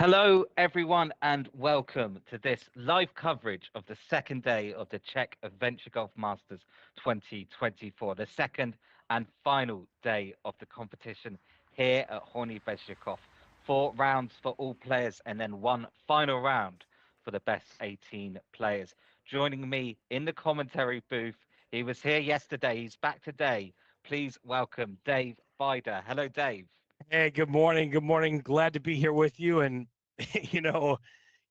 Hello, everyone, and welcome to this live coverage of the second day of the Czech Adventure Golf Masters 2024, the second and final day of the competition here at Horny Bezhikov. 4 rounds for all players, and then one final round for the best 18 players. Joining me in the commentary booth, he was here yesterday, he's back today. Please welcome Dave Bider. Hello, Dave. Hey, good morning. Good morning. Glad to be here with you. And, you know,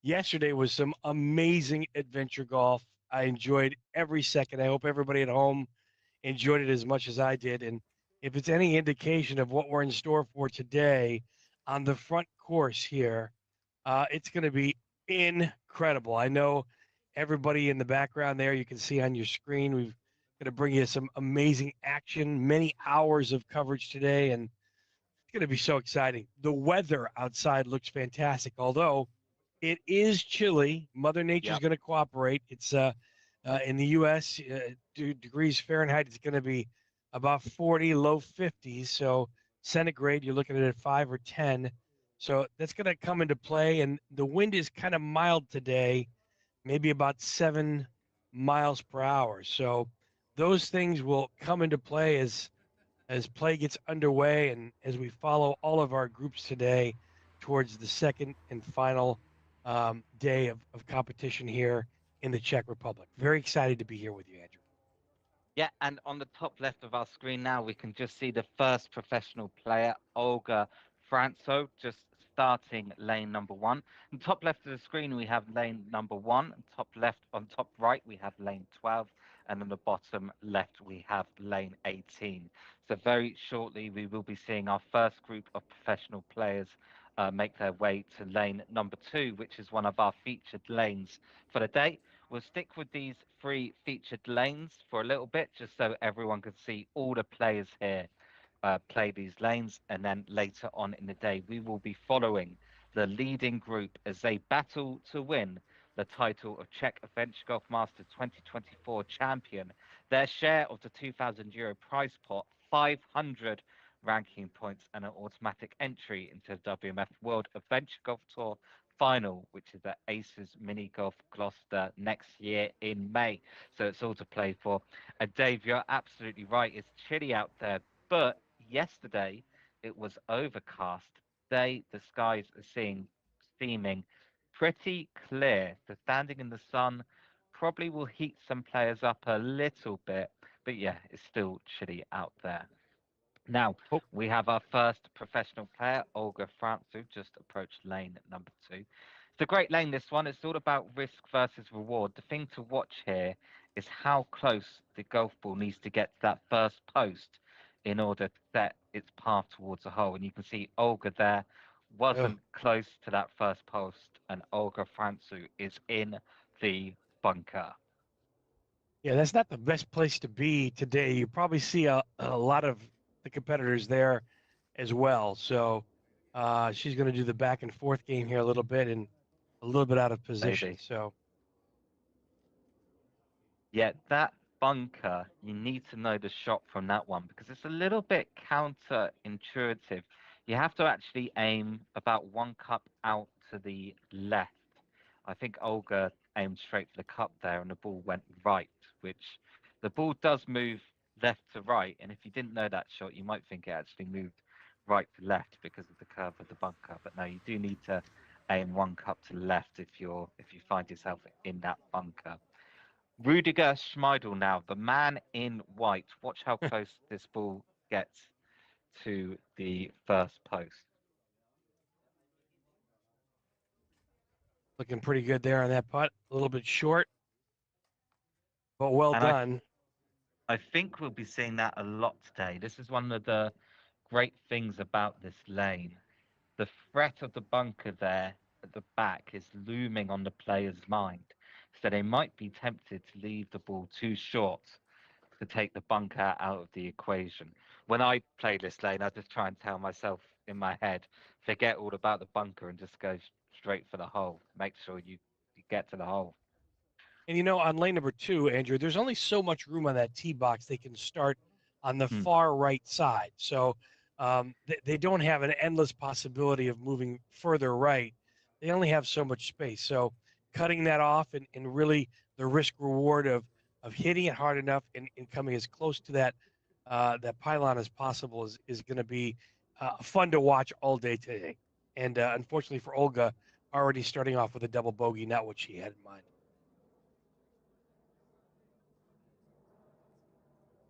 yesterday was some amazing adventure golf. I enjoyed every second. I hope everybody at home enjoyed it as much as I did. And if it's any indication of what we're in store for today on the front course here, it's going to be incredible. I know everybody in the background there, you can see on your screen, we've going to bring you some amazing action, many hours of coverage today. And going to be so exciting. The weather outside looks fantastic, although it is chilly. Mother Nature's Yep. going to cooperate. It's in the U.S. Degrees Fahrenheit. It's going to be about 40, low 50s. So centigrade, you're looking at 5 or 10. So that's going to come into play. And the wind is kind of mild today, maybe about 7 miles per hour. So those things will come into play as play gets underway and as we follow all of our groups today towards the second and final day of competition here in the Czech Republic. Very excited to be here with you, Andrew. Yeah, and on the top left of our screen now, we can just see the first professional player, Olga Franco, just starting lane number one. On top left of the screen, we have lane number one. On top left, on top right, we have lane 12. And on the bottom left, we have lane 18. So very shortly, we will be seeing our first group of professional players make their way to lane number two, which is one of our featured lanes for the day. We'll stick with these three featured lanes for a little bit, just so everyone can see all the players here play these lanes. And then later on in the day, we will be following the leading group as they battle to win the title of Czech Adventure Golf Masters 2024 champion. Their share of the €2,000 prize pot, 500 ranking points, and an automatic entry into the WMF World Adventure Golf Tour final, which is at Aces Mini Golf Gloucester next year in May. So it's all to play for. And Dave, you're absolutely right. It's chilly out there, but yesterday it was overcast. Today the skies are seeming pretty clear. So standing in the sun probably will heat some players up a little bit, but yeah, it's still chilly out there. Now, Oh, we have our first professional player, Olga France, who just approached lane number two. It's a great lane, this one. It's all about risk versus reward. The thing to watch here is how close the golf ball needs to get to that first post in order to set its path towards the hole. And you can see Olga there oh, wasn't close to that first post, and Olga Francu is in the bunker. yeah, that's not the best place to be today. You probably see a lot of the competitors there as well. So she's going to do the back and forth game here a little bit and a little bit out of position. Maybe. So Yeah, that bunker, you need to know the shot from that one because it's a little bit counterintuitive. You have to actually aim about one cup out to the left. I think Olga aimed straight for the cup there and the ball went right, which the ball does move left to right. And if you didn't know that shot, you might think it actually moved right to left because of the curve of the bunker. But no, you do need to aim one cup to the left if you find yourself in that bunker. Rudiger Schmeidel now, the man in white. Watch how close this ball gets to the first post. looking pretty good there on that putt. A little bit short, but well And done. I think we'll be seeing that a lot today. This is one of the great things about this lane. The threat of the bunker there at the back is looming on the player's mind. So they might be tempted to leave the ball too short to take the bunker out of the equation. When I play this lane, I just try and tell myself in my head, forget all about the bunker and just go straight for the hole. Make sure you get to the hole. And on lane number two, Andrew, there's only so much room on that tee box. They can start on the Hmm. far right side. So they don't have an endless possibility of moving further right. They only have so much space. So cutting that off and really the risk reward of hitting it hard enough and coming as close to that pylon as possible is going to be fun to watch all day today. And unfortunately for Olga, already starting off with a double bogey, not what she had in mind.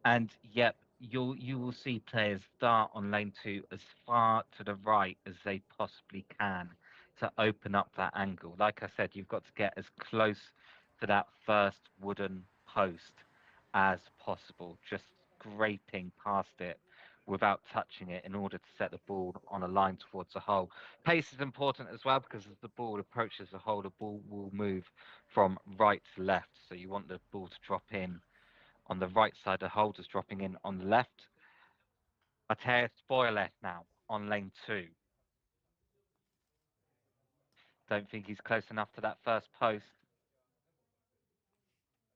And yep, you will see players start on lane 2 as far to the right as they possibly can to open up that angle. Like I said, you've got to get as close to that first wooden post as possible, just scraping past it without touching it in order to set the ball on a line towards the hole. Pace is important as well because as the ball approaches the hole, the ball will move from right to left. So you want the ball to drop in on the right side, the holders dropping in on the left. Mateus Spoiler now on lane 2. Don't think he's close enough to that first post.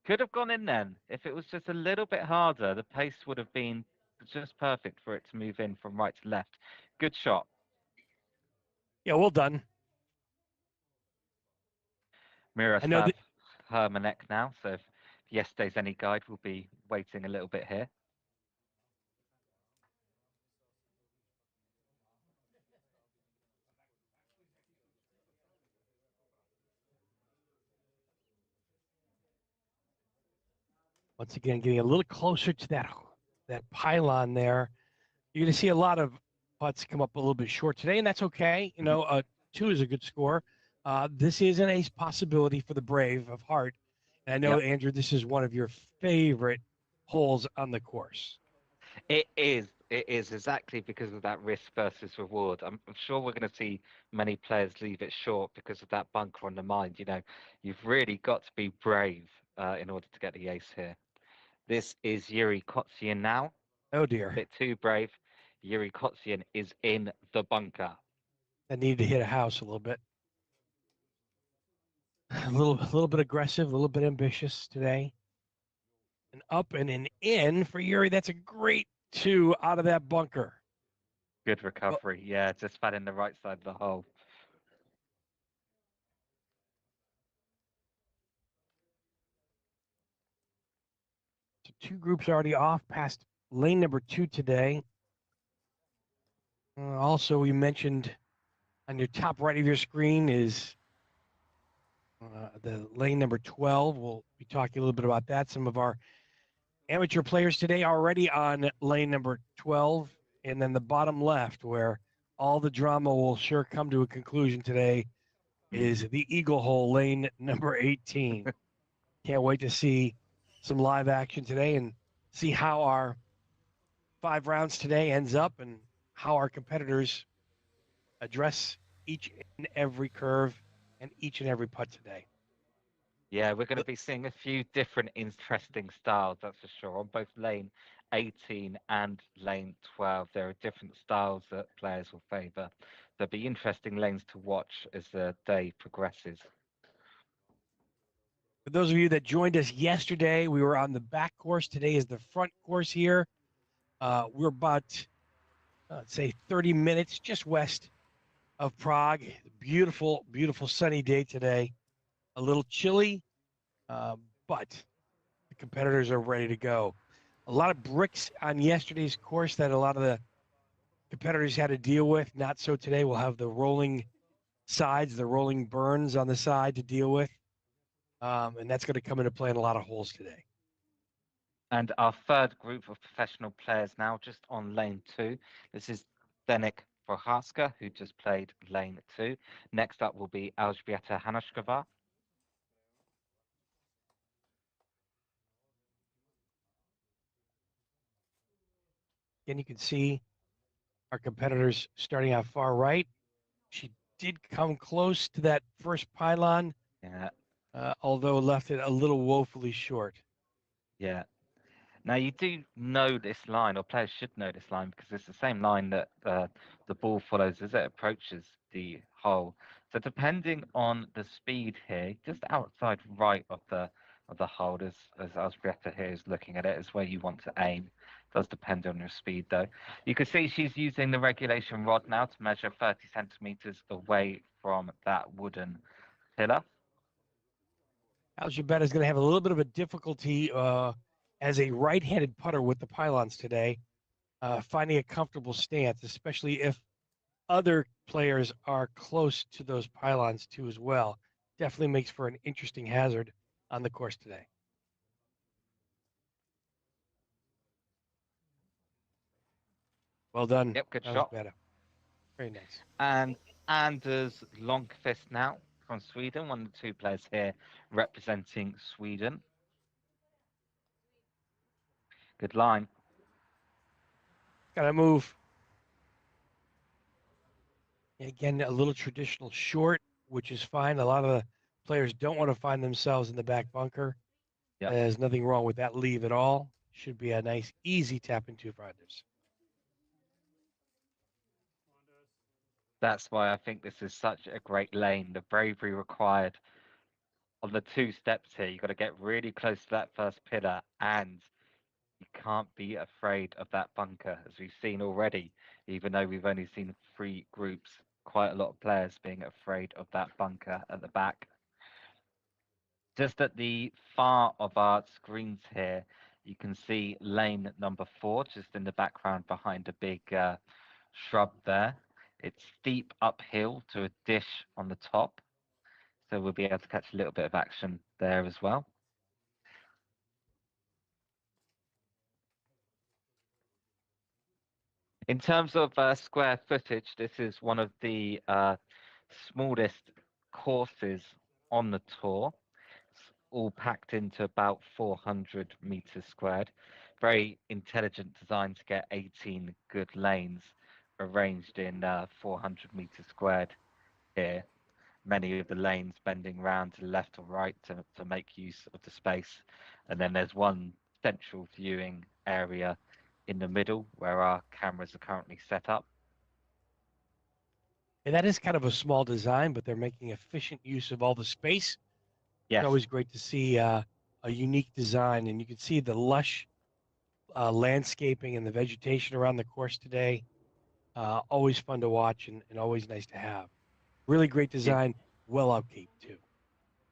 Could have gone in then. If it was just a little bit harder, the pace would have been just perfect for it to move in from right to left. Good shot. Yeah, well done. I know Miroslav that. Hermanek now. So if yesterday's any guide, we'll be waiting a little bit here. Once again, getting a little closer to that pylon there. You're going to see a lot of putts come up a little bit short today, and that's okay. You know, 2 is a good score. This is an ace possibility for the Brave of Heart. And I know, Yep. Andrew, this is one of your favorite holes on the course. It is. It is exactly because of that risk versus reward. I'm sure we're going to see many players leave it short because of that bunker on the mind. You know, you've really got to be brave in order to get the ace here. This is Yuri Kotzian now. Oh, A dear. bit too brave. Yuri Kotzian is in the bunker. I needed to hit a house a little bit. A little bit aggressive, a little bit ambitious today. An up and an in for Yuri. That's a great 2 out of that bunker. Good Well, recovery. Yeah, just fat in the right side of the hole. so 2 groups already off past lane number 2 today. Also, we mentioned on your top right of your screen is the lane number 12. We'll be talking a little bit about that. Some of our amateur players today already on lane number 12. And then the bottom left, where all the drama will sure come to a conclusion today, is the Eagle Hole, lane number 18. Can't wait to see some live action today and see how our 5 rounds today ends up and how our competitors address each and every curve and each and every putt today. Yeah, we're going to be seeing a few different interesting styles, that's for sure, on both lane 18 and lane 12. There are different styles that players will favour. There'll be interesting lanes to watch as the day progresses. For those of you that joined us yesterday, we were on the back course. Today is the front course here. We're about, say, 30 minutes just west of Prague. Beautiful, beautiful sunny day today. A little chilly, but the competitors are ready to go. A lot of bricks on yesterday's course that a lot of the competitors had to deal with. Not so today. We'll have the rolling sides, the rolling burns on the side to deal with. And that's going to come into play in a lot of holes today. And our third group of professional players now just on lane 2. This is Zdenek Prohaska, who just played lane 2. Next up will be Elżbieta Hanushkova. And you can see our competitors starting out far right. She did come close to that first pylon, Yeah, although left it a little woefully short. yeah. Now you do know this line, or players should know this line, because it's the same line that the ball follows as it approaches the hole. So depending on the speed here, just outside right of the hole, as Alsbretta here is looking at it, is where you want to aim. Does depend on your speed, though. You can see she's using the regulation rod now to measure 30 centimeters away from that wooden pillar. Algebet is going to have a little bit of a difficulty as a right-handed putter with the pylons today, finding a comfortable stance, especially if other players are close to those pylons too as well. Definitely makes for an interesting hazard on the course today. Well done. Yep, good That shot. was better. Very nice. And Anders Longqvist now from Sweden, one of the two players here representing Sweden. Good line. Got to move. Again, a little traditional short, which is fine. A lot of the players don't want to find themselves in the back bunker. Yep. There's nothing wrong with that leave at all. Should be a nice, easy tap into for Anders. That's why I think this is such a great lane. The bravery required on the 2 steps here. You've got to get really close to that first pillar, and you can't be afraid of that bunker, as we've seen already. Even though we've only seen 3 groups, quite a lot of players being afraid of that bunker at the back. Just at the far of our screens here, you can see lane number 4, just in the background behind a big shrub there. It's steep uphill to a dish on the top, so we'll be able to catch a little bit of action there as well. In terms of square footage, this is one of the smallest courses on the tour. It's all packed into about 400 meters squared. Very intelligent design to get 18 good lanes arranged in 400 meters squared here. Many of the lanes bending round to the left or right to make use of the space. And then there's one central viewing area in the middle where our cameras are currently set up. And that is kind of a small design, but they're making efficient use of all the space. Yes. It's always great to see a unique design, and you can see the lush landscaping and the vegetation around the course today. Always fun to watch and always nice to have. Really great design, well upkeep too.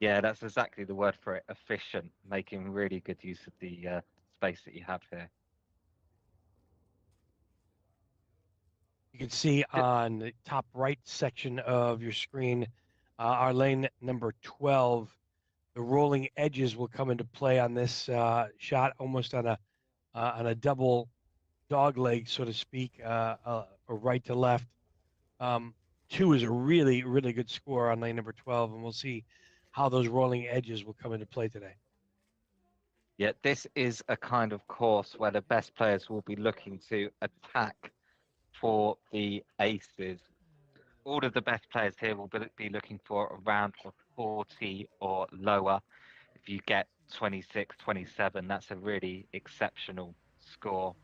Yeah, that's exactly the word for it, efficient, making really good use of the space that you have here. You can see on the top right section of your screen, our lane number 12, the rolling edges will come into play on this shot, almost on a double dog leg, so to speak, or right to left. 2 is a really, really good score on lane number 12, and we'll see how those rolling edges will come into play today. Yeah, this is a kind of course where the best players will be looking to attack for the aces. All of the best players here will be looking for a round of 40 or lower. If you get 26, 27, that's a really exceptional score.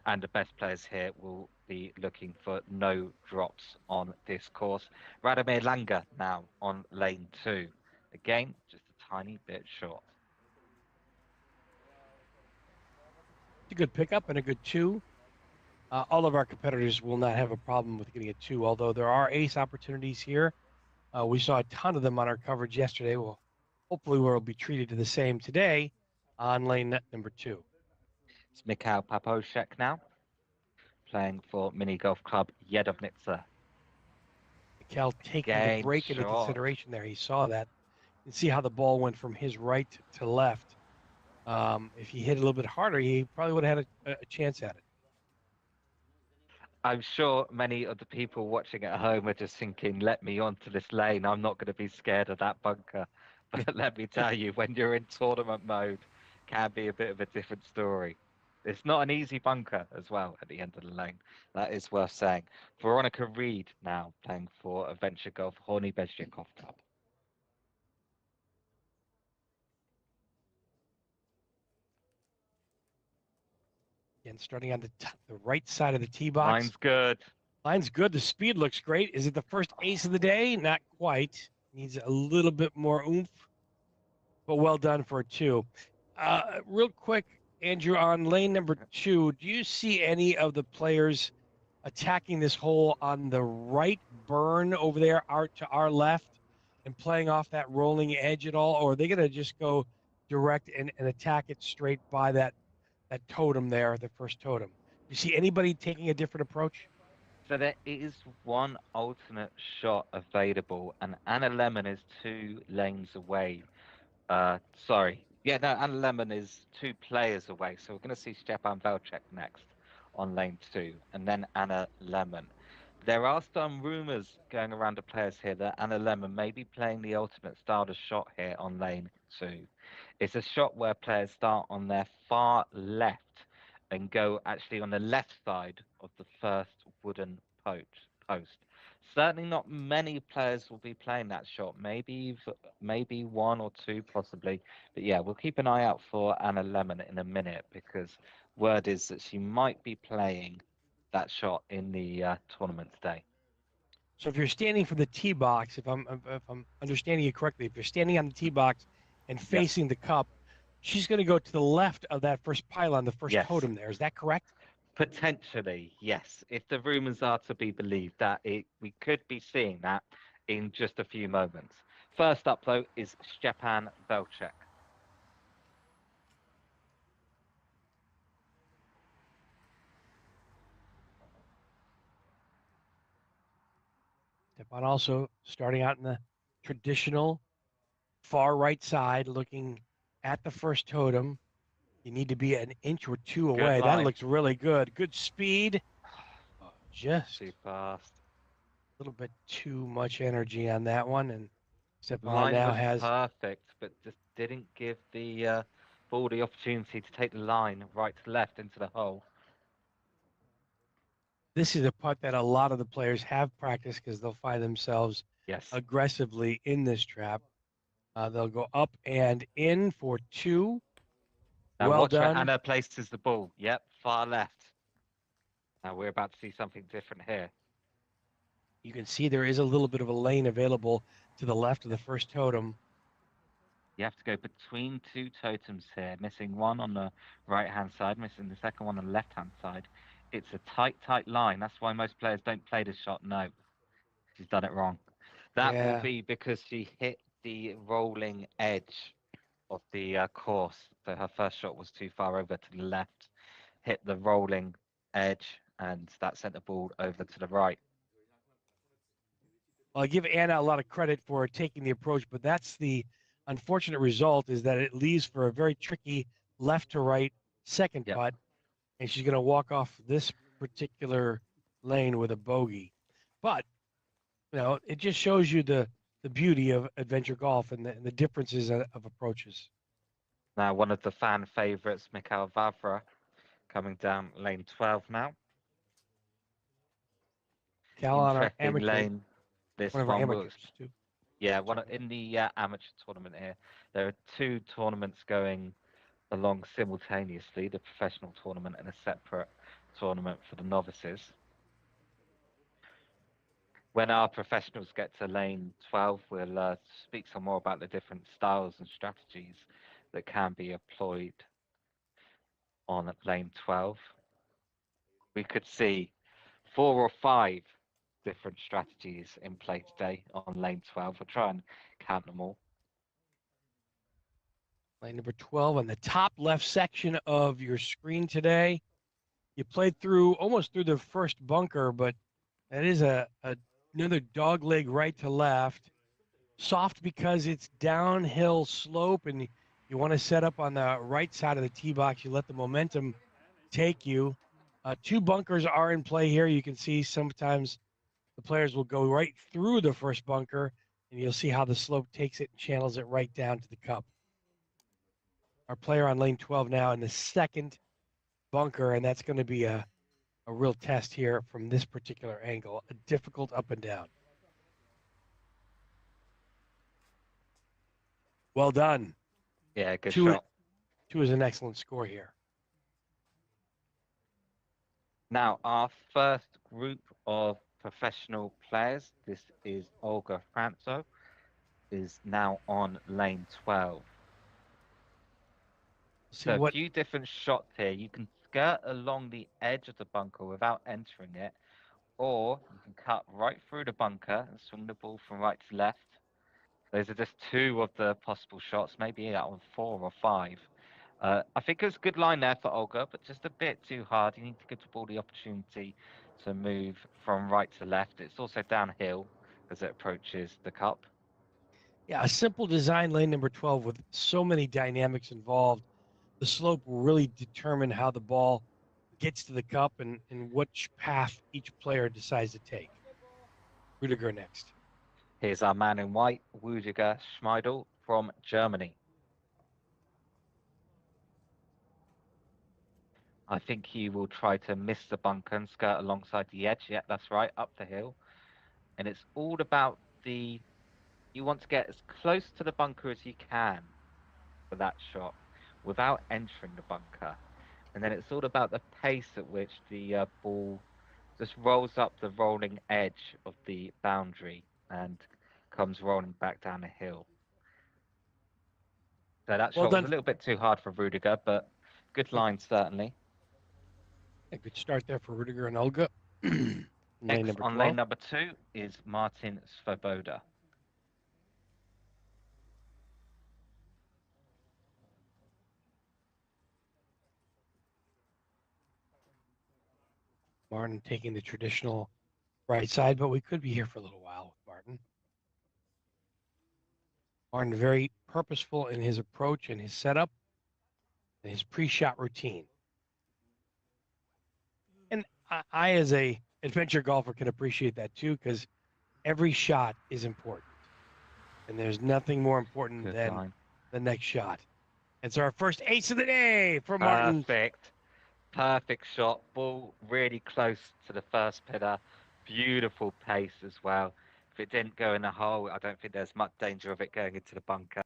And the best players here will be looking for no drops on this course. Radomir Langer now on lane 2. Again, just a tiny bit short. It's a good pickup and a good 2. All of our competitors will not have a problem with getting a 2, although there are ace opportunities here. We saw a ton of them on our coverage yesterday. Well, hopefully we'll be treated to the same today on lane number 2. It's Mikhail Paposhek now, playing for Mini Golf Club Jedovnica. Mikhail taking the break into consideration there. He saw that. And see how the ball went from his right to left. If he hit a little bit harder, he probably would have had a chance at it. I'm sure many of the people watching at home are just thinking, let me onto this lane. I'm not going to be scared of that bunker. But let me tell you, when you're in tournament mode, it can be a bit of a different story. It's not an easy bunker as well at the end of the lane. That is worth saying. Veronica Reed now playing for Adventure Golf Horny Golf Club. Again, starting on the right side of the tee box. Line's good. Line's good. The speed looks great. Is it the first ace of the day? Not quite. Needs a little bit more oomph, but well done for a 2. Real quick, Andrew, on lane number 2, do you see any of the players attacking this hole on the right burn over there to our left and playing off that rolling edge at all? Or are they going to just go direct and attack it straight by that totem there, the first totem? Do you see anybody taking a different approach? So there is one alternate shot available, and Anna Lemon is 2 lanes away. Sorry. Yeah, no, Anna Lemon is 2 players away. So we're going to see Stepan Velcek next on lane 2, and then Anna Lemon. There are some rumours going around the players here that Anna Lemon may be playing the ultimate starter shot here on lane 2. It's a shot where players start on their far left and go actually on the left side of the first wooden post. Certainly not many players will be playing that shot. Maybe 1 or 2 possibly. But yeah, we'll keep an eye out for Anna Lemon in a minute, because word is that she might be playing that shot in the tournament today. So if you're standing from the tee box, if I'm understanding you correctly, if you're standing on the tee box and Yes. facing the cup, she's going to go to the left of that first pylon, the first Yes. totem there. Is that correct? Potentially, yes. If the rumours are to be believed, we could be seeing that in just a few moments. First up, though, is Stepan Velcek. Stepan also starting out in the traditional far right side, looking at the first totem. You need to be an inch or 2 away. That looks really good. Good speed. Oh, just too fast. A little bit too much energy on that one, and Stepan Line now was has perfect, but just didn't give the ball the opportunity to take the line right to left into the hole. This is a putt that a lot of the players have practiced because they'll find themselves aggressively in this trap. They'll go up and in for 2. Now Well watch done. where Anna places the ball. Yep, far left. Now we're about to see something different here. You can see there is a little bit of a lane available to the left of the first totem. You have to go between 2 totems here, missing one on the right-hand side, missing the second one on the left-hand side. It's a tight line. That's why most players don't play this shot. No, she's done it wrong. That will be because she hit the rolling edge of the course. So her first shot was too far over to the left, hit the rolling edge, and that sent the ball over to the right. Well, I give Anna a lot of credit for taking the approach, but that's the unfortunate result, is that it leaves for a very tricky left to right second putt, and she's going to walk off this particular lane with a bogey. But it just shows you the beauty of adventure golf and the differences of approaches. Now, one of the fan favorites, Mikhail Vavra, coming down lane 12 now. Cal on our Interesting amateur, lane. This one looks too. Yeah, in the amateur tournament here. There are 2 tournaments going along simultaneously: the professional tournament and a separate tournament for the novices. When our professionals get to lane 12, we'll speak some more about the different styles and strategies that can be employed on lane 12. We could see 4 or 5 different strategies in play today on lane 12. We'll try and count them all. Lane number 12 on the top left section of your screen today. You played almost through the first bunker, but that is another dog leg right to left. Soft because it's downhill slope and you want to set up on the right side of the tee box. You let the momentum take you. 2 bunkers are in play here. You can see sometimes the players will go right through the first bunker, and you'll see how the slope takes it and channels it right down to the cup. Our player on lane 12 now in the second bunker, and that's going to be a real test here from this particular angle, a difficult up and down. Well done. Yeah, good shot. 2 is an excellent score here. Now, our first group of professional players, this is Olga Franco, is now on lane 12. See So a what? few different shots here. You can skirt along the edge of the bunker without entering it, or you can cut right through the bunker and swing the ball from right to left. Those are just two of the possible shots, maybe out of 4 or 5. I think it's a good line there for Olga, but just a bit too hard. You need to give the ball the opportunity to move from right to left. It's also downhill as it approaches the cup. Yeah, a simple design lane number 12 with so many dynamics involved. The slope will really determine how the ball gets to the cup and which path each player decides to take. Rudiger next. Here's our man in white, Rudiger Schmeidl from Germany. I think he will try to miss the bunker and skirt alongside the edge. Yeah, that's right, up the hill. And it's all about you want to get as close to the bunker as you can for that shot without entering the bunker. And then it's all about the pace at which the ball just rolls up the rolling edge of the boundary and comes rolling back down the hill. So that Well shot was a done. little bit too hard for Rudiger, but good line certainly. A good start there for Rudiger and Olga. Lane Next number on lane 12. number 2 is Martin Svoboda. Martin taking the traditional right side, but we could be here for a little while with Martin. Martin very purposeful in his approach and his setup and his pre-shot routine. And I as a adventure golfer, can appreciate that too, because every shot is important. And there's nothing more important Good than line. the next shot. It's our first ace of the day for Martin. Perfect. Perfect shot. Ball really close to the first pillar. Beautiful pace as well. If it didn't go in the hole, I don't think there's much danger of it going into the bunker.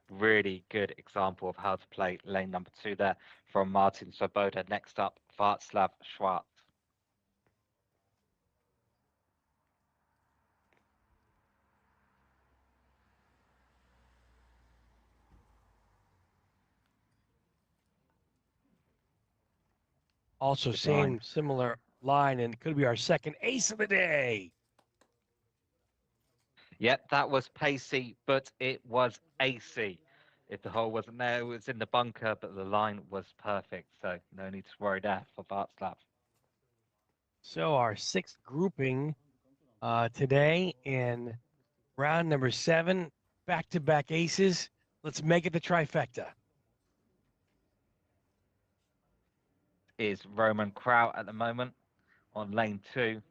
Really good example of how to play lane number 2 there from Martin Svoboda. Next up, Václav Schwarz. Also, Good line. same similar line, and could be our second ace of the day. Yep, that was pacey, but it was AC. If the hole wasn't there, it was in the bunker, but the line was perfect. So no need to worry there for Václav. So our sixth grouping today in round number 7, back-to-back aces. Let's make it the trifecta. Is Roman Kraut at the moment on lane 2.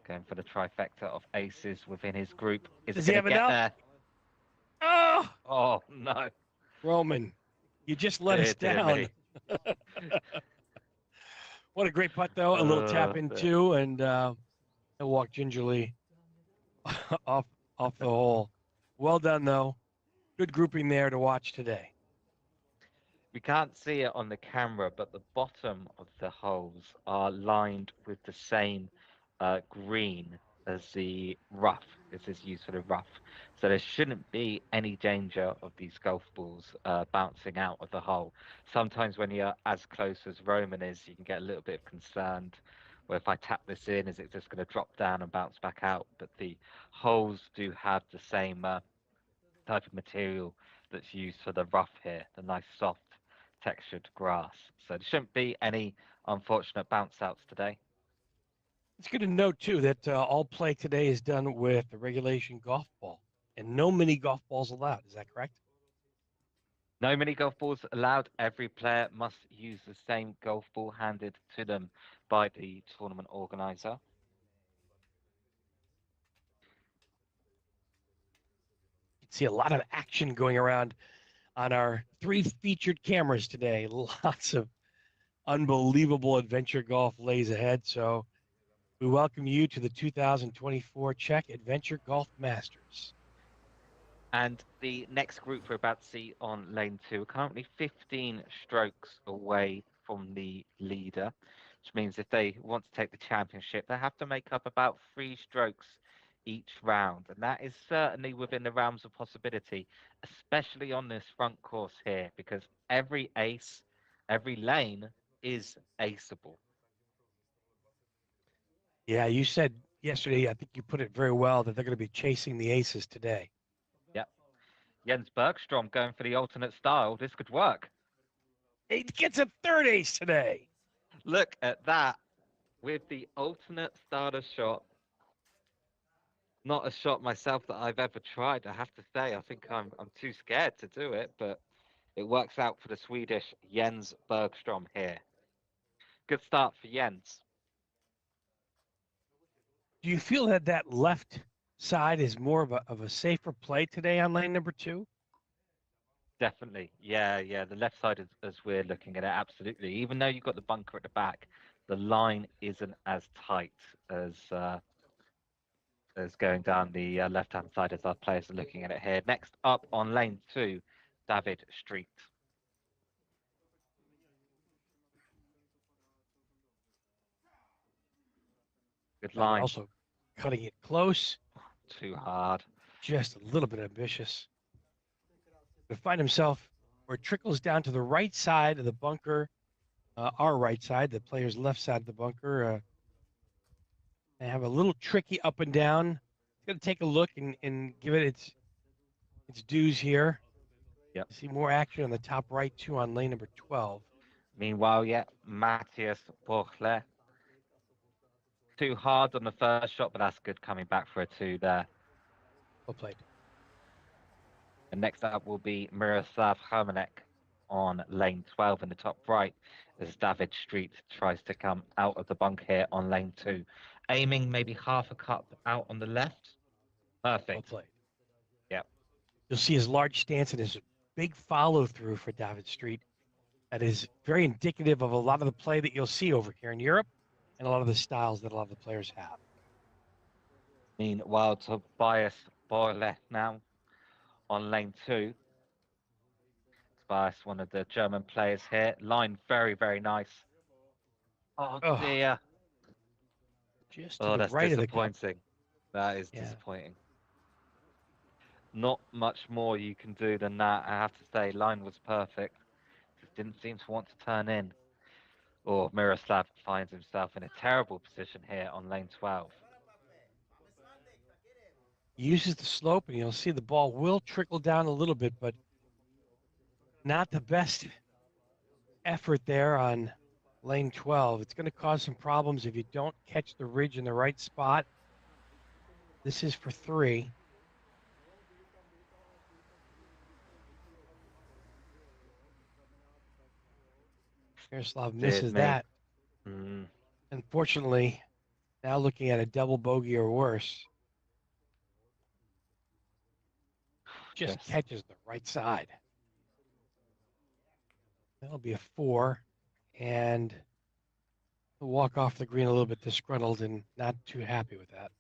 Going for the trifecta of aces within his group. Is it Does he going to have get enough? there? Oh, Oh, no. Roman, you just let us Dear down. me. What a great putt, though. A little tap in, The- too, and he'll walk gingerly off the hole. Well done, though. Good grouping there to watch today. We can't see it on the camera, but the bottom of the holes are lined with the same green as the rough. This is used for the rough. So there shouldn't be any danger of these golf balls bouncing out of the hole. Sometimes when you're as close as Roman is, you can get a little bit concerned. Well, if I tap this in, is it just going to drop down and bounce back out? But the holes do have the same type of material that's used for the rough here, the nice soft textured grass. So there shouldn't be any unfortunate bounce outs today. It's good to note, too, that all play today is done with the regulation golf ball and no mini golf balls allowed. Is that correct? No mini golf balls allowed. Every player must use the same golf ball handed to them by the tournament organizer. You can see a lot of action going around on our 3 featured cameras today. Lots of unbelievable adventure golf lays ahead. So we welcome you to the 2024 Czech Adventure Golf Masters. And the next group we're about to see on lane 2 are currently 15 strokes away from the leader, which means if they want to take the championship, they have to make up about 3 strokes each round, and that is certainly within the realms of possibility, especially on this front course here, because every ace, every lane is aceable. Yeah, you said yesterday, I think you put it very well, that they're going to be chasing the aces today. Yep. Jens Bergstrom going for the alternate style. This could work. He gets a third ace today. Look at that with the alternate starter shot. Not a shot myself that I've ever tried, I have to say. I think I'm too scared to do it, but it works out for the Swedish Jens Bergstrom here. Good start for Jens. Do you feel that that left side is more of a safer play today on lane number 2? Definitely. Yeah, yeah. The left side, as we're looking at it, absolutely. Even though you've got the bunker at the back, the line isn't as tight as going down the left-hand side as our players are looking at it here. Next up on lane 2, David Street. Good David line. also cutting it close, Too hard. just a little bit ambitious. To find himself where it trickles down to the right side of the bunker, our right side, the player's left side of the bunker. They have a little tricky up and down. It's going to take a look and give it its dues here. Yep. See more action on the top right, too, on lane number 12. Meanwhile, yeah, Matthias Borchle. Too hard on the first shot, but that's good coming back for a 2 there. Well played. And next up will be Miroslav Hermanek on lane 12 in the top right as David Street tries to come out of the bunker here on lane 2. Aiming maybe half a cup out on the left. Perfect. Well played. Yep. You'll see his large stance and his big follow through for David Street. That is very indicative of a lot of the play that you'll see over here in Europe and a lot of the styles that a lot of the players have. Meanwhile, Tobias Borle now on lane 2. Tobias, one of the German players here. Line very, very nice. Oh, dear. Just to the that's right of the cup. disappointing. That is disappointing. Not much more you can do than that, I have to say. Line was perfect. Just didn't seem to want to turn in. Or Miroslav finds himself in a terrible position here on lane 12. He uses the slope, and you'll see the ball will trickle down a little bit, but not the best effort there on lane 12. It's going to cause some problems if you don't catch the ridge in the right spot. This is for 3. Miroslav misses that. Unfortunately, now looking at a double bogey or worse. Just catches the right side. That'll be a 4, and he'll walk off the green a little bit disgruntled and not too happy with that.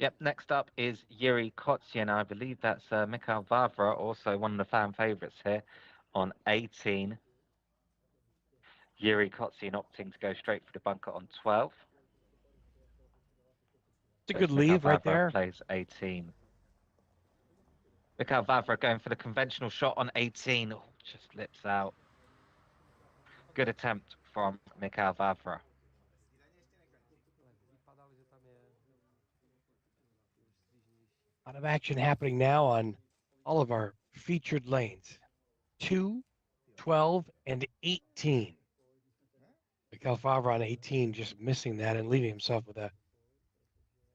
Yep, next up is Yuri Kotyin. I believe that's Mikhail Vavra, also one of the fan favourites here on 18. Yuri Kotyin opting to go straight for the bunker on 12. It's a good leave right there. Plays 18. Mikhail Vavra going for the conventional shot on 18. Oh, just lips out. Good attempt from Mikhail Vavra. A lot of action happening now on all of our featured lanes. 2, 12, and 18. Mikhail Vavra on 18 just missing that and leaving himself with a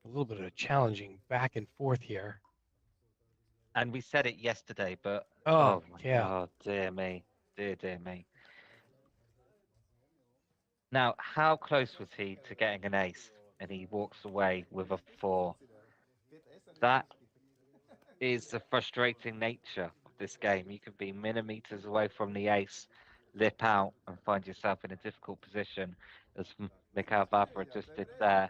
little bit of a challenging back and forth here. And we said it yesterday, but oh my God, dear me. Dear me. Now, how close was he to getting an ace? And he walks away with a 4. That is the frustrating nature of this game. You can be millimeters away from the ace, lip out, and find yourself in a difficult position, as Mikhail Vavra just did there.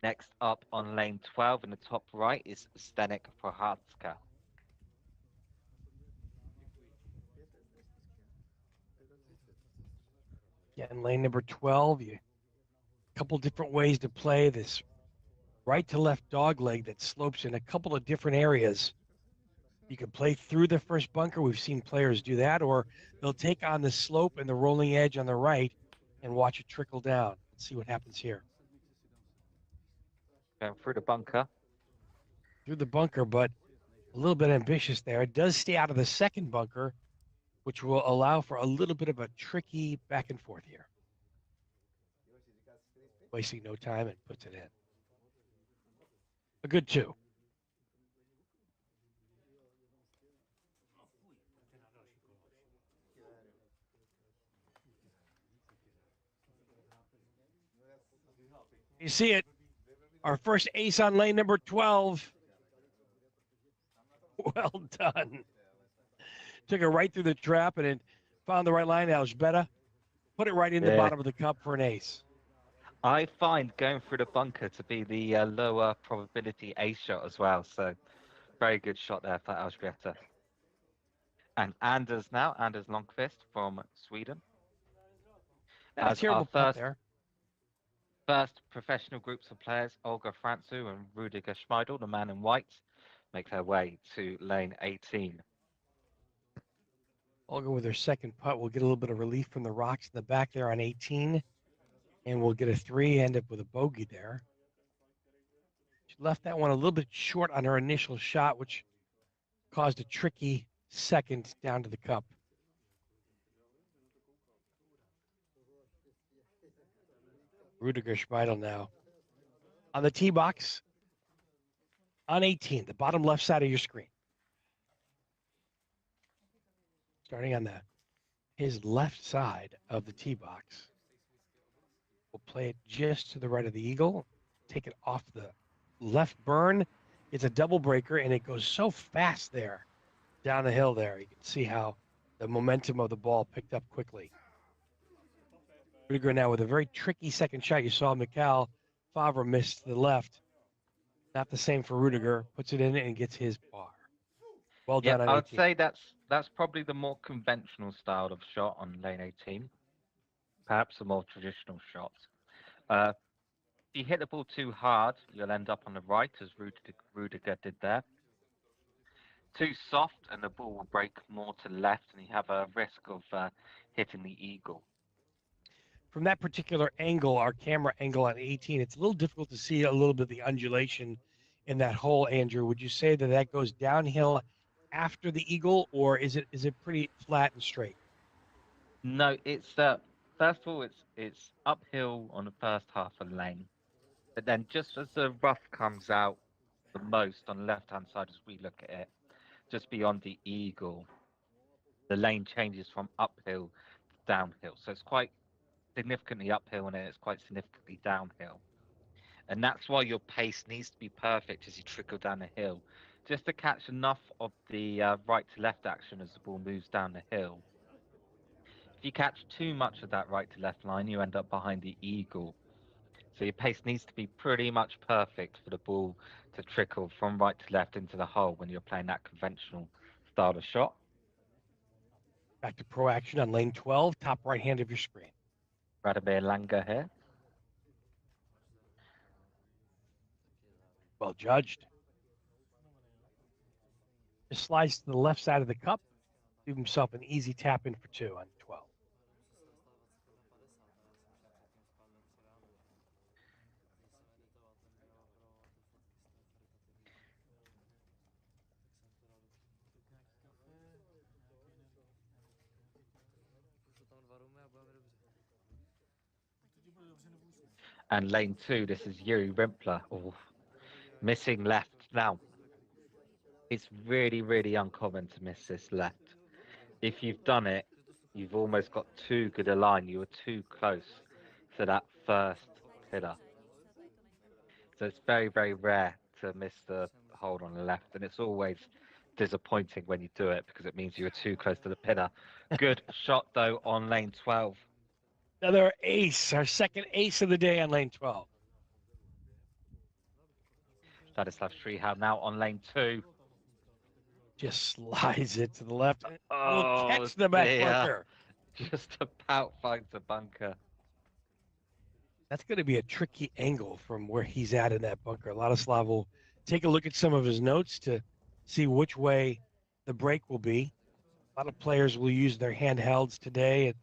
Next up on lane 12 in the top right is Zdenek Prohatska. Yeah, in lane number 12, a couple different ways to play this right to left dog leg that slopes in a couple of different areas. You can play through the first bunker. We've seen players do that, or they'll take on the slope and the rolling edge on the right and watch it trickle down. Let's see what happens here. Going through the bunker. Through the bunker, but a little bit ambitious there. It does stay out of the second bunker, which will allow for a little bit of a tricky back and forth here. Wasting no time and puts it in. A good 2. You see it. Our first ace on lane number 12. Well done. Took it right through the trap and it found the right line. Algebetta put it right in the bottom of the cup for an ace. I find going through the bunker to be the lower probability ace shot as well. So very good shot there for Algebetta. And Anders Longqvist from Sweden. Not a terrible putt there. First professional groups of players, Olga Francu and Rudiger Schmeidel, the man in white, make their way to lane 18. Olga with her second putt will get a little bit of relief from the rocks in the back there on 18. And we'll get a 3, end up with a bogey there. She left that one a little bit short on her initial shot, which caused a tricky second down to the cup. Rudiger Schmeidel now on the tee box on 18, the bottom left side of your screen. Starting on his left side of the tee box. We'll play it just to the right of the eagle. Take it off the left burn. It's a double breaker, and it goes so fast there down the hill there. You can see how the momentum of the ball picked up quickly. Rudiger now with a very tricky second shot. You saw Mikhail Favre miss to the left. Not the same for Rudiger. Puts it in and gets his par. Well done on 18. I would say that's probably the more conventional style of shot on lane 18. Perhaps a more traditional shot. If you hit the ball too hard, you'll end up on the right, as Rudiger did there. Too soft, and the ball will break more to the left, and you have a risk of hitting the eagle. From that particular angle, our camera angle on 18, it's a little difficult to see a little bit of the undulation in that hole, Andrew. Would you say that goes downhill after the eagle, or is it pretty flat and straight? No, it's first of all, it's uphill on the first half of the lane, but then just as the rough comes out the most on the left-hand side as we look at it, just beyond the eagle, the lane changes from uphill to downhill. So it's quite significantly uphill and then it's quite significantly downhill. And that's why your pace needs to be perfect as you trickle down the hill, just to catch enough of the right to left action as the ball moves down the hill. If you catch too much of that right to left line, you end up behind the eagle. So your pace needs to be pretty much perfect for the ball to trickle from right to left into the hole when you're playing that conventional style of shot. Back to pro action on lane 12, top right hand of your screen. Radomir Langer here. Well judged. Just slides to the left side of the cup. Give himself an easy tap in for 2 on 12. And lane 2, this is Yuri Rimpler. Oh, missing left. Now, it's really, really uncommon to miss this left. If you've done it, you've almost got too good a line. You were too close to that first pillar. So it's very, very rare to miss the hold on the left. And it's always disappointing when you do it because it means you were too close to the pillar. Good shot, though, on lane 12. Another ace, our second ace of the day on lane 12. Stanislav Strihal now on lane 2. Just slides it to the left. Oh, Will catch the back dear. bunker. Just about finds the bunker. That's going to be a tricky angle from where he's at in that bunker. Ladislav will take a look at some of his notes to see which way the break will be. A lot of players will use their handhelds today. And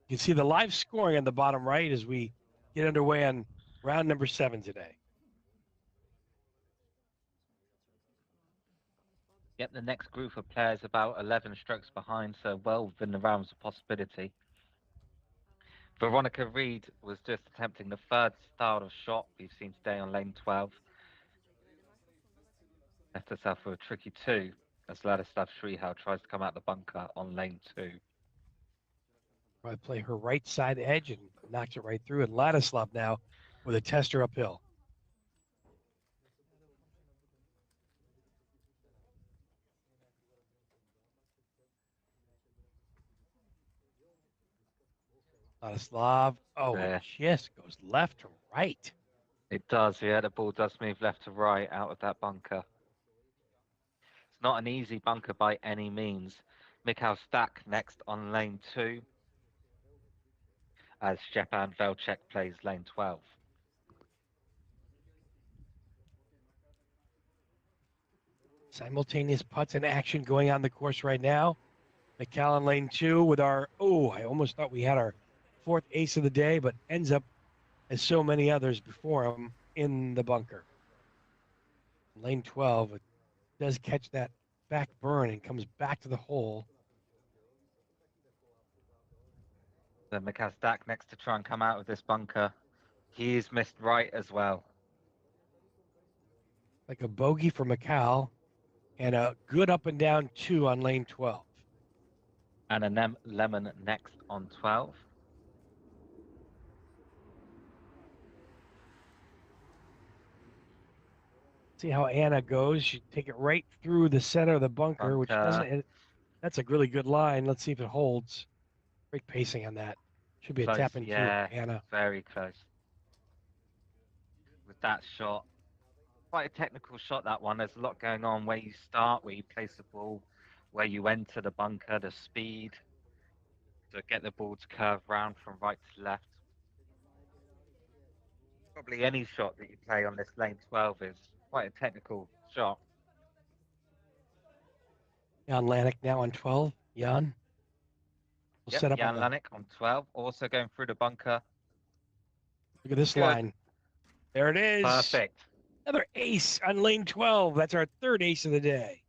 you can see the live scoring on the bottom right as we get underway on round number 7 today. Yep, the next group of players about 11 strokes behind, so well within the realms of possibility. Veronica Reed was just attempting the third style of shot we've seen today on lane 12. Left herself for a tricky 2 as Ladislav Shrihal tries to come out the bunker on lane 2. Probably play her right side edge and knocks it right through. And Ladislav now with a tester uphill. Ladislav, it just goes left to right. It does, yeah. The ball does move left to right out of that bunker. It's not an easy bunker by any means. Mikhail Stack next on lane 2 as Stepan Velcek plays lane 12. Simultaneous putts in action going on the course right now. Mikhail in lane 2 with our, I almost thought we had our 4th ace of the day, but ends up, as so many others before him, in the bunker. Lane 12, it does catch that back burn and comes back to the hole. So Mikhail Stack next to try and come out of this bunker. He's missed right as well. Like a bogey for Mikhail and a good up and down 2 on lane 12. And a lemon next on 12. See how Anna goes. She take it right through the center of the bunker, which doesn't. That's a really good line. Let's see if it holds. Great pacing on that. Should be close, a tap in 2, Anna. Very close. With that shot, quite a technical shot, that one. There's a lot going on where you start, where you place the ball, where you enter the bunker, the speed to get the ball to curve round from right to left. Probably any shot that you play on this lane 12 is quite a technical shot. Jan Lanik now on 12. Jan. We'll set up Jan Lanik on 12, also going through the bunker. Look at this line. There it is. Perfect. Another ace on lane 12. That's our 3rd ace of the day.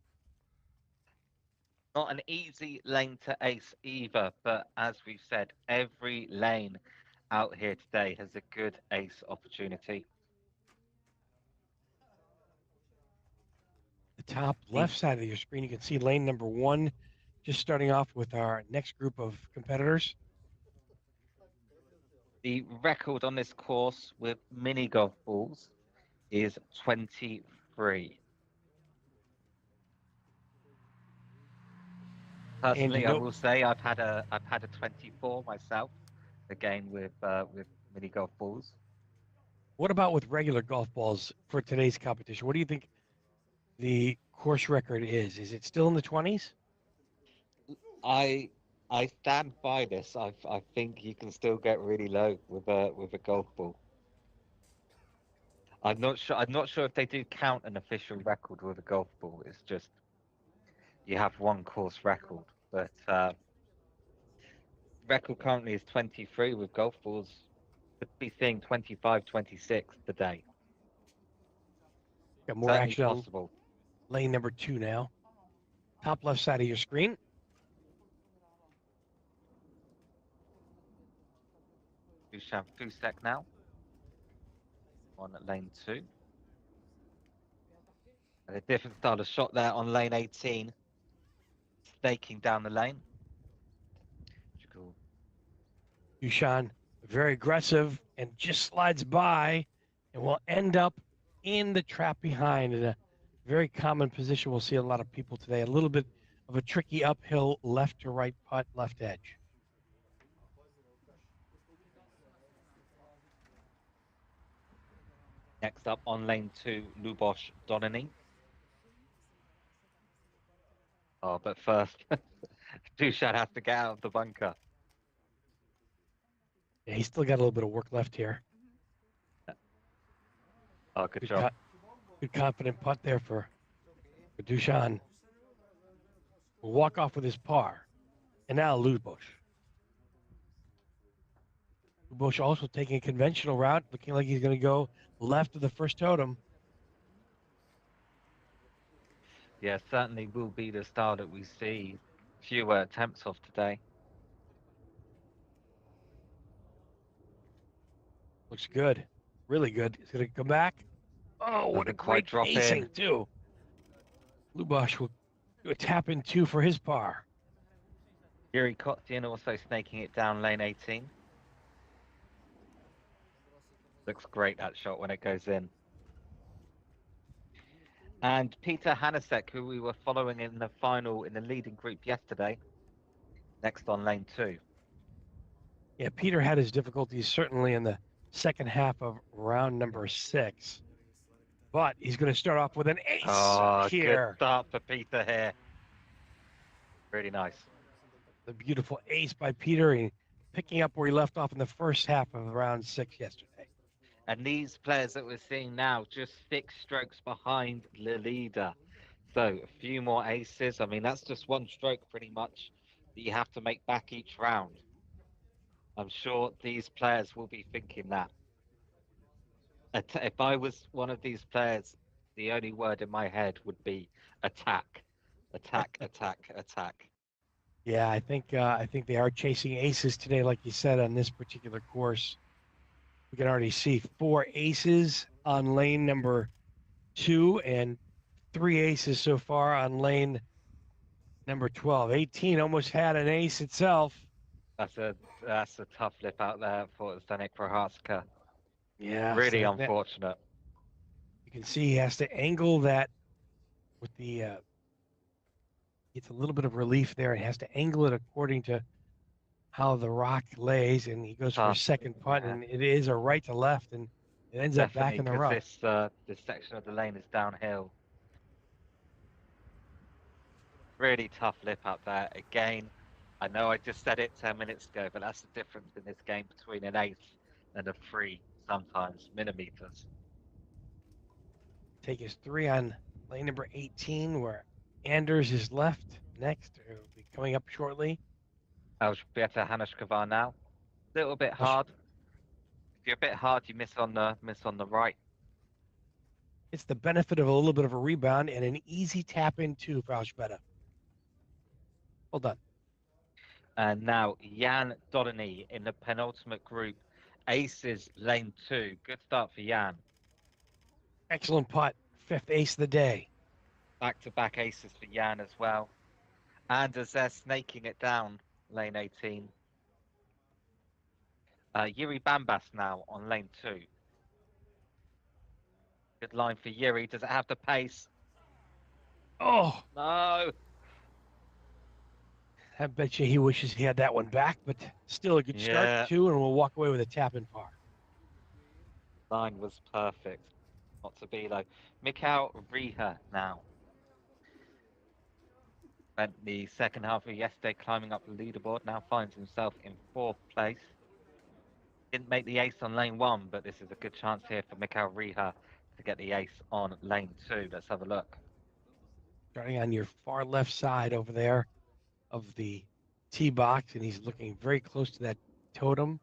Not an easy lane to ace either, but as we've said, every lane out here today has a good ace opportunity. The top left side of your screen, you can see lane number 1, just starting off with our next group of competitors. The record on this course with mini golf balls is 23. Personally, I will say I've had a 24 myself, again with mini golf balls. What about with regular golf balls for today's competition? What do you think the course record is? Is it still in the 20s? I stand by this. I think you can still get really low with a golf ball. I'm not sure if they do count an official record with a golf ball. It's just you have one course record, but record currently is 23 with golf balls. Could be seeing 25, 26 today. Got more action possible. Lane number 2 now. Top left side of your screen. Dusan Fusek now on lane 2. And a different style of shot there on lane 18. Staking down the lane. Dusan, very aggressive and just slides by and will end up in the trap behind in a very common position. We'll see a lot of people today. A little bit of a tricky uphill left to right putt, left edge. Next up on lane 2, Lubos Donany. Oh, but first, Dusan has to get out of the bunker. Yeah, he's still got a little bit of work left here. Oh, good Good, job. good confident putt there for Dushan. Will walk off with his par. And now Lubosh. Lubosh also taking a conventional route, looking like he's going to go left of the first totem. Yeah, certainly will be the style that we see fewer attempts of today. Looks good. Really good. He's going to come back. Oh, what a Doesn't quite great drop pacing, in. too. Lubosh will do a tap in 2 for his par. Yuri Kotkin also snaking it down lane 18. Looks great, that shot, when it goes in. And Peter Hanasek, who we were following in the final in the leading group yesterday, next on lane 2. Yeah, Peter had his difficulties certainly in the second half of round number 6. But he's going to start off with an ace Oh, good here. start for Peter here. Really nice. The beautiful ace by Peter, and picking up where he left off in the first half of round 6 yesterday. And these players that we're seeing now, just 6 strokes behind the leader. So a few more aces. I mean, that's just 1 stroke pretty much that you have to make back each round. I'm sure these players will be thinking that. If I was one of these players, the only word in my head would be attack, attack, attack, attack. Yeah, I think they are chasing aces today, like you said, on this particular course. We can already see 4 aces on lane number 2 and 3 aces so far on lane number 12. 18 almost had an ace itself. That's a that's a tough lip out there for Zdeněk Prohaska. Yeah, Really so that, unfortunate. you can see he has to angle that with the gets a little bit of relief there. He has to angle it according to how the rock lays, and he goes for a Tough. second putt, Yeah, and it is a right to left, and it ends up back definitely, in the because rough. this section of the lane is downhill. Really tough lip out there. Again, I know I just said it 10 minutes ago, but that's the difference in this game between an eighth and a 3, sometimes millimeters. Take his 3 on lane number 18, where Anders is left next. He'll be coming up shortly. Elżbieta Hanashkova now. A little bit hard. If you're a bit hard, you miss on the right. It's the benefit of a little bit of a rebound and an easy tap in too for Alžbeta. Well done. And now Jan Dodony in the penultimate group. Aces lane 2. Good start for Jan. Excellent putt. 5th ace of the day. Back-to-back aces for Jan as well. Anders there snaking it down lane 18. Yuri Bambas now on lane 2. Good line for Yuri. Does it have the pace? Oh, No. I bet you he wishes he had that one back, but still a good start Yeah. too, and we'll walk away with a tap in par. Line was perfect. Not to be though. Mikhail Riha now. Spent the second half of yesterday climbing up the leaderboard. Now finds himself in 4th place. Didn't make the ace on lane 1, but this is a good chance here for Mikhail Riha to get the ace on lane 2. Let's have a look. Starting on your far left side over there of the tee box, and he's looking very close to that totem.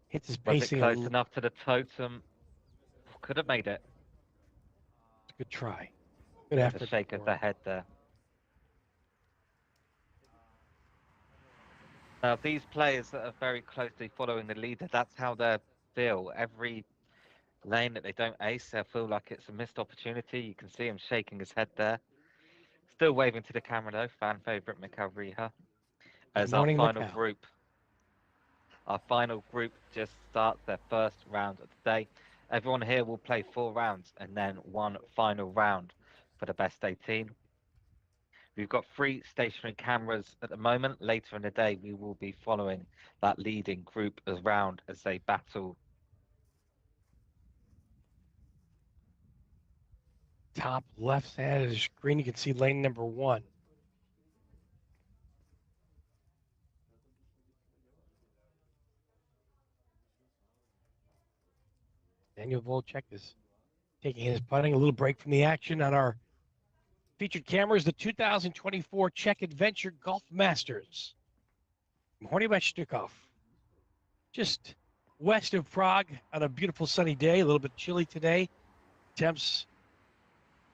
Hits his Was it pacing close enough to the totem? Could have made it. Good try. Good The effort. shake of the head there. Now, these players that are very closely following the leader, that's how they feel. Every lane that they don't ace, they feel like it's a missed opportunity. You can see him shaking his head there. Still waving to the camera though, fan favourite Mikhail Riha. As Good morning, Mikhail. Our final group just starts their first round of the day. Everyone here will play 4 rounds and then 1 final round for the best 18. We've got 3 stationary cameras at the moment. Later in the day, we will be following that leading group around as they battle. Top left side of the screen, you can see lane number 1. Daniel Volchek is taking his putting. A little break from the action on our featured cameras. The 2024 Czech Adventure Golf Masters. Hornibach, just west of Prague on a beautiful sunny day. A little bit chilly today. Temps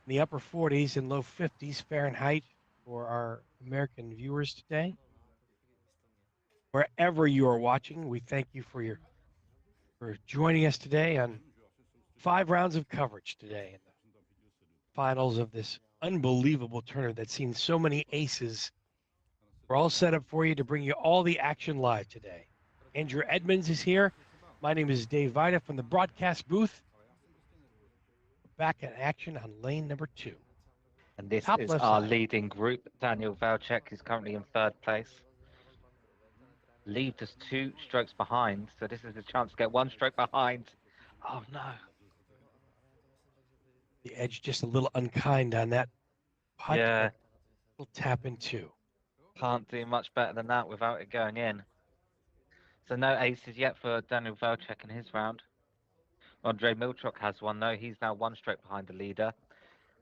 in the upper 40s and low 50s Fahrenheit for our American viewers today. Wherever you are watching, we thank you for joining us today on 5 rounds of coverage today in the finals of this unbelievable tournament that's seen so many aces. We're all set up for you to bring you all the action live today. Andrew Edmonds is here. My name is Dave Vida from the broadcast booth. Back in action on lane number 2. And this Top is left our side. leading group. Daniel Valchek is currently in 3rd place. Lee just 2 strokes behind, so this is a chance to get 1 stroke behind. Oh no. The edge just a little unkind on that putt. Yeah, We'll tap in 2. can't do much better than that without it going in. So no aces yet for Daniel Valchek in his round. Andre Milchok has one though. He's now 1 stroke behind the leader.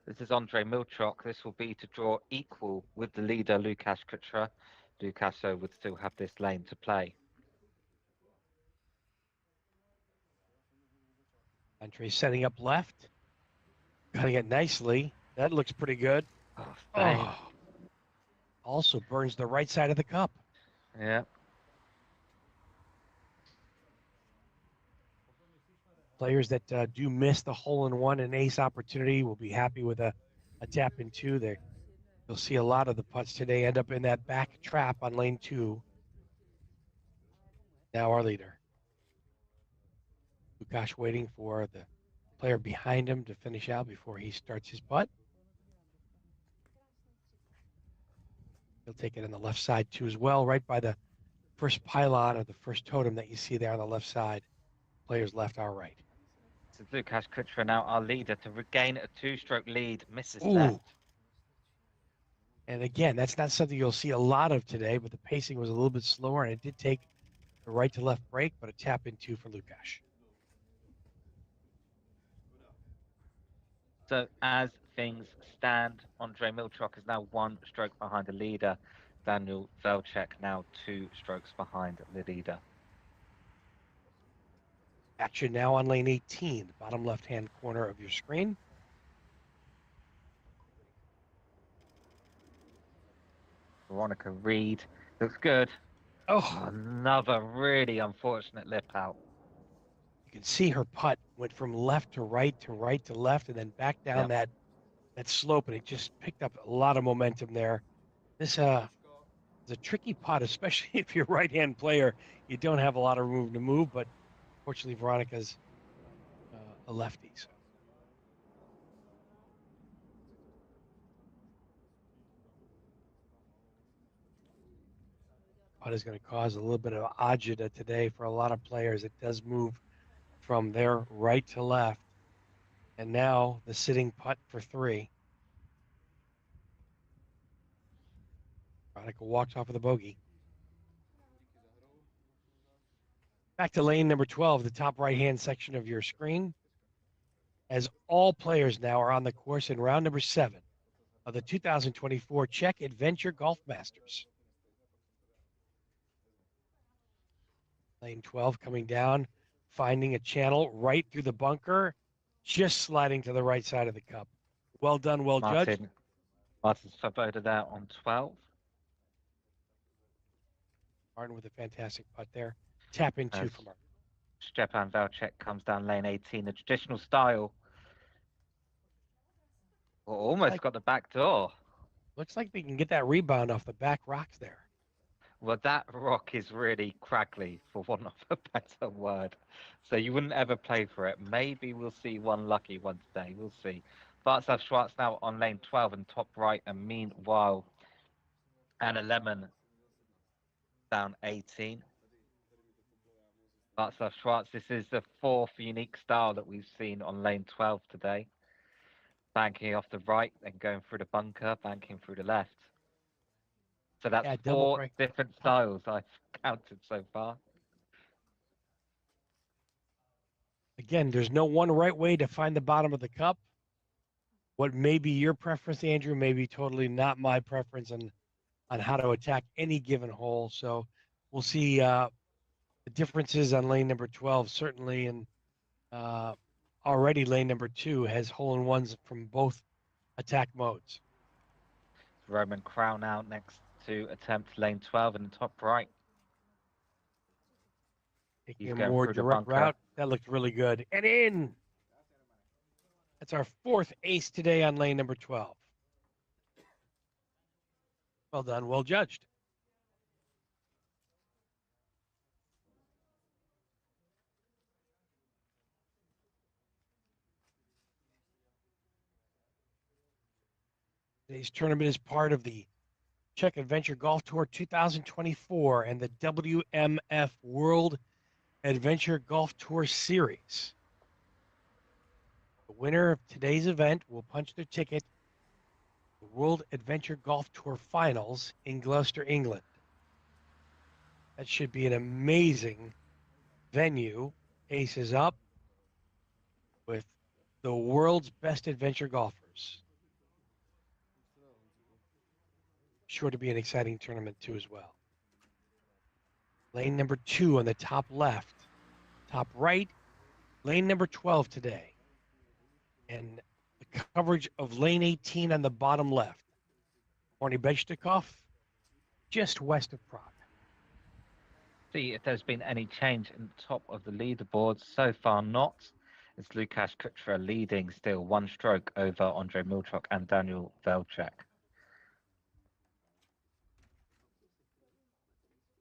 This is Andre Milchok. This will be to draw equal with the leader, Lukasz Kuchera. Lukasz would still have this lane to play. Andre setting up left. Cutting it nicely. That looks pretty good. Oh, Spain. Oh, also burns the right side of the cup. Yeah. Players that do miss the hole-in-one and ace opportunity will be happy with a tap in 2 there. You'll see a lot of the putts today end up in that back trap on lane 2. Now our leader. Lukasz waiting for the player behind him to finish out before he starts his putt. He'll take it on the left side too as well, right by the first pylon or the first totem that you see there on the left side. Players left, our right. So Lukasz Kuchera now our leader to regain a 2-stroke lead. Misses Ooh. left. And again, that's not something you'll see a lot of today, but the pacing was a little bit slower, and it did take the right to left break, but a tap in 2 for Lukasz. So as things stand, Andre Milchok is now 1 stroke behind the leader. Daniel Valchek now 2 strokes behind the leader. Action now on lane 18, the bottom left-hand corner of your screen. Veronica Reed looks good. Oh, Another really unfortunate lip out. you can see her putt went from left to right to right to left and then back down that slope, and it just picked up a lot of momentum there. This is a tricky putt, especially if you're a right-hand player. You don't have a lot of room to move, but fortunately Veronica's a lefty. So. Putt is going to cause a little bit of agita today for a lot of players. It does move from their right to left. And now the sitting putt for 3. Veronica walks off with a bogey. Back to lane number 12, the top right-hand section of your screen. As all players now are on the course in round number 7 of the 2024 Czech Adventure Golf Masters. Lane 12 coming down, finding a channel right through the bunker, just sliding to the right side of the cup. Well done, well judged. Martin Svoboda there on 12. Martin with a fantastic putt there. Tap in 2 for Martin. Stepan Valchek comes down lane 18, the traditional style. Well, almost got the back door. Looks like they can get that rebound off the back rocks there. Well, that rock is really craggly, for want of a better word. So you wouldn't ever play for it. Maybe we'll see one lucky one today. We'll see. Václav Schwartz now on lane 12 and top right. And meanwhile, Anna Lemon down 18. Václav Schwartz, this is the 4th unique style that we've seen on lane 12 today. Banking off the right and going through the bunker, banking through the left. So that's 4 different styles I've counted so far. Again, there's no one right way to find the bottom of the cup. What may be your preference, Andrew, may be totally not my preference on how to attack any given hole. So we'll see the differences on lane number 12, certainly. And already lane number 2 has hole-in-ones from both attack modes. Roman Crown out next to attempt lane 12 in the top right. Taking He's a going more through the direct bunker. route. That looked really good. And in. That's our 4th ace today on lane number 12. Well done. Well judged. Today's tournament is part of the Czech Adventure Golf Tour 2024 and the WMF World Adventure Golf Tour Series. The winner of today's event will punch their ticket to the World Adventure Golf Tour Finals in Gloucester, England. That should be an amazing venue. Aces up with the world's best adventure golfers. Sure to be an exciting tournament too as well. Lane number 2 on the top left, top right, lane number 12 today. And the coverage of lane 18 on the bottom left. Horny Bechtikov, just west of Prague. See if there's been any change in the top of the leaderboard. So far, not. It's Lukasz Kuchera leading still 1 stroke over Andrei Milchok and Daniel Velchek.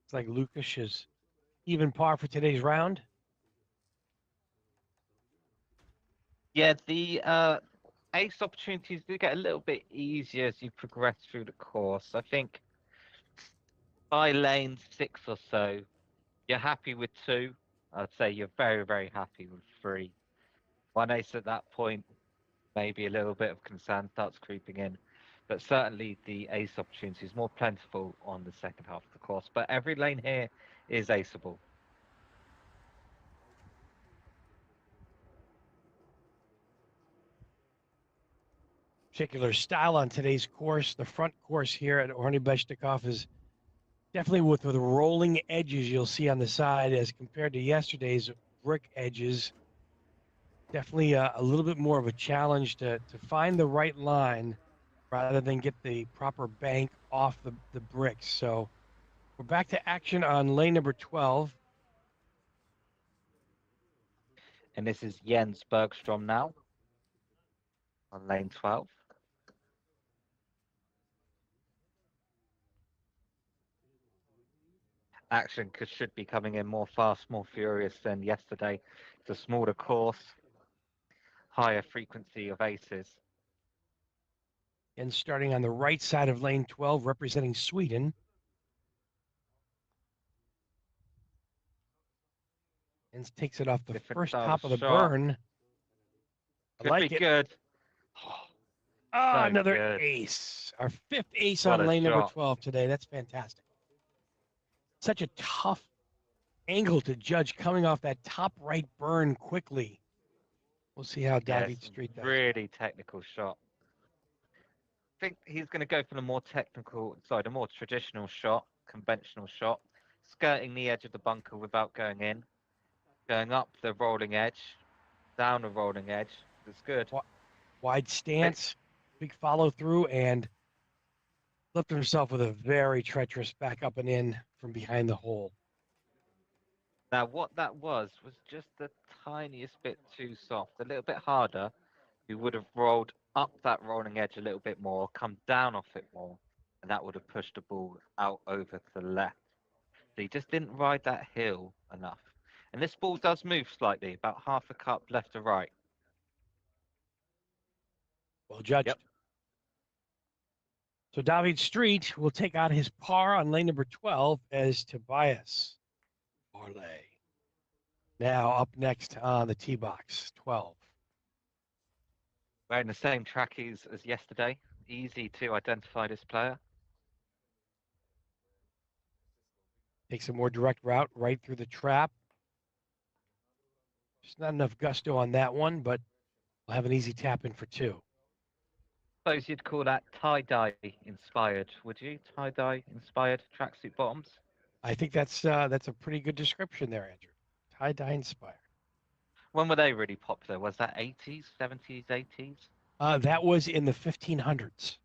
It's like Lukasz is even par for today's round. Yeah, the ace opportunities do get a little bit easier as you progress through the course. I think by lane 6 or so, you're happy with 2. I'd say you're very, very happy with 3. 1 ace at that point, maybe a little bit of concern starts creeping in. But certainly the ace opportunity is more plentiful on the second half of the course. But every lane here is aceable. Particular style on today's course. The front course here at Horny Bechtikov is definitely with the rolling edges you'll see on the side as compared to yesterday's brick edges. Definitely a little bit more of a challenge to find the right line rather than get the proper bank off the bricks. So we're back to action on lane number 12. And this is Jens Bergstrom now on lane 12. Action should be coming in more fast, more furious than yesterday. It's a smaller course, higher frequency of aces. And starting on the right side of lane 12, representing Sweden. And takes it off the Different first style top of the shot. burn. I Could like be it. good. Ah, So another good. ace. Our 5th ace What on a lane number shot. 12 today. That's fantastic. Such a tough angle to judge coming off that top right burn quickly. We'll see how Yeah, David it's Street does. really technical shot. I think he's going to go for the more technical side, a more traditional shot, conventional shot, skirting the edge of the bunker without going in, going up the rolling edge, down the rolling edge. It's good. Wide stance, big follow through, and lifted himself with a very treacherous back up and in from behind the hole. Now, what that was just the tiniest bit too soft, a little bit harder. You would have rolled up that rolling edge a little bit more, come down off it more, and that would have pushed the ball out over to the left. So he just didn't ride that hill enough. And this ball does move slightly, about half a cup left to right. Well judged. Yep. So David Street will take out his par on lane number 12 as Tobias Barley. Now up next on the tee box, 12. Wearing the same trackies as yesterday. Easy to identify this player. Takes a more direct route right through the trap. Just not enough gusto on that one, but we'll have an easy tap in for two. Suppose you'd call that tie-dye inspired, would you? Tie-dye inspired tracksuit bottoms? I think that's a pretty good description there, Andrew. Tie-dye inspired. When were they really popular? Was that 80s, 70s, 80s? That was in the 1500s.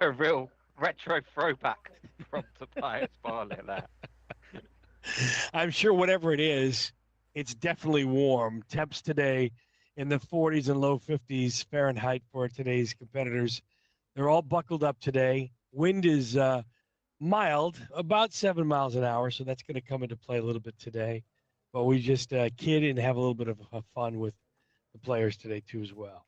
A real retro throwback from Tobias Barlett there. I'm sure whatever it is, it's definitely warm. Temps today in the 40s and low 50s Fahrenheit for today's competitors. They're all buckled up today. Wind is mild, about 7 miles an hour, so that's going to come into play a little bit today. But we just kid and have a little bit of fun with the players today too as well.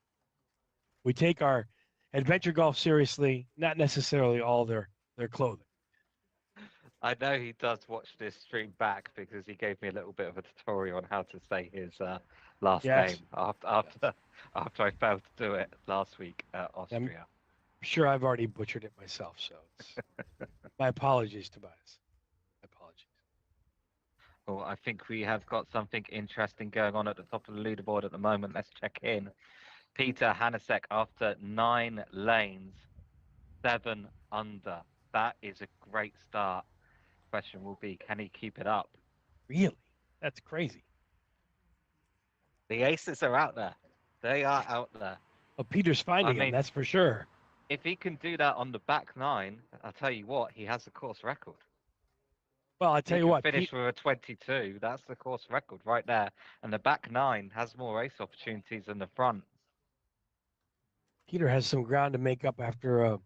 We take our adventure golf seriously, not necessarily all their clothing. I know he does watch this stream back because he gave me a little bit of a tutorial on how to say his last Yes. name after I failed to do it last week at Austria. I'm sure I've already butchered it myself, so it's my apologies, Tobias. My apologies. Well, I think we have got something interesting going on at the top of the leaderboard at the moment. Let's check in. Peter Hanasek, after 9 lanes, 7 under. That is a great start. Question will be, can he keep it up? Really? That's crazy. The aces are out there. They are out there. Well, Peter's finding him, that's for sure. If he can do that on the back 9, I'll tell you what, he has the course record. Well, I tell you what, finish with a 22. That's the course record right there. And the back 9 has more ace opportunities than the front. Peter has some ground to make up after a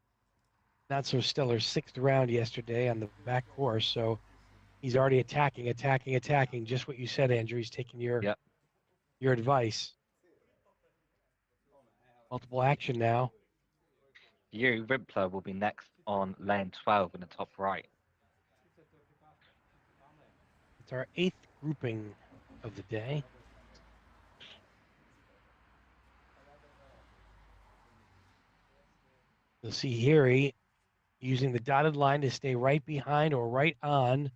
not so stellar 6th round yesterday on the back course. So he's already attacking. Just what you said, Andrew. He's taking your advice. Multiple action now. Yuri Rimpler will be next on lane 12 in the top right. It's our 8th grouping of the day. You'll see Yuri using the dotted line to stay right behind or right on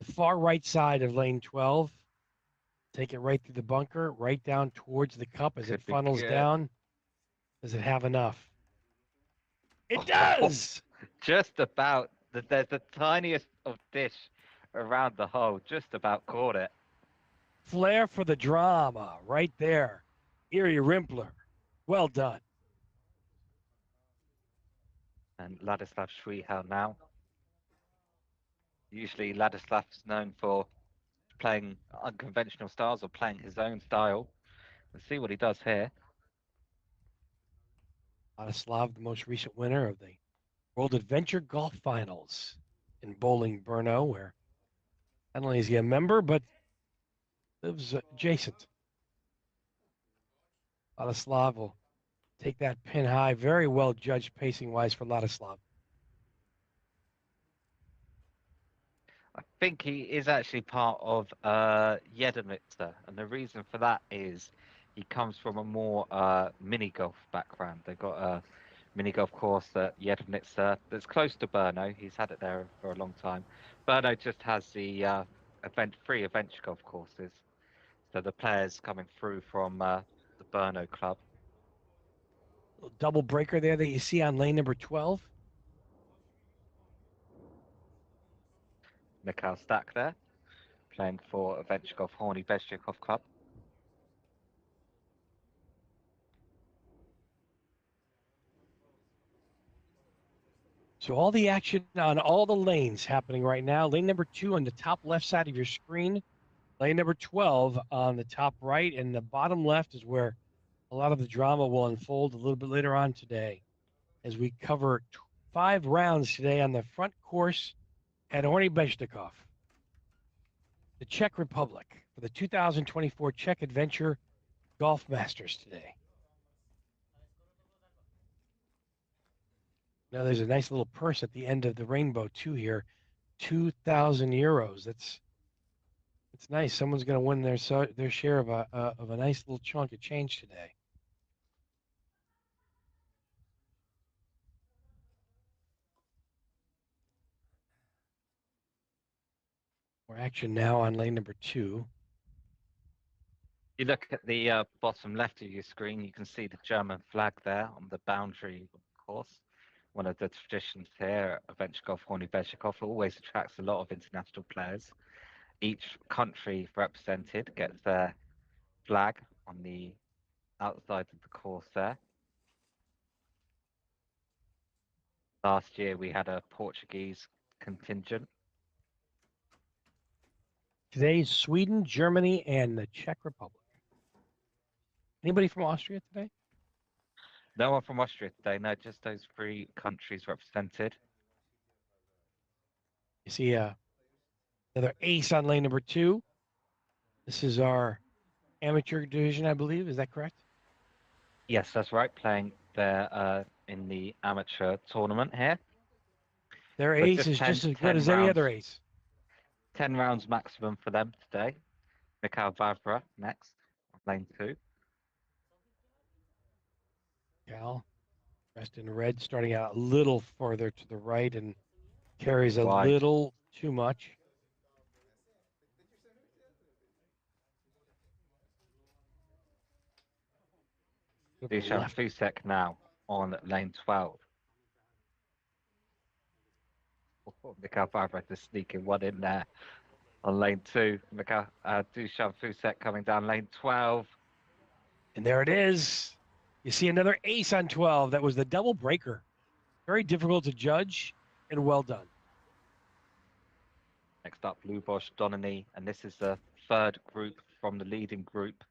the far right side of lane 12. Take it right through the bunker, right down towards the cup as it funnels down. Does it have enough? It does! Just about. There's the tiniest of dish around the hole. Just about caught it. Flair for the drama right there. Yuri Rimpler. Well done. And Ladislav Schwihel now. Usually Ladislav's known for playing unconventional styles or playing his own style. Let's see what he does here. Ladislav, the most recent winner of the World Adventure Golf Finals in Bowling, Brno, where not only is he a member, but lives adjacent. Ladislav will take that pin high. Very well judged pacing-wise for Ladislav. I think he is actually part of Jedemnitzer, and the reason for that is he comes from a more mini golf background. They've got a mini golf course at Jedemnitzer that's close to Brno. He's had it there for a long time. Brno just has the free adventure golf courses, so the players coming through from the Brno club. Little double breaker there that you see on lane number 12. Mikhail Stack there, playing for Adventure Golf Horny Bezchikov Club. So all the action on all the lanes happening right now. Lane number 2 on the top left side of your screen. Lane number 12 on the top right, and the bottom left is where a lot of the drama will unfold a little bit later on today as we cover 5 rounds today on the front course at Horny Bezchikov, the Czech Republic, for the 2024 Czech Adventure Golf Masters today. Now there's a nice little purse at the end of the rainbow too here, 2,000 euros. That's nice. Someone's going to win their share of a nice little chunk of change today. More action now on lane number 2. You look at the bottom left of your screen, you can see the German flag there on the boundary of the course. One of the traditions here at Adventure Golf Horny Golf always attracts a lot of international players. Each country represented gets their flag on the outside of the course there. Last year we had a Portuguese contingent. Today's Sweden, Germany, and the Czech Republic. Anybody from Austria today? No one from Austria today, no, just those 3 countries represented. You see another ace on lane number 2. This is our amateur division, I believe. Is that correct? Yes, that's right, playing there in the amateur tournament here. Their So ace is just as good as any other ace. 10 rounds maximum for them today. Mikhail Vavra next, on lane 2. Cal, dressed in red, starting out a little farther to the right and carries a Wide. little too much. Dusan Fusek now on lane 12. Mikhail Vavra just sneaking one in there on lane 2. Dusan Fusek coming down lane 12. And there it is. You see another ace on 12. That was the double breaker. Very difficult to judge and well done. Next up, Luboš Donany, and this is the 3rd group from the leading group.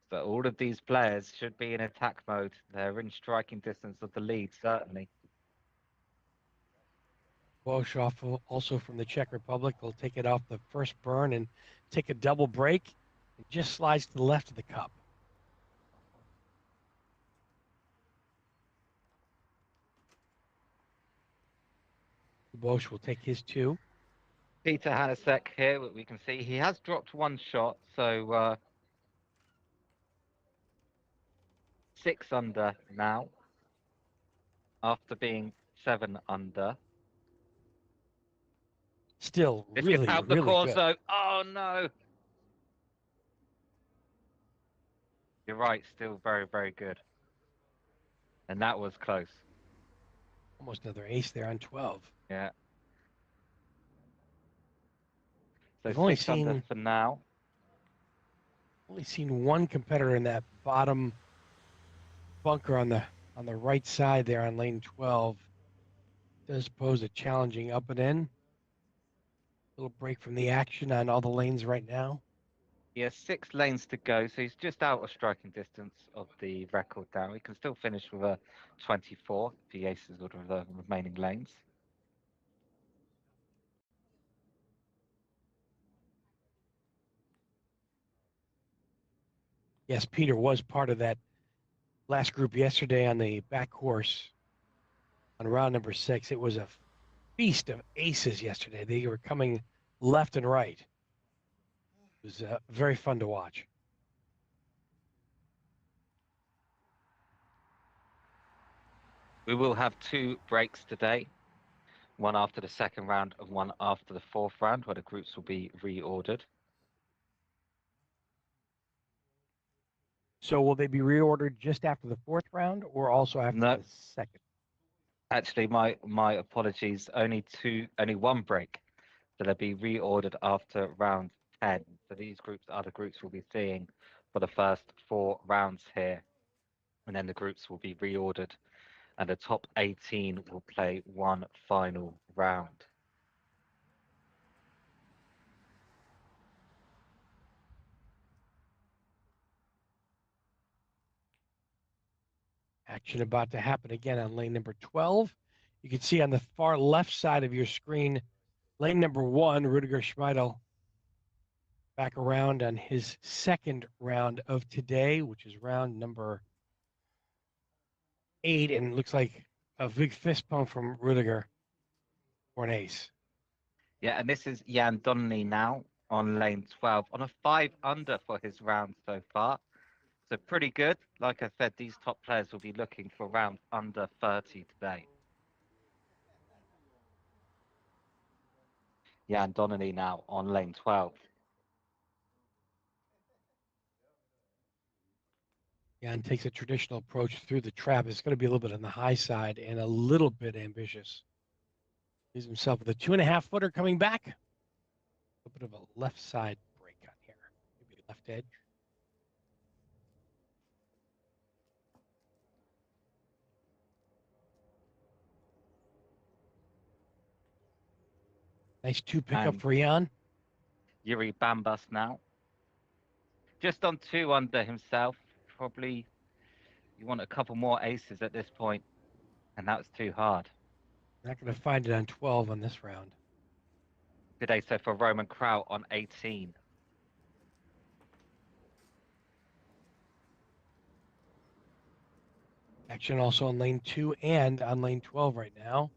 So all of these players should be in attack mode. They're in striking distance of the lead, certainly. Woshoff, also from the Czech Republic, will take it off the first burn and take a double break. It just slides to the left of the cup. Bosch will take his 2. Peter Hanasek here, we can see he has dropped 1 shot, so 6 under now, after being 7 under. Still This really, could help the really course good. though. Oh no! You're right, still very, very good. And that was close. Almost another ace there on 12. Yeah. So We've only 6 under for now. Only seen one competitor in that bottom bunker on the right side there on lane 12. Does pose a challenging up and in. Little break from the action on all the lanes right now. He has 6 lanes to go, so he's just out of striking distance of the record now. He can still finish with a 24 if he aces all of the remaining lanes. Yes, Peter was part of that last group yesterday on the back course on round number 6. It was a feast of aces yesterday. They were coming left and right. It was very fun to watch. We will have 2 breaks today, one after the 2nd round and one after the 4th round, where the groups will be reordered. So will they be reordered just after the 4th round or also after No. the 2nd? Actually, my apologies. Only 1 break. So they'll be reordered after round 10. So these other groups will be seeing for the first 4 rounds here, and then the groups will be reordered, and the top 18 will play 1 final round. Action about to happen again on lane number 12. You can see on the far left side of your screen, lane number 1, Rudiger Schmeidel, back around on his 2nd round of today, which is round number 8. And it looks like a big fist pump from Rudiger for an ace. Yeah, and this is Jan Donnelly now on lane 12 on a 5 under for his round so far. So pretty good. Like I said, these top players will be looking for rounds under 30 today. Jan Donnelly now on lane 12. Jan takes a traditional approach through the trap. It's going to be a little bit on the high side and a little bit ambitious. Leaves himself with a 2.5-footer coming back. A bit of a left side break on here. Maybe left edge. Nice 2 pickup And for Jan. Yuri Bambas now. Just on 2 under himself. Probably you want a couple more aces at this point, and that's too hard. Not going to find it on 12 on this round. Good ace for Roman Kraut on 18. Action also on lane 2 and on lane 12 right now.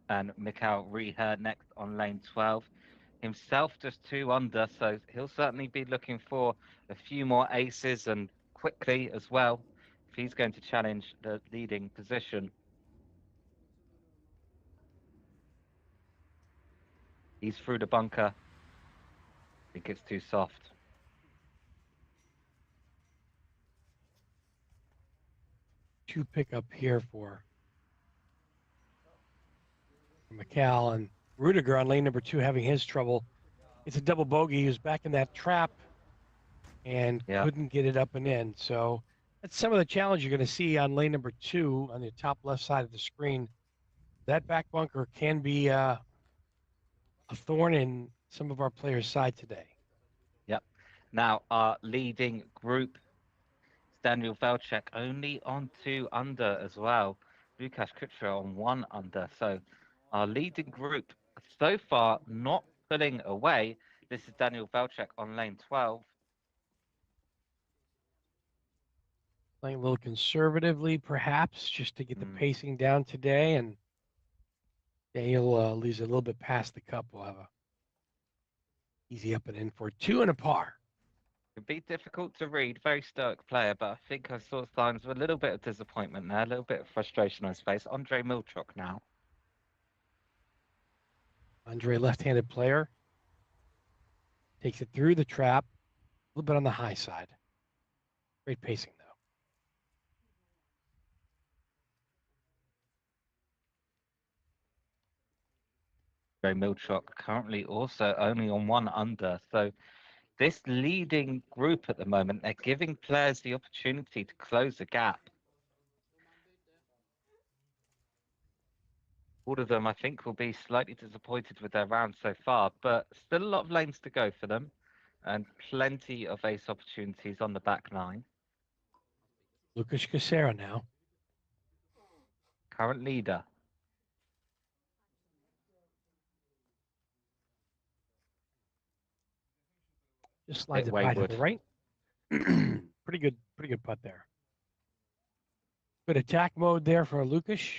And Mikhail Reher next on lane 12. Himself just 2 under, so he'll certainly be looking for a few more aces and quickly as well if he's going to challenge the leading position. He's through the bunker. I think it's too soft. Two pickup here for McCall, and Rudiger on lane number 2 having his trouble. It's a double bogey. He was back in that trap and couldn't get it up and in. So that's some of the challenge you're going to see on lane number 2 on the top left side of the screen. That back bunker can be a thorn in some of our players' side today. Yep. Now our leading group, Daniel Velchek, only on 2 under as well. Lukasz Kuchera on 1 under. So our leading group so far not pulling away. This is Daniel Velchek on lane 12. Playing a little conservatively, perhaps, just to get the pacing down today. And Daniel leaves a little bit past the cup. We'll have a easy up and in for 2 and a par. It'd be difficult to read, very stoic player, but I think I saw signs of a little bit of disappointment there, a little bit of frustration on his face. Andre Milchuk now. Andre, left-handed player, takes it through the trap, a little bit on the high side. Great pacing, though. Andre Milchuk currently also only on 1 under, so this leading group at the moment, they're giving players the opportunity to close the gap. All of them, I think, will be slightly disappointed with their round so far, but still a lot of lanes to go for them and plenty of ace opportunities on the back 9. Lukasz Kuchera now. Current leader. Just slides it by to the right. Pretty good putt there. Good attack mode there for Lukasz.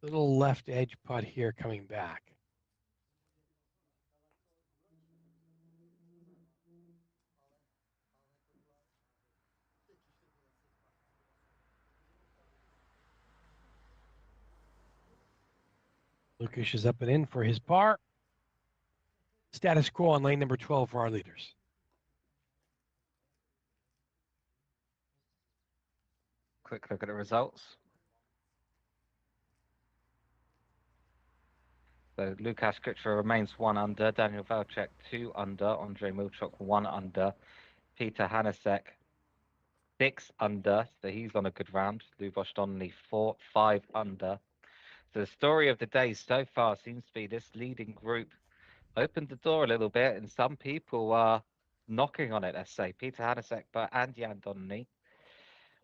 Little left edge putt here coming back. Lukasz is up and in for his par. Status quo on lane number 12 for our leaders. Quick look at the results. So Lukasz Kuchera remains 1 under, Daniel Velchek 2 under, Andre Milchuk 1 under, Peter Hanasek 6 under, so he's on a good round. Luboš Donnelly 5 under. So the story of the day so far seems to be this leading group opened the door a little bit, and some people are knocking on it, let's say. Peter Hanasek and Jan Donnelly.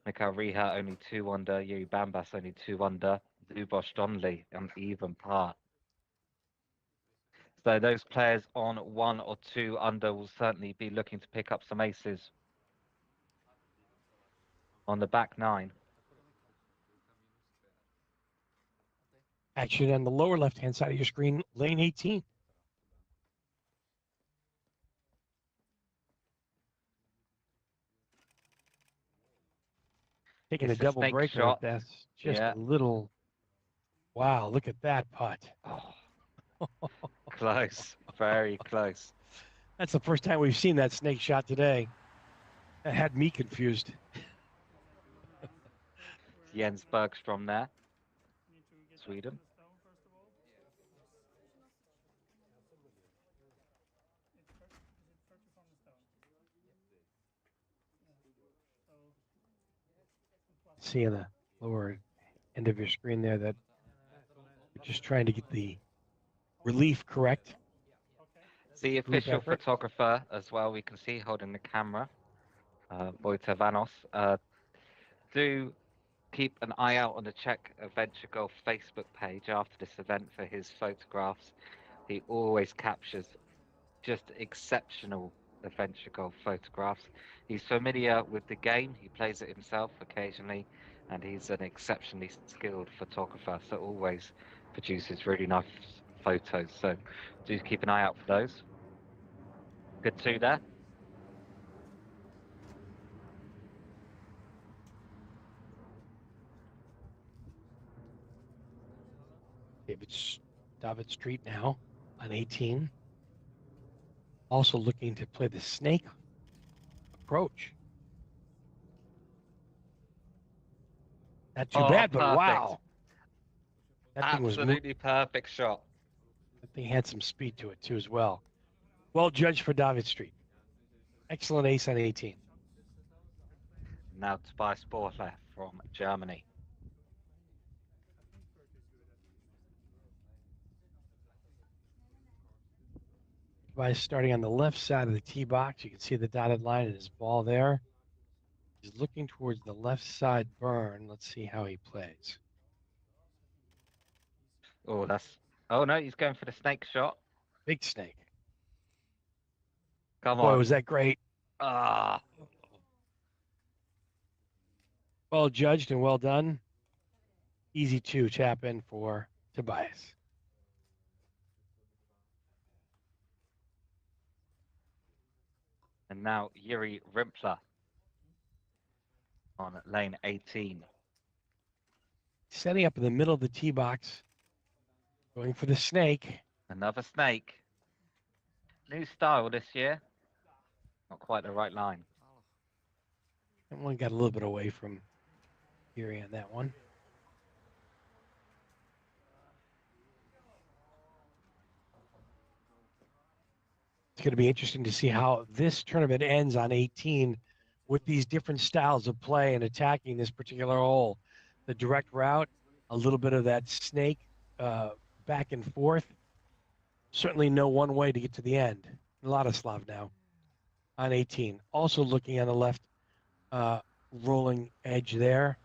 Mikhail Reher only 2 under, Yuri Bambas only 2 under, Luboš Donnelly on even par. So those players on 1 or 2 under will certainly be looking to pick up some aces on the back 9. Action on the lower left-hand side of your screen, lane 18. Taking a double breaker with that's just a little. Wow, look at that putt. Oh. close, very close. That's the first time we've seen that snake shot today. That had me confused. Jens Bergstrom there, Sweden. See in the lower end of your screen there that you're just trying to get the relief correct. The Group official effort. photographer as well, we can see holding the camera, Vojta Vanos. Do keep an eye out on the Czech Adventure Golf Facebook page after this event for his photographs. He always captures just exceptional adventure golf photographs. He's familiar with the game, he plays it himself occasionally, and he's an exceptionally skilled photographer, so always produces really nice photos. So do keep an eye out for those. Good two there. David Street now on 18. Also looking to play the snake approach. Not too bad, but Perfect. wow. That thing was Absolutely perfect shot. That thing had some speed to it too as well. Well judged for David Street. Excellent ace on 18. Now Tobias Borchler from Germany. By starting on the left side of the tee box, you can see the dotted line and his ball there. He's looking towards the left side burn. Let's see how he plays. Oh, oh no, he's going for the snake shot. Big snake. Come Boy, on. was that great. Ah. Well judged and well done. Easy to tap in for Tobias. And now Yuri Rimpler on lane 18. Setting up in the middle of the tee box. Going for the snake. Another snake. New style this year. Not quite the right line. That one got a little bit away from Yuri on that one. It's going to be interesting to see how this tournament ends on 18 with these different styles of play and attacking this particular hole. The direct route, a little bit of that snake back and forth. Certainly no one way to get to the end. Ladislav now on 18. Also looking on the left rolling edge there.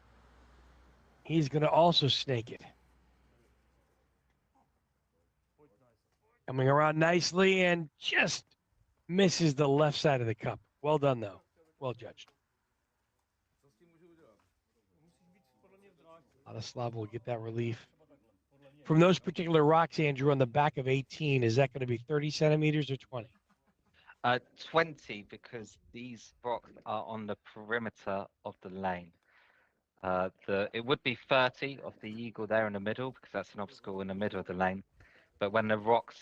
He's going to also snake it. Coming around nicely and just misses the left side of the cup. Well done, though. Well judged. Ladislav will get that relief. From those particular rocks, Andrew, on the back of 18, is that going to be 30 centimeters or 20? 20, because these rocks are on the perimeter of the lane. It would be 30 of the eagle there in the middle, because that's an obstacle in the middle of the lane. But when the rocks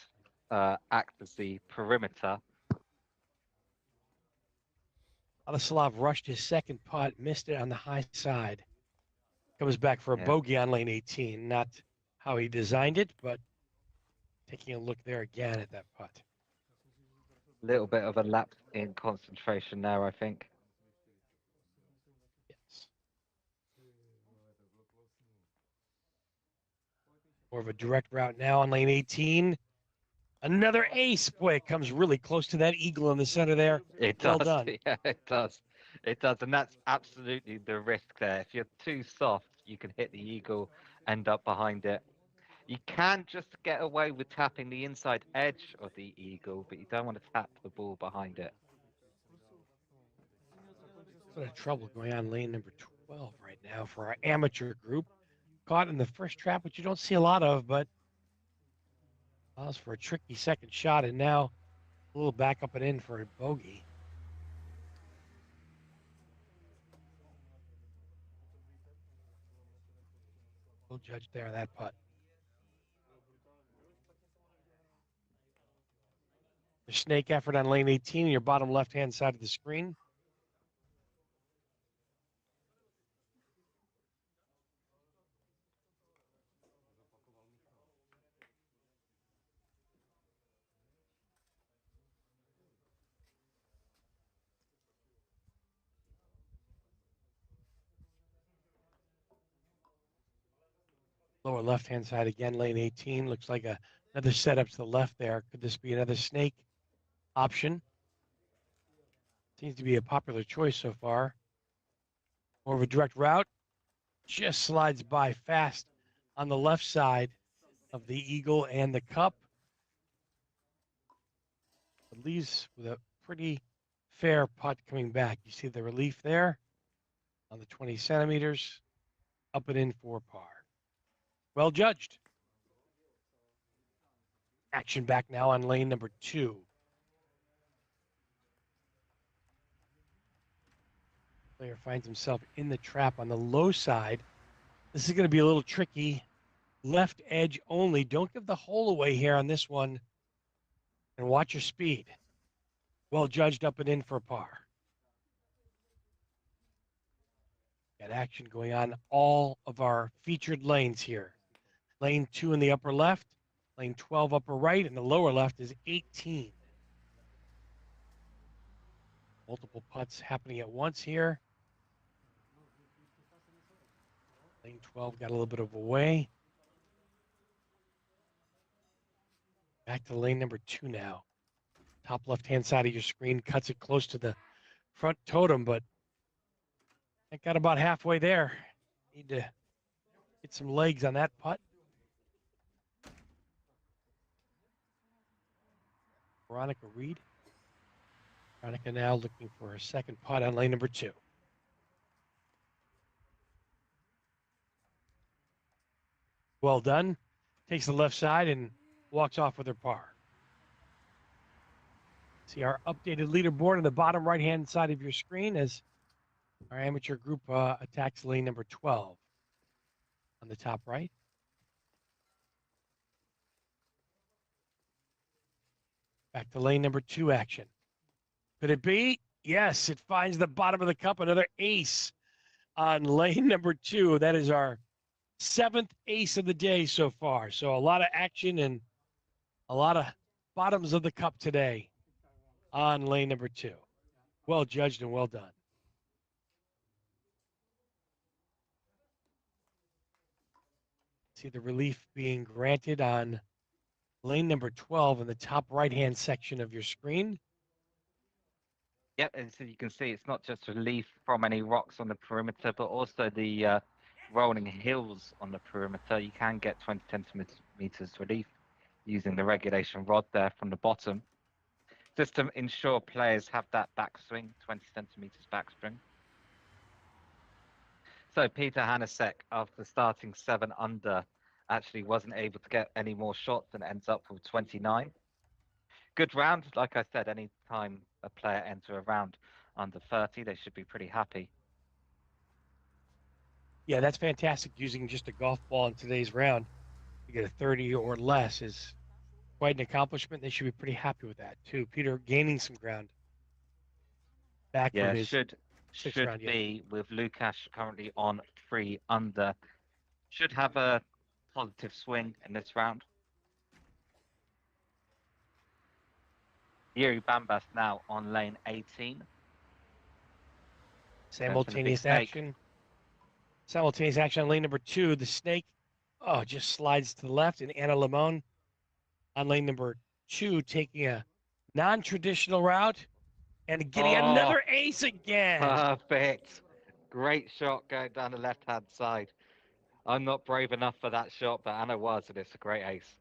act as the perimeter. Ladislav rushed his second putt, missed it on the high side. Comes back for a bogey on lane 18. Not how he designed it, but taking a look there again at that putt. A little bit of a lapse in concentration there, I think. Yes. More of a direct route now on lane 18. Another ace. Boy, it comes really close to that eagle in the center there. It does. Well done. Yeah, it does. It does. And that's absolutely the risk there. If you're too soft, you can hit the eagle, end up behind it. You can just get away with tapping the inside edge of the eagle, but you don't want to tap the ball behind it. A bit of trouble going on lane number 12 right now for our amateur group. Caught in the first trap, which you don't see a lot of, but allows for a tricky second shot, and now a little back up and in for a bogey. We'll judge there that putt. The snake effort on lane 18, your bottom left-hand side of the screen. Lower left-hand side again, lane 18. Looks like another setup to the left there. Could this be another snake option? Seems to be a popular choice so far. More of a direct route. Just slides by fast on the left side of the Eagle and the Cup. But leaves with a pretty fair putt coming back. You see the relief there on the 20 centimeters. Up and in for par. Well judged. Action back now on lane number 2. Player finds himself in the trap on the low side. This is going to be a little tricky. Left edge only. Don't give the hole away here on this one. And watch your speed. Well judged up and in for par. Got action going on all of our featured lanes here. Lane 2 in the upper left, lane 12 upper right, and the lower left is 18. Multiple putts happening at once here. Lane 12 got a little bit of a way. Back to lane number 2 now. Top left-hand side of your screen cuts it close to the front totem, but it got about halfway there. Need to get some legs on that putt. Veronica Reed. Veronica now looking for her second putt on lane number 2. Well done. Takes the left side and walks off with her par. See our updated leaderboard on the bottom right-hand side of your screen as our amateur group attacks lane number 12 on the top right. Back to lane number 2 action. Could it be? Yes, it finds the bottom of the cup. Another ace on lane number 2. That is our 7th ace of the day so far. So a lot of action and a lot of bottoms of the cup today on lane number 2. Well judged and well done. See the relief being granted on lane number 12 in the top right-hand section of your screen. Yep, and so you can see it's not just relief from any rocks on the perimeter, but also the rolling hills on the perimeter. You can get 20 centimeters relief using the regulation rod there from the bottom, just to ensure players have that backswing, 20 centimeters backswing. So Peter Hanasek, after starting 7 under, actually wasn't able to get any more shots and ends up with 29. Good round. Like I said, any time a player enter a round under 30, they should be pretty happy. Yeah, that's fantastic. Using just a golf ball in today's round to get a 30 or less is quite an accomplishment. They should be pretty happy with that too. Peter gaining some ground back from his should round, be with Lukasz currently on 3 under. Should have a positive swing in this round. Yuri Bambas now on lane 18. Simultaneous action. Simultaneous action on lane number 2. The snake, just slides to the left. And Anna Limon on lane number 2, taking a non-traditional route and getting another ace again. Perfect. Great shot going down the left-hand side. I'm not brave enough for that shot, but Anna was, and it's a great ace.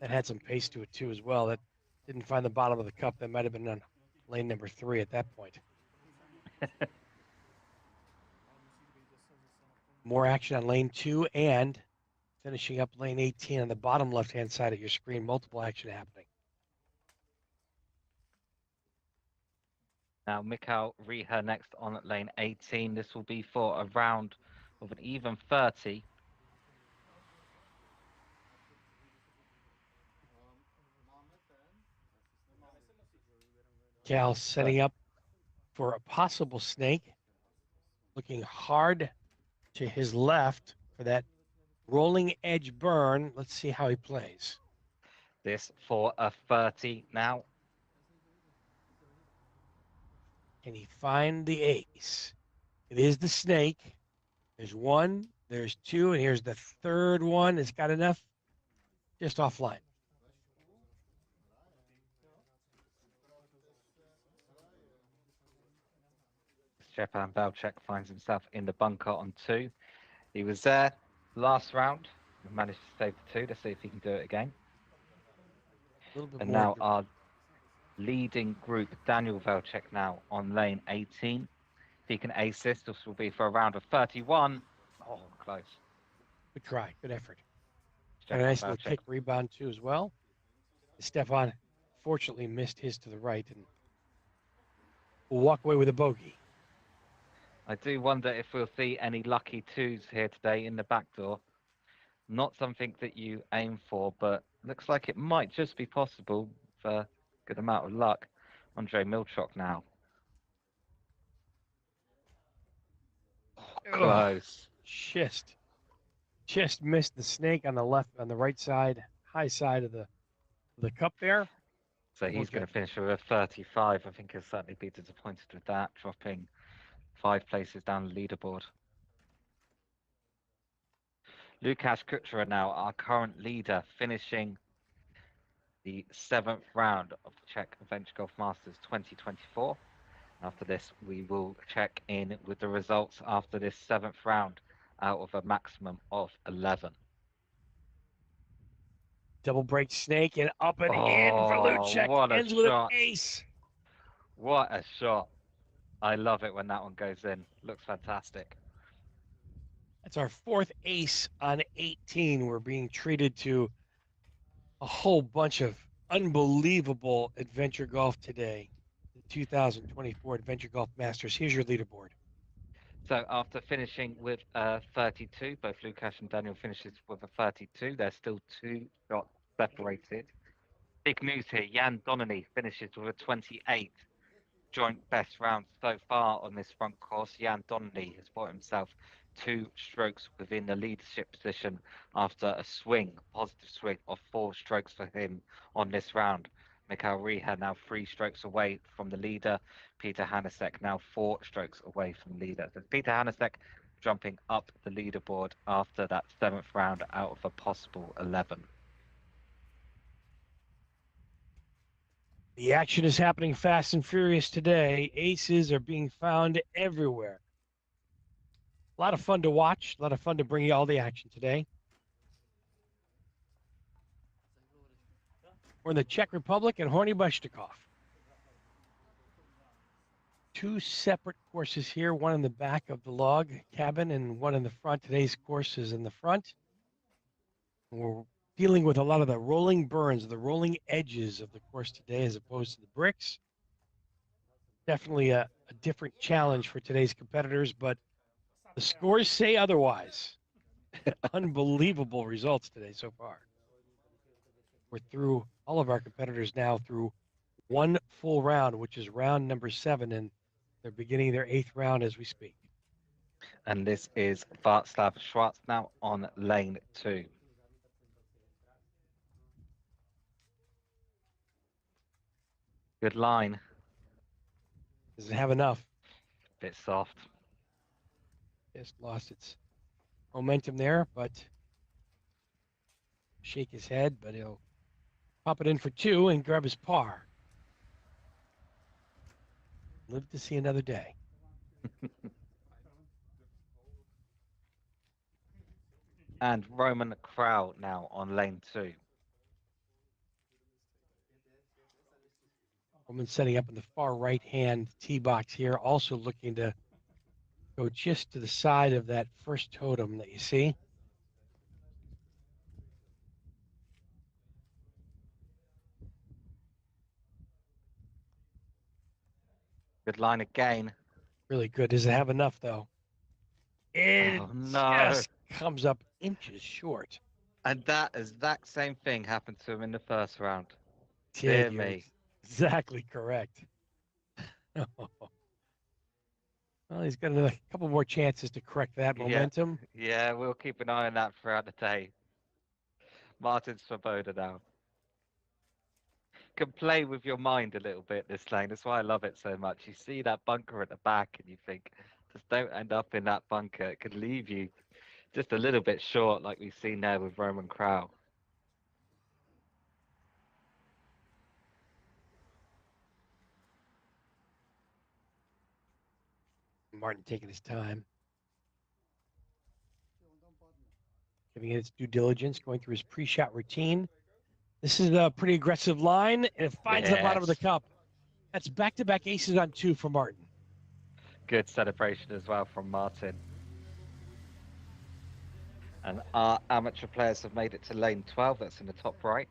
That had some pace to it too as well. That didn't find the bottom of the cup. That might have been on lane number 3 at that point. More action on lane 2 and finishing up lane 18 on the bottom left-hand side of your screen. Multiple action happening. Now, Mikhail Riha next on lane 18. This will be for a round of an even 30. Cal setting up for a possible snake, looking hard to his left for that rolling edge burn. Let's see how he plays. This for a 30 now. Can he find the ace? It is the snake. There's one, there's two, and here's the third one. It's got enough just offline. Stepan Valchek finds himself in the bunker on 2. He was there last round. Managed to save the 2. Let's see if he can do it again. A little bit And more. now our leading group, Daniel Valchek, now on lane 18. If he can ace this, this will be for a round of 31. Oh, close. Good try. Good effort. And Stepan a nice little Valchek. kick rebound, too, as well. Stefan fortunately missed his to the right and will walk away with a bogey. I do wonder if we'll see any lucky 2s here today in the back door. Not something that you aim for, but looks like it might just be possible for a good amount of luck. Andre Milchok now. Oh, close. Just missed the snake on the right side, high side of the cup there. So he's going to finish with a 35. I think he'll certainly be disappointed with that, dropping 5 places down the leaderboard. Lukáš Kučera now, our current leader, finishing the 7th round of the Czech Adventure Golf Masters 2024. After this, we will check in with the results after this 7th round out of a maximum of 11. Double break snake and up and in for Luček. What a Ends with an shot. ace. What a shot. I love it when that one goes in. Looks fantastic. That's our 4th ace on 18. We're being treated to a whole bunch of unbelievable adventure golf today. The 2024 Adventure Golf Masters. Here's your leaderboard. So after finishing with 32, both Lukáš and Daniel finishes with a 32. There's still 2 shots separated. Big news here, Jan Donnelly finishes with a 28. Joint best round so far on this front course. Jan Donnelly has brought himself 2 strokes within the leadership position after a positive swing of 4 strokes for him on this round. Mikael Riha now 3 strokes away from the leader. Peter Hanasek now 4 strokes away from the leader. So Peter Hanasek jumping up the leaderboard after that 7th round out of a possible 11. The action is happening fast and furious today. Aces are being found everywhere. A lot of fun to watch. A lot of fun to bring you all the action today. We're in the Czech Republic at Horní Bešťakov. 2 separate courses here, one in the back of the log cabin and one in the front. Today's course is in the front. We're dealing with a lot of the rolling burns, the rolling edges of the course today as opposed to the bricks. Definitely a different challenge for today's competitors, but the scores say otherwise. Unbelievable results today so far. We're through all of our competitors now through 1 full round, which is round number 7, and they're beginning their 8th round as we speak. And this is Václav Schwartz now on lane 2. Good line. Doesn't have enough. Bit soft. Just lost its momentum there, but shake his head, but he'll pop it in for 2 and grab his par. Live to see another day. And Roman Krau now on lane 2. Roman setting up in the far right-hand tee box here, also looking to go just to the side of that first totem that you see. Good line again. Really good. Does it have enough, though? It just comes up inches short. And that exact same thing happened to him in the first round. Dear me. Exactly correct. Well, he's got a couple more chances to correct that Yeah, momentum. yeah, we'll keep an eye on that throughout the day. Martin Swoboda now. Can play with your mind a little bit this lane. That's why I love it so much. You see that bunker at the back and you think, just don't end up in that bunker. It could leave you just a little bit short, like we've seen there with Roman Crow. Martin taking his time, giving it its due diligence, going through his pre-shot routine. This is a pretty aggressive line, and it finds the bottom of the Yes. cup. That's back-to-back aces on 2 for Martin. Good celebration as well from Martin. And our amateur players have made it to lane 12. That's in the top right.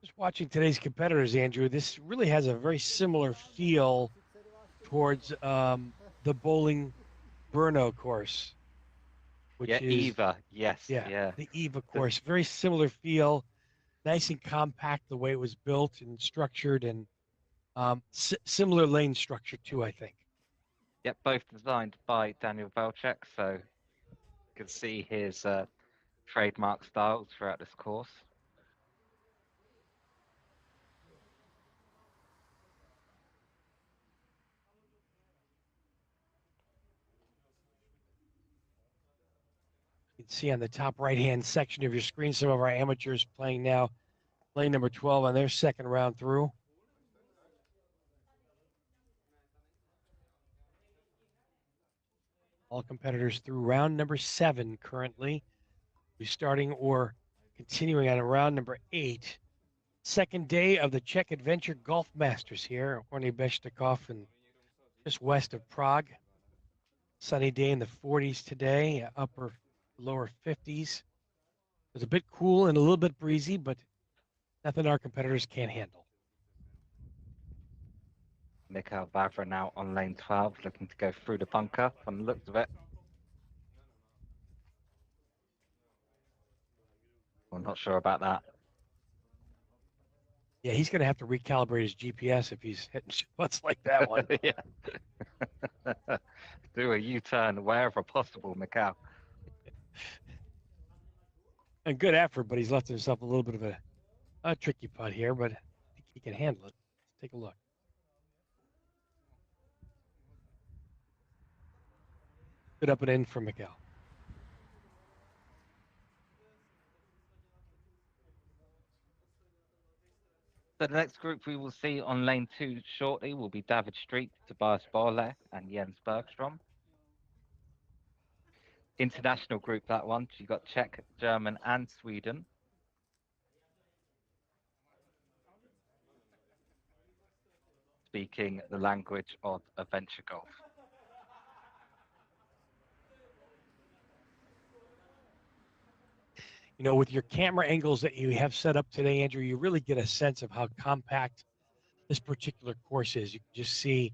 Just watching today's competitors, Andrew, this really has a very similar feel towards the bowling Brno course, Yeah, which is, Eva. Yes. yeah, Yeah. the Eva course. Very similar feel, nice and compact the way it was built and structured, and similar lane structure too, I think. Yeah, both designed by Daniel Velchek. So you can see his trademark styles throughout this course. You can see on the top right-hand section of your screen some of our amateurs playing now lane number 12 on their second round through. All competitors through round number 7 currently. We're starting or continuing on round number 8. Second day of the Czech Adventure Golf Masters here, Horny Beštakov and just west of Prague. Sunny day in the 40s today, upper lower 50s. It was a bit cool and a little bit breezy, but nothing our competitors can't handle. Mikhail Vavra now on lane 12, looking to go through the bunker from the looks of it. I'm not sure about that. Yeah, he's going to have to recalibrate his GPS if he's hitting shots like that one. Yeah. Do a U-turn wherever possible, Mikhail. And good effort, but he's left himself a little bit of a tricky putt here, but I think he can handle it. Let's take a look. Good up and in from Miguel. So the next group we will see on lane 2 shortly will be David Street, Tobias Borle, and Jens Bergstrom. International group, that one. You got Czech, German, and Sweden. Speaking the language of adventure golf. You know, with your camera angles that you have set up today, Andrew, you really get a sense of how compact this particular course is. You can just see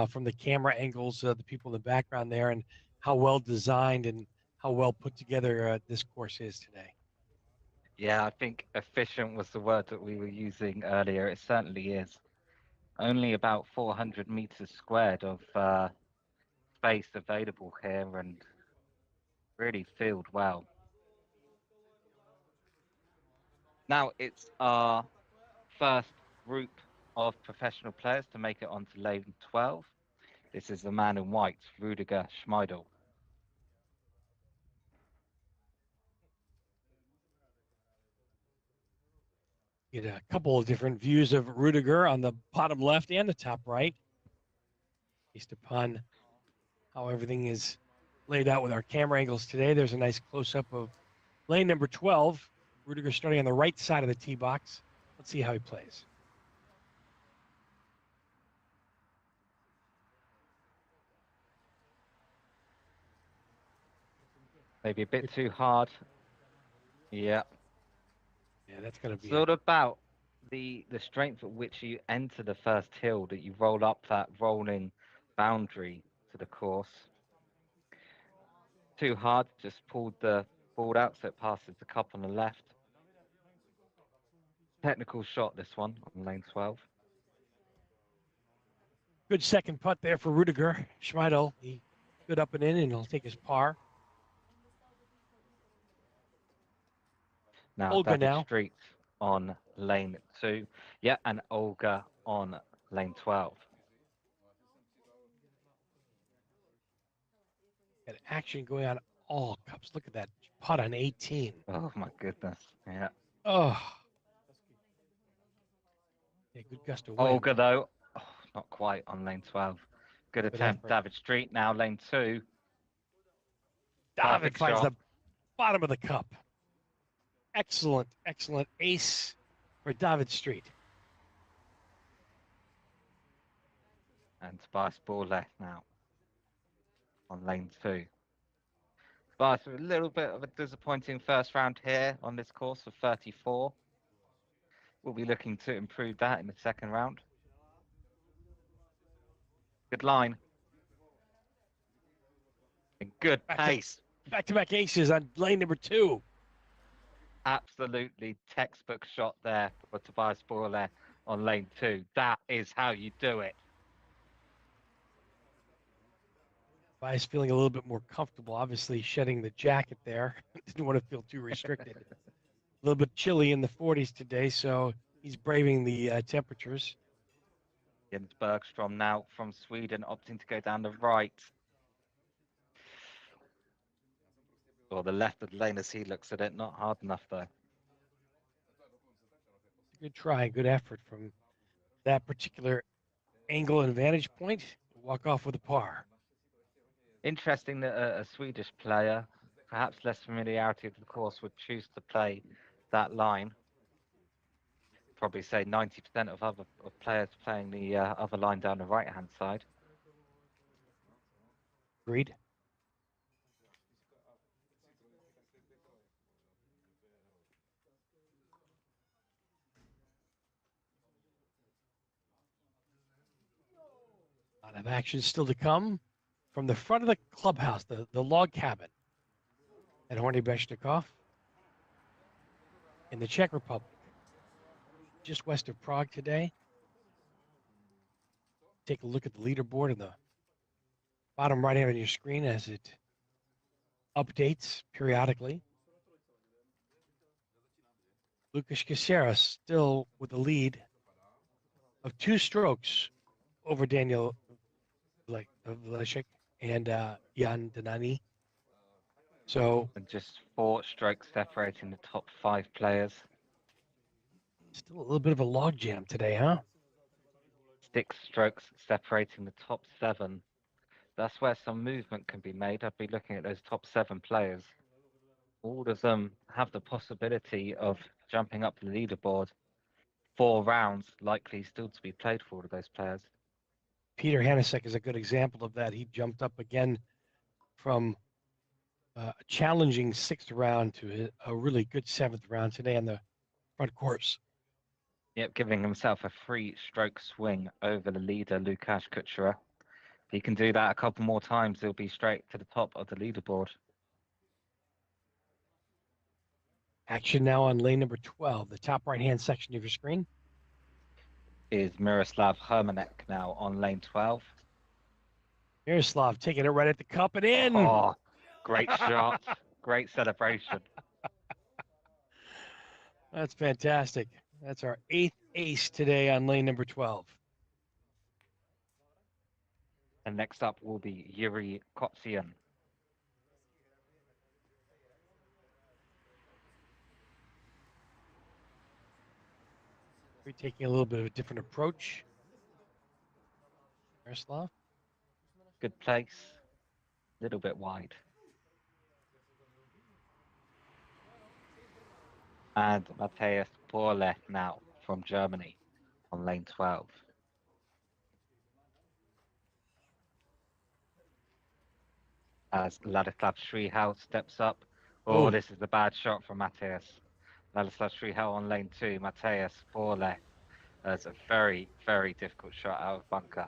from the camera angles, the people in the background there, and how well designed and how well put together this course is today. Yeah, I think efficient was the word that we were using earlier. It certainly is. Only about 400 meters squared of space available here and really filled well. Now it's our first group of professional players to make it onto lane 12. This is the man in white, Rudiger Schmeidel. Get a couple of different views of Rudiger on the bottom left and the top right, based upon how everything is laid out with our camera angles today. There's a nice close-up of lane number 12. Rudiger starting on the right side of the tee box. Let's see how he plays. Maybe a bit too hard. Yeah. Yeah, that's going to be It's all about the strength at which you enter the first hill, that you roll up that rolling boundary to the course. Too hard, just pulled the ball out so it passes the cup on the left. Technical shot, this one, on lane 12. Good second putt there for Rudiger. Schmeidel, he stood up and in, and he'll take his par. Now, Olga David now. Street on lane 2. Yeah, and Olga on lane 12. Got action going on all cups. Look at that putt on 18. Oh, my goodness. Yeah. Oh. Yeah, good gust of wind. Olga, though, oh, not quite on lane 12. Good attempt. Effort. David Street now, lane 2. David Perfect finds shot. the bottom of the cup. Excellent, excellent ace for David Street. And Tobias Borle now on lane 2. Tobias with a little bit of a disappointing first round here on this course of 34. We'll be looking to improve that in the second round. Good line. And good pace. Back-to-back aces on lane number 2. Absolutely textbook shot there for Tobias Borle on lane 2. That is how you do it. Tobias feeling a little bit more comfortable, obviously shedding the jacket there. Didn't want to feel too restricted. A little bit chilly in the 40s today, so he's braving the temperatures. Jens Bergstrom now from Sweden opting to go down the right. Or the left of the lane as he looks at it. Not hard enough though. Good try, good effort from that particular angle and vantage point. Walk off with a par. Interesting that a Swedish player, perhaps less familiarity with the course, would choose to play that line. Probably say 90% of players playing the other line down the right-hand side. Agreed. A lot of action still to come from the front of the clubhouse, the log cabin at Horny Beshnikov in the Czech Republic, just west of Prague today. Take a look at the leaderboard in the bottom right hand of your screen as it updates periodically. Lucas Caceres still with the lead of 2 strokes over Daniel Vlasic and Jan Danani. So, And just 4 strokes separating the top 5 players. Still a little bit of a logjam today, huh? 6 strokes separating the top 7. That's where some movement can be made. I'd be looking at those top 7 players. All of them have the possibility of jumping up the leaderboard. 4 rounds likely still to be played for all of those players. Peter Hanasek is a good example of that. He jumped up again from a challenging 6th round to a really good 7th round today on the front course. Yep, giving himself a 3-stroke swing over the leader, Lukáš Kučera. If he can do that a couple more times, he'll be straight to the top of the leaderboard. Action now on lane number 12, the top right-hand section of your screen. Is Miroslav Hermanek now on lane 12. Miroslav taking it right at the cup and in. Oh, great shot. Great celebration. That's fantastic. That's our 8th ace today on lane number 12. And next up will be Yuri Kotsian. We're taking a little bit of a different approach. Miroslav. Good place. A little bit wide. And Matthias Borle now from Germany on lane 12. As Ladislav Shrihal steps up. Oh, this is a bad shot from Matthias. Ladislav Shrihal on lane 2. Matthias Borle. That's a very, very difficult shot out of bunker.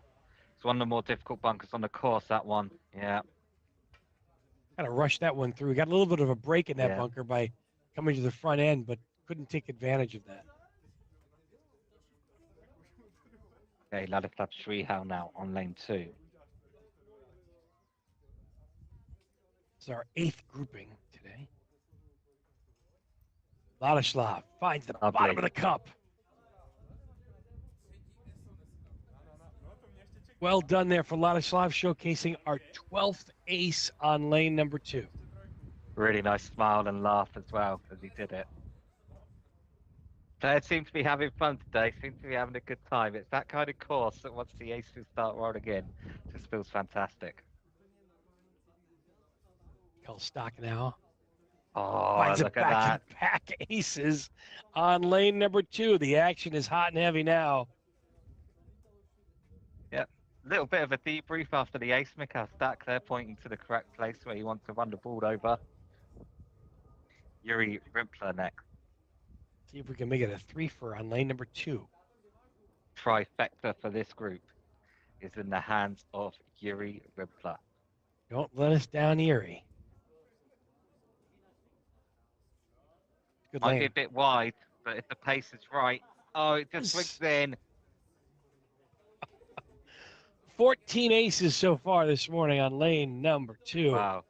It's one of the more difficult bunkers on the course, that one. Yeah. Kind of rushed that one through. Got a little bit of a break in that bunker by coming to the front end, but couldn't take advantage of that. Okay, Ladislav Shrihal now on lane 2. This is our 8th grouping today. Ladislav finds the Lovely. bottom of the cup. Well done there for Ladislav, showcasing our 12th ace on lane number 2. Really nice smile and laugh as well as he did it. Players seem to be having fun today, seem to be having a good time. It's that kind of course that once the aces start rolling in, just feels fantastic. Stock now. Oh, Finds a look at that. back aces on lane number 2. The action is hot and heavy now. Yep. A little bit of a debrief after the ace, Mikhail Stack there pointing to the correct place where you want to run the ball over. Yuri Rimpler next. See if we can make it a 3-for on lane number 2. Trifecta for this group is in the hands of Yuri Rimpler. Don't let us down, Yuri. Good Might lane. be a bit wide, but if the pace is right, oh, it just swings in. 14 aces so far this morning on lane number 2. Wow.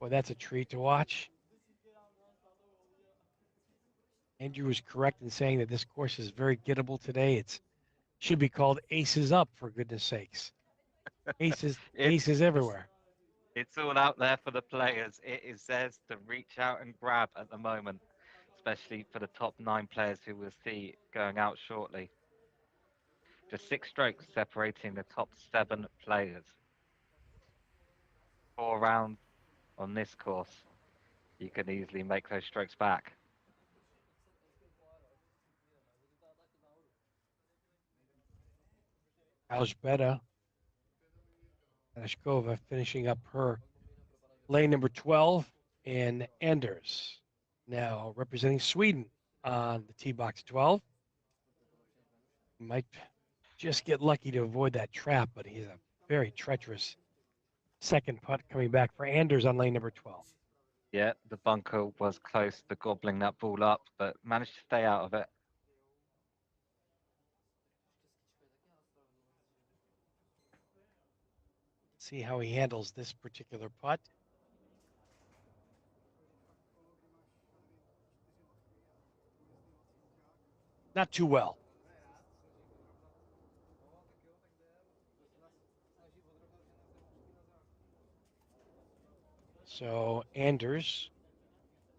Boy, that's a treat to watch. Andrew was correct in saying that this course is very gettable today. It should be called Aces Up, for goodness sakes. Aces everywhere. It's all out there for the players. It is theirs to reach out and grab at the moment, especially for the top 9 players who we'll see going out shortly. Just 6 strokes separating the top 7 players. 4 rounds on this course. You can easily make those strokes back. Alžbeta Anashkova finishing up her lane number 12, and Anders now representing Sweden on the tee box 12. Might just get lucky to avoid that trap, but he's a very treacherous second putt coming back for Anders on lane number 12. Yeah, the bunker was close to gobbling that ball up, but managed to stay out of it. See how he handles this particular putt. Not too well. So Anders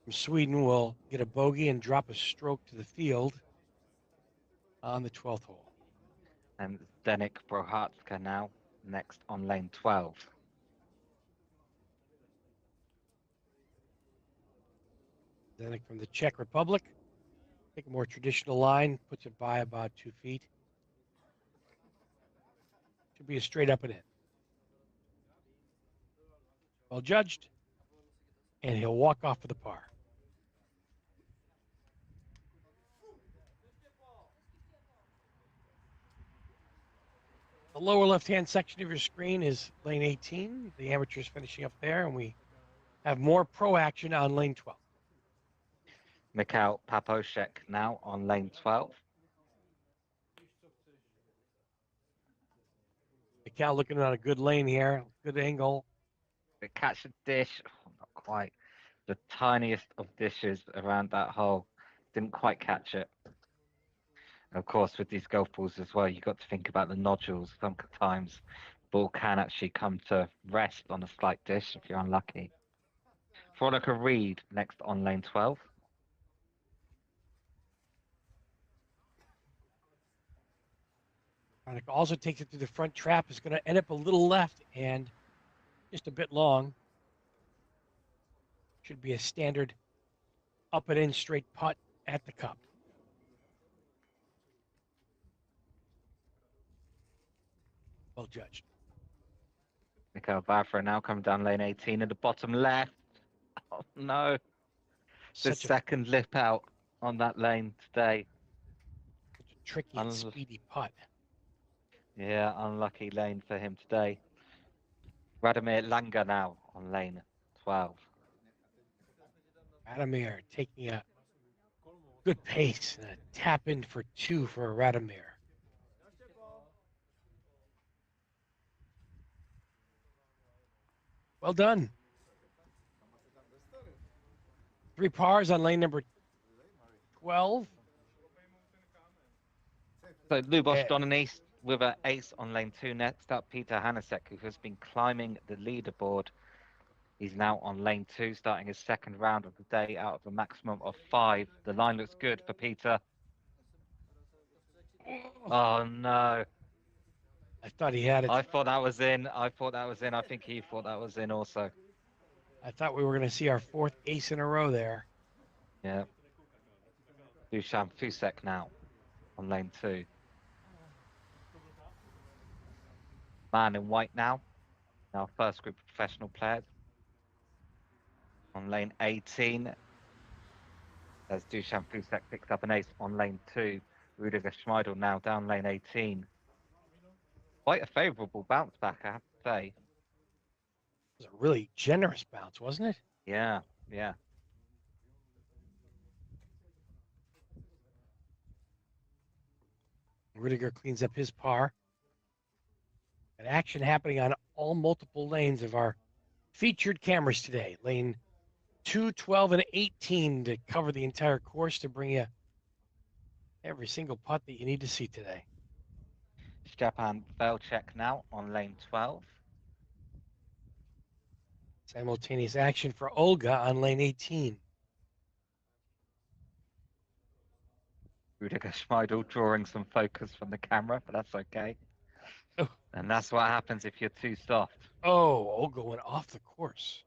from Sweden will get a bogey and drop a stroke to the field on the 12th hole. And Zdeněk Procházka now next on lane 12. Zdeněk from the Czech Republic. Take a more traditional line, puts it by about 2 feet. Should be a straight up and in. Well judged. And he'll walk off for the par. The lower left-hand section of your screen is lane 18. The amateurs finishing up there, and we have more pro action on lane 12. Mikhail Paposhek now on lane 12. Mikhail looking on a good lane here, good angle. But catch a dish, oh, not quite. The tiniest of dishes around that hole. Didn't quite catch it. Of course, with these golf balls as well, you've got to think about the nodules. Sometimes ball can actually come to rest on a slight dish if you're unlucky. Veronica Reed next on lane 12. Veronica also takes it through the front trap. It's going to end up a little left and just a bit long. Should be a standard up and in straight putt at the cup. Well judged. Mikhail Bafra now coming down lane 18 in the bottom left. Oh no. The second lip out on that lane today. Such a tricky and speedy putt. Yeah, unlucky lane for him today. Radomir Langer now on lane 12. Radomir taking a good pace and a tap in for 2 for Radomir. Well done. 3 pars on lane number 12. So Lubos Yeah. Donanese with an ace on lane 2. Next up, Peter Hanasek, who has been climbing the leaderboard. He's now on lane 2, starting his second round of the day out of a maximum of 5. The line looks good for Peter. Oh, no. I thought he had it. I thought that was in. I think he thought that was in also. I thought we were going to see our 4th ace in a row there. Yeah. Dusan Fusek now on lane 2. Man in white now. Our first group of professional players. On lane 18, as Dusan Fusek picks up an ace on lane 2. Rudiger Schmeidel now down lane 18. Quite a favourable bounce back, I have to say. It was a really generous bounce, wasn't it? Yeah, yeah. Rudiger cleans up his par. And action happening on all multiple lanes of our featured cameras today. Lane 2, 12, and 18 to cover the entire course to bring you every single putt that you need to see today. Stepan Velcek now on lane 12. Simultaneous action for Olga on lane 18. Rudiger Schmeidel drawing some focus from the camera, but that's okay. Oh. And that's what happens if you're too soft. Oh, Olga went off the course.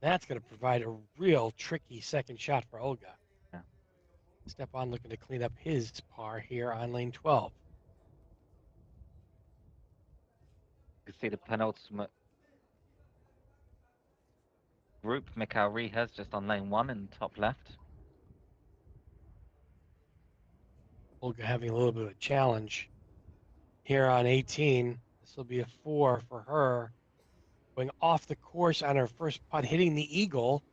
That's going to provide a real tricky second shot for Olga. Yeah. Stepan looking to clean up his par here on lane 12. You can see the penultimate group. Mikhail Rihas just on lane 1 in the top left. Olga having a little bit of a challenge here on 18. This will be a 4 for her. Going off the course on her first putt, hitting the eagle,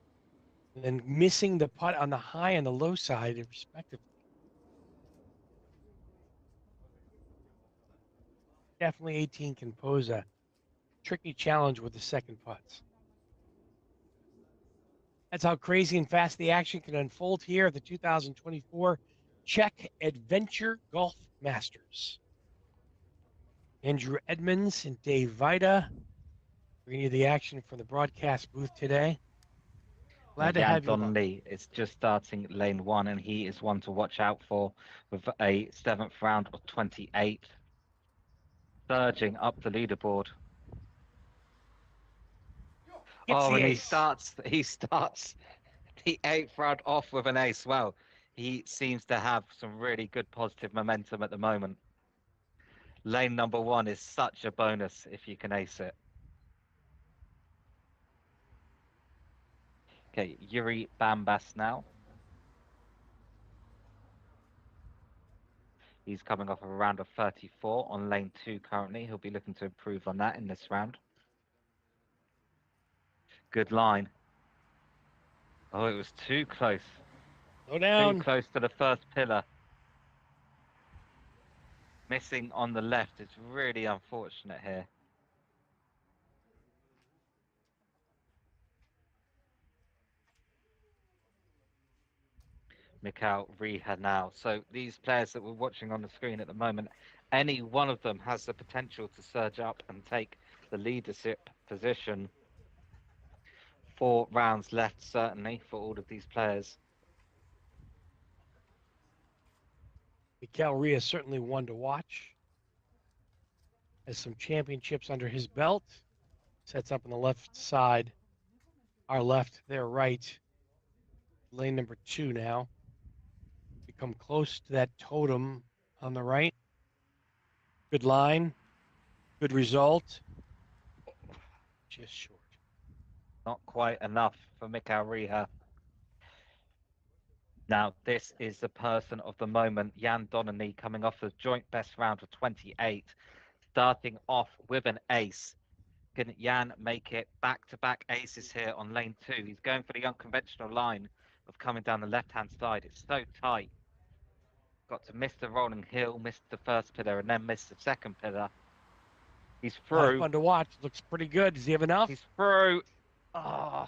and then missing the putt on the high and the low side, respectively. Definitely 18 can pose a tricky challenge with the second putts. That's how crazy and fast the action can unfold here at the 2024 Czech Adventure Golf Masters. Andrew Edmonds and Dave Vida bringing you the action from the broadcast booth today. Glad to have you. Donnelly is just starting lane 1, and he is one to watch out for with a 7th round of 28. Surging up the leaderboard. And he starts the 8th round off with an ace. Well, he seems to have some really good positive momentum at the moment. Lane number 1 is such a bonus if you can ace it. Okay, Yuri Bambas now. He's coming off of a round of 34 on lane 2 currently. He'll be looking to improve on that in this round. Good line. Oh, it was too close. Go down. Too close to the first pillar. Missing on the left is really unfortunate here. Mikhail Riha now. So these players that we're watching on the screen at the moment, any one of them has the potential to surge up and take the leadership position. 4 rounds left, certainly, for all of these players. Mikhail Rhea is certainly one to watch. Has some championships under his belt. Sets up on the left side. Our left, their right. Lane number 2 now. We come close to that totem on the right. Good line. Good result. Just short. Not quite enough for Mikhail Riha. Now, this is the person of the moment, Jan Donnelly, coming off the joint best round of 28, starting off with an ace. Can Jan make it back-to-back aces here on lane 2? He's going for the unconventional line of coming down the left-hand side. It's so tight. Got to miss the rolling hill, miss the first pillar, and then miss the second pillar. He's A lot of through. fun to watch. Looks pretty good. Does he have enough? He's through. Oh,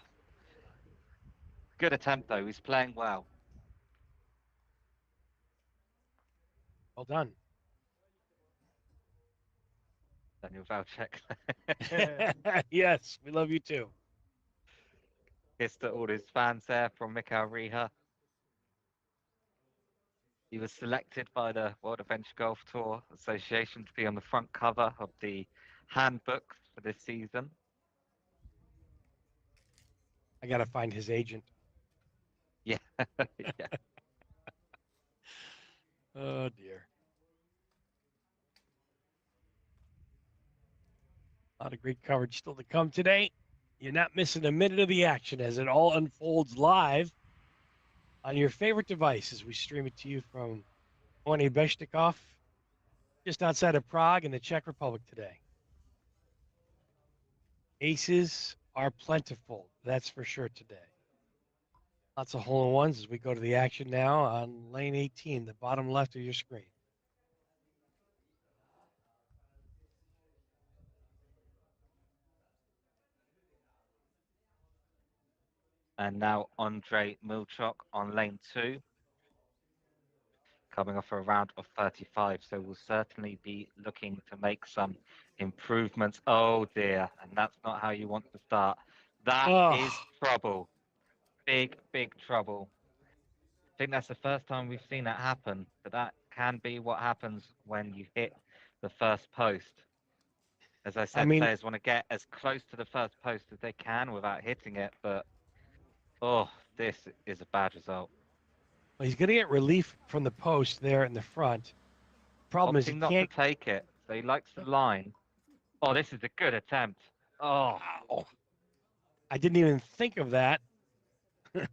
good attempt though. He's playing well. Well done. Daniel Valchek. Yes, we love you too. Kiss to all his fans there from Mikhail Riha. He was selected by the World Adventure Golf Tour Association to be on the front cover of the handbooks for this season. I got to find his agent. Yeah. Yeah. Oh, dear. A lot of great coverage still to come today. You're not missing a minute of the action as it all unfolds live on your favorite device as we stream it to you from Horny Beshtikov, just outside of Prague in the Czech Republic today. Aces are plentiful, that's for sure today. Lots of hole-in-ones as we go to the action now on lane 18, the bottom left of your screen. And now Andrei Milchok on lane 2, coming off a round of 35. So we'll certainly be looking to make some improvements. Oh dear, and that's not how you want to start. That is Oh, trouble. Big, big trouble. I think that's the first time we've seen that happen, but that can be what happens when you hit the first post. As I I said, mean, players want to get as close to the first post as they can without hitting it, but oh, this is a bad result. he's going to get relief from the post there in the front. Problem is he Opting not to can't. take it, so he likes the line. Oh, this is a good attempt. Oh, Wow. I didn't even think of that.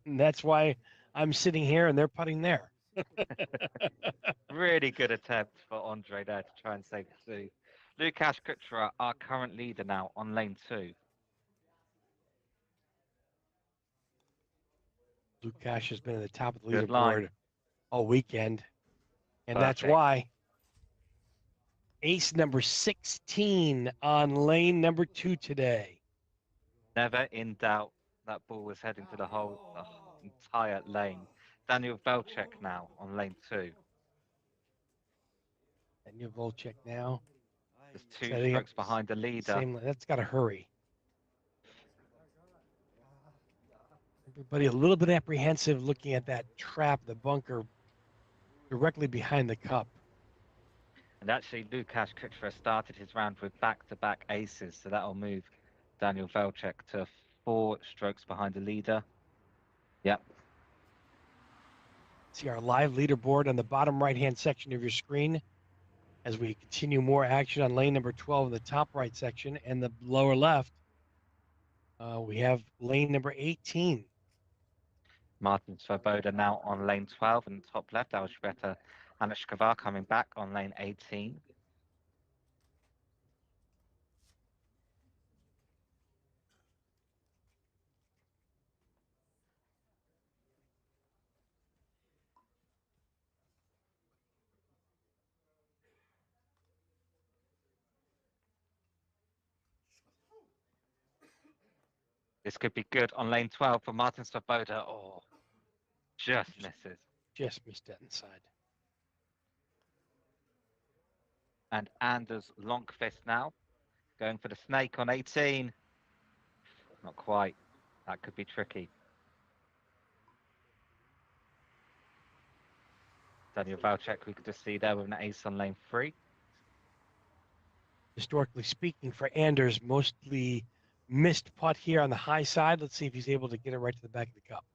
And that's why I'm sitting here and they're putting there. really good attempt for Andre there to try and save the two. Lukasz Kuchera, our current leader now on lane 2. Lukasz has been at the top of the Good line. leaderboard all weekend. And that's Perfect. why ace number 16 on lane number 2 today. Never in doubt. That ball was heading to the whole entire lane. Daniel Velchek now on lane 2. And you Volchek now. Just 2 Setting up strokes behind the leader. same. That's got to hurry. Everybody a little bit apprehensive looking at that trap, the bunker directly behind the cup. And actually, Lukasz Kuchera started his round with back-to-back aces, so that'll move Daniel Velchek to 4 strokes behind the leader. Yep. See our live leaderboard on the bottom right-hand section of your screen as we continue more action on lane number 12 in the top right section and the lower left. We have lane number 18. Martin Svoboda now on lane 12 and top left. Alžbeta Anishkova coming back on lane 18. This could be good on lane 12 for Martin Svoboda. Oh, just misses. Just missed that inside. And Anders Longqvist now going for the snake on 18. Not quite. That could be tricky. Daniel Valchek, we could just see there with an ace on lane 3. Historically speaking, for Anders, mostly missed putt here on the high side. Let's see if he's able to get it right to the back of the cup.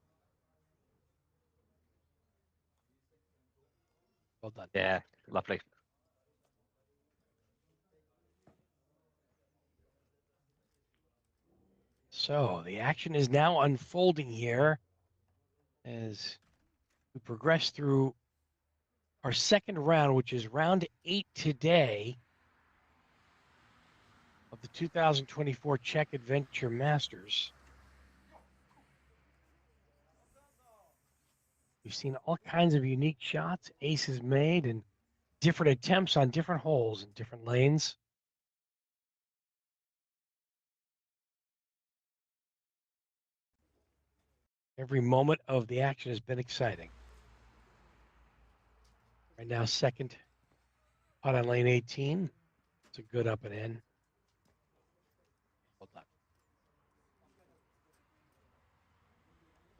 Well done. Yeah, lovely. So the action is now unfolding here as we progress through our second round, which is round 8 today of the 2024 Czech Adventure Masters. We've seen all kinds of unique shots, aces made, and different attempts on different holes in different lanes. Every moment of the action has been exciting. Right now, second putt on lane 18. It's a good up and in. Hold on.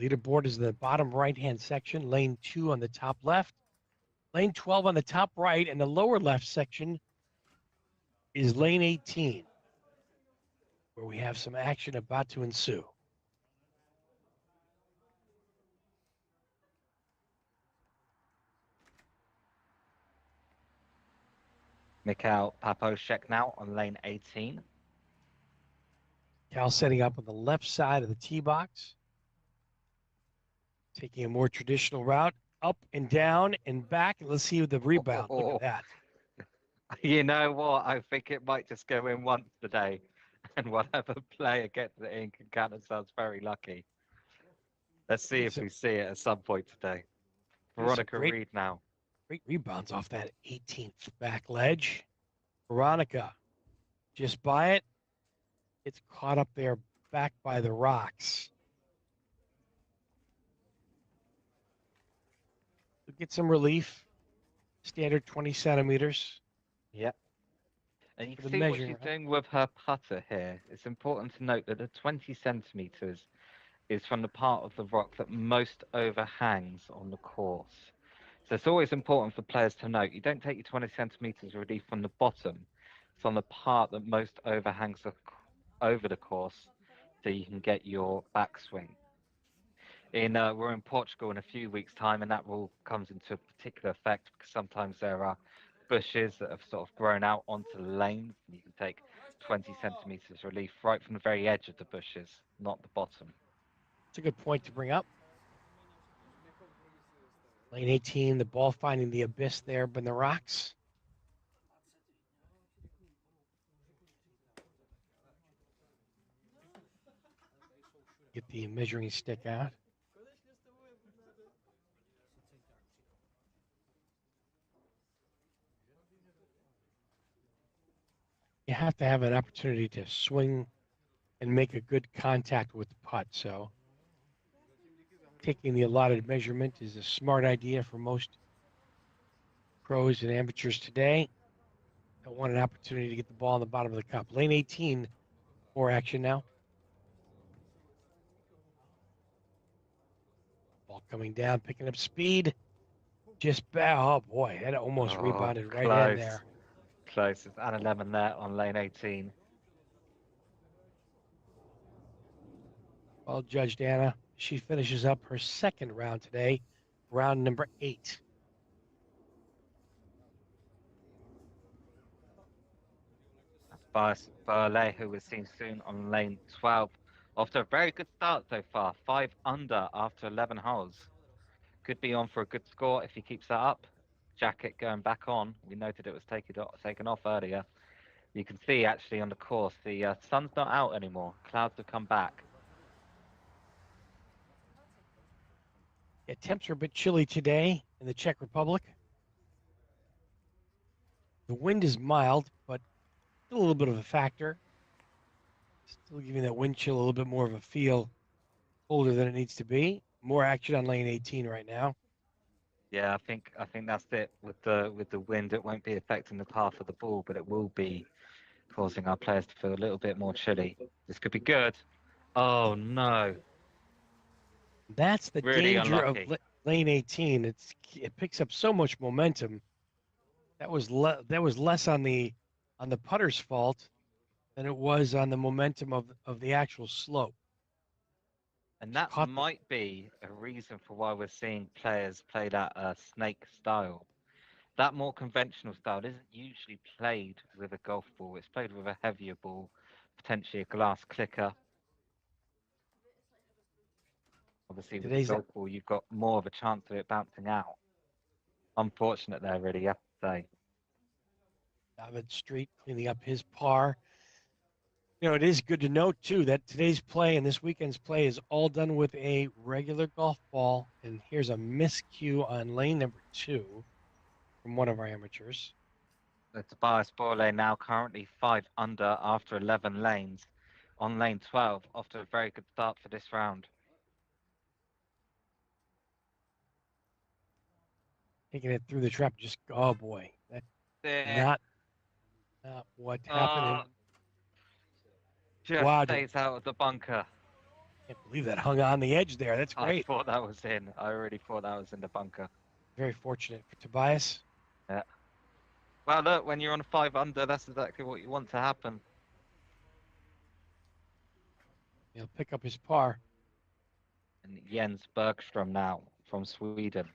Leaderboard is in the bottom right-hand section, lane 2 on the top left, lane 12 on the top right, and the lower left section is lane 18, where we have some action about to ensue. Mikhail Paposhek now on lane 18. Cal setting up on the left side of the tee box, taking a more traditional route, up and down and back. Let's see the rebound. Look at that. You know what? I think it might just go in once today, and whatever player gets it in can count themselves very lucky. Let's see if we see it at some point today. Veronica Reed now. Great rebounds off that 18th back ledge. Veronica just by it. It's caught up there back by the rocks. We'll get some relief. Standard 20 centimeters. Yep. And you can The see what measure, she's doing with her putter here. It's important to note that the 20 centimeters is from the part of the rock that most overhangs on the course. So it's always important for players to note, you don't take your 20 centimeters relief from the bottom. It's on the part that most overhangs over the course so you can get your backswing. We're in Portugal in a few weeks' time, and that rule comes into particular effect because sometimes there are bushes that have sort of grown out onto the lanes, and you can take 20 centimeters relief right from the very edge of the bushes, not the bottom. It's a good point to bring up. Lane 18, the ball finding the abyss there in the rocks. Get the measuring stick out. You have to have an opportunity to swing and make a good contact with the putt. So taking the allotted measurement is a smart idea for most pros and amateurs today. I want an opportunity to get the ball on the bottom of the cup. Lane 18 for action now. Ball coming down, picking up speed. Oh boy, that almost rebounded right in there. Close. It's an 11 there on lane 18. Well judged, Anna. She finishes up her second round today, round number 8. Burley, who was seen soon on lane 12. After a very good start so far, 5 under after 11 holes. Could be on for a good score if he keeps that up. Jacket going back on. We noted it was taken off earlier. You can see actually on the course, the sun's not out anymore. Clouds have come back. Yeah, temps are a bit chilly today in the Czech Republic. The wind is mild, but still a little bit of a factor. Still giving that wind chill a little bit more of a feel, colder than it needs to be. More action on lane 18 right now. Yeah, I think that's it. With the wind, it won't be affecting the path of the ball, but it will be causing our players to feel a little bit more chilly. This could be good. Oh no! That's the Really danger unlucky. of lane 18. It picks up so much momentum. That was less on the putter's fault than it was on the momentum of the actual slope. And that might be a reason for why we're seeing players play that snake style. That more conventional style isn't usually played with a golf ball. It's played with a heavier ball, potentially a glass clicker. Obviously, with the golf ball, you've got more of a chance of it bouncing out. Unfortunate there, really, you have to say. David Street cleaning up his par. You know, it is good to note, too, that today's play and this weekend's play is all done with a regular golf ball. And here's a miscue on lane number 2 from one of our amateurs. Tobias Borley now currently 5 under after 11 lanes on lane 12 after a very good start for this round. Taking it through the trap. Just, oh boy. That's Yeah. not what happened. Oh, just Wow. stays out of the bunker. Can't believe that hung on the edge there. That's I great. thought that was in. I already thought that was in the bunker. Very fortunate for Tobias. Yeah. Well, look, when you're on 5 under, that's exactly what you want to happen. He'll pick up his par. And Jens Bergström now from Sweden.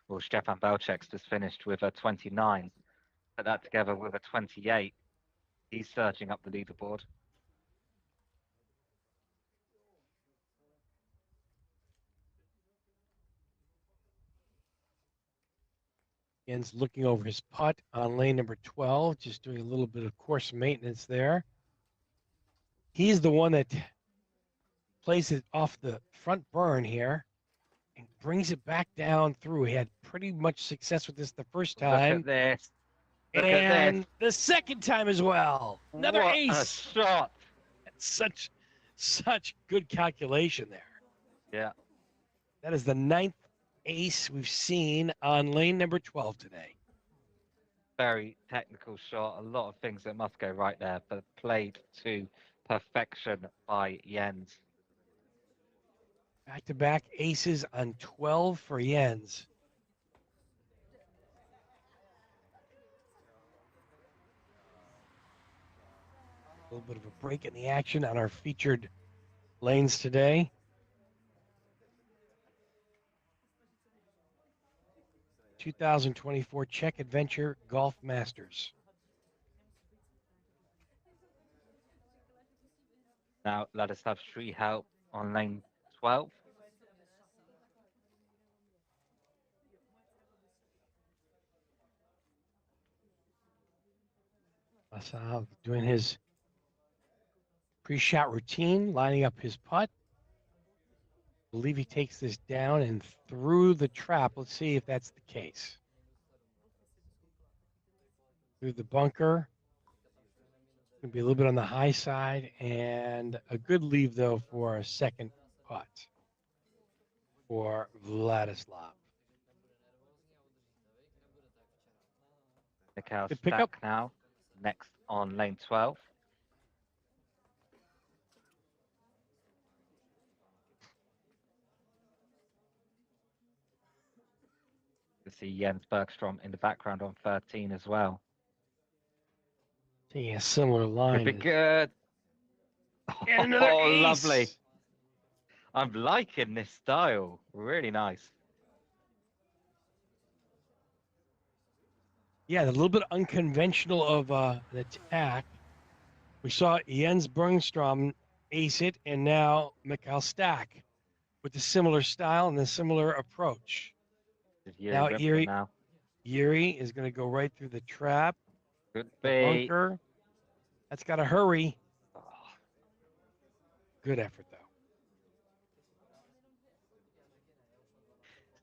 Well, Stefan Belczek's just finished with a 29. Put that together with a 28. He's surging up the leaderboard. Jens looking over his putt on lane number 12, just doing a little bit of course maintenance there. He's the one that plays it off the front burn here and brings it back down through. He had pretty much success with this the first time. Look at this. Look and at this. the second time as well. Another What ace. a shot. Such good calculation there. Yeah. That is the 9th ace we've seen on lane number 12 today. Very technical shot. A lot of things that must go right there, but played to perfection by Jens. Back-to-back aces on 12 for Jens. A little bit of a break in the action on our featured lanes today. (2024) Czech Adventure Golf Masters. Now let us have Sri help on lane 12. Masal doing his pre-shot routine, lining up his putt. I believe he takes this down and through the trap. Let's see if that's the case. Through the bunker. Going to be a little bit on the high side and a good leave, though, for a second putt for Vladislav. Mikhail Good pickup. Stack now, next on lane 12. You see Jens Bergström in the background on 13 as well. Taking a similar line. Could be good. And another ace. Lovely. I'm liking this style. Really nice. Yeah, a little bit unconventional of an attack. We saw Jens Bergström ace it, and now Mikhail Stack with a similar style and a similar approach. Now Yuri is going to go right through the trap. Could the be. bunker. That's got to hurry. Good effort, though.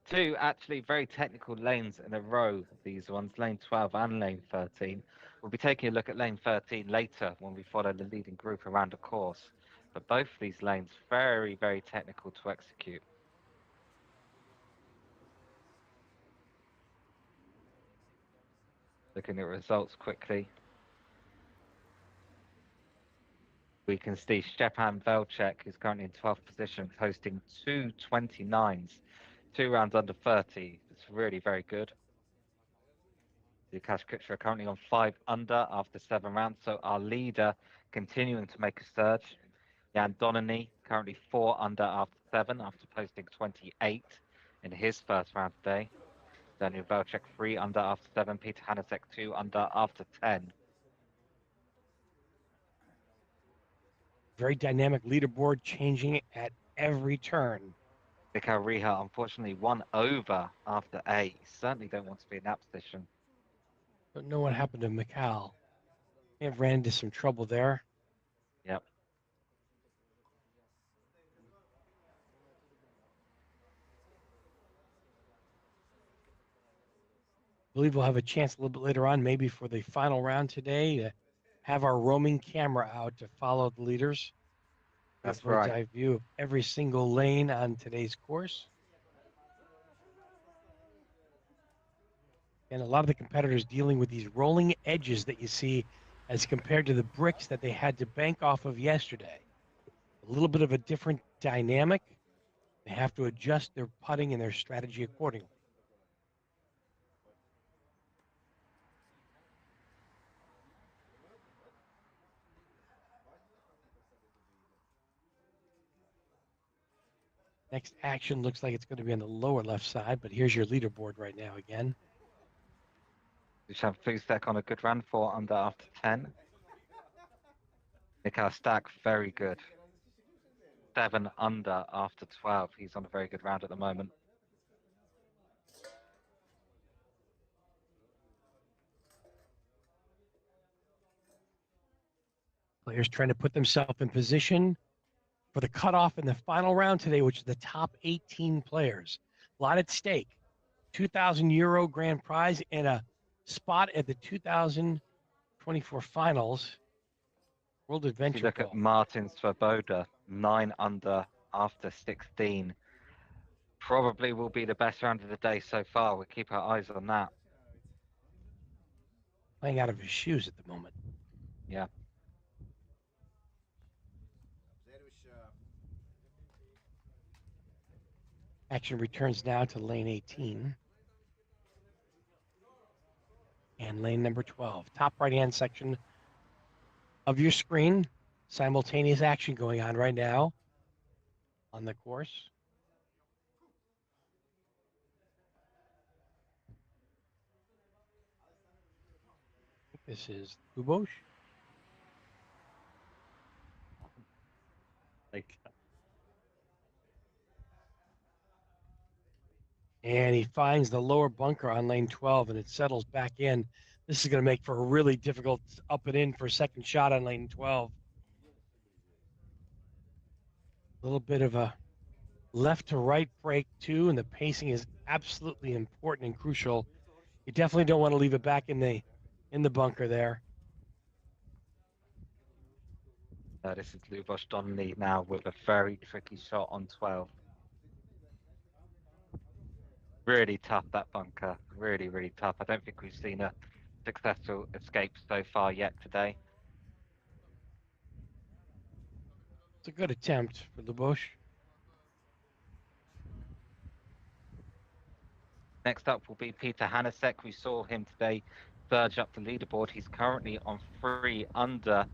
Two actually very technical lanes in a row, these ones, lane 12 and lane 13. We'll be taking a look at lane 13 later when we follow the leading group around the course. But both these lanes very, very technical to execute. Looking at results quickly. We can see Stepan Velcek is currently in 12th position, posting 229s, 2 rounds under 30. It's really very good. Lukasz Kuchera currently on 5 under after 7 rounds, so our leader continuing to make a surge. Jan Donany currently 4 under after 7 after posting 28 in his first round today. Daniel Velcek 3 under after 7, Peter Hanasek 2 under after 10. Very dynamic leaderboard, changing at every turn. Mikhail Riha, unfortunately, 1 over after 8. Certainly don't want to be in that position. Don't know what happened to Mikhail. May have ran into some trouble there. Yep. I believe we'll have a chance a little bit later on, maybe for the final round today, to have our roaming camera out to follow the leaders. That's bird's right. eye view of every single lane on today's course. And a lot of the competitors dealing with these rolling edges that you see as compared to the bricks that they had to bank off of yesterday. A little bit of a different dynamic. They have to adjust their putting and their strategy accordingly. Next action looks like it's going to be on the lower left side, but here's your leaderboard right now again. Dusan Fusek on a good run, 4 under after 10. Mikhail Stack, very good. 7 under after 12. He's on a very good round at the moment. Players trying to put themselves in position for the cutoff in the final round today, which is the top 18 players. A lot at stake. €2,000 grand prize and a spot at the 2024 finals. World If you Adventure look Golf. at Martin Svoboda, 9 under after 16. Probably will be the best round of the day so far. We'll keep our eyes on that. Playing out of his shoes at the moment. Yeah. Action returns now to lane 18 and lane number 12. Top right-hand section of your screen. Simultaneous action going on right now on the course. I think this is Lubos. And he finds the lower bunker on lane 12 and it settles back in. This is going to make for a really difficult up and in for a second shot on lane 12. A little bit of a left to right break too, and the pacing is absolutely important and crucial. You definitely don't want to leave it back in the bunker there. This is Lubos Donnelly now with a very tricky shot on 12. Really tough, that bunker. Really, really tough. I don't think we've seen a successful escape so far yet today. It's a good attempt for Lubos. Next up will be Peter Hanasek. We saw him today surge up the leaderboard. He's currently on 3 under.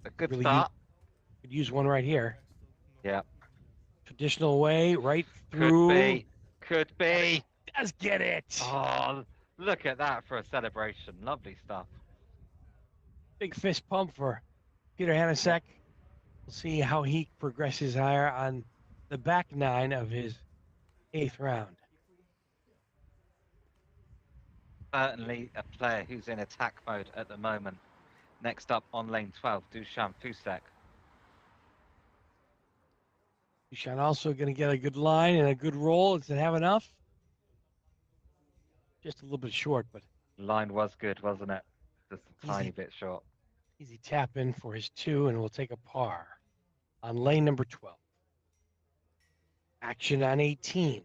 A good Really start. could use one right here. Yeah. Traditional way, right Could through. be. Could be. Does get it. Oh, look at that for a celebration. Lovely stuff. Big fist pump for Peter Hanasek. We'll see how he progresses higher on the back 9 of his 8th round. Certainly a player who's in attack mode at the moment. Next up on lane 12, Dusan Fusek. Dusan also going to get a good line and a good roll. Does it have enough? Just a little bit short, but Line was good, wasn't it? Just a tiny bit short. easy tap in for his 2, and we'll take a par on lane number 12. Action on 18.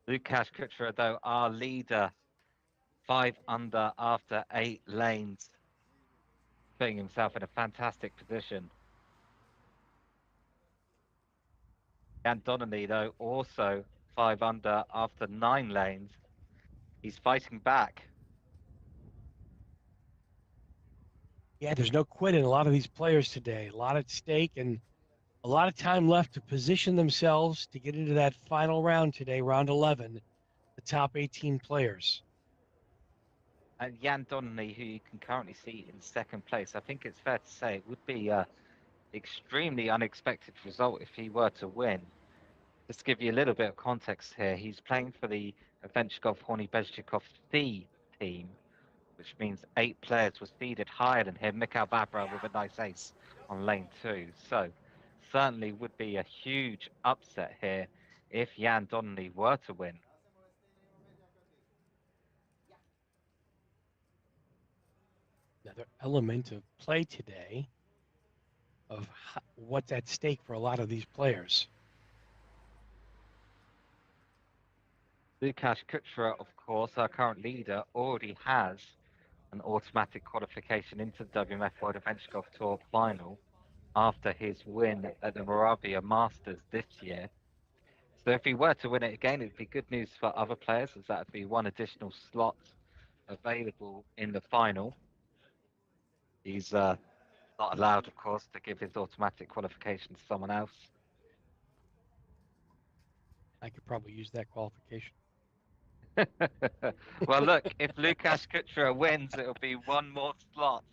Lukasz Kuchera, though, our leader, 5 under after 8 lanes, putting himself in a fantastic position. Jan Donnelly, though, also 5 under after 9 lanes. He's fighting back. Yeah, there's no quit in a lot of these players today. A lot at stake and a lot of time left to position themselves to get into that final round today, round 11, the top 18 players. And Jan Donnelly, who you can currently see in 2nd place, I think it's fair to say it would be an extremely unexpected result if he were to win. Just to give you a little bit of context here, he's playing for the Adventure Golf Horny Bezchikov C team, which means 8 players were seeded higher than him. Mikhail Vavra with a nice ace on lane 2. So certainly would be a huge upset here if Jan Donnelly were to win. Another element of play today of what's at stake for a lot of these players. Lukasz Kuchera, of course, our current leader, already has an automatic qualification into the WMF World Adventure Golf Tour final after his win at the Moravia Masters this year. So if he were to win it again, it'd be good news for other players, as that would be one additional slot available in the final. He's not allowed, of course, to give his automatic qualification to someone else. I could probably use that qualification. Well, look, if Lukasz Kuchera wins, it'll be one more slot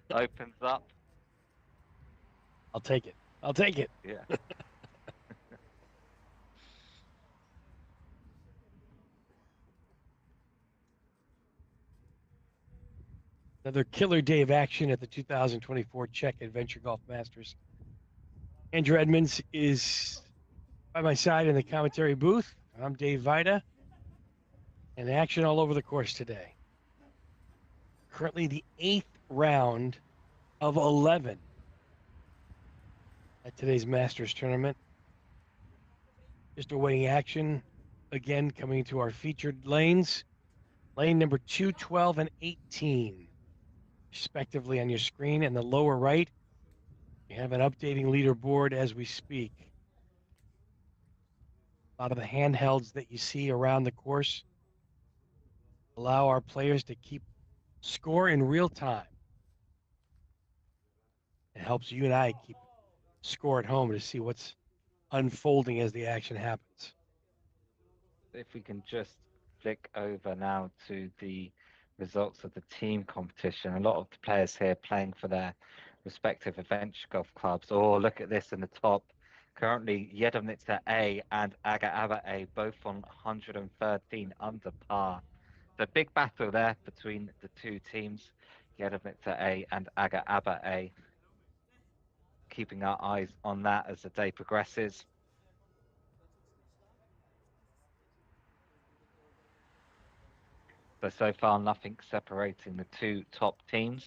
opens up. I'll take it. I'll take it. Yeah. Another killer day of action at the 2024 Czech Adventure Golf Masters. Andrew Edmonds is by my side in the commentary booth. I'm Dave Vida, and action all over the course today. Currently the 8th round of 11 at today's Masters tournament. Just awaiting action again, coming to our featured lanes. Lane number 2, 12, and 18, respectively, on your screen. In the lower right, you have an updating leaderboard as we speak. A lot of the handhelds that you see around the course allow our players to keep score in real time. It helps you and I keep score at home to see what's unfolding as the action happens. If we can just flick over now to the results of the team competition, a lot of the players here playing for their respective adventure golf clubs. Oh, look at this in the top. Currently, Jedomnica A and Aga Aba A both on 113 under par. The big battle there between the two teams, Jedomnica A and Aga Aba A. Keeping our eyes on that as the day progresses. So far, nothing separating the two top teams.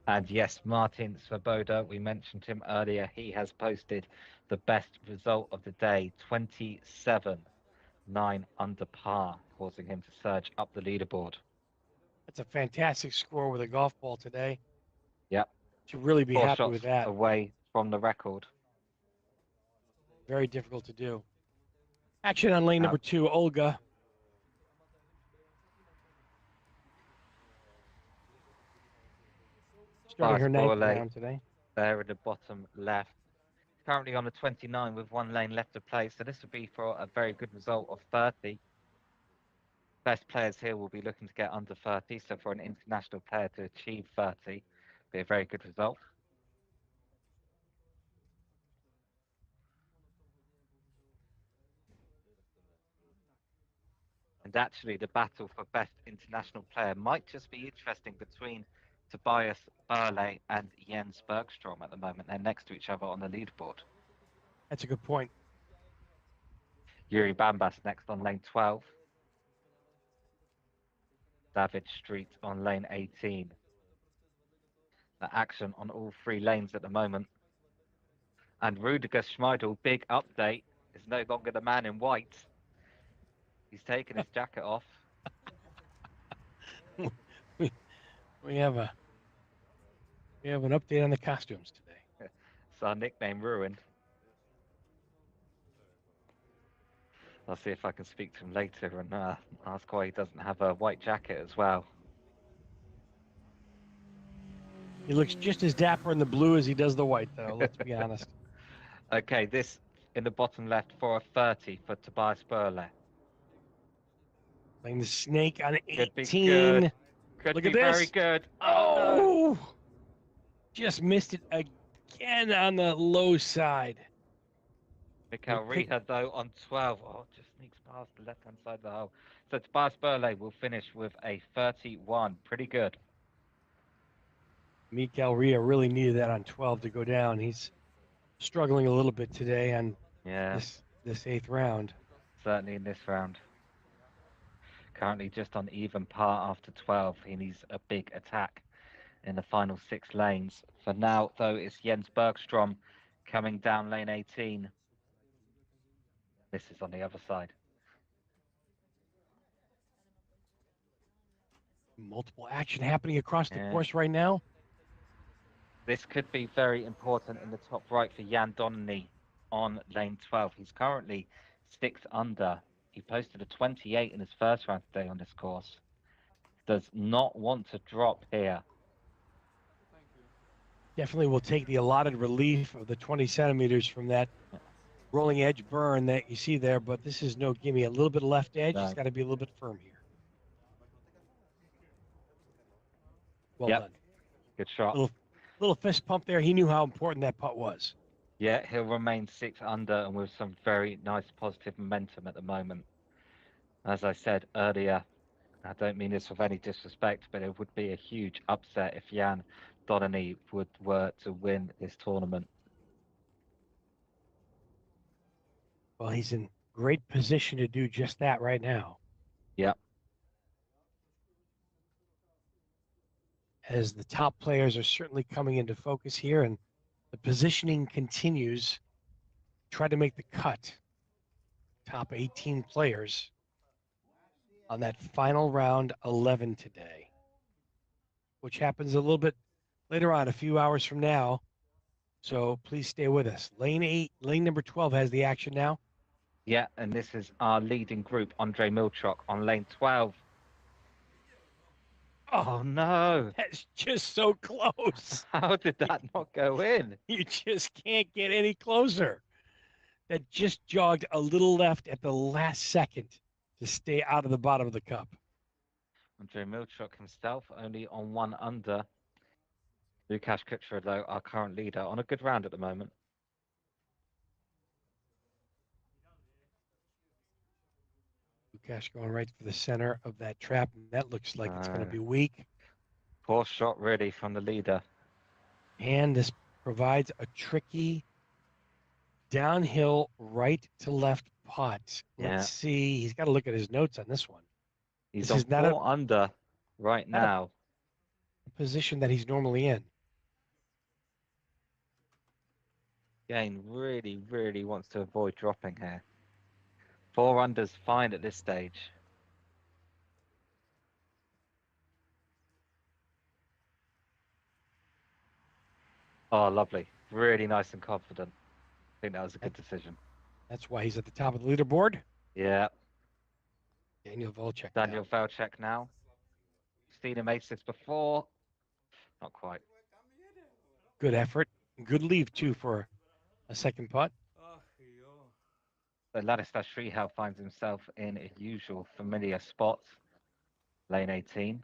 And yes, Martin Svoboda, we mentioned him earlier. He has posted the best result of the day, 27, 9 under par, causing him to surge up the leaderboard. That's a fantastic score with a golf ball today. Yep. Should really be 4 happy shots with that. away from the record. Very difficult to do. Action on lane number 2, Olga. Starting her 9th round today. There in the bottom left. Currently on a 29 with 1 lane left to play. So this would be for a very good result of 30. Best players here will be looking to get under 30. So for an international player to achieve 30, be a very good result. And actually, the battle for best international player might just be interesting between Tobias Burley and Jens Bergstrom at the moment. They're next to each other on the leaderboard. That's a good point. Yuri Bambas next on lane 12. David Street on lane 18. The action on all 3 lanes at the moment. And Rudiger Schmeidel, big update, is no longer the man in white. He's taken his jacket off. We have an update on the costumes today. It's our nickname ruined. I'll see if I can speak to him later and ask why he doesn't have a white jacket as well. He looks just as dapper in the blue as he does the white, though, let's be honest. Okay, this in the bottom left for a 30 for Tobias Burley. Playing the snake on 18. Could be good. Could Look be at this. very good. Oh! Just missed it again on the low side. Mikael Rieher, though, on 12. Oh, just sneaks past the left-hand side of the hole. So Tobias Burley will finish with a 31. Pretty good. Mikael Rieher really needed that on 12 to go down. He's struggling a little bit today on Yeah, this eighth round. certainly in this round. Currently just on even par after 12. He needs a big attack in the final 6 lanes. For now, though, it's Jens Bergstrom coming down lane 18. This is on the other side. Multiple action happening across the Yeah. course right now. This could be very important in the top right for Jan Donnelly on lane 12. He's currently 6 under. He posted a 28 in his first round today on this course. Does not want to drop here. Definitely will take the allotted relief of the 20 centimeters from that rolling edge burn that you see there, but this is no gimme. A little bit of left edge. No. He's got to be a little bit firm here. Well Yep. done. Good shot. Little fist pump there. He knew how important that putt was. Yeah, he'll remain 6 under and with some very nice positive momentum at the moment. As I said earlier, I don't mean this with any disrespect, but it would be a huge upset if Jan Donnelly were to win this tournament. Well, he's in great position to do just that right now. Yep. As the top players are certainly coming into focus here, and the positioning continues. Try to make the cut. Top 18 players on that final round 11 today, which happens a little bit later on, a few hours from now. So please stay with us. Lane number 12 has the action now. Yeah, and this is our leading group, Andre Milchok on lane 12. Oh no! That's just so close. How did that not go in? You just can't get any closer. That just jogged a little left at the last second to stay out of the bottom of the cup. Andre Milchok himself only on 1 under. Lukasz Kuchera, though, our current leader, on a good round at the moment. Lukasz going right for the center of that trap. And that looks like it's going to be weak. Poor shot, really, from the leader. And this provides a tricky downhill right to left putt. Let's see. He's got to look at his notes on this one. He's this on is not 4 under right now. A position that he's normally in. Again, really, really wants to avoid dropping here. 4 under's fine at this stage. Oh, lovely. Really nice and confident. I think that was a good decision. That's why he's at the top of the leaderboard. Yeah. Daniel Volchek. Daniel Velchek now. Seen him ace this before. Not quite. Good effort. Good leave, too, for a second putt. So Ladislas Shrihal finds himself in a usual familiar spot. Lane 18.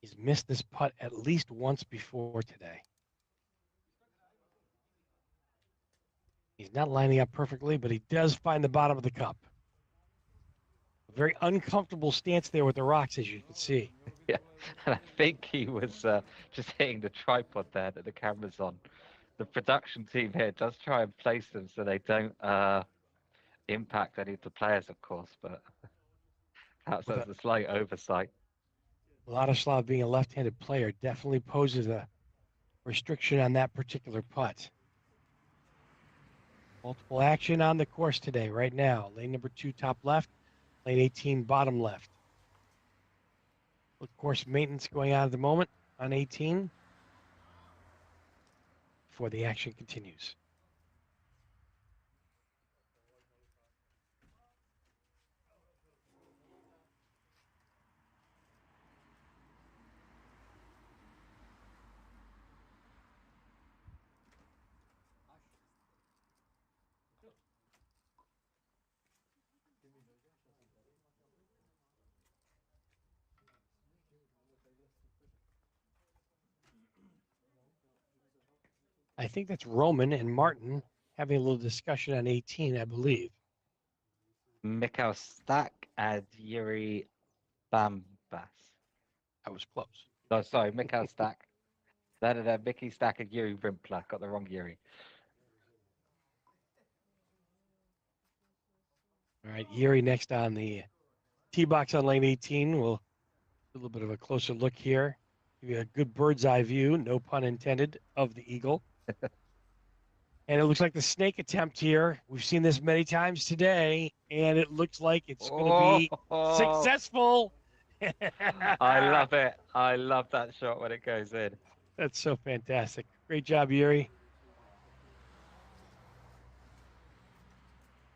He's missed this putt at least once before today. He's not lining up perfectly, but he does find the bottom of the cup. A very uncomfortable stance there with the rocks, as you can see. Yeah, and I think he was just hitting the tripod there that the camera's on. The production team here does try and place them so they don't impact any of the players, of course, but perhaps that's a slight oversight. Ladislav being a left-handed player definitely poses a restriction on that particular putt. Multiple action on the course today, right now. Lane number 2, top left. Lane 18, bottom left. Of course, maintenance going on at the moment on 18 before the action continues. I think that's Roman and Martin having a little discussion on 18, I believe. Mikhail Stack and Yuri Bambas. I was close. Oh, sorry, Mikhail Stack. No, Mickey Stack and Yuri Rimpler. Got the wrong Yuri. All right, Yuri next on the tee box on lane 18. We'll do a little bit of a closer look here. Give you a good bird's eye view, no pun intended, of the eagle. And it looks like the snake attempt here. We've seen this many times today, and it looks like it's going to be successful. I love it. I love that shot when it goes in. That's so fantastic. Great job, Yuri.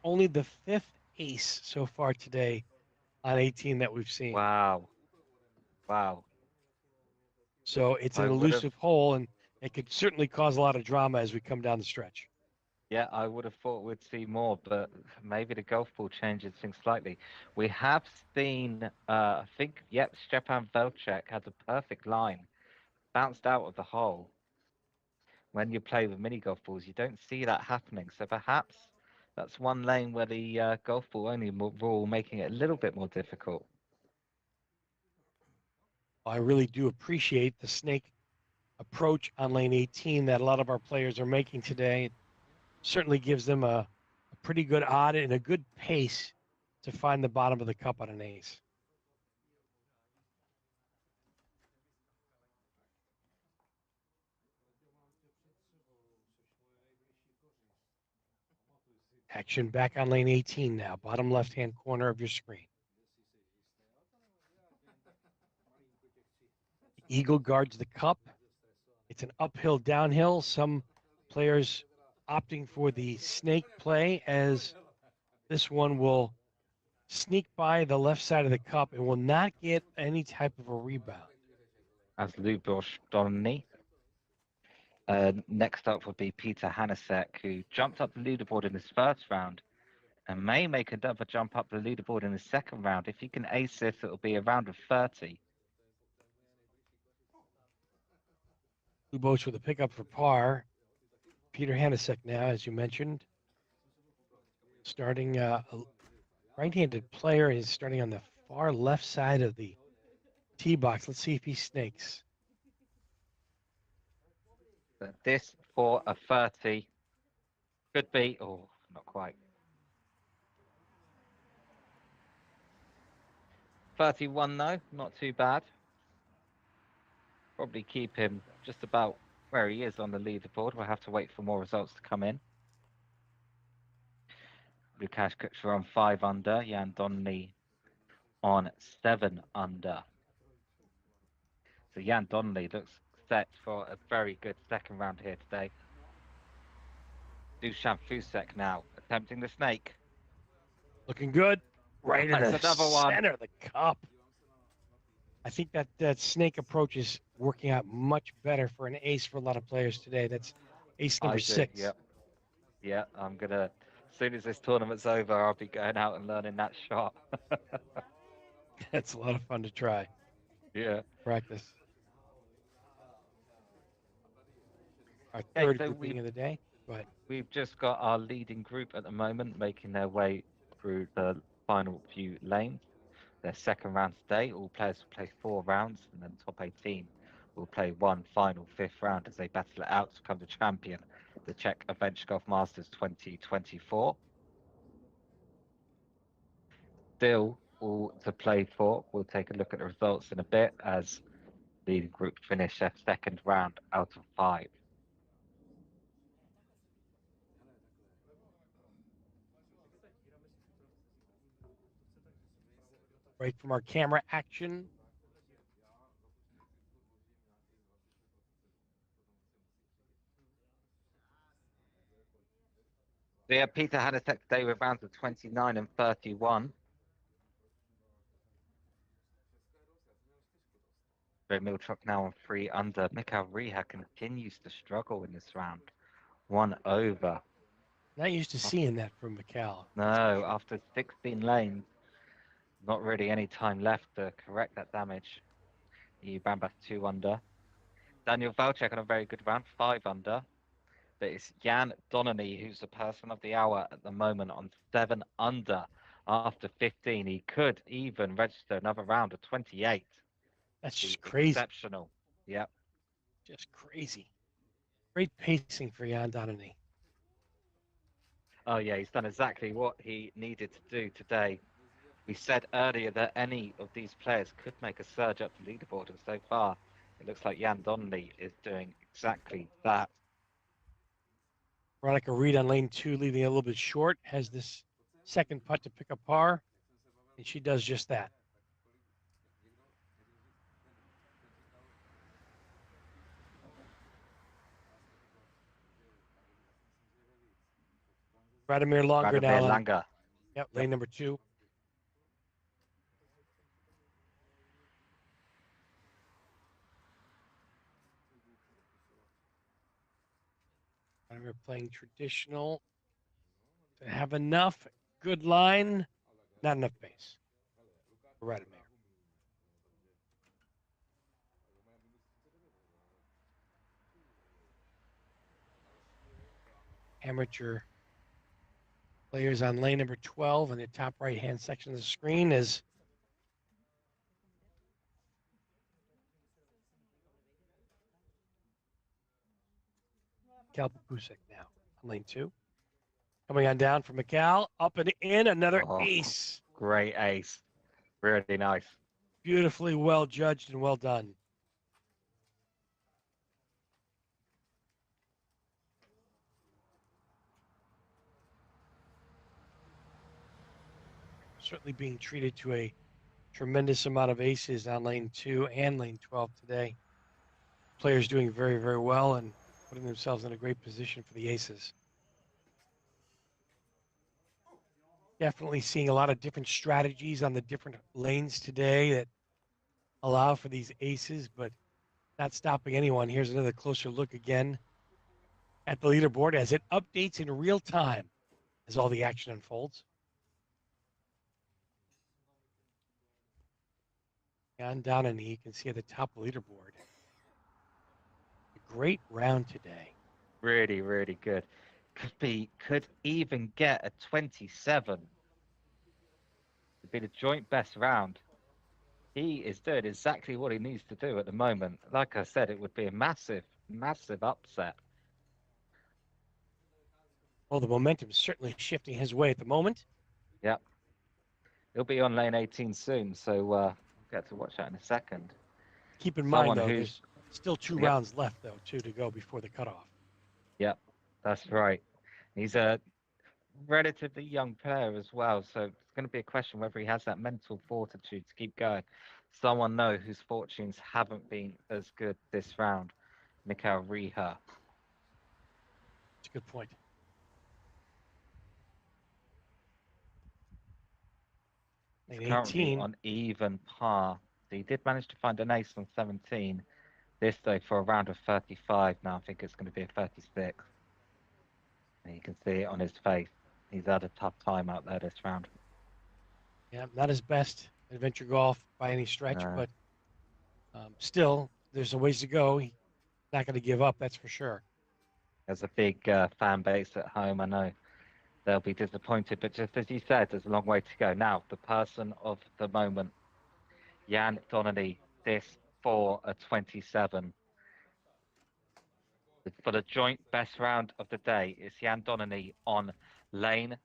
Only the 5th ace so far today on 18 that we've seen. Wow. Wow. So it's an elusive hole, and it could certainly cause a lot of drama as we come down the stretch. Yeah, I would have thought we'd see more, but maybe the golf ball changes things slightly. We have seen, I think, yep, Stepan Velcek has a perfect line, bounced out of the hole. When you play with mini golf balls, you don't see that happening. So perhaps that's one lane where the golf ball only rule making it a little bit more difficult. I really do appreciate the snake approach on lane 18 that a lot of our players are making today. It certainly gives them a pretty good odd and a good pace to find the bottom of the cup on an ace. Action back on lane 18 now, bottom left-hand corner of your screen. The eagle guards the cup. It's an uphill, downhill. Some players opting for the snake play, as this one will sneak by the left side of the cup and will not get any type of a rebound. As Lubos Donny. Next up would be Peter Hanasek, who jumped up the leaderboard in his first round and may make another jump up the leaderboard in his second round. If he can ace this, it'll be a round of 30. Lubos with a pickup for par. Peter Hanasek now, as you mentioned, starting a right-handed player is starting on the far left side of the tee box. Let's see if he snakes. But this for a 30 could be, oh, not quite. 31 though, not too bad. Probably keep him just about where he is on the leaderboard. We'll have to wait for more results to come in. Lukasz Kuchar on 5 under, Jan Donnelly on 7 under. So Jan Donnelly looks set for a very good second round here today. Dusan Fusek now attempting the snake. Looking good. Right in the another one. center of the cup. I think that snake approach is working out much better for an ace for a lot of players today. That's ace number 6. Yep. Yeah, I'm going to, as soon as this tournament's over, I'll be going out and learning that shot. That's a lot of fun to try. Yeah. Practice. Our third grouping of the day. Go ahead. We've just got our leading group at the moment making their way through the final few lanes. Their second round today, all players will play 4 rounds, and then top 18 will play one final 5th round as they battle it out to become the champion, the Czech Adventure Golf Masters 2024. Still all to play for. We'll take a look at the results in a bit as the leading group finish their second round out of 5. Right from our camera action. So yeah, Peter Hanasek today with rounds of 29 and 31. Milchuk now on 3 under. Mikhail Reha continues to struggle in this round. 1 over. Not used to seeing that from Mikhail. No, after 16 lanes, not really any time left to correct that damage. He ran back 2 under. Daniel Valchek on a very good round, 5 under. But it's Jan Donnelly who's the person of the hour at the moment on 7 under after 15. He could even register another round of 28. That's just crazy. Exceptional. Yep. Just crazy. Great pacing for Jan Donnelly. Oh yeah, he's done exactly what he needed to do today. We said earlier that any of these players could make a surge up the leaderboard, and so far, it looks like Jan Donnelly is doing exactly that. Veronica Reed on lane 2, leaving a little bit short, has this second putt to pick up par, and she does just that. Vladimir Longer Radomir now on Langer. lane number 2. Vladimir playing traditional to have enough. Good line, not enough base for Radomir. Amateur players on lane number 12 in the top right-hand section of the screen is Cal Papusek now on lane 2. Coming on down from McCall, up and in, another Oh, ace. great ace. Really nice. Beautifully well judged and well done. Certainly being treated to a tremendous amount of aces on lane 2 and lane 12 today. Players doing very, very well and putting themselves in a great position for the aces. Definitely seeing a lot of different strategies on the different lanes today that allow for these aces, but not stopping anyone. Here's another closer look again at the leaderboard as it updates in real time as all the action unfolds. On down, and you can see at the top of the leaderboard. A great round today. Really, really good. Could even get a 27. It'd be the joint best round. He is doing exactly what he needs to do at the moment. Like I said, it would be a massive, massive upset. Well, the momentum is certainly shifting his way at the moment. Yep. He'll be on lane 18 soon, so we'll get to watch that in a second. Keep in mind, Someone though, who's, there's still 2 yep, rounds left, though, to go before the cutoff. yep, that's right. He's a relatively young player as well, so it's going to be a question whether he has that mental fortitude to keep going. Someone know whose fortunes haven't been as good this round, Mikhail Reher. That's a good point. He's Lane currently 18. on even par. So he did manage to find an ace on 17. This though for a round of 35 now. I think it's going to be a 36. And you can see it on his face. He's had a tough time out there this round. Yeah, not his best adventure golf by any stretch, but still, there's a ways to go. He's not going to give up, that's for sure. There's a big fan base at home. I know they'll be disappointed, but just as you said, there's a long way to go. Now, the person of the moment, Jan Donnelly, this for a 27. For the joint best round of the day, it's Jan Donnelly on lane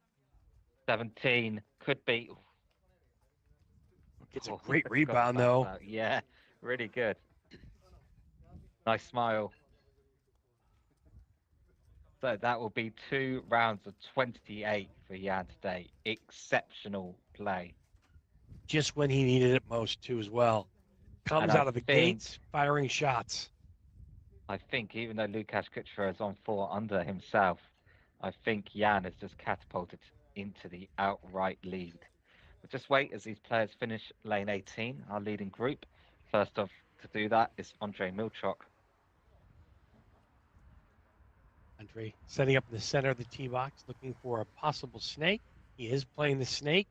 17. Could be. Gets a Oh, great I forgot rebound, about though. that. Yeah, really good. Nice smile. So that will be 2 rounds of 28 for Jan today. Exceptional play. Just when he needed it most, too, as well. And Comes out of the gates, firing shots. I think even though Lukasz Kuchera is on 4 under himself, I think Jan has just catapulted into the outright lead. But just wait as these players finish lane 18, our leading group. First off to do that is Andre Milchok. Andre setting up in the center of the tee box, looking for a possible snake. He is playing the snake.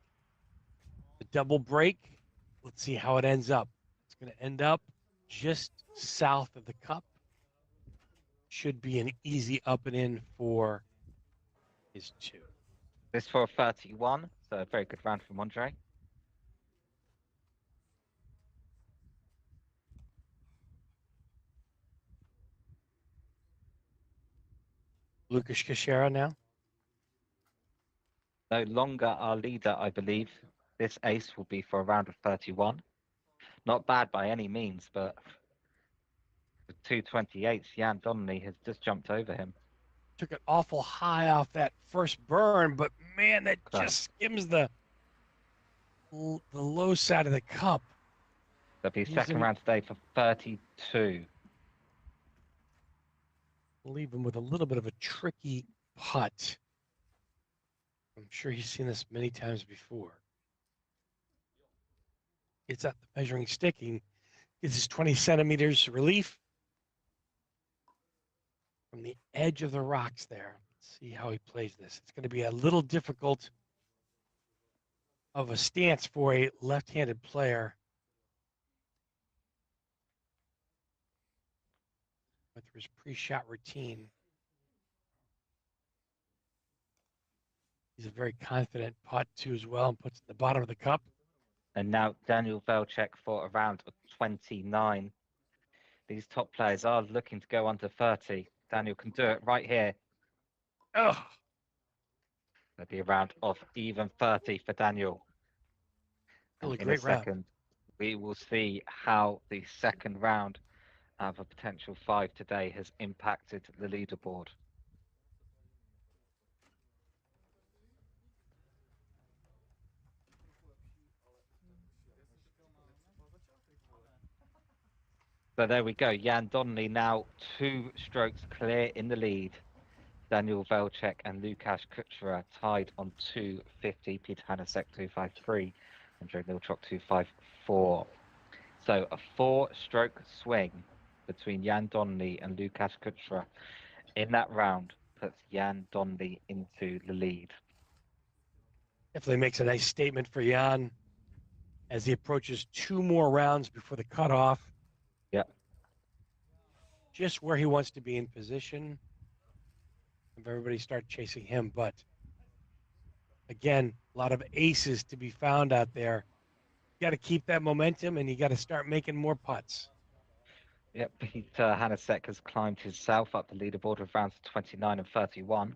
The double break. Let's see how it ends up. It's going to end up just south of the cup. Should be an easy up and in for his 2. This for a 31, so a very good round from Andre. Lukasz Kuchera now. No longer our leader, I believe. This ace will be for a round of 31. Not bad by any means, but the 228, Jan Donnelly has just jumped over him. Took it awful high off that first burn, but man, that Correct. just skims the low side of the cup. That'll be He's second round today for 32. Leave him with a little bit of a tricky putt. I'm sure he's seen this many times before. It's at the measuring stick. He gets his 20 centimeters relief from the edge of the rocks there. Let's see how he plays this. It's going to be a little difficult of a stance for a left-handed player. But through his pre-shot routine, he's a very confident putt too as well, and puts it at the bottom of the cup. And now Daniel Velchek for a round of 29. These top players are looking to go under 30. Daniel can do it right here. Oh, That'll be a round of even 30 for Daniel. really And in great a second, round. we will see how the second round of a potential 5 today has impacted the leaderboard. So there we go. Jan Donnelly now 2 strokes clear in the lead. Daniel Velchek and Lukáš Kučera tied on 250. Peter Hanasek 253. And Joe Milchok 254. So a 4-stroke swing between Jan Donnelly and Lukáš Kučera in that round puts Jan Donnelly into the lead. Definitely makes a nice statement for Jan as he approaches 2 more rounds before the cutoff. Yep. Just where he wants to be in position. If everybody start chasing him, but again, a lot of aces to be found out there. You got to keep that momentum, and you got to start making more putts. Yep, Peter Hanasek has climbed himself up the leaderboard with rounds of 29 and 31.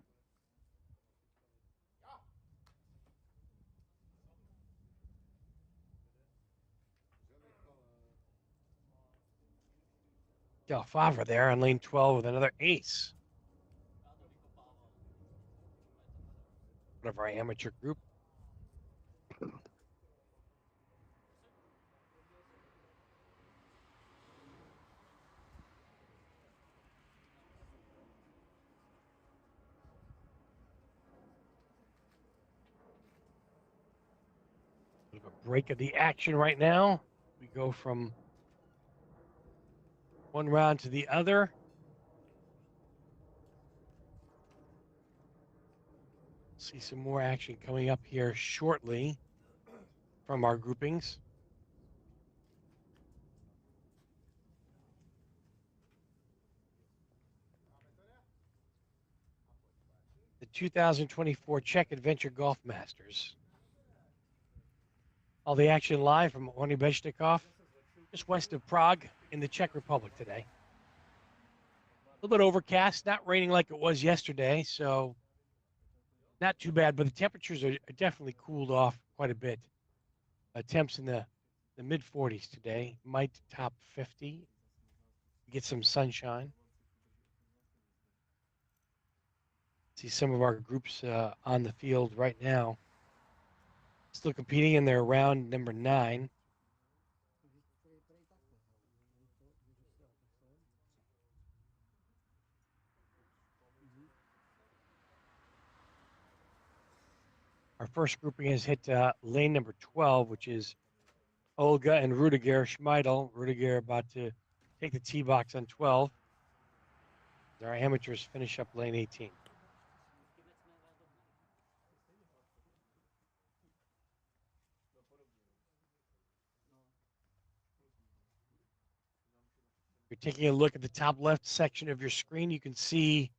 Del Favre there on lane 12 with another ace. One of our amateur group. Bit of a break of the action right now. We go from one round to the other. See some more action coming up here shortly from our groupings. The 2024 Czech Adventure Golf Masters. All the action live from Onibezhnikov, just west of Prague in the Czech Republic today. A little bit overcast, not raining like it was yesterday, so not too bad, but the temperatures are definitely cooled off quite a bit. Temps in the mid-40s today, might top 50. Get some sunshine. See some of our groups on the field right now. Still competing in their round number 9. Our first grouping has hit lane number 12, which is Olga and Rudiger Schmeidel. Rudiger about to take the tee box on 12. Our amateurs finish up lane 18. You're taking a look at the top left section of your screen. You can see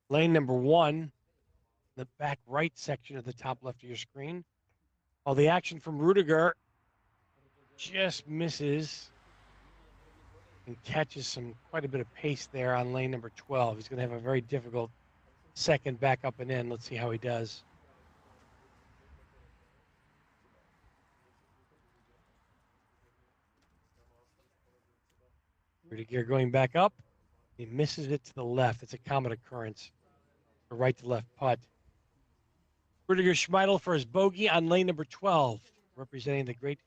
lane number 1, the back right section of the top left of your screen. All the action from Rudiger just misses and catches quite a bit of pace there on lane number 12. He's going to have a very difficult second back up and in. Let's see how he does. Rudiger going back up. He misses it to the left. It's a common occurrence. A right to left putt. Rudiger Schmeidel for his bogey on lane number 12, representing the great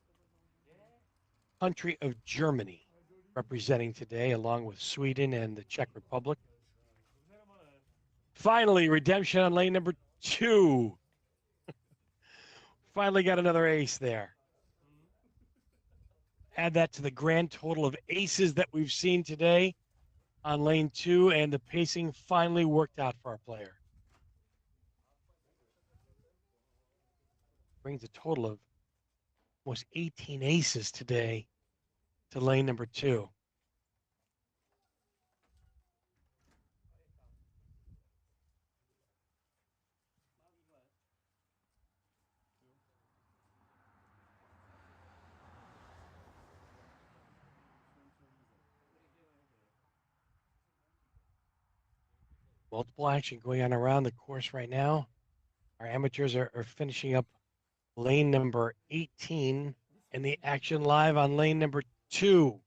country of Germany, representing today along with Sweden and the Czech Republic. Finally, redemption on lane number 2. Finally got another ace there. Add that to the grand total of aces that we've seen today on lane 2, and the pacing finally worked out for our player. Brings a total of almost 18 aces today to lane number 2. Multiple action going on around the course right now. Our amateurs are finishing up lane number 18 and the action live on lane number 2.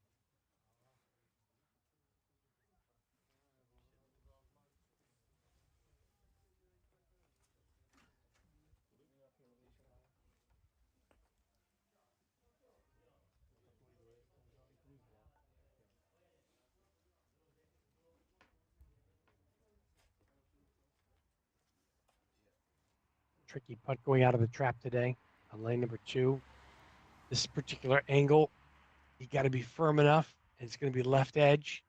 Tricky putt going out of the trap today on lane number 2. This particular angle, you got to be firm enough. It's going to be left edge.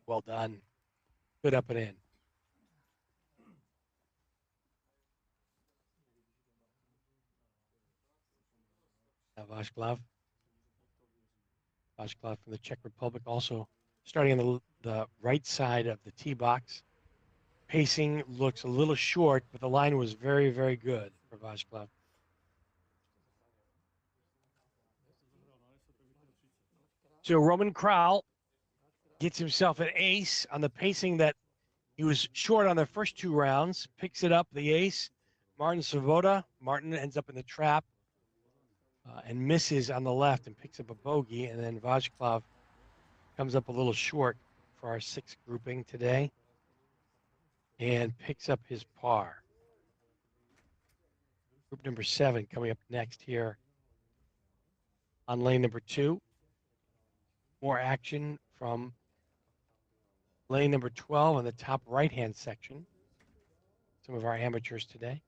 Well done. Good up and in. Now Vashklov. Vashklov from the Czech Republic also starting on the right side of the tee box. Pacing looks a little short, but the line was very, very good for Vashklov. So Roman Kral gets himself an ace on the pacing that he was short on the first 2 rounds, picks it up, the ace. Martin Svoboda. Martin ends up in the trap and misses on the left and picks up a bogey. And then Vashklov comes up a little short for our 6th grouping today and picks up his par. Group number 7 coming up next here on lane number 2. More action from lane number 12 in the top right-hand section. Some of our amateurs today.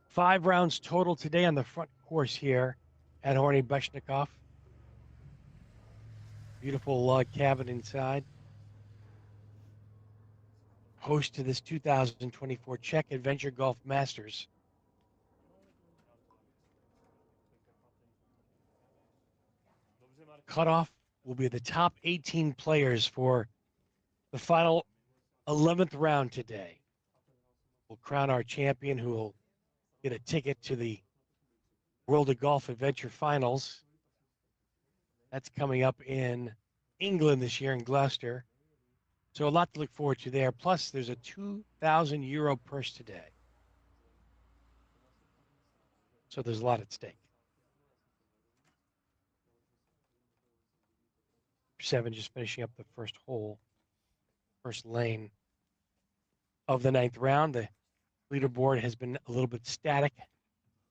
Five rounds total today on the front course here at Horny Beshnikov. Beautiful log cabin inside. Host to this 2024 Czech Adventure Golf Masters. Cutoff will be the top 18 players for the final 11th round today. We'll crown our champion, who will get a ticket to the World of Golf Adventure Finals. That's coming up in England this year in Gloucester. So a lot to look forward to there. Plus, there's a €2,000 purse today. So there's a lot at stake. 7 just finishing up the first hole, first lane of the 9th round. The leaderboard has been a little bit static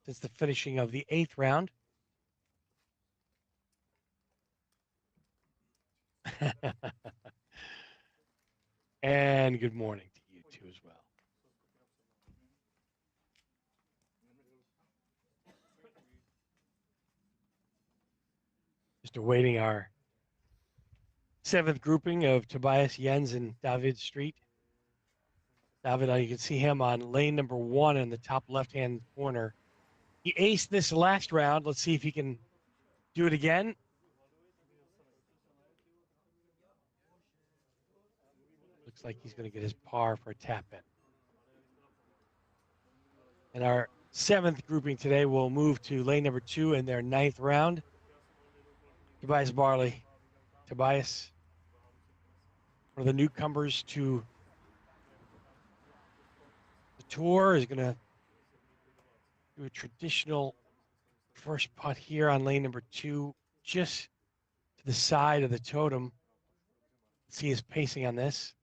since the finishing of the 8th round. And good morning to you too as well. Just awaiting our 7th grouping of Tobias Jens and David Street. David, you can see him on lane number 1 in the top left-hand corner. He aced this last round. Let's see if he can do it again. Looks like he's going to get his par for a tap in. And our 7th grouping today will move to lane number 2 in their 9th round. Tobias Barley, Tobias, one of the newcomers to the tour, is going to do a traditional first putt here on lane number 2, just to the side of the totem. See his pacing on this.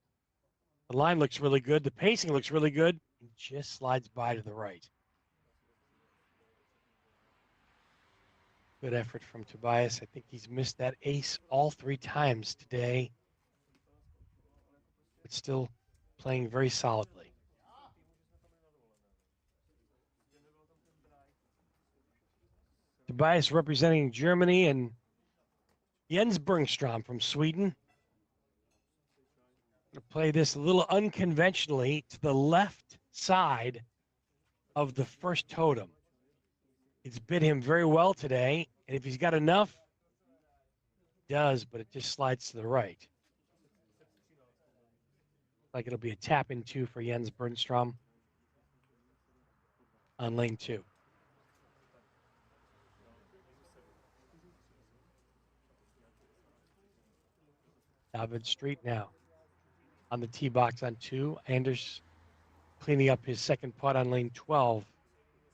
The line looks really good. The pacing looks really good. He just slides by to the right. Good effort from Tobias. I think he's missed that ace all 3 times today, but still playing very solidly. Tobias representing Germany, and Jens Bergstrom from Sweden. Going to play this a little unconventionally to the left side of the first totem. It's bid him very well today, and if he's got enough, he does, but it just slides to the right. Like it'll be a tap in 2 for Jens Bergstrom on lane 2. David Street now on the tee box on 2. Anders cleaning up his second putt on lane 12.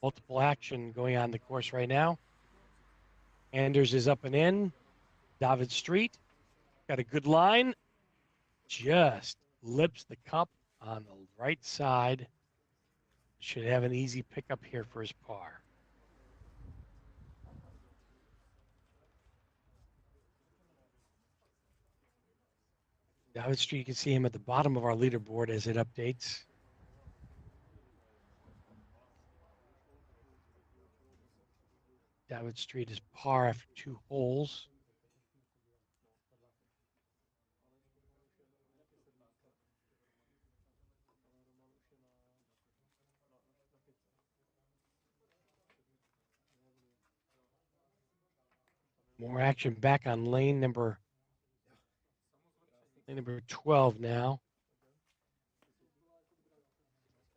Multiple action going on the course right now. Anders is up and in. David Street got a good line. Just lips the cup on the right side. Should have an easy pickup here for his par. David Street, you can see him at the bottom of our leaderboard as it updates. David Street is par after 2 holes. More action back on lane number 12 now.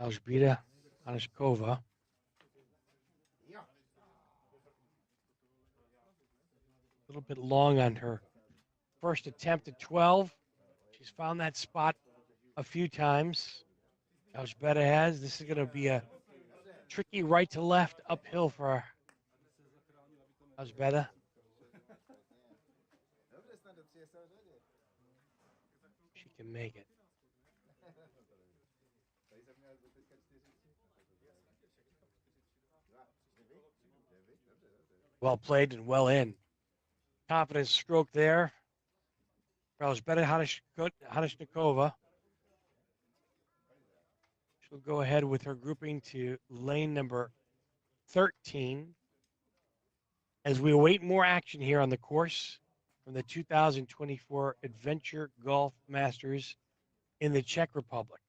Alžběta Hanešková. A little bit long on her first attempt at 12. She's found that spot a few times. Alžběta has. This is going to be a tricky right to left uphill for Alžběta. She can make it. Well played and well in. Confident stroke there. Alžběta Hanešková. She'll go ahead with her grouping to lane number 13 as we await more action here on the course from the 2024 Adventure Golf Masters in the Czech Republic.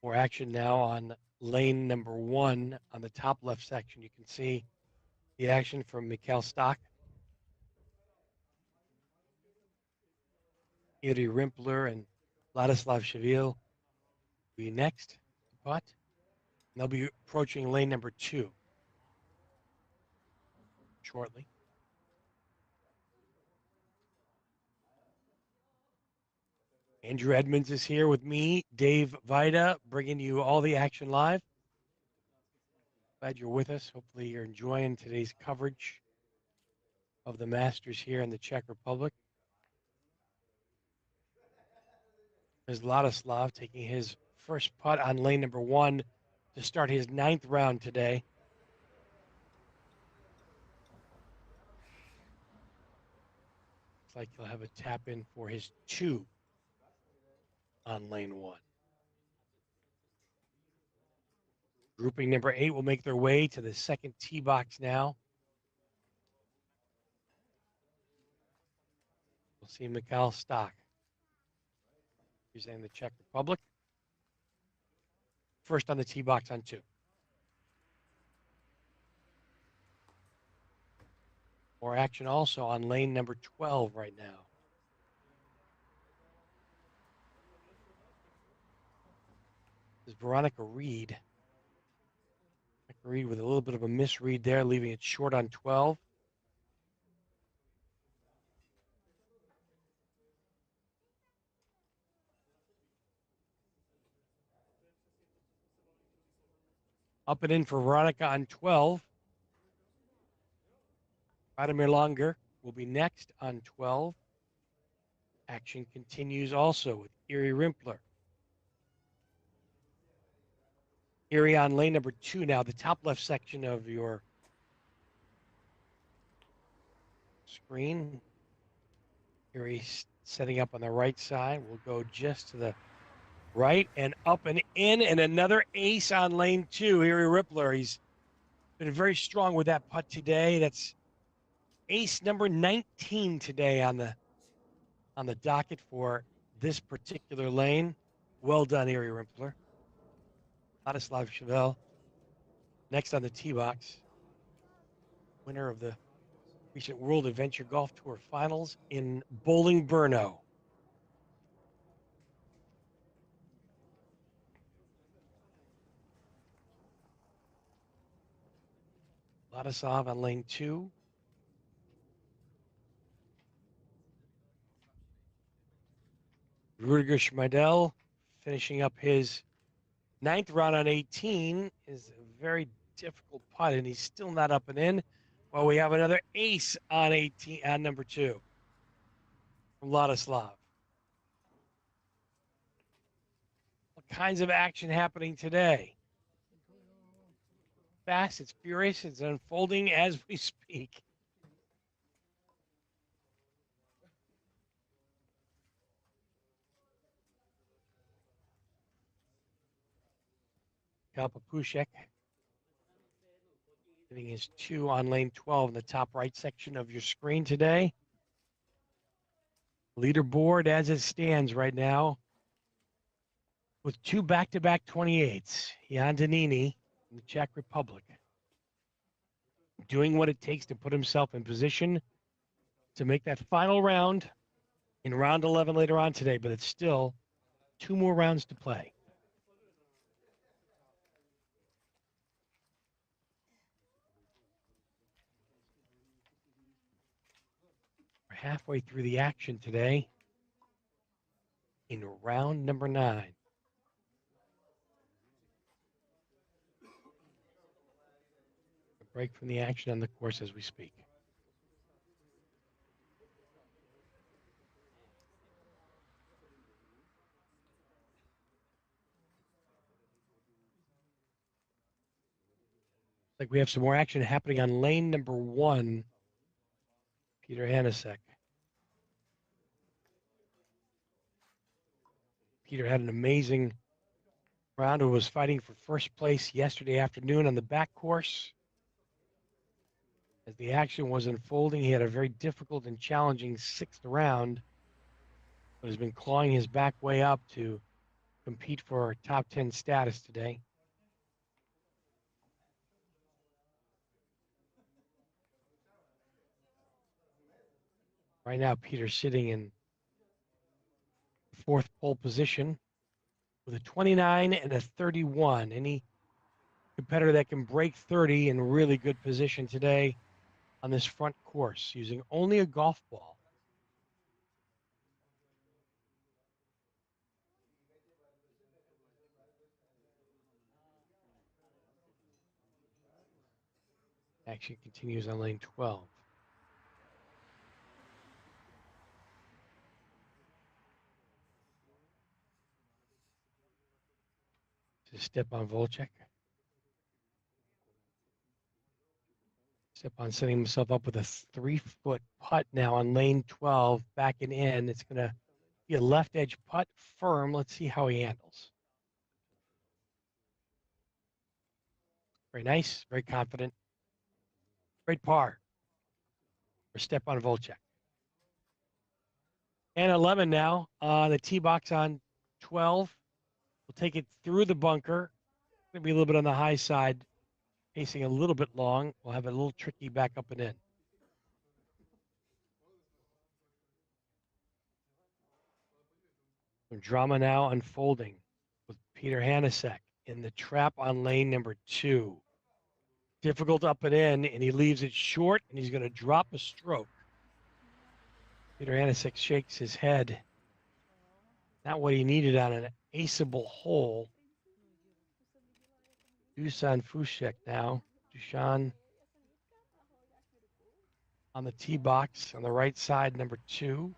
More action now on lane number 1 on the top left section. You can see the action from Mikael Stock. Iri Rimpler and Ladislav Cheville will be next to putt. And they'll be approaching lane number 2 shortly. Andrew Edmonds is here with me, Dave Vida, bringing you all the action live. Glad you're with us. Hopefully you're enjoying today's coverage of the Masters here in the Czech Republic. There's Ladislav taking his first putt on lane number 1 to start his 9th round today. Looks like he'll have a tap in for his 2 on lane 1. Grouping number 8 will make their way to the second tee box now. We'll see Mikael Stock, representing the Czech Republic. First on the tee box on 2. More action also on lane number 12 right now. This is Veronica Reed Reed with a little bit of a misread there, leaving it short on 12. Up and in for Veronica on 12. Vladimir Longer will be next on 12. Action continues also with Erie Rimpler. Erie on lane number 2 now, the top left section of your screen. Erie setting up on the right side. We'll go just to the right and up and in, and another ace on lane 2. Erie Rippler, he's been very strong with that putt today. That's ace number 19 today on the docket for this particular lane. Well done, Erie Rippler. Ladislav Chevelle next on the tee box. Winner of the recent World Adventure Golf Tour Finals in Bolingbrono. Ladislav on lane 2. Rudiger Schmidl finishing up his 9th round on 18 is a very difficult putt, and he's still not up and in. Well, we have another ace on 18 on number 2 from Ladislav. All kinds of action happening today. Fast, it's furious, it's unfolding as we speak. Kalpapushek hitting his 2 on lane 12 in the top right section of your screen today. Leaderboard as it stands right now with 2 back-to-back 28s. Jan Danini from the Czech Republic doing what it takes to put himself in position to make that final round in round 11 later on today, but it's still 2 more rounds to play. We're halfway through the action today in round number 9. A break from the action on the course as we speak. Like we have some more action happening on lane number 1. Peter Hanasek. Peter had an amazing round who was fighting for first place yesterday afternoon on the back course. As the action was unfolding, he had a very difficult and challenging 6th round, but has been clawing his back way up to compete for top 10 status today. Right now, Peter's sitting in 4th pole position with a 29 and a 31. Any competitor that can break 30 in really good position today on this front course using only a golf ball. Action continues on lane 12. To Stepan Volchek. Stepan setting himself up with a 3-foot putt now on lane 12, backing in. It's going to be a left edge putt, firm. Let's see how he handles. Very nice, very confident. Great par for Stepan Volchek. And 11 now on the tee box on 12. We'll take it through the bunker. Going to be a little bit on the high side, pacing a little bit long. We'll have it a little tricky back up and in. Some drama now unfolding with Peter Hanasek in the trap on lane number 2. Difficult up and in, and he leaves it short, and he's going to drop a stroke. Peter Hanasek shakes his head. Not what he needed on an aceable hole. Dusan Fušek now. Dusan on the tee box on the right side, number 2.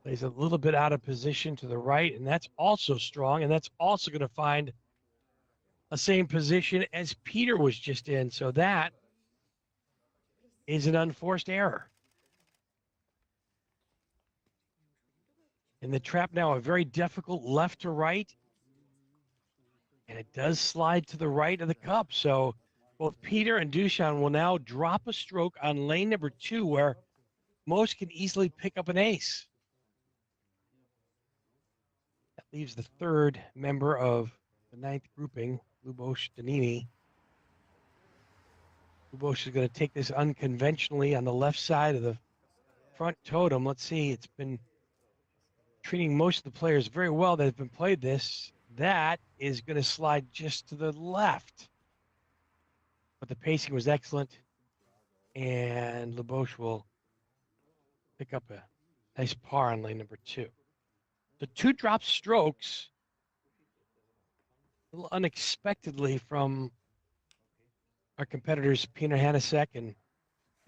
Plays a little bit out of position to the right, and that's also strong, and that's also going to find a same position as Peter was just in. So that is an unforced error. And the trap now, a very difficult left to right, and it does slide to the right of the cup. So both Peter and Dusan will now drop a stroke on lane number 2, where most can easily pick up an ace. That leaves the third member of the 9th grouping, Lubos Danini. Lubos is going to take this unconventionally on the left side of the front totem. Let's see, it's been treating most of the players very well that have been played this. That is going to slide just to the left. But the pacing was excellent, and Lubos will pick up a nice par on lane number 2. So 2 drop strokes, a little unexpectedly from our competitors Peter Hanasek and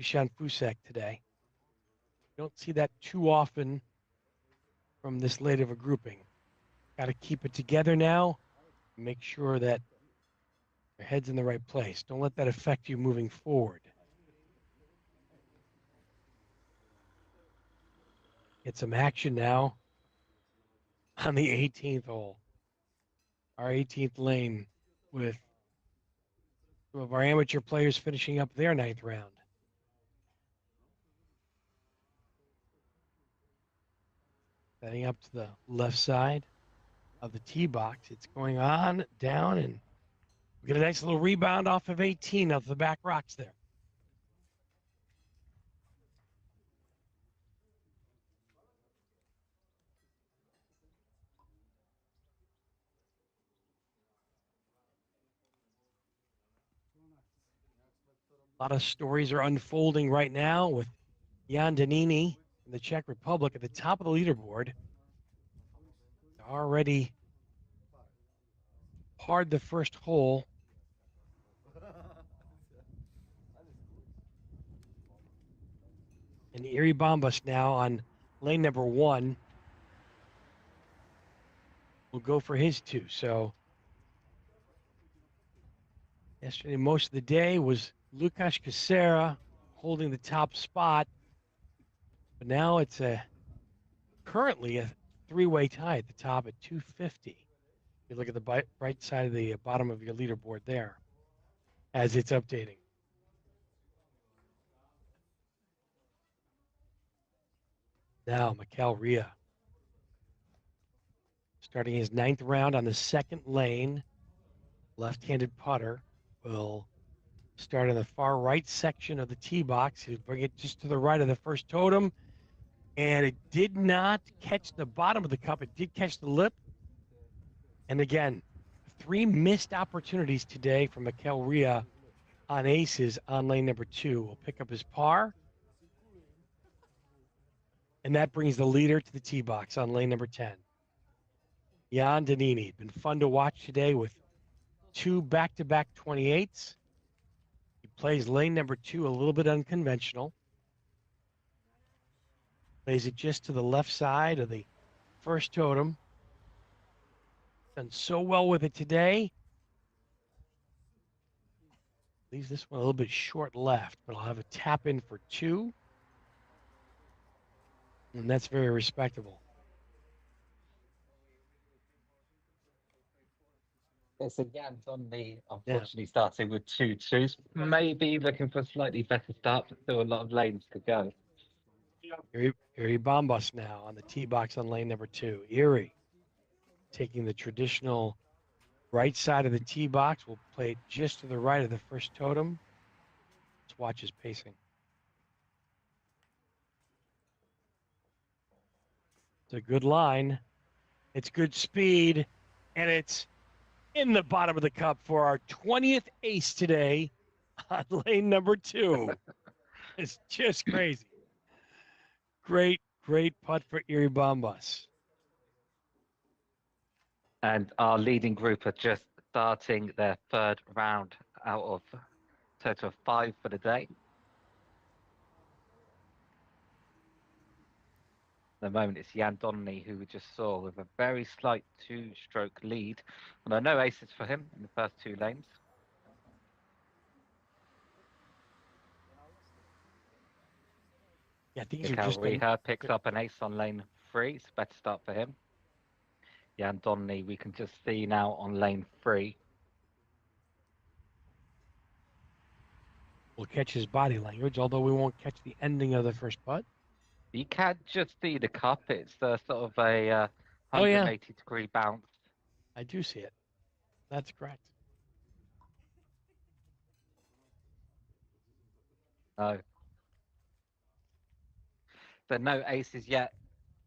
Dusan Fušek today. Don't see that too often from this late of a grouping. Got to keep it together now. Make sure that your head's in the right place. Don't let that affect you moving forward. Get some action now on the 18th hole. Our 18th lane with some of our amateur players finishing up their 9th round. Setting up to the left side of the tee box. It's going on, down, and we get a nice little rebound off of 18 of the back rocks there. A lot of stories are unfolding right now with Jan Danini in the Czech Republic at the top of the leaderboard. Already parred the first hole. And Erie Bombas now on lane number 1 will go for his 2. So yesterday, most of the day was Lukasz Casera holding the top spot. But now it's currently a 3-way tie at the top at 250. You look at the right side of the bottom of your leaderboard there as it's updating. Now, Mikel Rhea starting his 9th round on the 2nd lane. Left-handed putter will start in the far right section of the tee box. He'll bring it just to the right of the first totem. And it did not catch the bottom of the cup. It did catch the lip. And again, 3 missed opportunities today from Mikel Rhea on aces on lane number 2. Will pick up his par. And that brings the leader to the tee box on lane number 10. Jan Danini. Been fun to watch today with 2 back-to-back 28s. He plays lane number 2 a little bit unconventional. Plays it just to the left side of the first totem. Done so well with it today. Leaves this one a little bit short left, but I'll have a tap in for 2. And that's very respectable. Yes, again, Donnelly unfortunately starting with 2-2s. Maybe looking for a slightly better start, but still a lot of lanes to go. Erie Bombas now on the tee box on lane number 2. Erie taking the traditional right side of the tee box. We'll play it just to the right of the first totem. Let's watch his pacing. It's a good line. It's good speed. And it's in the bottom of the cup for our 20th ace today on lane number 2. It's just crazy. Great putt for Erie Bombas. And our leading group are just starting their third round out of a total of 5 for the day. At the moment, it's Jan Donnelly, who we just saw, with a very slight 2-stroke lead. And I know aces for him in the first 2 lanes. Yeah, these are Mikhail just Reha picks up an ace on lane 3. It's a better start for him. Jan Donnelly, we can just see now on lane 3. We'll catch his body language, although we won't catch the ending of the first putt. You can't just see the cup. It's sort of a 180-degree bounce. I do see it. That's correct. No. So no aces yet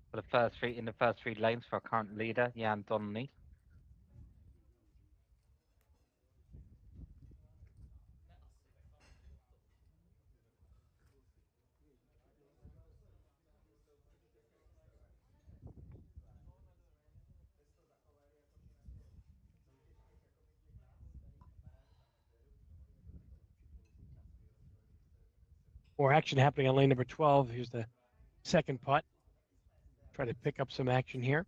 for the first 3 in the first 3 lanes for our current leader, Jan Donnelly. More action happening on lane number 12. Here's the second putt. Try to pick up some action here.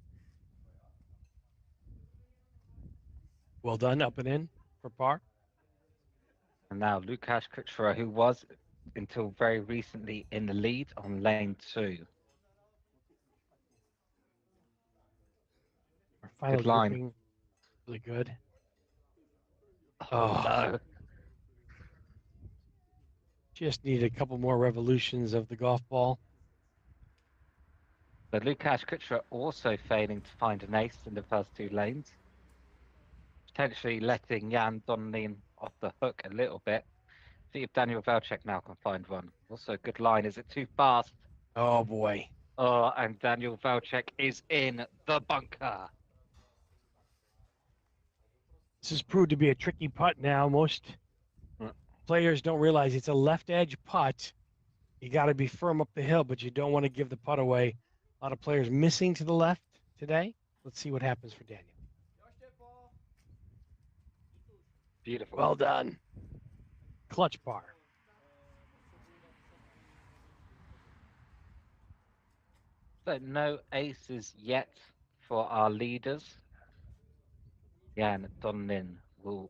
Well done, up and in for par. And now Lukasz Kuchera, who was until very recently in the lead on lane 2. Our final Good line. grouping, really good. Oh, no. Just need a couple more revolutions of the golf ball. But Lukasz Kuchera also failing to find an ace in the first 2 lanes. Potentially letting Jan Donnelly off the hook a little bit. See if Daniel Valchek now can find one. Also a good line. Is it too fast? Oh boy. Oh, and Daniel Valchek is in the bunker. This has proved to be a tricky putt now. Most players don't realize it's a left edge putt. You got to be firm up the hill, but you don't want to give the putt away. A lot of players missing to the left today. Let's see what happens for Daniel. Beautiful. Well done. Clutch par. So no aces yet for our leaders. Jan Donnelly will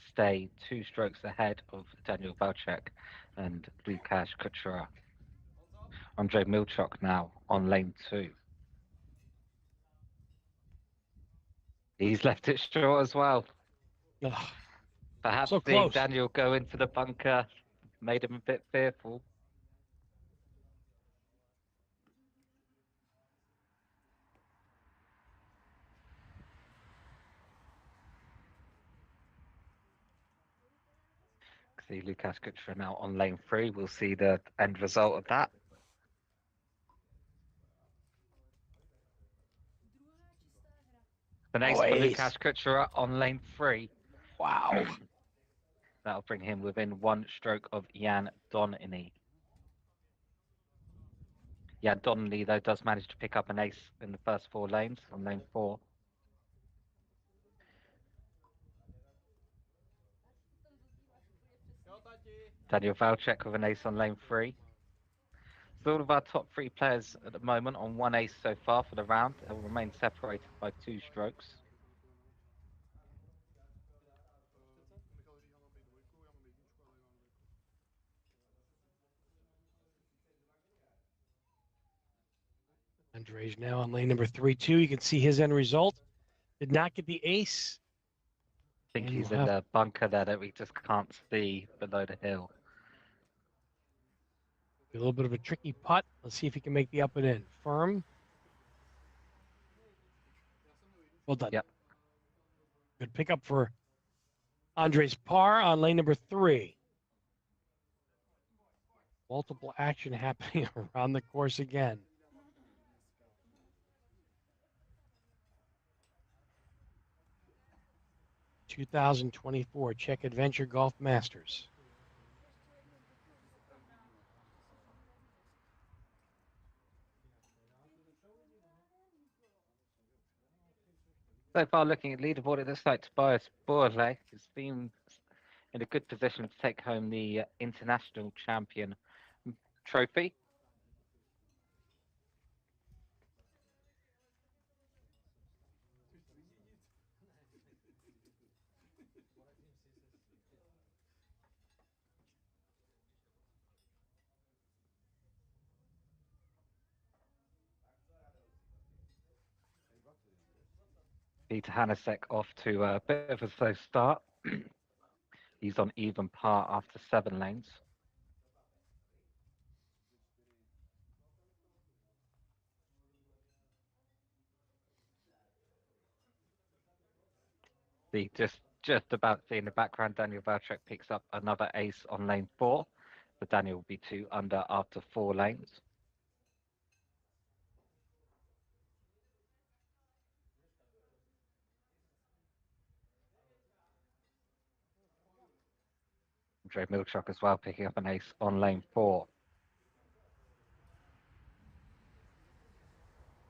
stay 2 strokes ahead of Daniel Valchek and Lukasz Kuchera. Andrei Milchok now on lane 2. He's left it short as well. Ugh, Perhaps so seeing close. Daniel go into the bunker made him a bit fearful. See Lukasz Kuchera now on lane 3. We'll see the end result of that. An ace for Lukasz Kuchera on lane 3. Wow. That'll bring him within 1 stroke of Jan Donnelly. Jan Donnelly, though, does manage to pick up an ace in the first 4 lanes on lane 4. Daniel Valchek with an ace on lane 3. So all of our top 3 players at the moment on 1 ace so far for the round. They will remain separated by 2 strokes. Andre's now on lane number 3-2. You can see his end result. Did not get the ace. I think And he's we'll in have the bunker there that we just can't see below the hill. a little bit of a tricky putt. Let's see if he can make the up and in. Firm. Well done. Yep. Good pickup for Andres par on lane number 3. Multiple action happening around the course again. 2024 Czech Adventure Golf Masters. So far, looking at leaderboard, it looks like Tobias Borle has been in a good position to take home the international champion trophy. Peter Hanasek off to a bit of a slow start. He's on even par after 7 lanes. The just about to see in the background, Daniel Valtrek picks up another ace on lane 4. So Daniel will be 2 under after 4 lanes. Andre Milchuk as well picking up an ace on lane 4.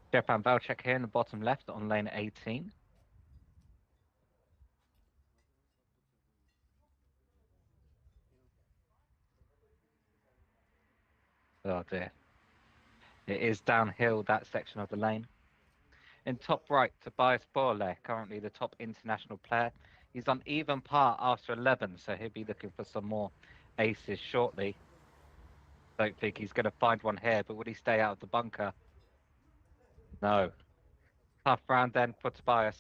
Stefan Valtrek here in the bottom left on lane 18. Oh dear. It is downhill, that section of the lane. In top right, Tobias Borle, currently the top international player. He's on even par after 11, so he'll be looking for some more aces shortly. Don't think he's going to find one here, but would he stay out of the bunker? No. Tough round then for Tobias.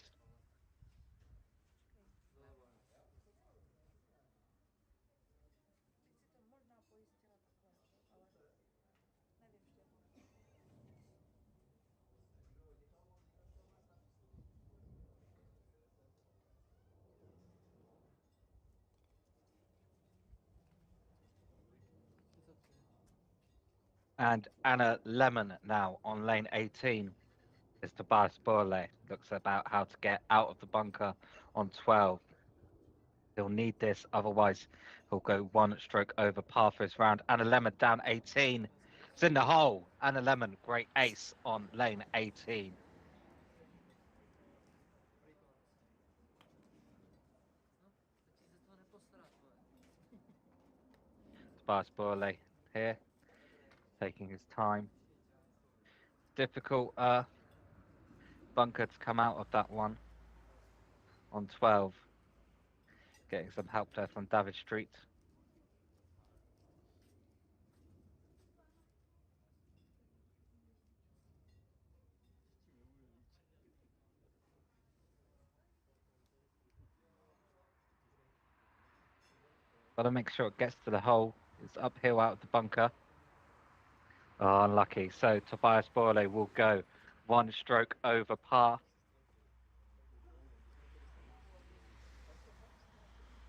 And Anna Lemon now on lane 18 is Tobias Borle. Looks about how to get out of the bunker on 12. He'll need this, otherwise he'll go 1 stroke over par for his round. Anna Lemon down 18. It's in the hole. Anna Lemon, great ace on lane 18. Tobias Borle here, taking his time. Difficult bunker to come out of that one on 12. Getting some help there from David Street. Got to make sure it gets to the hole. It's uphill out of the bunker. Oh, unlucky. So Tobias Borle will go 1 stroke over par.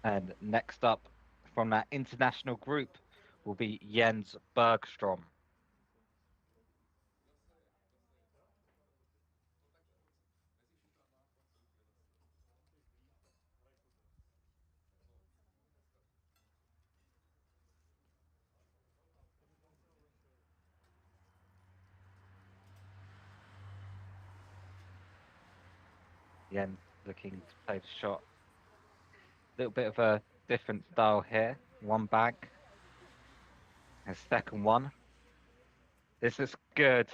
And next up from that international group will be Jens Bergstrom. Jens looking to play the shot. A little bit of a different style here. 1 back. And second one. This is good.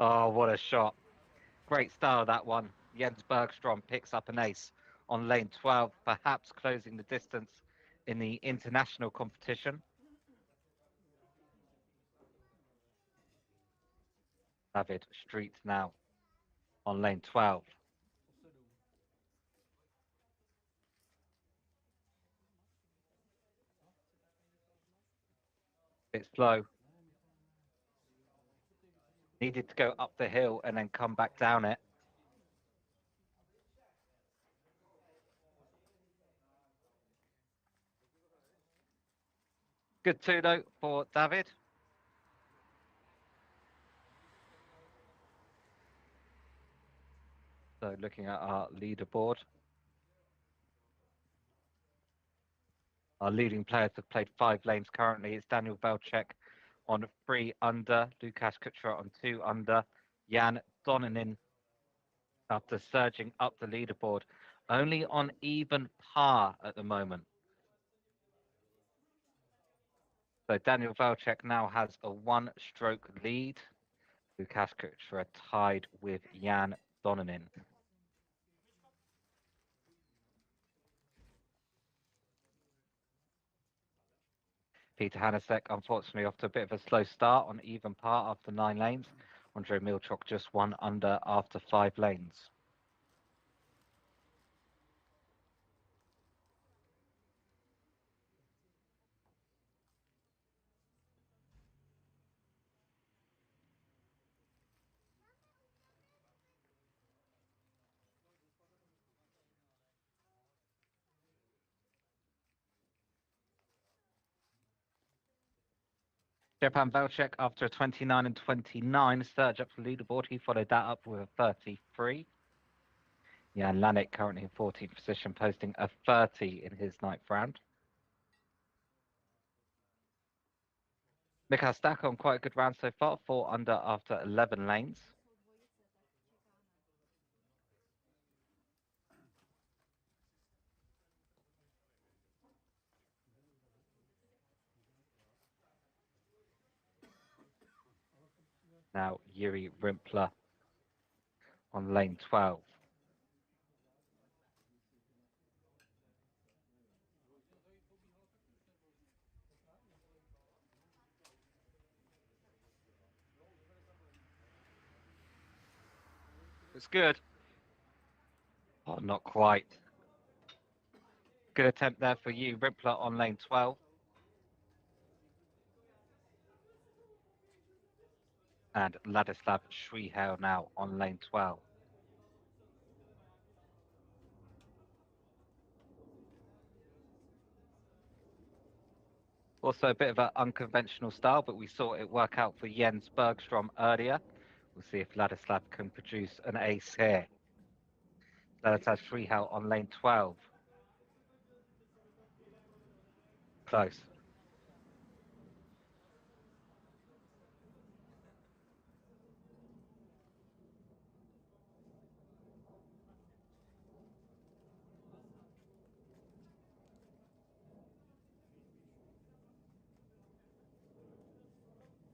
Oh, what a shot. Great style, that one. Jens Bergstrom picks up an ace on lane 12, perhaps closing the distance in the international competition. David Street now on lane 12. Bit slow. Needed to go up the hill and then come back down it. Good 2 though for David. So looking at our leaderboard. Our leading players have played 5 lanes currently. It's Daniel Velchek on 3 under, Lukasz Kuchera on 2 under, Jan Donanin, after surging up the leaderboard, only on even par at the moment. So Daniel Velchek now has a 1-stroke lead. Lukasz Kuchera tied with Jan Donanin. Peter Hanasek, unfortunately, off to a bit of a slow start on even par after 9 lanes. Andrei Milchok just 1 under after 5 lanes. Stepan Velchek, after a 29 and 29 surge up the leaderboard, he followed that up with a 33. Jan Lanik currently in 14th position, posting a 30 in his 9th round. Mikhail Stak on quite a good round so far, 4 under after 11 lanes. Now Yuri Rimpler on lane 12. It's good. Oh, not quite. Good attempt there for you, Rimpler on lane 12. And Ladislav Shrihel now on lane 12. Also a bit of an unconventional style, but we saw it work out for Jens Bergstrom earlier. We'll see if Ladislav can produce an ace here. Ladislav Shrihel on lane 12. Close.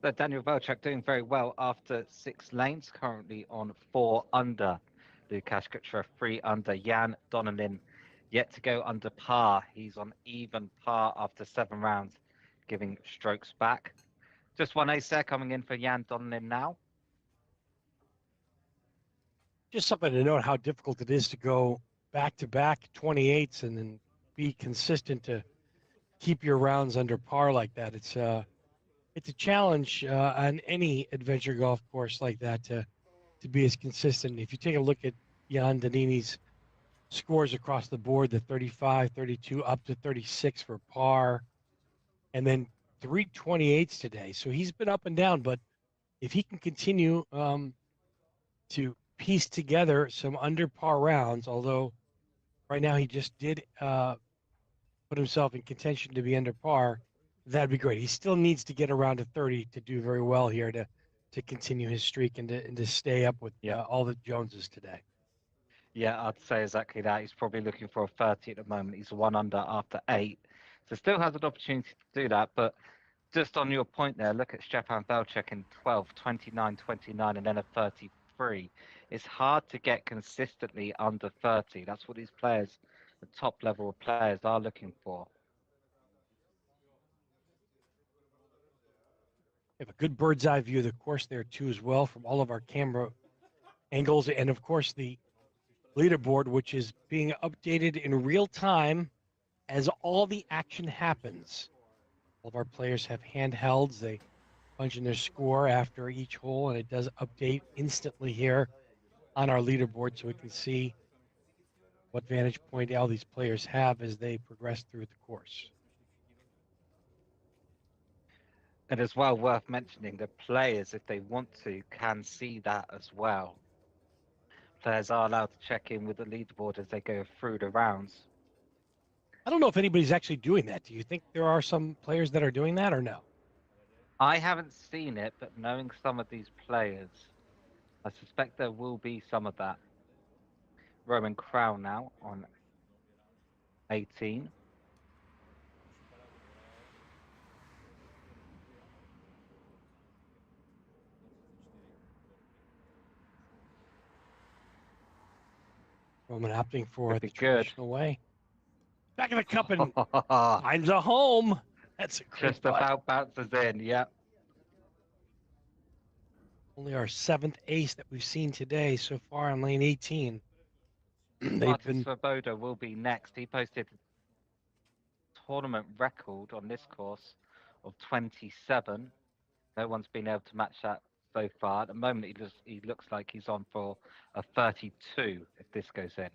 So Daniel Velchak doing very well after 6 lanes, currently on 4 under. Lukasz Kuchera 3 under. Jan Donanin yet to go under par. He's on even par after 7 rounds, giving strokes back. Just 1 ace there coming in for Jan Donanin now. Just something to note how difficult it is to go back-to-back 28s and then be consistent to keep your rounds under par like that. It's a challenge on any adventure golf course like that to be as consistent. If you take a look at Jan Donini's scores across the board, the 35, 32, up to 36 for par, and then 328s today. So he's been up and down, but if he can continue to piece together some under par rounds, although right now he just did put himself in contention to be under par, that'd be great. He still needs to get around to 30 to do very well here to continue his streak and to stay up with all the Joneses today. Yeah, I'd say exactly that. He's probably looking for a 30 at the moment. He's 1 under after 8. So still has an opportunity to do that. But just on your point there, look at Stepan Velchek in 12, 29, 29, and then a 33. It's hard to get consistently under 30. That's what these players, the top level of players, are looking for. We have a good bird's eye view of the course there too as well from all of our camera angles, and of course the leaderboard, which is being updated in real time as all the action happens. All of our players have handhelds. They punch in their score after each hole, and it does update instantly here on our leaderboard so we can see what vantage point all these players have as they progress through the course. And as well, worth mentioning, the players, if they want to, can see that as well. Players are allowed to check in with the leaderboard as they go through the rounds. I don't know if anybody's actually doing that. Do you think there are some players that are doing that or no? I haven't seen it, but knowing some of these players, I suspect there will be some of that. Roman Crown now on 18. Roman opting for Could the be good. traditional way. Back of the cup and finds a home. That's a great Just putt. about bounces in, yep. Only our 7th ace that we've seen today so far on lane 18. They've Martin been Svoboda will be next. He posted a tournament record on this course of 27. No one's been able to match that so far. At the moment, he looks like he's on for a 32 if this goes in.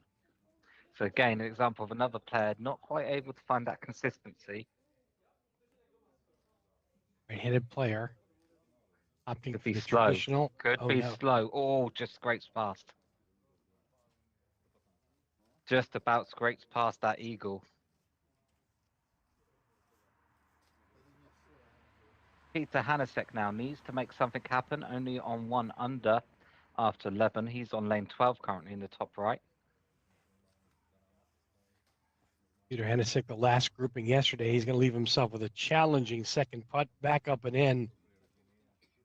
So again, an example of another player not quite able to find that consistency. right-handed player opting Could for be the slow. traditional. Could Oh be no. slow. Oh, just scrapes past. Just about scrapes past that eagle. Peter Hanasek now needs to make something happen, only on 1 under after 11. He's on lane 12 currently in the top right. Peter Henesick, the last grouping yesterday, he's going to leave himself with a challenging second putt back up and in.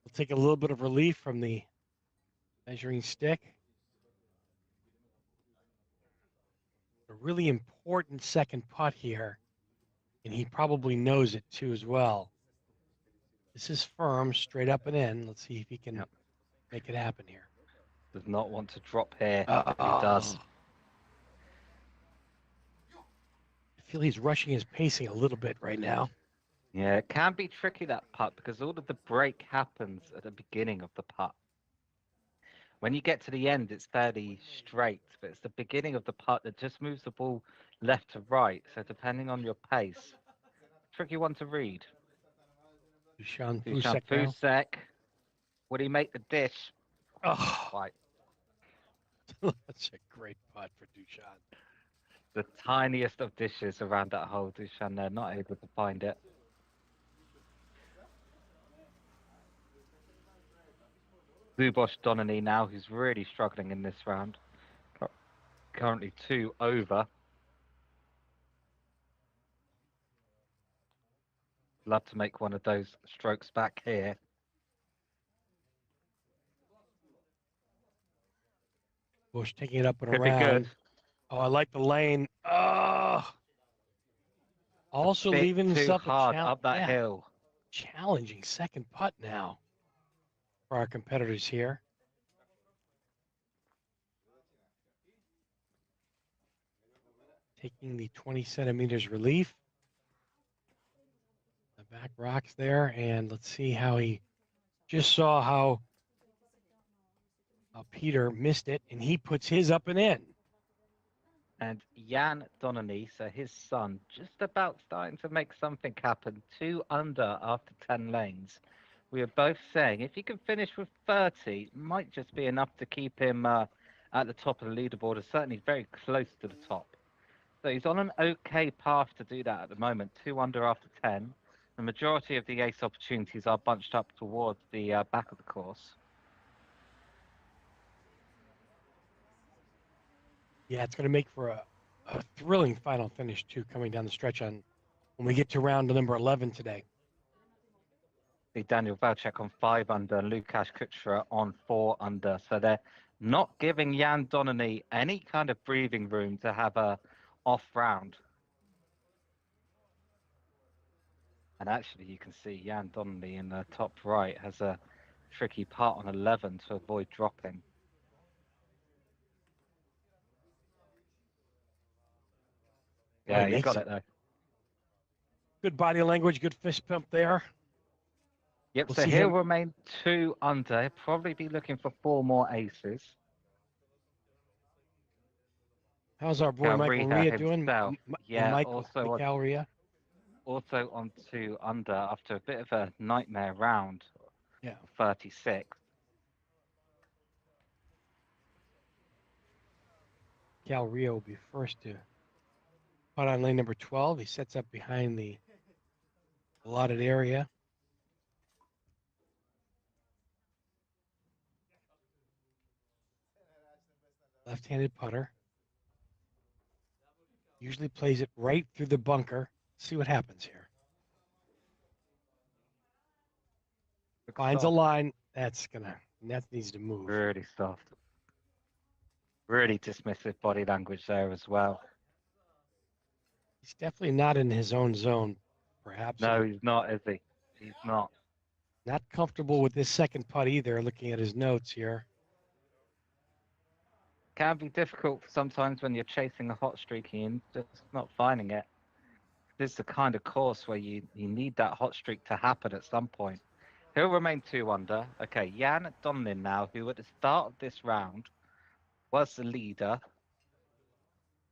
He'll take a little bit of relief from the measuring stick. A really important second putt here, and he probably knows it too as well. This is firm, straight up and in. Let's see if he can make it happen here. Does not want to drop here. He Oh. does. I feel he's rushing his pacing a little bit right now. Yeah, it can be tricky, that putt, because all of the break happens at the beginning of the putt. When you get to the end, it's fairly straight, but it's the beginning of the putt that just moves the ball left to right. So depending on your pace, tricky one to read. Dusan Dusan Fusek now. Fusek. Would he make the dish? Oh, Quite. that's a great putt for Dusan. The tiniest of dishes around that hole. Dusan there, not able to find it. Zubosh Donany now, who's really struggling in this round. Currently 2 over. Love to make one of those strokes back here. Bush taking it up and Could be around. good. Oh, I like the lane. Oh, also Bit leaving too himself a hard up that hill. challenging second putt now for our competitors here. Taking the 20 centimeters relief. The back rocks there, and let's see how he just saw how Peter missed it, and he puts his up and in. And Jan Donany, so his son, just about starting to make something happen. 2 under after 10 lanes. We are both saying if he can finish with 30, might just be enough to keep him at the top of the leaderboard, or certainly very close to the top. So he's on an okay path to do that at the moment. 2 under after 10. The majority of the ace opportunities are bunched up towards the back of the course. Yeah, it's going to make for a thrilling final finish, too, coming down the stretch on when we get to round number 11 today. See Daniel Valchek on 5 under and Lukasz Kuchera on 4 under. So they're not giving Jan Donany any kind of breathing room to have a off round. And actually, you can see Jan Donany in the top right has a tricky part on 11 to avoid dropping. Yeah, he got it though. Good body language, good fist pump there. Yep, so he'll remain 2 under. He'll probably be looking for 4 more aces. How's our boy Michael Ria doing? Yeah, Michael Ria. Also on 2 under after a bit of a nightmare round. Yeah. 36. Cal Rio will be first to putt on lane number 12. He sets up behind the allotted area. Left-handed putter. Usually plays it right through the bunker. See what happens here. Finds a line. That needs to move. Really soft. Really dismissive body language there as well. He's definitely not in his own zone, perhaps. No, he's not, is he? He's not. Not comfortable with this second putt either, looking at his notes here. Can be difficult sometimes when you're chasing a hot streak and just not finding it. This is the kind of course where you need that hot streak to happen at some point. He'll remain 2 under. Okay, Jan Donlin now, who at the start of this round was the leader.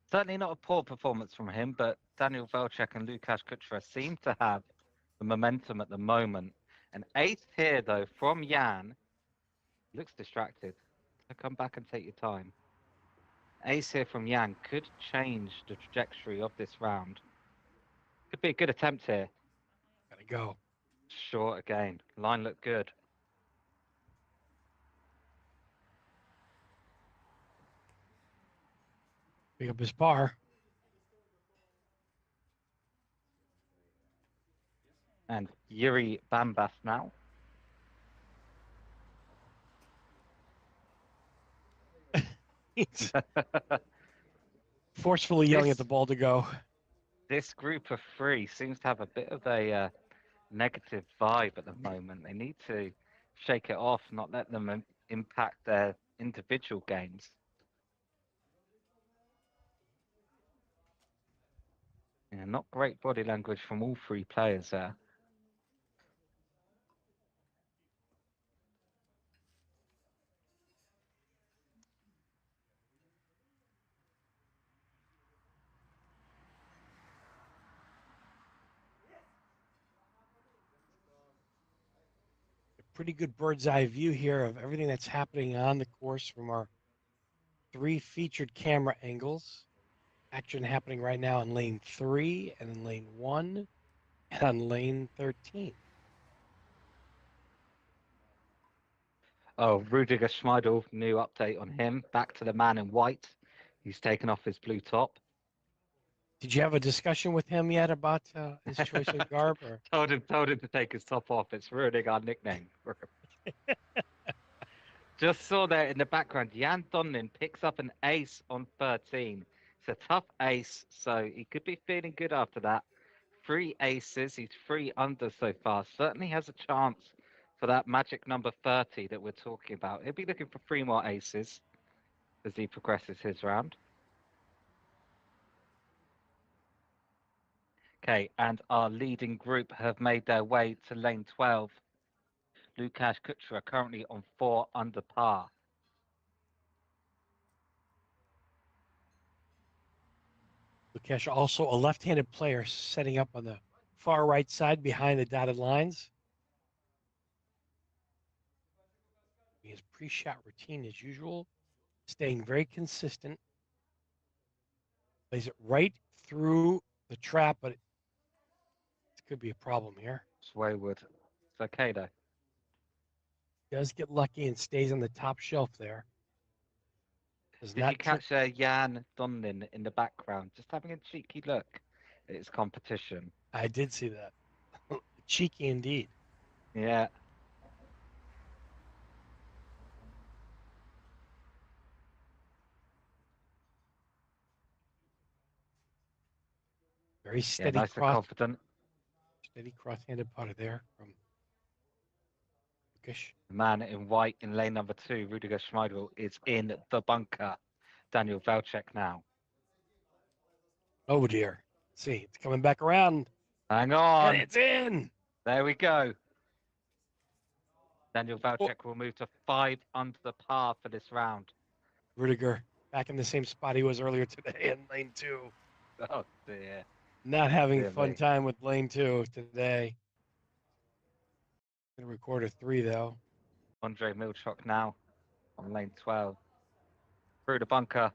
Certainly not a poor performance from him, but Daniel Velcek and Lukasz Kuchera seem to have the momentum at the moment. An ace here, though, from Jan. Looks distracted. So come back and take your time. Ace here from Jan could change the trajectory of this round. Could be a good attempt here. Gotta go. Short again. Line looked good. Pick up his par. And Yuri Bambas now. He's forcefully yelling at the ball to go. This group of 3 seems to have a bit of a negative vibe at the moment. They need to shake it off, not let them impact their individual games. Yeah, not great body language from all 3 players there. Pretty good bird's eye view here of everything that's happening on the course from our 3 featured camera angles. Action happening right now in lane 3 and in lane 1 and on lane 13. Oh, Rudiger Schmeidl, new update on him. Back to the man in white. He's taken off his blue top. Did you have a discussion with him yet about his choice of garb? Or? told him to take his top off. It's ruining our nickname. Just saw there in the background, Jan Donlin picks up an ace on 13. It's a tough ace, so he could be feeling good after that. 3 aces, he's 3 under so far. Certainly has a chance for that magic number 30 that we're talking about. He'll be looking for 3 more aces as he progresses his round. Okay, and our leading group have made their way to lane 12. Lukasz Kuchera currently on 4 under par. Lukasz also a left-handed player setting up on the far right side behind the dotted lines. His pre-shot routine as usual, staying very consistent. Plays it right through the trap, but it could be a problem here. It's wayward. It's okay though. Does get lucky and stays on the top shelf there. Did you catch Jan Donlin in the background, just having a cheeky look at his competition? I did see that. Cheeky indeed. Yeah. Very steady, nice and confident. Steady cross-handed putter there from Lukasz. The man in white in lane number 2, Rudiger Schmeidl, is in the bunker. Daniel Velcek now. Oh dear. See, it's coming back around. Hang on. And it's in. There we go. Daniel Velcek will move to 5 under the par for this round. Rudiger back in the same spot he was earlier today in lane 2. Oh dear. Not having a fun time with lane 2 today. Gonna record a 3 though. Andre Milchok now on lane 12. Through the bunker.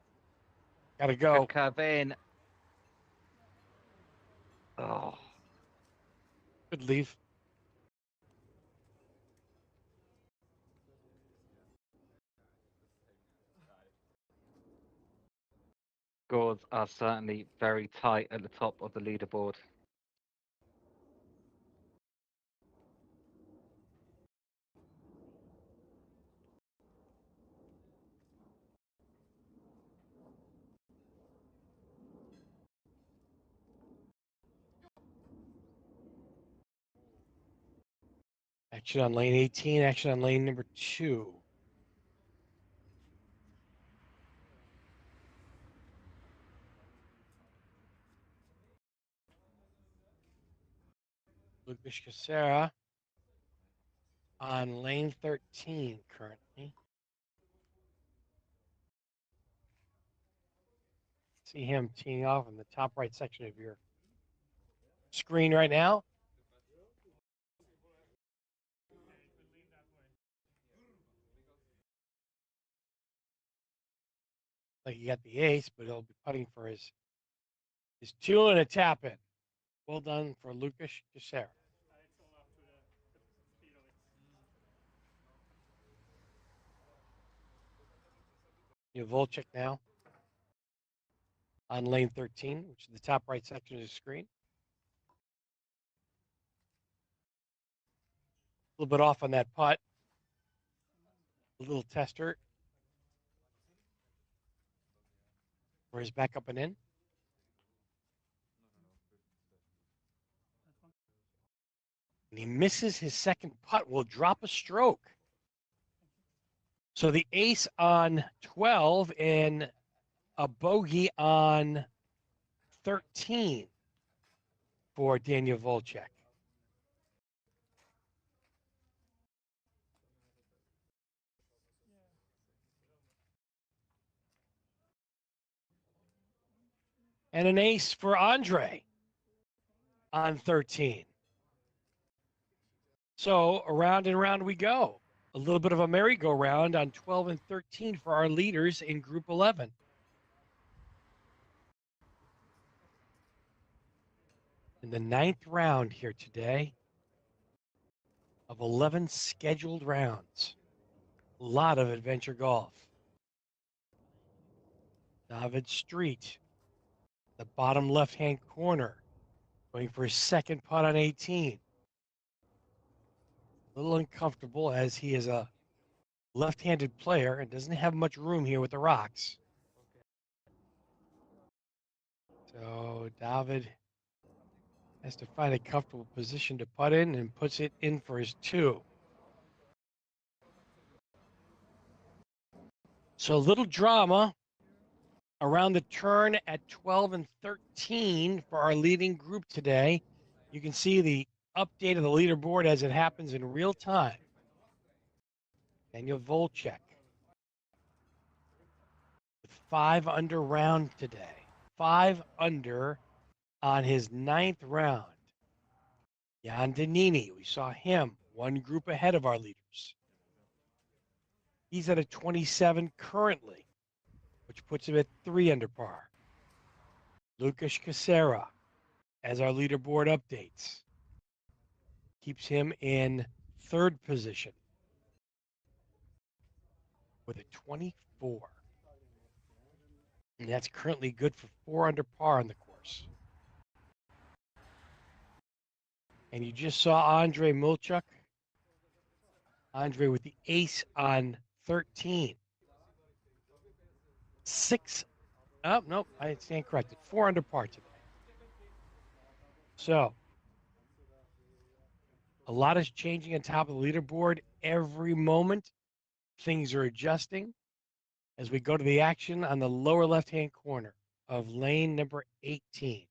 Gotta go. Good curve in. Oh, Good leave. scores are certainly very tight at the top of the leaderboard. Action on lane 18, action on lane number 2. Lucas Casera on lane 13 currently. See him teeing off in the top right section of your screen right now. Like he got the ace, but he'll be putting for his 2 and a tap in. Well done for Lucas Casera. You Volchek now on lane 13, which is the top right section of the screen. A little bit off on that putt. A little tester for his back up and in. And he misses his second putt, will drop a stroke. So the ace on 12 and a bogey on 13 for Daniel Volchek. And an ace for Andre on 13. So around and around we go. A little bit of a merry-go-round on 12 and 13 for our leaders in Group 11. In the 9th round here today of 11 scheduled rounds. A lot of adventure golf. David Street, the bottom left-hand corner, going for his second putt on 18. A little uncomfortable as he is a left-handed player and doesn't have much room here with the rocks. So David has to find a comfortable position to putt in and puts it in for his 2. So a little drama around the turn at 12 and 13 for our leading group today. You can see the update of the leaderboard as it happens in real time. Daniel Volchek with 5 under round today. 5 under on his 9th round. Jan Danini, we saw him one group ahead of our leaders. He's at a 27 currently, which puts him at 3 under par. Lucas Casera, as our leaderboard updates, keeps him in 3rd position with a 24. And that's currently good for 4 under par on the course. And you just saw Andre Milchuk. Andre with the ace on 13. 6. Oh, no, I stand corrected. 4 under par today. So, a lot is changing on top of the leaderboard every moment. Things are adjusting as we go to the action on the lower left-hand corner of lane number 18.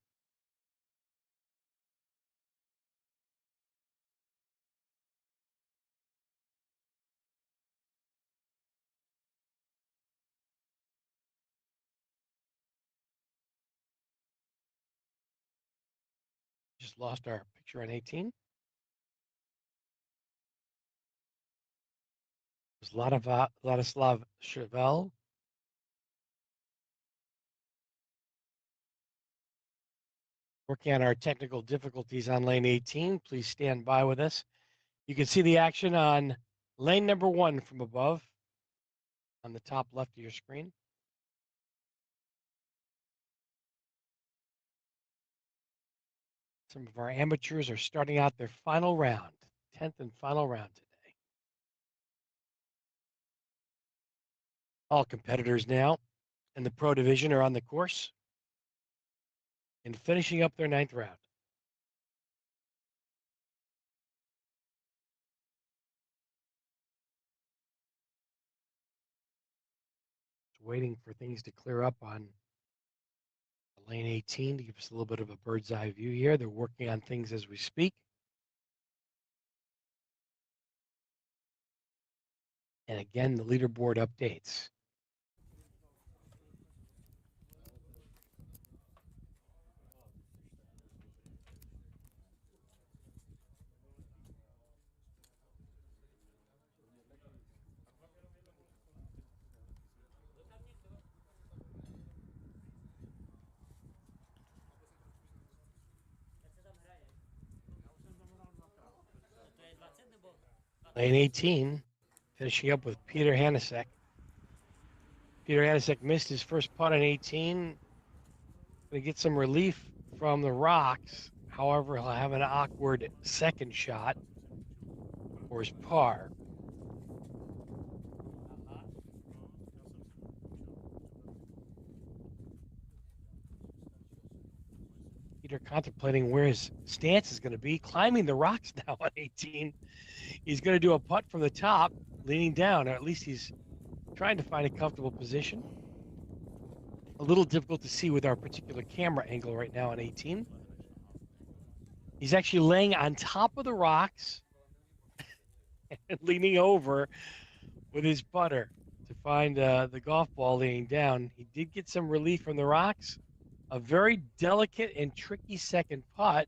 Just lost our picture on 18. There's Ladislav Chevelle. Working on our technical difficulties on lane 18. Please stand by with us. You can see the action on lane number 1 from above on the top left of your screen. Some of our amateurs are starting out their final round, 10th and final round today. All competitors now in the pro division are on the course and finishing up their 9th round. Just waiting for things to clear up on lane 18 to give us a little bit of a bird's eye view here. They're working on things as we speak. And again, the leaderboard updates. Lane 18, finishing up with Peter Hanasek. Peter Hanasek missed his first putt on 18. Going to get some relief from the rocks. However, he'll have an awkward second shot for his par. Peter contemplating where his stance is going to be, climbing the rocks now on 18. He's going to do a putt from the top, leaning down, or at least he's trying to find a comfortable position. A little difficult to see with our particular camera angle right now on 18. He's actually laying on top of the rocks and leaning over with his putter to find the golf ball laying down. He did get some relief from the rocks. A very delicate and tricky second putt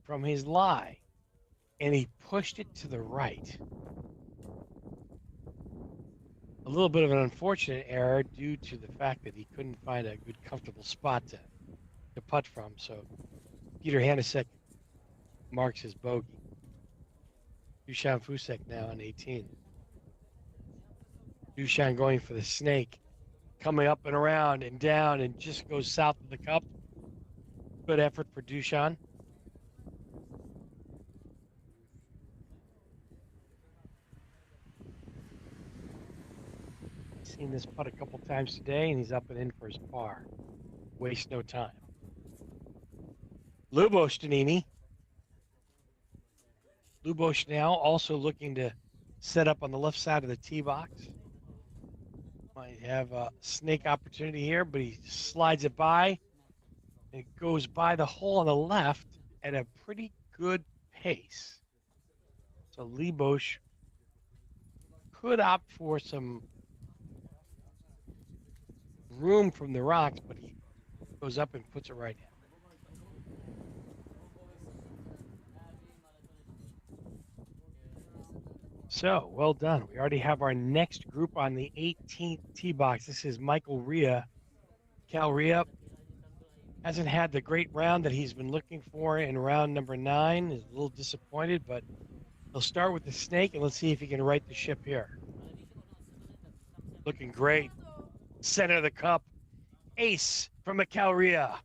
from his lie, and he pushed it to the right. A little bit of an unfortunate error due to the fact that he couldn't find a good, comfortable spot to putt from. So Peter Hanasek marks his bogey. Dusan Fusek now on 18. Dusan going for the snake, coming up and around and down and just goes south of the cup. Good effort for Dusan. Seen this putt a couple times today, and he's up and in for his par. Waste no time. Lubos Danini. Lubos now also looking to set up on the left side of the tee box. Might have a snake opportunity here, but he slides it by. And it goes by the hole on the left at a pretty good pace. So Lubos could opt for some room from the rocks, but he goes up and puts it right in. So, well done. We already have our next group on the 18th tee box. This is Michael Rhea. Cal Rhea hasn't had the great round that he's been looking for in round number 9. He's a little disappointed, but he'll start with the snake, and let's see if he can right the ship here. Looking great. Center of the cup. Ace from Cal Rhea.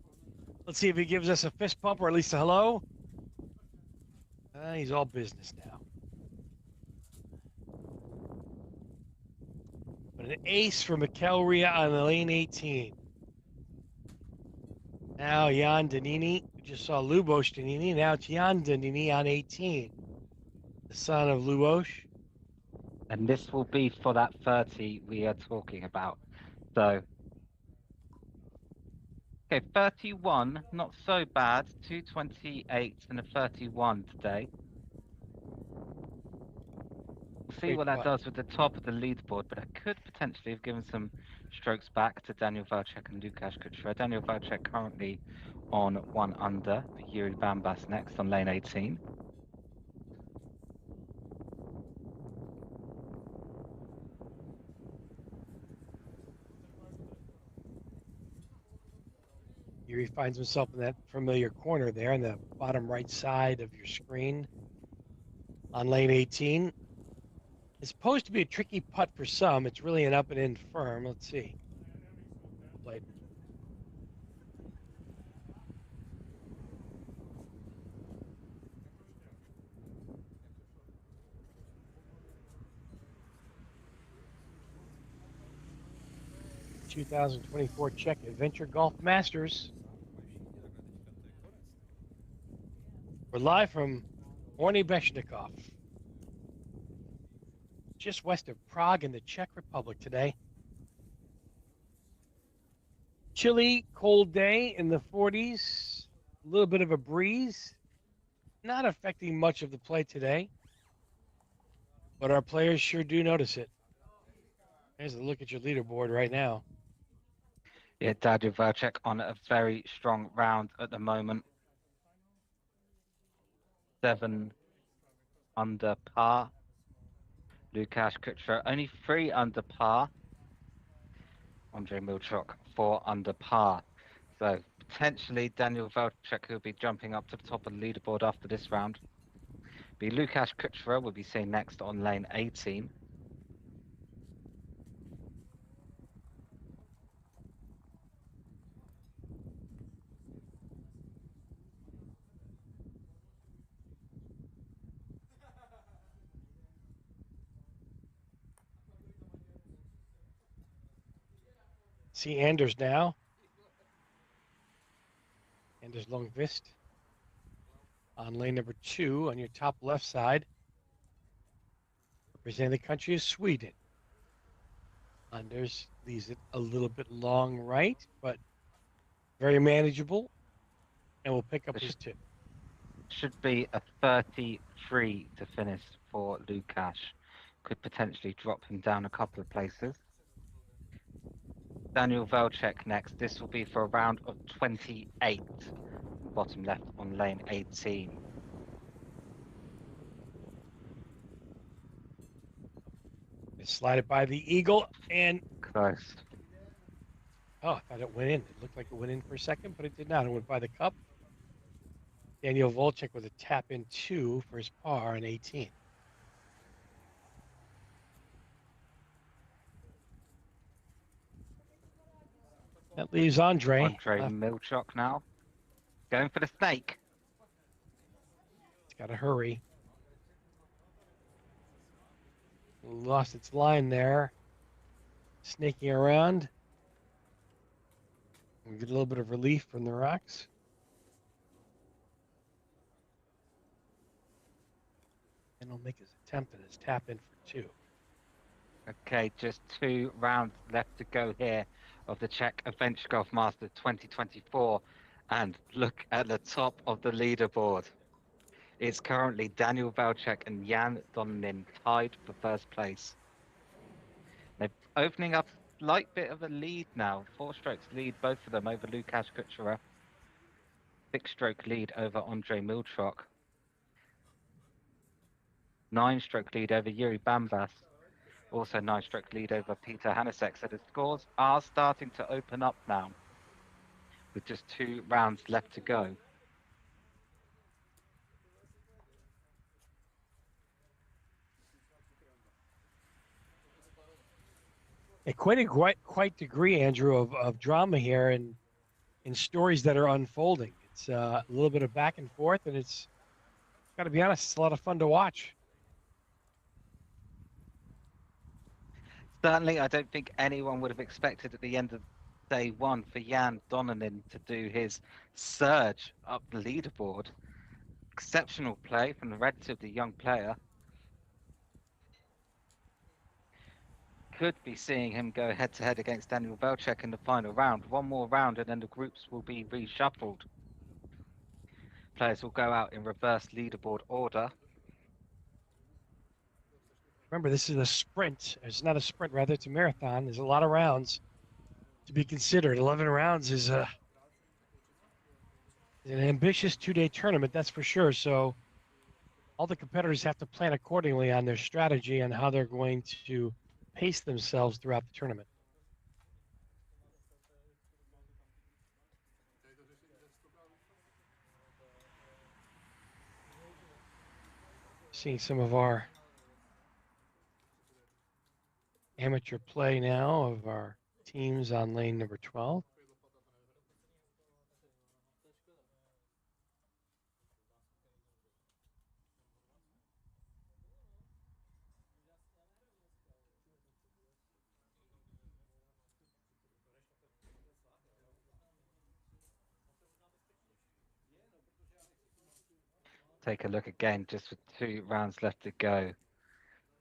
Let's see if he gives us a fist pump or at least a hello. He's all business now. But an ace from Cal Rhea on the lane 18. Now Jan Danini. We just saw Lubos Danini. Now it's Jan Danini on 18. The son of Lubos. And this will be for that 30 we are talking about. So, okay, 31, not so bad. 228 and a 31 today. We'll see what that does with the top of the leaderboard, but it could potentially have given some strokes back to Daniel Wojcik and Lukasz Kuchera. Daniel Wojcik currently on 1 under, but Yuri Bambas next on lane 18. Here he finds himself in that familiar corner there on the bottom right side of your screen on lane 18. It's supposed to be a tricky putt for some. It's really an up and in firm. Let's see. Played. ...2024 Czech Adventure Golf Masters. We're live from Horny Beshnikov, just west of Prague in the Czech Republic today. Chilly, cold day in the 40s, a little bit of a breeze, not affecting much of the play today, but our players sure do notice it. There's a look at your leaderboard right now. Yeah, Daniel Velcek on a very strong round at the moment. 7 under par. Lukáš Kučera only 3 under par. Andrei Milchok 4 under par. So potentially Daniel Velcek will be jumping up to the top of the leaderboard after this round. Lukáš Kučera will be seen next on lane 18. See Anders now. Anders Longvist on lane number 2 on your top left side. Representing the country is Sweden. Anders leaves it a little bit long right, but very manageable, and will pick up his 2. Should be a 33 to finish for Lukáš. Could potentially drop him down a couple of places. Daniel Velcek next. This will be for a round of 28. Bottom left on lane 18. It's slided by the eagle and Close. oh, I thought it went in. It looked like it went in for a second, but it did not. It went by the cup. Daniel Velcek with a tap in 2 for his par on 18. That leaves Andrei Milchok now. Going for the snake. It's got to hurry. Lost its line there. Snaking around. We get a little bit of relief from the rocks. And he'll make his attempt at his tap in for 2. Okay, just 2 rounds left to go here of the Czech Adventure Golf Masters 2024. And look at the top of the leaderboard. It's currently Daniel Velcek and Jan Donin tied for first place. They're opening up a slight bit of a lead now. 4 strokes lead, both of them, over Lukáš Kučera. 6-stroke lead over Andrei Milchok. 9-stroke lead over Yuri Bambas. Also 9-stroke lead over Peter Hanasek. So the scores are starting to open up now, with just 2 rounds left to go. Quite degree, Andrew, of drama here and in stories that are unfolding. It's a little bit of back and forth, and it's got to be honest, it's a lot of fun to watch. Certainly, I don't think anyone would have expected at the end of day 1 for Jan Donin to do his surge up the leaderboard. Exceptional play from the relatively young player. Could be seeing him go head-to-head against Daniel Velcek in the final round. 1 more round and then the groups will be reshuffled. Players will go out in reverse leaderboard order. Remember, this is a sprint. It's not a sprint, rather it's a marathon. There's a lot of rounds to be considered. 11 rounds is an ambitious 2-day tournament, that's for sure. So all the competitors have to plan accordingly on their strategy and how they're going to pace themselves throughout the tournament. seeing some of our amateur play now of our teams on lane number 12. Take a look again, just with 2 rounds left to go.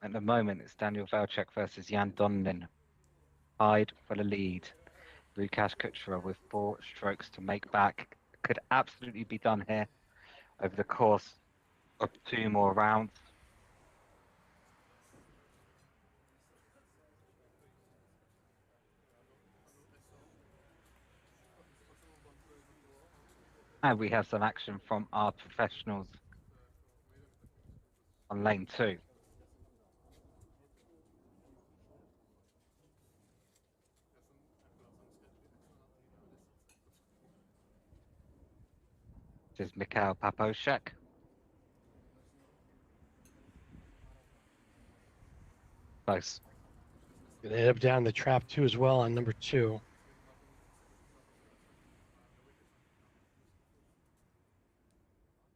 At the moment, it's Daniel Valchek versus Jan Donlin. Tied for the lead. Lukasz Kuchera with 4 strokes to make back. Could absolutely be done here over the course of 2 more rounds. And we have some action from our professionals on lane 2. This is Mikhail Paposhek. Close. Gonna head up down the trap 2 as well on number 2.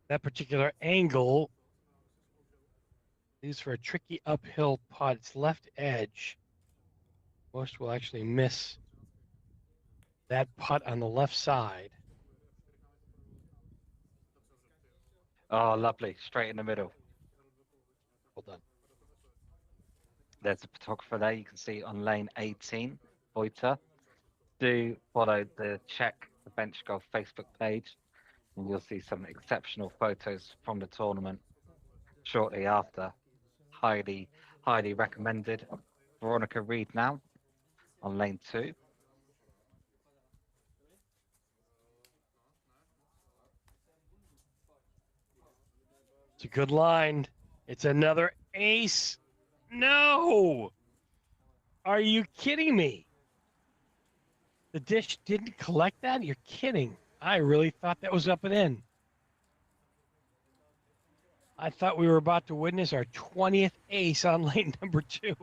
That particular angle is for a tricky uphill putt. It's left edge. Most will actually miss that putt on the left side. Oh, lovely. Straight in the middle. Well done. There's a photographer there. You can see on lane 18, Vojta. Do follow the Czech Bench Golf Facebook page, and you'll see some exceptional photos from the tournament shortly after. Highly, highly recommended. Veronica Reed now on lane 2. It's a good line. It's another ace. No! Are you kidding me? The dish didn't collect that? You're kidding. I really thought that was up and in. I thought we were about to witness our 20th ace on lane number 2.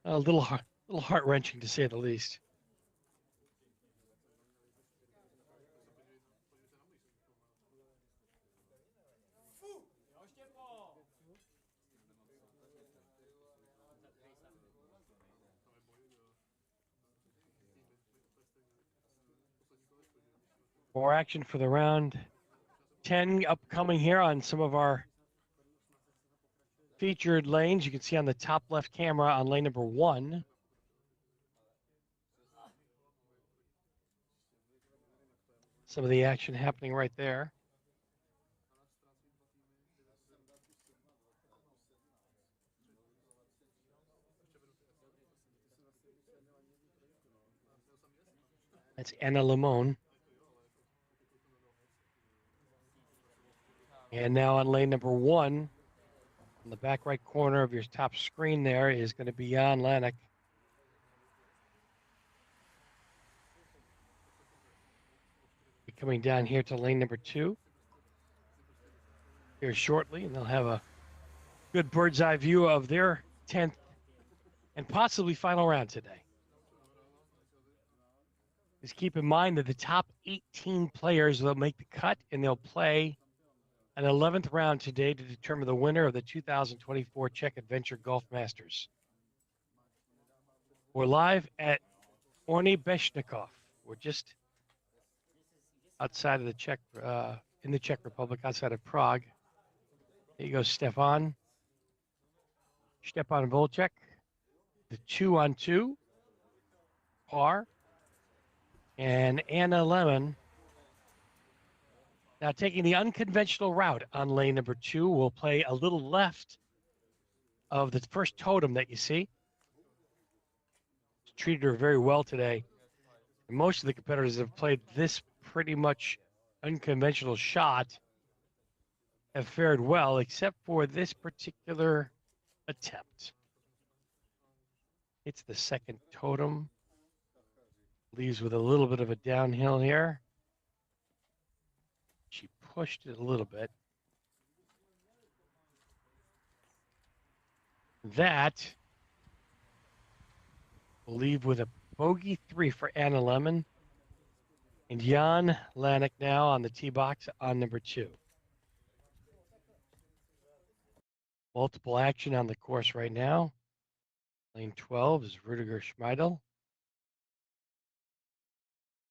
A little heart-wrenching to say the least. More action for the round 10 upcoming here on some of our featured lanes. You can see on the top left camera on lane number 1. Some of the action happening right there. That's Anna Limon. And now on lane number 1, on the back right corner of your top screen there is going to be Jan Lanek. Coming down here to lane number 2 here shortly, and they'll have a good bird's eye view of their 10th and possibly final round today. Just keep in mind that the top 18 players will make the cut, and they'll play an 11th round today to determine the winner of the 2024 Czech Adventure Golf Masters. We're live at Orny Bešnikov. We're just outside of the Czech, in the Czech Republic, outside of Prague. There you go, Stepan Volček, the 2-on-2, par, and Anna Lemon. Now taking the unconventional route on lane number 2, we'll play a little left of the first totem that you see. Treated her very well today. And most of the competitors have played this pretty much unconventional shot have fared well, except for this particular attempt. It's the second totem. Leaves with a little bit of a downhill here. pushed it a little bit. That will leave with a bogey 3 for Anna Lemon. And Jan Lanik now on the tee box on number 2. Multiple action on the course right now. Lane 12 is Rudiger Schmeidel.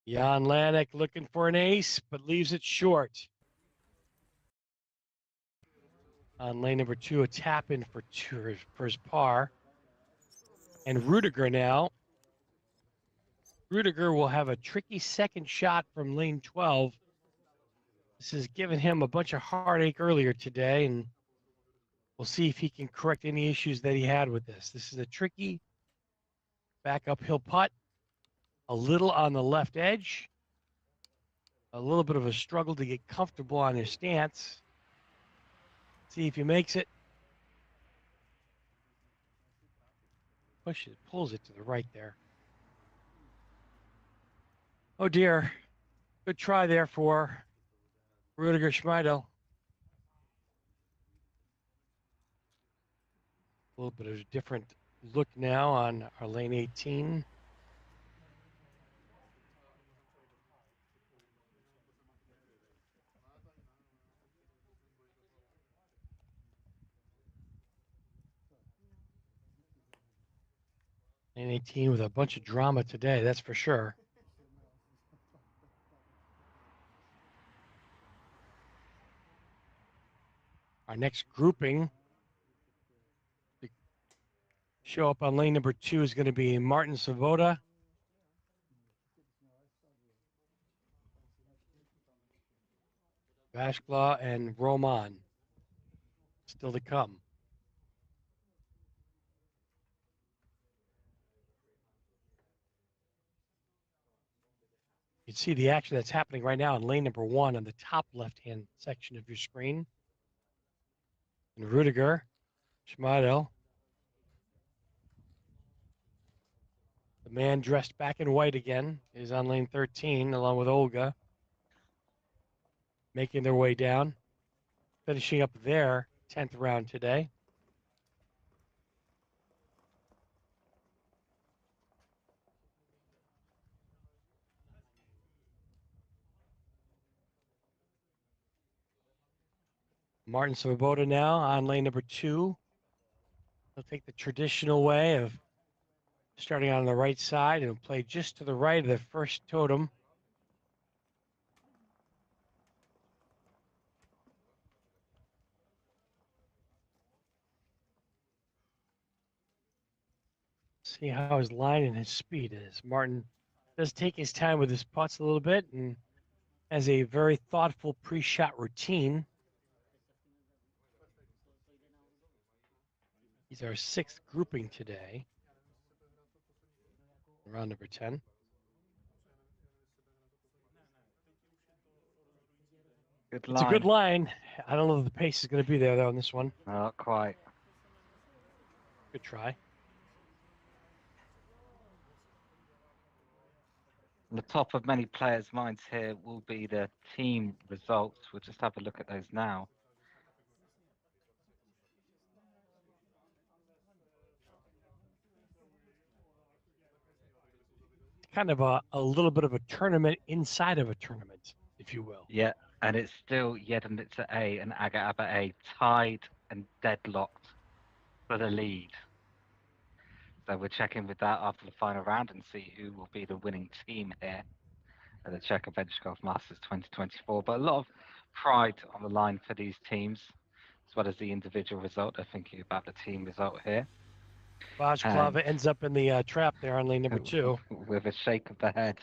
Jan Lanik looking for an ace, but leaves it short. On lane number 2, a tap in for his par. And Rudiger now. Rudiger will have a tricky second shot from lane 12. This has given him a bunch of heartache earlier today, and we'll see if he can correct any issues that he had with this. This is a tricky back uphill putt, a little on the left edge, a little bit of a struggle to get comfortable on his stance. See if he makes it. Pulls it to the right there. Oh dear. Good try there for Rudiger Schmeidel. A little bit of a different look now on our lane 18. Lane 18 with a bunch of drama today, that's for sure. Our next grouping to show up on lane number 2 is going to be Martin Svoboda, Vashkla, and Roman. Still to come. You can see the action that's happening right now in lane number 1 on the top left-hand section of your screen. And Rudiger Schmeidel, the man dressed back in white again, is on lane 13 along with Olga, making their way down, finishing up their 10th round today. Martin Svoboda now on lane number 2. He'll take the traditional way of starting on the right side and play just to the right of the first totem. See how his line and his speed is. Martin does take his time with his putts a little bit and has a very thoughtful pre-shot routine. He's our 6th grouping today. Round number 10. Good It's a good line. I don't know if the pace is going to be there, though, on this one. Not quite. Good try. On the top of many players' minds here will be the team results. We'll just have a look at those now. Kind of a little bit of a tournament inside of a tournament, if you will. Yeah, and it's still Yedinitsa A and Aga Abba A tied and deadlocked for the lead. So we're checking with that after the final round and see who will be the winning team here at the Czech Adventure Golf Masters 2024. But a lot of pride on the line for these teams, as well as the individual result. They're thinking about the team result here. Vajklava ends up in the trap there on lane number 2. With a shake of the head.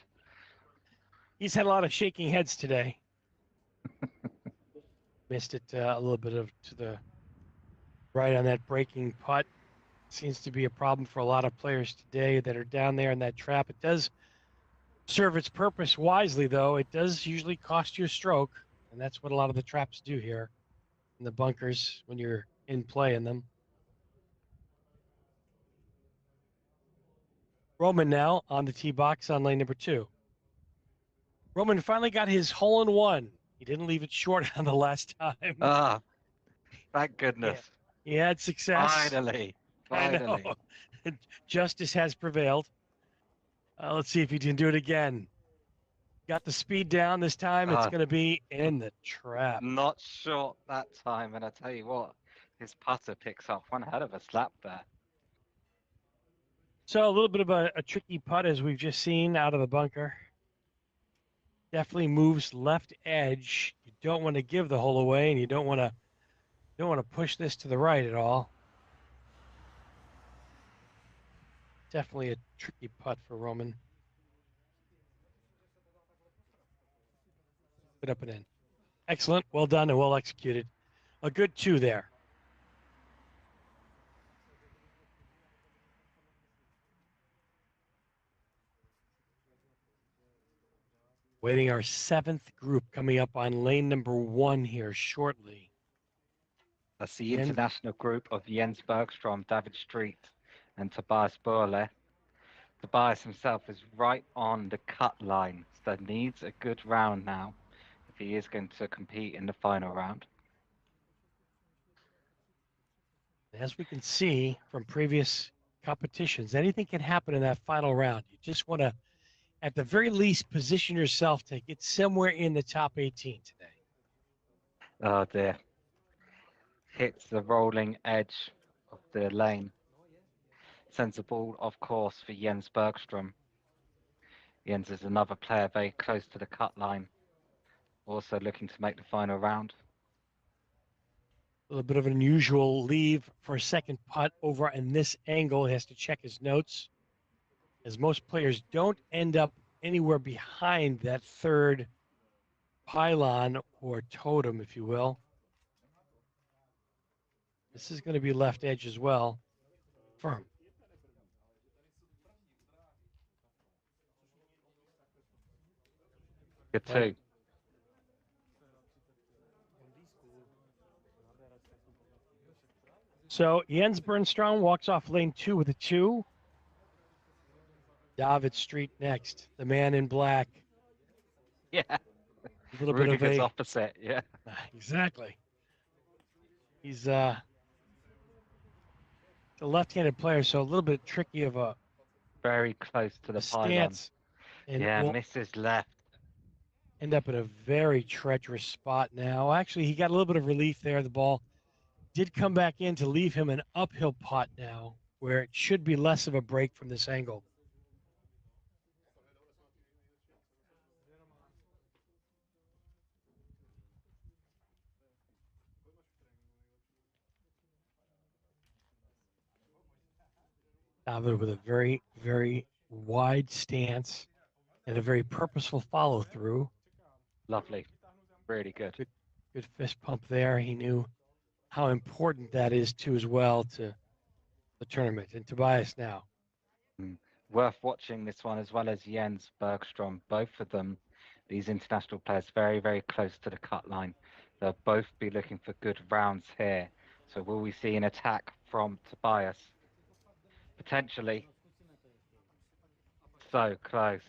He's had a lot of shaking heads today. Missed it a little bit to the right on that breaking putt. Seems to be a problem for a lot of players today that are down there in that trap. It does serve its purpose wisely, though. It does usually cost you a stroke, and that's what a lot of the traps do here in the bunkers when you're in play in them. Roman now on the tee box on lane number 2. Roman finally got his hole-in-one He didn't leave it short on the last time. Ah, thank Yeah. goodness. He had success. Finally. I know. Finally. Justice has prevailed. Let's see if he can do it again. Got the speed down this time. It's Ah, going to be in the trap. not short that time. And I tell you what, his putter picks up one hell of a slap there. So a little bit of a tricky putt as we've just seen out of the bunker. Definitely moves left edge. You don't want to give the hole away, and you don't want to push this to the right at all. Definitely a tricky putt for Roman. Put up and in. Excellent. Well done and well executed. A good 2 there. Waiting our 7th group coming up on lane number 1 here shortly. That's the international group of Jens Bergstrom, David Street, and Tobias Borle. Tobias himself is right on the cut line, so needs a good round now if he is going to compete in the final round. As we can see from previous competitions, anything can happen in that final round. You just want to, at the very least, position yourself to get somewhere in the top 18 today. Oh dear. Hits the rolling edge of the lane. Sends the ball off course for Jens Bergstrom. Jens is another player very close to the cut line, also looking to make the final round. A little bit of an unusual leave for a second putt over in this angle. He has to check his notes, as most players don't end up anywhere behind that third pylon or totem, if you will. This is going to be left edge as well. Firm. Good too. So Jens Bergstrom walks off lane 2 with a 2. David Street next, the man in black. Yeah. A little bit of Rudiger's a opposite, yeah. exactly. He's a left-handed player, so a little bit tricky of a Very close to the pylon. stance, and Yeah, will misses left. end up in a very treacherous spot now. Actually, he got a little bit of relief there. The ball did come back in to leave him an uphill putt now, where it should be less of a break from this angle. David with a very, very wide stance and a very purposeful follow through. Lovely. Really good. Good fist pump there. He knew how important that is too as well to the tournament. And Tobias now. Worth watching this one as well as Jens Bergstrom. Both of them, these international players, very, very close to the cut line. They'll both be looking for good rounds here. So will we see an attack from Tobias? Potentially. So close.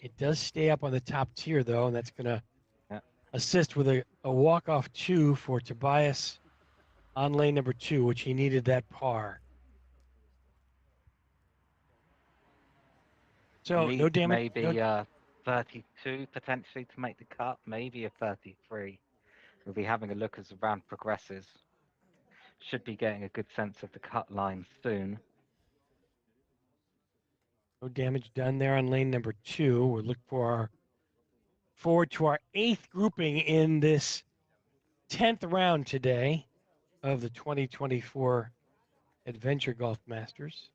It does stay up on the top tier though, and that's going to Yeah. assist with a walk-off 2 for Tobias on lane number 2, which he needed that par. So no damage. Maybe 32 potentially to make the cut, maybe a 33. We'll be having a look as the round progresses. Should be getting a good sense of the cut line soon. No damage done there on lane number 2. We'll look forward to our 8th grouping in this 10th round today of the 2024 Adventure Golf Masters.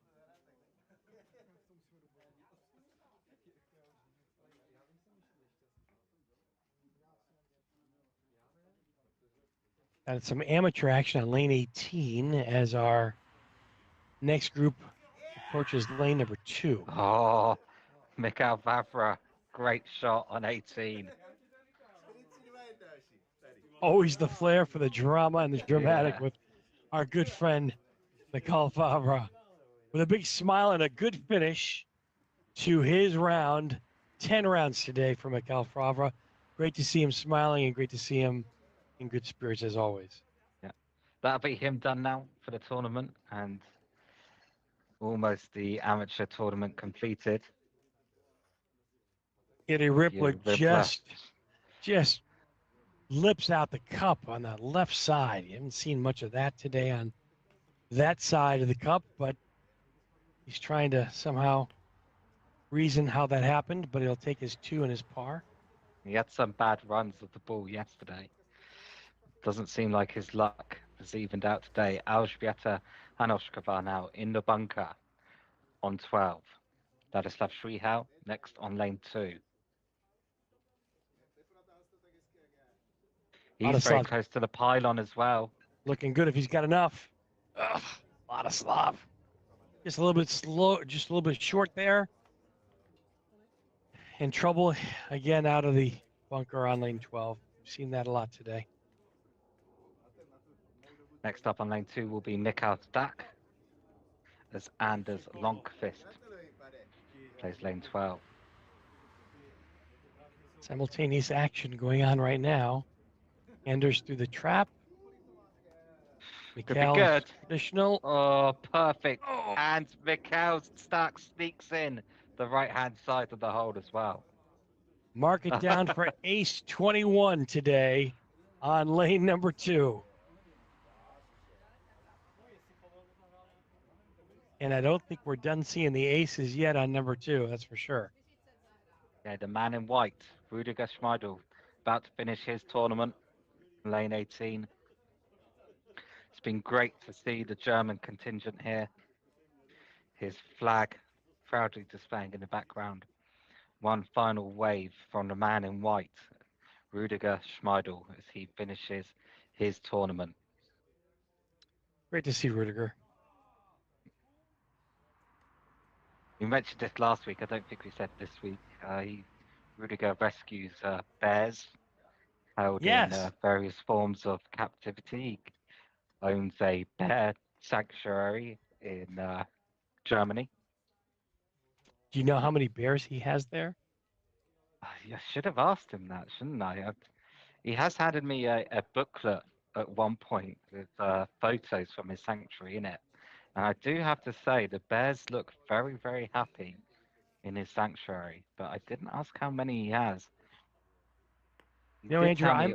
Got some amateur action on lane 18 as our next group approaches lane number 2. Oh, Mikhail Vavra, great shot on 18. Always the flair for the drama and the dramatic Yeah. with our good friend Mikhail Favre, with a big smile and a good finish to his round. 10 rounds today for Mikhail Favre. great to see him smiling and great to see him in good spirits as always. Yeah, that'll be him done now for the tournament, and almost the amateur tournament completed. Eddie Rippler Rippler. just lips out the cup on the left side. You haven't seen much of that today on that side of the cup, but he's trying to somehow reason how that happened, but he'll take his 2 and his par. He had some bad runs of the ball yesterday. Doesn't seem like his luck has evened out today. Alžběta Hanošková now in the bunker on 12. Ladislav Švihal next on lane 2. He's very close to the pylon as well. Looking good if he's got enough. Ugh, a lot of Slav. Just a little bit slow, just a little bit short there. In trouble again out of the bunker on lane 12. We've seen that a lot today. Next up on lane 2 will be Mikael Stack as Anders Longqvist plays lane 12. Simultaneous action going on right now. Anders through the trap. Could be good. Traditional. Oh, perfect. Oh. And Mikael Stack sneaks in the right-hand side of the hole as well. Mark it down for ace 21 today on lane number 2. And I don't think we're done seeing the aces yet on number 2, that's for sure. Yeah, the man in white, Rüdiger Schmeidl, about to finish his tournament, lane 18. It's been great to see the German contingent here. His flag proudly displaying in the background. One final wave from the man in white, Rüdiger Schmeidl, as he finishes his tournament. Great to see Rüdiger. We mentioned this last week. I don't think we said this week. Rüdiger rescues bears held in various forms of captivity. He owns a bear sanctuary in Germany. Do you know how many bears he has there? I should have asked him that, shouldn't I? He has handed me a booklet at one point with photos from his sanctuary in it. And I do have to say, the bears look very, very happy in his sanctuary. But I didn't ask how many he has. You know, Andrew,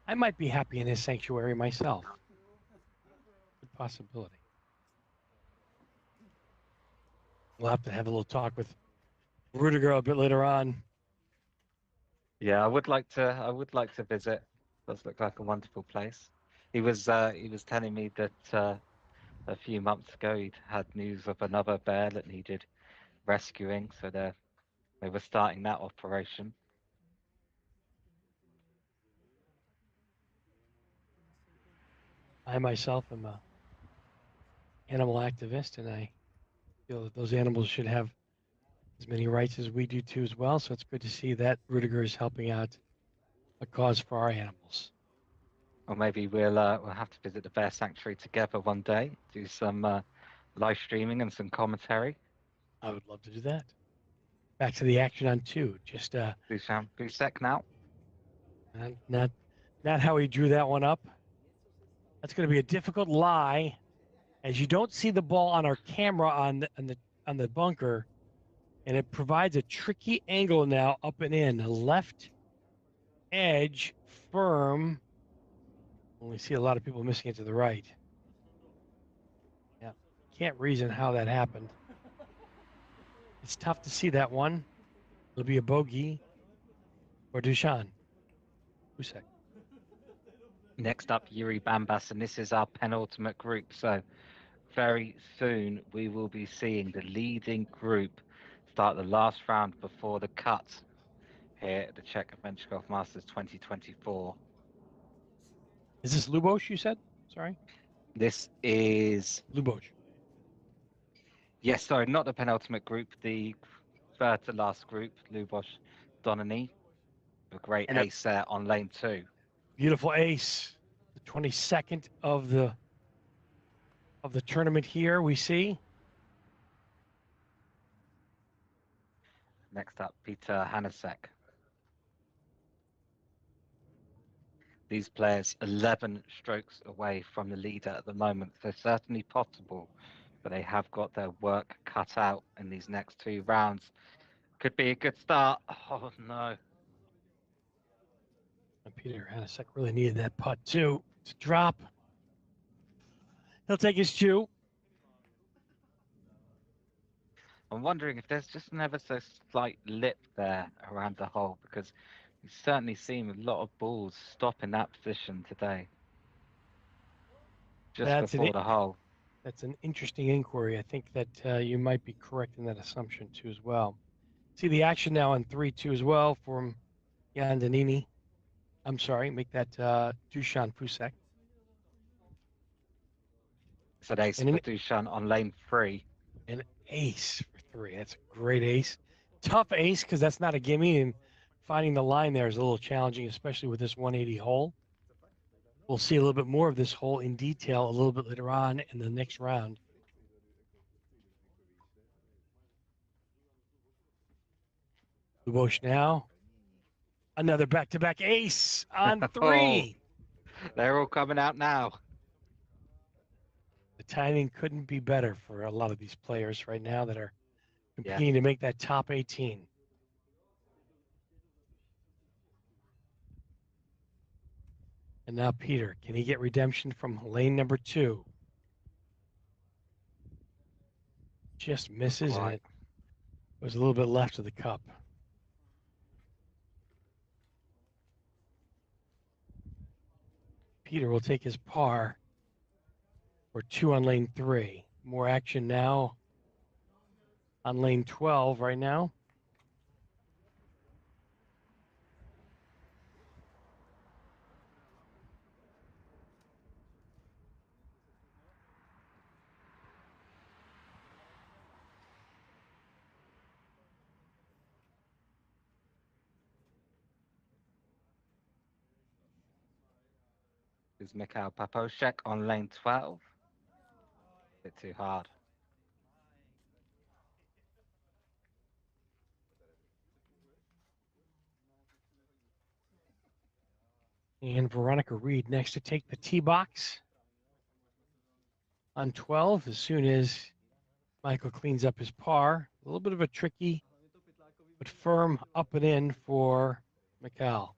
I might be happy in his sanctuary myself. Good possibility. We'll have to have a little talk with Rüdiger a bit later on. Yeah, I would like to visit. It does look like a wonderful place. He was telling me that a few months ago he'd had news of another bear that needed rescuing, so they were starting that operation. I myself am a animal activist, and I feel that those animals should have as many rights as we do too as well. So it's good to see that Rüdiger is helping out a cause for our animals. Or maybe we'll have to visit the bear sanctuary together one day, do some live streaming and some commentary. I would love to do that. Back to the action on 2. Just Dusan Busek now. Not how he drew that one up. That's going to be a difficult lie, as you don't see the ball on our camera on the bunker, and it provides a tricky angle now up and in. Left edge firm. Only see a lot of people missing it to the right. Yeah, can't reason how that happened. It's tough to see that one. It'll be a bogey or Dusan Busek. Next up, Yuri Bambas, and this is our penultimate group. So very soon we will be seeing the leading group start the last round before the cut here at the Czech Adventure Golf Masters 2024. Is this Lubos, you said? Sorry? This is... Lubos. Yes, sorry, not the penultimate group, the third to last group, Lubos Donany. A great ace there on lane 2. Beautiful ace. The 22nd of the tournament here we see. Next up, Peter Hanasek. these players 11 strokes away from the leader at the moment. So certainly possible, but they have got their work cut out in these next 2 rounds. Could be a good start. Oh no. Peter Hanasek really needed that putt too to drop. He'll take his 2. I'm wondering if there's just an ever so slight lip there around the hole, because we've certainly seen a lot of balls stop in that position today. Just before the hole. That's an interesting inquiry. I think that you might be correct in that assumption too as well. See the action now on 3-2 as well from Jan Danini. I'm sorry, make that Dusan Fusek. It's an ace for Dusan on lane 3. An ace for 3. That's a great ace. Tough ace because that's not a gimme, and finding the line there is a little challenging, especially with this 180 hole. We'll see a little bit more of this hole in detail a little bit later on in the next round. Lubosh now. Another back-to-back ace on 3. They're all coming out now. The timing couldn't be better for a lot of these players right now that are competing to make that top 18. And now Peter, can he get redemption from lane number 2? Just misses, and it was a little bit left of the cup. Peter will take his par for 2 on lane 3. More action now on lane 12 right now. Is Mikhail Paposhek on lane 12. A bit too hard. And Veronica Reed next to take the tee box on 12 as soon as Michael cleans up his par. A little bit of a tricky but firm up and in for Mikhail.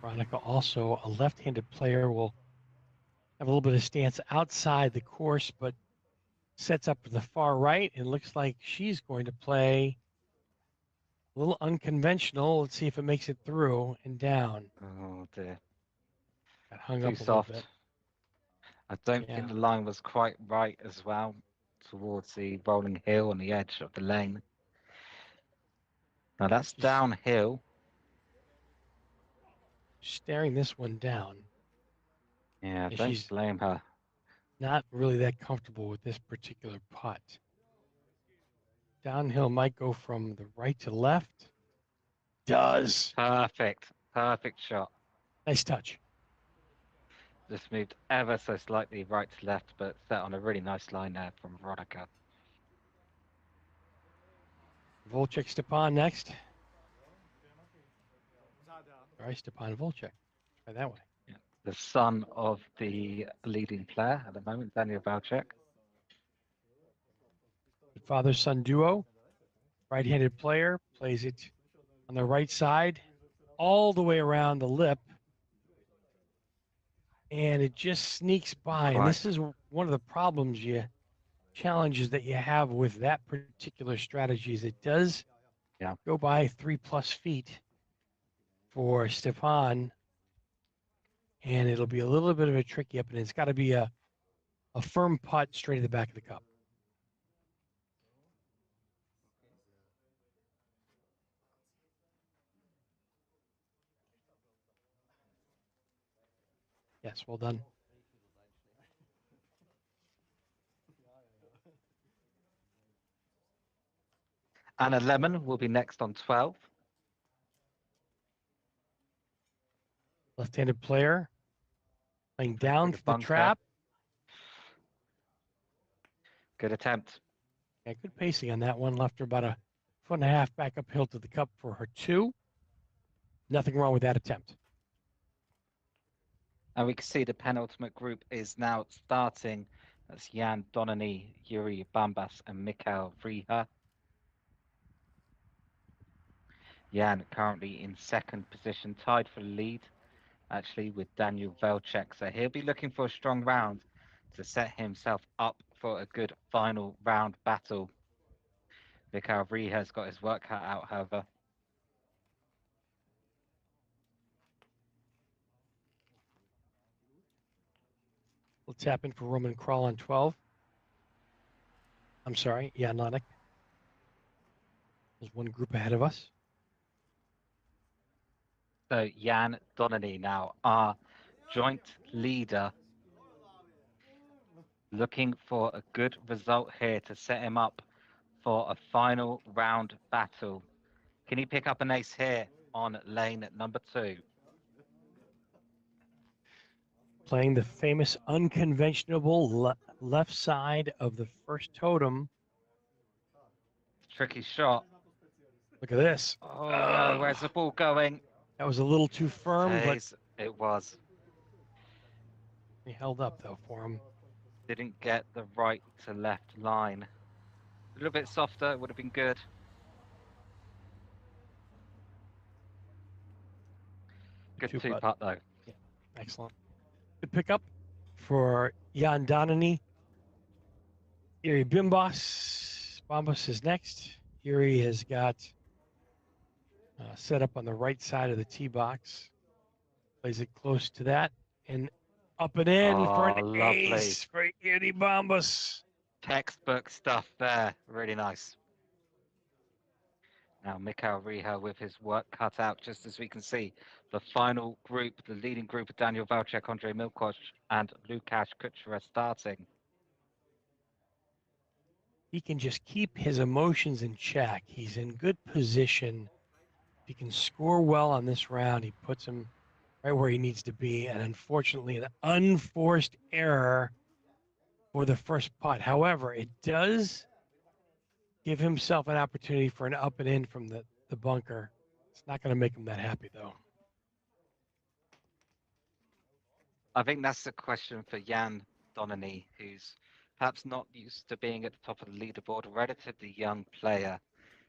Veronica, also a left-handed player, will have a little bit of stance outside the course, but sets up to the far right and looks like she's going to play a little unconventional. Let's see if it makes it through and down. Oh dear. Got hung Too up a soft. little bit. I don't think the line was quite right as well towards the rolling hill on the edge of the lane. Now that's downhill. Staring this one down. Yeah, don't blame her. Not really that comfortable with this particular putt. Downhill might go from the right to left. Does. Perfect. Perfect shot. Nice touch. Just moved ever so slightly right to left, but set on a really nice line there from Veronica. Volchek Stepan next. Sorry, Stepan Volchek. Try that way. Yeah. The son of the leading player at the moment, Daniel Valchek. Father-son duo. Right-handed player plays it on the right side, all the way around the lip. And it just sneaks by. And this is one of the challenges that you have with that particular strategy is it does go by 3+ feet for Stepan. And it'll be a little bit of a tricky up, and it's got to be a firm putt straight to the back of the cup. Yes, well done. Anna Lemon will be next on 12. Left-handed player playing down the trap. Good attempt. Yeah, good pacing on that one. Left her about a foot and a half back uphill to the cup for her 2. Nothing wrong with that attempt. And we can see the penultimate group is now starting. That's Jan Donany, Yuri Bambas, and Mikhail Vriha. Jan currently in second position, tied for the lead, actually, with Daniel Velcek. So he'll be looking for a strong round to set himself up for a good final round battle. Mikhail Vriha's got his work cut out, however. We'll tap in for Roman Crawl on 12. I'm sorry, Jan Lanik. There's one group ahead of us. So Jan Donany now, our joint leader, looking for a good result here to set him up for a final round battle. Can he pick up an ace here on lane number 2? Playing the famous unconventional left side of the first totem. Tricky shot. Look at this. Oh no, where's the ball going? That was a little too firm, but it was. he held up though for him. Didn't get the right to left line. A little bit softer would have been good. Good two-putt though. Yeah, excellent. Good pickup for Jan Donany. Yuri Bambas is next. Yuri has got set up on the right side of the tee box. Plays it close to that and up and in for an ace for Yuri Bambas. Textbook stuff there. Really nice. Now Mikhail Vriha with his work cut out, just as we can see. The final group, the leading group of Daniel Velcek, Andrei Milkosh, and Lukasz Kuchera starting. He can just keep his emotions in check. He's in good position. If he can score well on this round, he puts him right where he needs to be. And unfortunately, an unforced error for the first putt. However, it does give himself an opportunity for an up and in from the bunker. It's not going to make him that happy, though. I think that's the question for Jan Donany, who's perhaps not used to being at the top of the leaderboard, a relatively young player.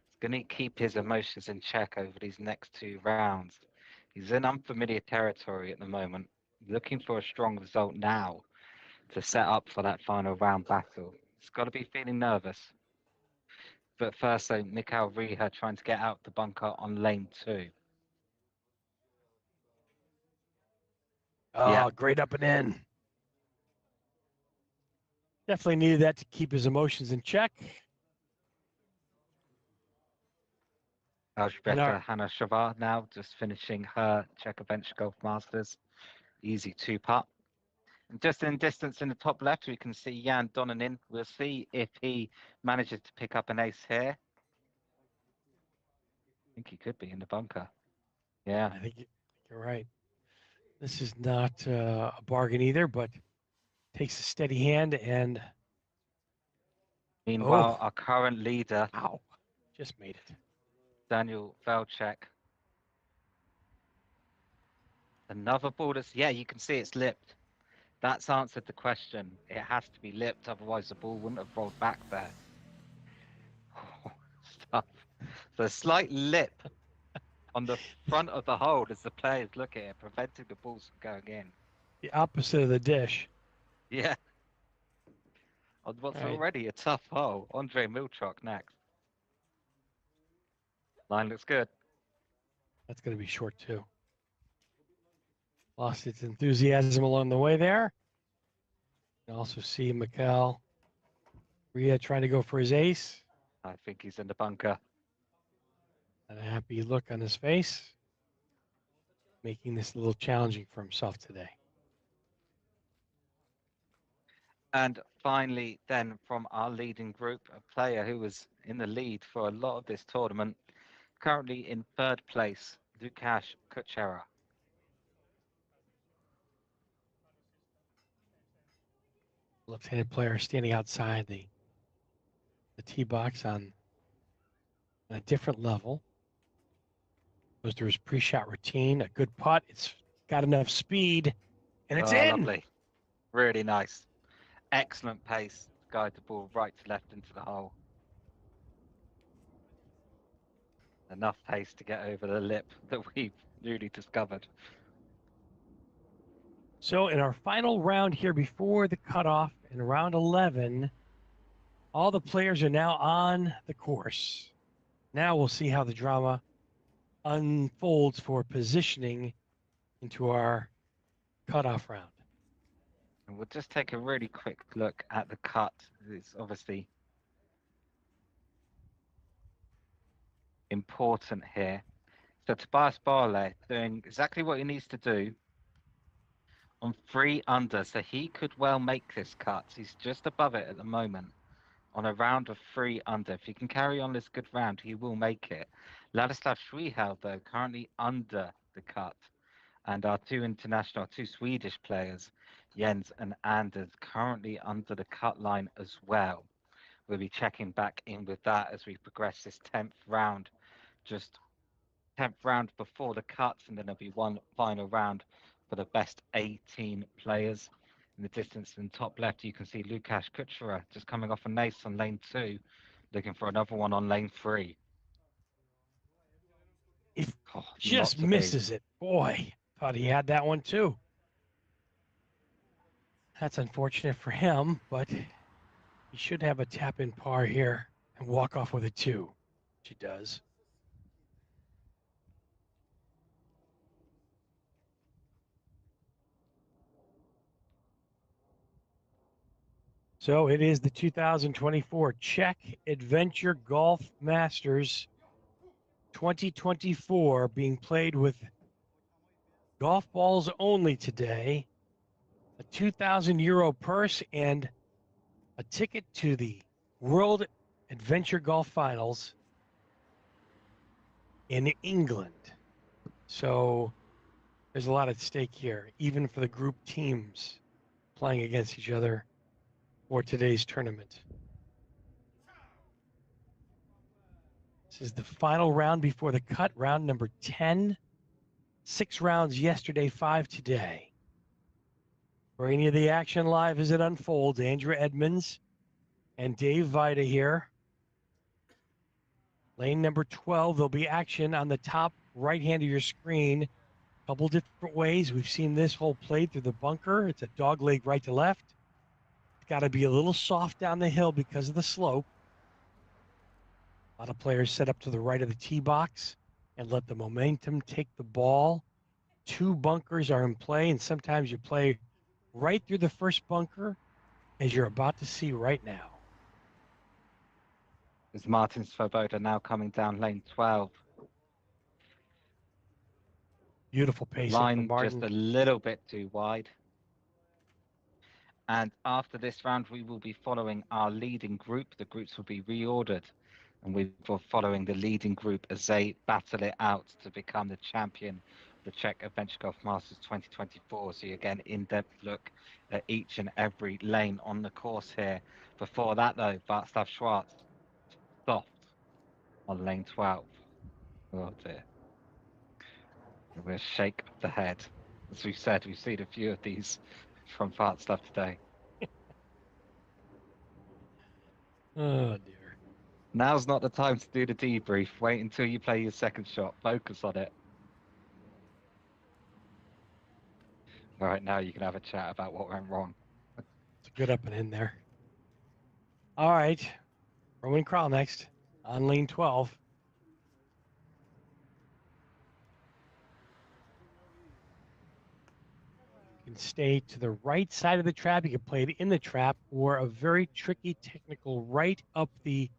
He's going to keep his emotions in check over these next 2 rounds. He's in unfamiliar territory at the moment, looking for a strong result now to set up for that final round battle. He's got to be feeling nervous. But first, though, Mikhail Vriha trying to get out the bunker on lane 2. Oh, yeah. Great up and in. Definitely needed that to keep his emotions in check. Elżbieta Hanna-Shavar now just finishing her Czech Adventure Golf Masters. Easy 2-putt. And just in distance in the top left, we can see Jan Donany. We'll see if he manages to pick up an ace here. I think he could be in the bunker. Yeah. I think you're right. This is not a bargain either, but takes a steady hand and... Meanwhile, our current leader... Ow. Just made it. Daniel Velcek. Another ball that's... Yeah, you can see it's lipped. That's answered the question. It has to be lipped, otherwise the ball wouldn't have rolled back there. Stuff. So a slight lip on the front of the hole as the players look at it, preventing the balls from going in. The opposite of the dish. Yeah. On what's already a tough hole. Andrei Milchok next. Line looks good. That's going to be short too. Lost its enthusiasm along the way there. You can also see Mikhail Vriha trying to go for his ace. I think he's in the bunker. And a happy look on his face, making this a little challenging for himself today. And finally, then, from our leading group, a player who was in the lead for a lot of this tournament, currently in 3rd place, Lukasz Kuchera. Left-handed player standing outside the the tee box on a different level. Goes through his pre-shot routine. A good putt. It's got enough speed, and it's in. Lovely. Really nice. Excellent pace. Guide the ball right to left into the hole. Enough pace to get over the lip that we've newly discovered. So in our final round here before the cutoff in round 11, all the players are now on the course. Now we'll see how the drama unfolds for positioning into our cutoff round. And we'll just take a really quick look at the cut. It's obviously important here. So Tobias Barley doing exactly what he needs to do on 3 under. So he could well make this cut. He's just above it at the moment on a round of 3 under. If he can carry on this good round, he will make it. Ladislav Schwihel, though, currently under the cut. And our 2 Swedish players, Jens and Anders, currently under the cut line as well. We'll be checking back in with that as we progress this 10th round. Just 10th round before the cuts, and then there'll be one final round for the best 18 players. In the distance in the top left, you can see Lukasz Kuchera just coming off a ace on lane 2, looking for another one on lane 3. He just misses it. Boy, thought he had that one too. That's unfortunate for him, but he should have a tap-in par here and walk off with a 2, which he does. So it is the 2024 Czech Adventure Golf Masters 2024 being played with golf balls only today. A €2,000 purse and a ticket to the World Adventure Golf Finals in England. So there's a lot at stake here, even for the group teams playing against each other for today's tournament. This is the final round before the cut, round number 10. 6 rounds yesterday, 5 today. For any of the action live as it unfolds, Andrew Edmonds and Dave Vida here. Lane number 12, there'll be action on the top right hand of your screen. A couple different ways. We've seen this hole played through the bunker. It's a dog leg right to left. It's got to be a little soft down the hill because of the slope. A lot of players set up to the right of the tee box and let the momentum take the ball. 2 bunkers are in play, and sometimes you play right through the first bunker, as you're about to see right now. Is Martin Svoboda now coming down lane 12. Beautiful pacing Line from Martin. just a little bit too wide. And after this round, we will be following our leading group. The groups will be reordered, and we're following the leading group as they battle it out to become the champion of the Czech Adventure Golf Masters 2024. So you get an in-depth look at each and every lane on the course here. Before that, though, Václav Schwartz soft on lane 12. Oh dear. We'll shake the head. As we've said, we've seen a few of these from Václav today. Oh dear. Now's not the time to do the debrief. Wait until you play your second shot. Focus on it. All right, now you can have a chat about what went wrong. It's a good up and in there. All right. Roman Kral next on lane 12. You can stay to the right side of the trap. You can play it in the trap, or a very tricky technical right up the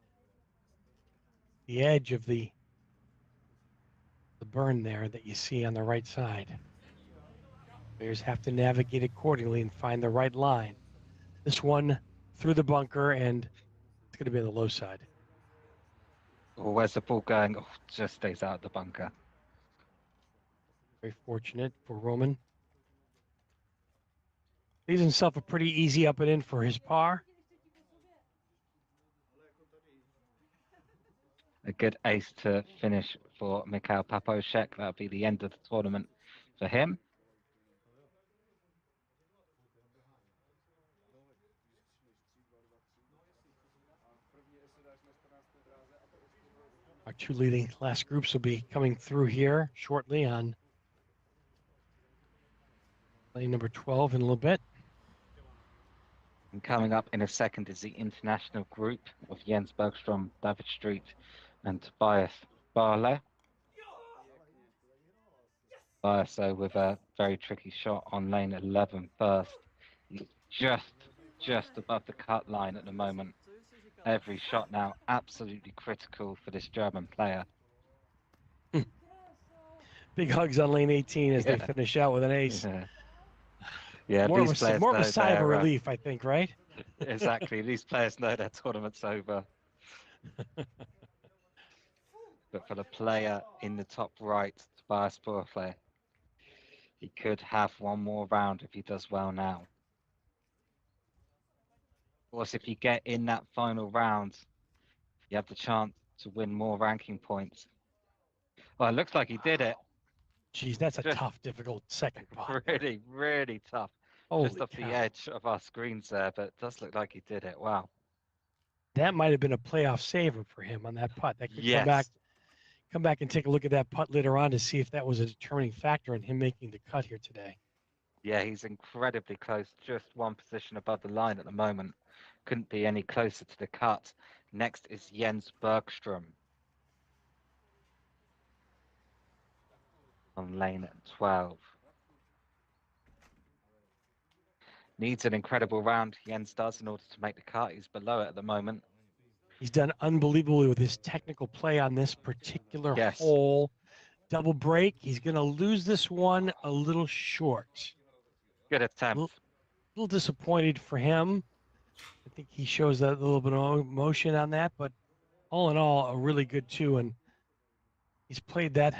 edge of the burn there that you see on the right side. Players have to navigate accordingly and find the right line. This one through the bunker, and it's going to be on the low side. Oh, where's the ball going? Oh, just stays out of the bunker. Very fortunate for Roman. Leaves himself a pretty easy up and in for his par. A good ace to finish for Mikhail Paposhek. That'll be the end of the tournament for him. Our two leading last groups will be coming through here shortly on lane number 12 in a little bit. And coming up in a second is the international group of Jens Bergstrom, David Street, and Tobias Barlow. So with a very tricky shot on lane 11 first. He's just above the cut line at the moment. Every shot now absolutely critical for this German player. Big hugs on lane 18 as they finish out with an ace. Yeah, more of a sigh of relief, I think, right? Exactly. These players know their tournament's over. But for the player in the top right, Tobias Barlow, he could have one more round if he does well now. Of course, if you get in that final round, you have the chance to win more ranking points. Well, it looks like he did it. Geez, that's a tough, difficult second pot. Really, really tough. Just off the edge of our screens there, but it does look like he did it. Wow. That might have been a playoff saver for him on that putt. That could come back and take a look at that putt later on to see if that was a determining factor in him making the cut here today. Yeah, he's incredibly close, just one position above the line at the moment. Couldn't be any closer to the cut. Next is Jens Bergstrom on lane 12. Needs an incredible round, Jens does, in order to make the cut. He's below it at the moment. He's done unbelievably with his technical play on this particular hole. Double break. He's going to lose this one a little short. Good attempt. A little disappointed for him. I think he shows that little bit of emotion on that, but all in all, a really good two. And he's played that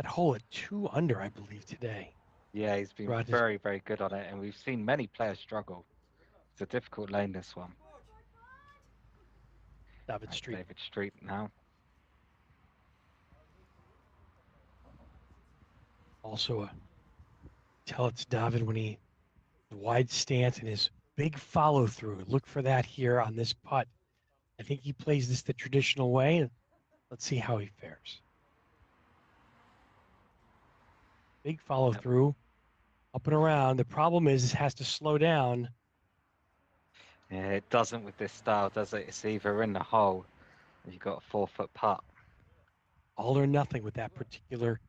hole at 2 under, I believe, today. Yeah, he's been very, very good on it, and we've seen many players struggle. It's a difficult lane, this one. David Street. David Street now. Also, tell it's David when he wide stance and his big follow through. Look for that here on this putt. I think he plays this the traditional way. Let's see how he fares. Big follow through, up and around. The problem is it has to slow down. Yeah, it doesn't with this style, does it? It's either in the hole or you've got a 4-foot putt. All or nothing with that particular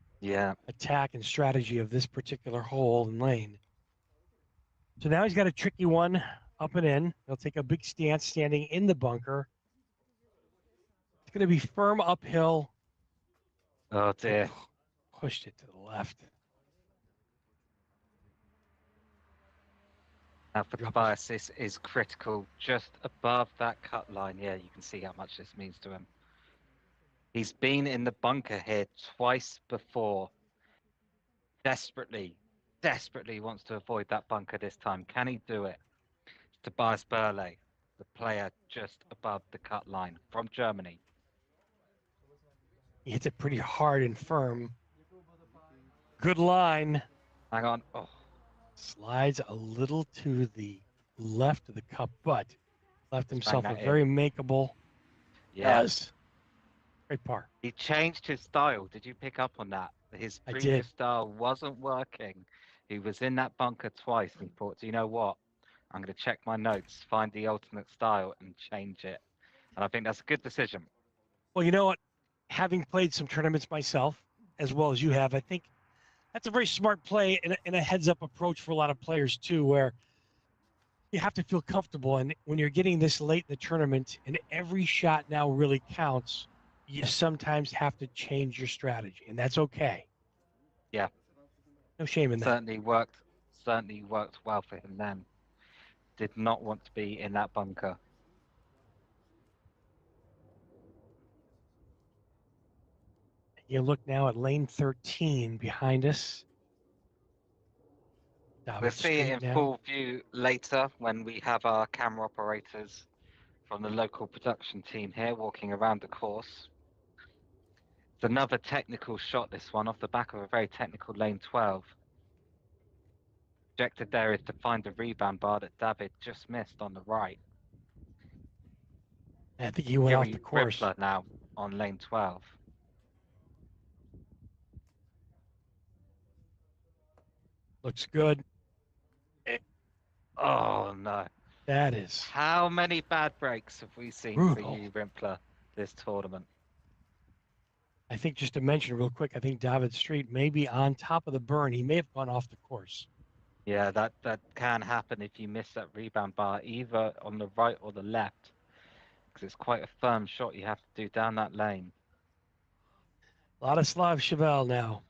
attack and strategy of this particular hole and lane. So now he's got a tricky one up and in. He'll take a big stance standing in the bunker. It's going to be firm uphill. Oh, dear. Pushed it to the left. Now for Tobias, this is critical. Just above that cut line, yeah, you can see how much this means to him. He's been in the bunker here twice before. Desperately wants to avoid that bunker this time. Can he do it? Tobias Barlow, the player just above the cut line from Germany. He hits it pretty hard and firm. Good line. Hang on. Oh. Slides a little to the left of the cup, but left himself a very makeable. Yes. Great par. He changed his style. Did you pick up on that? His previous style wasn't working. He was in that bunker twice and thought, do you know what? I'm going to check my notes, find the alternate style and change it. And I think that's a good decision. Well, you know what? Having played some tournaments myself, as well as you have, I think that's a very smart play and a heads-up approach for a lot of players, too, where you have to feel comfortable. And when you're getting this late in the tournament and every shot now really counts, you sometimes have to change your strategy, and that's okay. Yeah. No shame in that. Certainly worked well for him then. Did not want to be in that bunker. You look now at lane 13 behind us. We'll see it in full view later when we have our camera operators from the local production team here walking around the course. It's another technical shot, this one, off the back of a very technical lane 12. Objective there is to find the rebound bar that David just missed on the right. I think he went off the course. Rippler now on lane 12. Looks good. Oh no. That is. How many bad breaks have we seen brutal. for you, Rimpler, this tournament? I think just to mention real quick, I think David Street may be on top of the burn. He may have gone off the course. Yeah, that can happen if you miss that rebound bar, either on the right or the left, because it's quite a firm shot you have to do down that lane. Ladislav Chevelle now.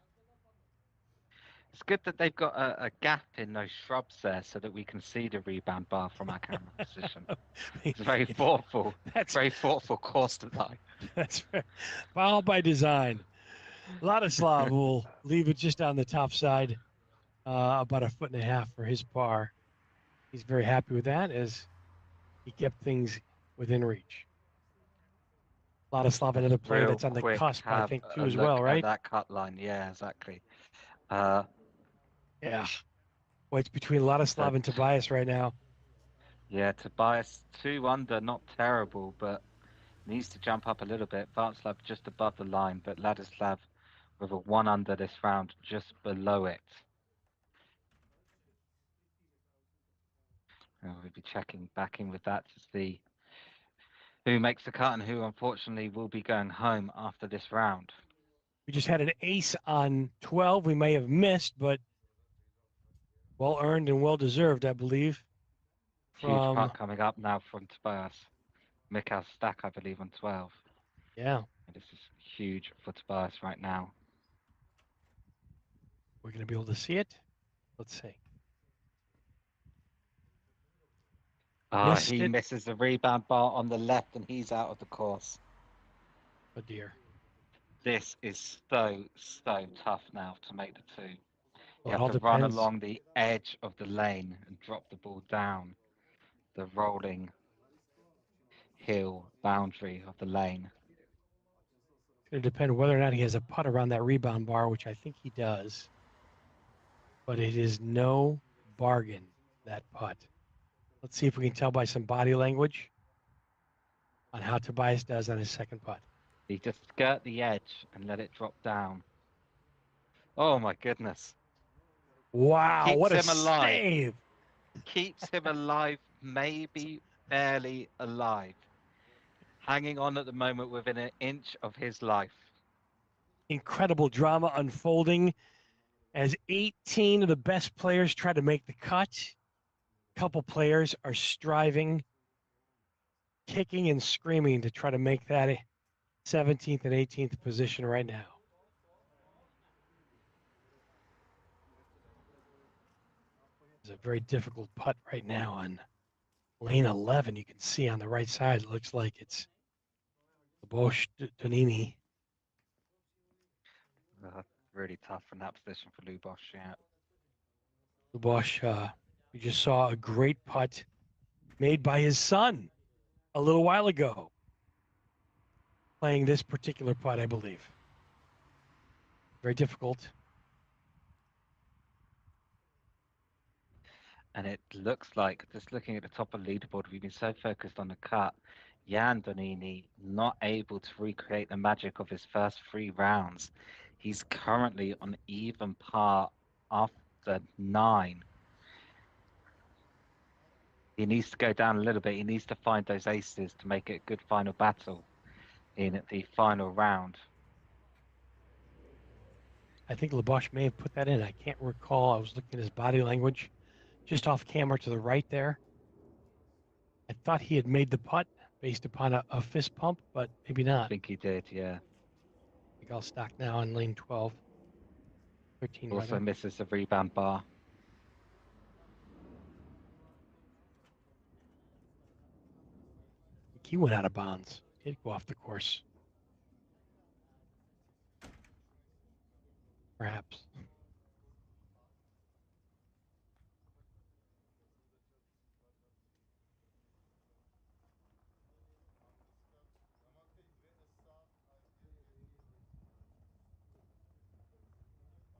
It's good that they've got a gap in those shrubs there so that we can see the rebound bar from our camera position. It's very thoughtful. That's very thoughtful course design. That's right. Foul by design. Ladislav will leave it just on the top side, about 1.5 feet for his par. He's very happy with that as he kept things within reach. Ladislav, another player that's on the cusp, I think, too, as well, right? That cut line, yeah, exactly. Yeah. Well, it's between Ladislav and Tobias right now. Yeah, Tobias 2 under, not terrible, but needs to jump up a little bit. Václav just above the line, but Ladislav with a 1 under this round, just below it. And we'll be checking back in with that to see who makes the cut and who unfortunately will be going home after this round. We just had an ace on 12. We may have missed, but well earned and well deserved, I believe. Huge putt coming up now from Tobias. Mikhail Stack, I believe, on 12. Yeah. And this is huge for Tobias right now. We're going to be able to see it. Let's see. He misses the rebound bar on the left and he's out of the course. Oh dear. This is so tough now to make the 2. Well, You have to run along the edge of the lane and drop the ball down the rolling hill boundary of the lane. It's going to depend whether or not he has a putt around that rebound bar, which I think he does. But it is no bargain, that putt. Let's see if we can tell by some body language on how Tobias does on his second putt. He just skirt the edge and let it drop down. Oh my goodness. Wow, Keeps what a him alive. save. Keeps him alive, maybe barely alive. Hanging on at the moment within an inch of his life. Incredible drama unfolding as 18 of the best players try to make the cut. A couple players are striving, kicking and screaming to try to make that 17th and 18th position right now. It's a very difficult putt right now on lane 11. You can see on the right side, it looks like it's the Bosch Donini. Really tough from that position for Luboš, yeah. Luboš, we just saw a great putt made by his son a little while ago, playing this particular putt, I believe. Very difficult. And it looks like, just looking at the top of the leaderboard, we've been so focused on the cut. Jan Donini not able to recreate the magic of his first 3 rounds. He's currently on even par after 9. He needs to go down a little bit. He needs to find those aces to make it a good final battle in the final round. I think Luboš may have put that in. I can't recall. I was looking at his body language just off camera to the right there. I thought he had made the putt based upon a fist pump, but maybe not. I think he did, yeah. I think I'll stock now on lane 12. 13 Also rather. misses the rebound bar. I think he went out of bounds. He did go off the course. Perhaps.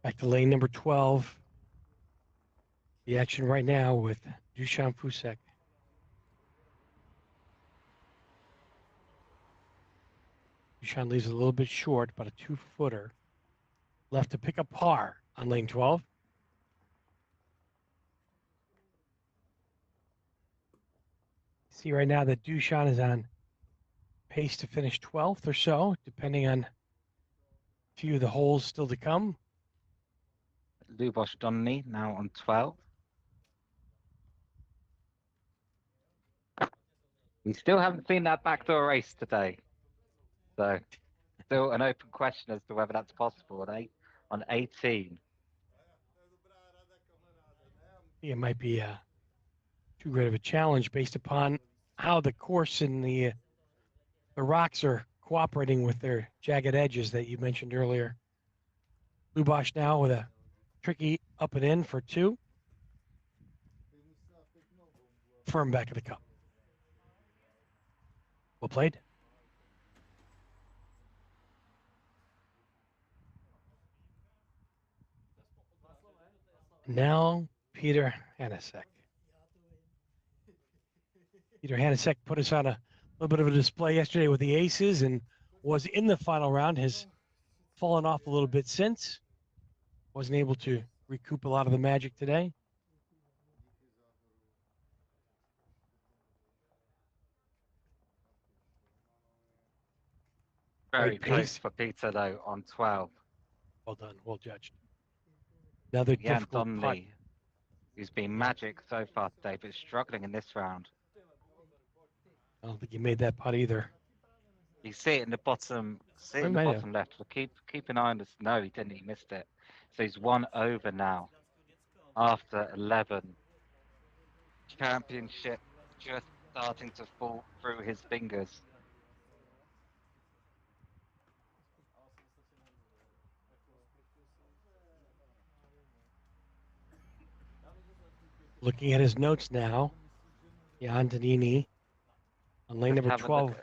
Back to lane number 12. The action right now with Dusan Fusek. Dusan leaves a little bit short, about a 2-footer. Left to pick up par on lane 12. See right now that Dusan is on pace to finish 12th or so, depending on a few of the holes still to come. Luboš Donny now on 12. We still haven't seen that backdoor race today. So still an open question as to whether that's possible on 18. It might be too great of a challenge based upon how the course and the rocks are cooperating with their jagged edges that you mentioned earlier. Luboš now with a tricky up and in for 2. Firm back of the cup. Well played. Now Peter Hanasek. Peter Hanasek put us on a little bit of a display yesterday with the aces and was in the final round. Has fallen off a little bit since. Wasn't able to recoup a lot of the magic today. Very close for Peter though on 12. Well done, well judged. Another difficult putt. Donnelly, who's been magic so far today, but struggling in this round. I don't think he made that putt either. You see it in the bottom, left. But keep an eye on this. No, he didn't. He missed it. So he's 1 over now after 11. Championship just starting to fall through his fingers. Looking at his notes now, Jan Donini on lane number 12.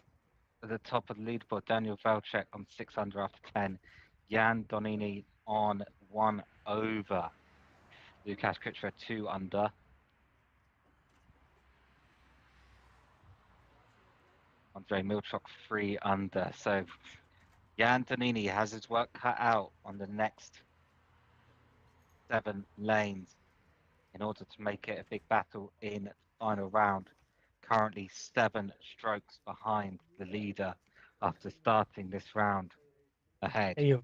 At the top of the leaderboard, Daniel Valchek on 6 under after 10. Jan Donini on 1 over. Lukáš Kučera 2 under. Andrej Milchok 3 under. So Jan Donini has his work cut out on the next 7 lanes in order to make it a big battle in the final round. Currently 7 strokes behind the leader after starting this round ahead. Daniel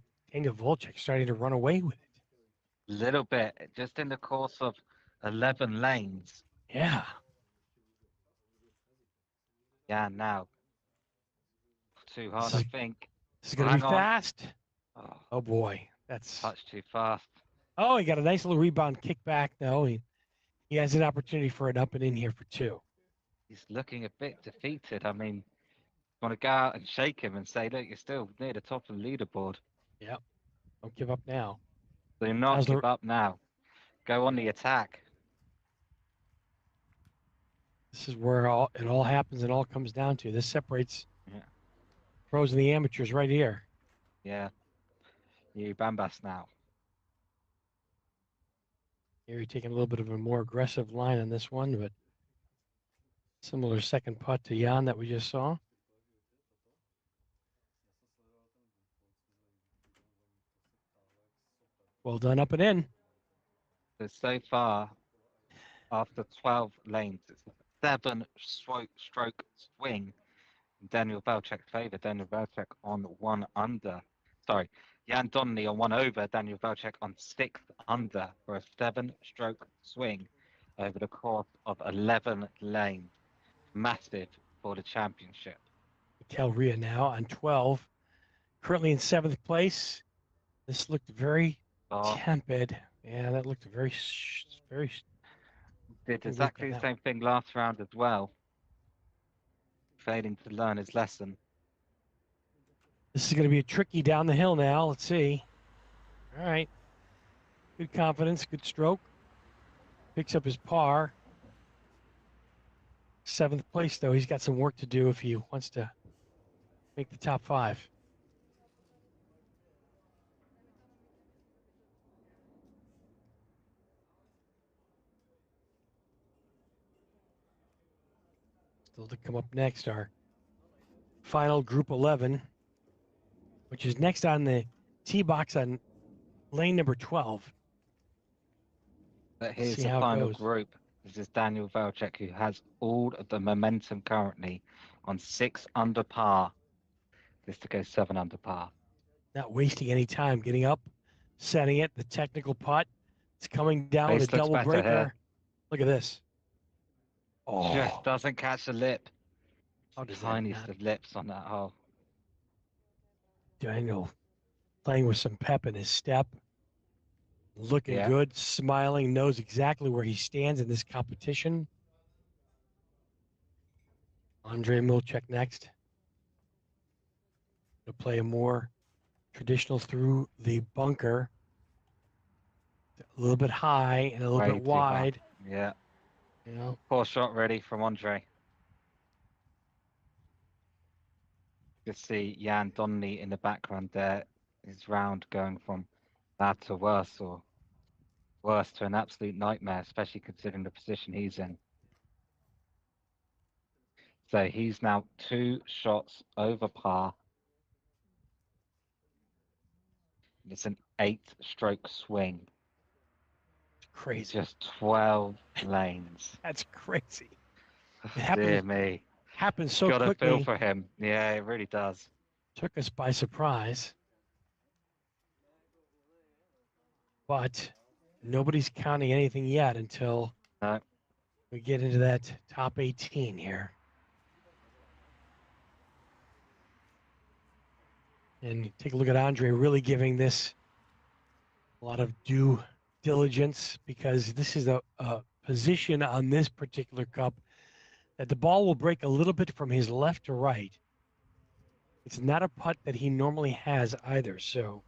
Valchek starting to run away with it. Little bit, just in the course of 11 lanes. Yeah. Yeah, now. Too hard, I think. This is going to be fast. Oh, boy. That's touch too fast. Oh, he got a nice little rebound kick back, though. He has an opportunity for an up and in here for 2. He's looking a bit defeated. I mean, want to go out and shake him and say, look, you're still near the top of the leaderboard. Yep. Don't give up now. Do not give up now. Go on the attack. This is where it all happens and all comes down to. This separates pros and the amateurs right here. Yeah. You Bambas now. Here you're taking a little bit of a more aggressive line on this one, but similar second putt to Jan that we just saw. Well done up and in. So far, after 12 lanes, it's a 7-stroke swing in Daniel Valchek's favour. Daniel Valchek on 1 under. Sorry, Jan Donny on 1 over. Daniel Valchek on 6 under for a 7-stroke swing over the course of 11 lanes. Massive for the championship. Mikel Ria now on 12. Currently in 7th place. This looked very tepid. Yeah, that looked very. Did exactly the same thing last round as well. Failing to learn his lesson. This is going to be a tricky down the hill now. Let's see. All right. Good confidence, good stroke. Picks up his par. 7th place, though. He's got some work to do if he wants to make the top 5. Still to come up next, our final group 11, which is next on the tee box on lane number 12. But Let's here's see the how it final goes. group. This is Daniel Velchek, who has all of the momentum currently on 6 under par. This to go 7 under par. Not wasting any time, getting up, setting it, the technical putt. It's coming down with a Pace looks double better breaker. here. Look at this. Just Oh, doesn't catch the lip. how does that Tiniest not? of lips on that hole. Daniel playing with some pep in his step, looking Yeah. good, smiling, knows exactly where he stands in this competition. Andre Milchek next. To play a more traditional through the bunker. A little bit high and a little Way bit too high. wide. Yeah. You know, Poor shot ready from Andre. Just see Jan Donnelly in the background there. His round going from bad to worse, or worse to an absolute nightmare, especially considering the position he's in. So he's now 2 shots over par. It's an 8-stroke swing. it's crazy. Just 12 lanes. That's crazy. It Dear me. happened so Got a feel quickly. for him. Yeah, it really does. Took us by surprise. But nobody's counting anything yet until No. we get into that top 18 here. And take a look at Andre really giving this a lot of due diligence, because this is a position on this particular cup that the ball will break a little bit from his left to right. It's not a putt that he normally has either. So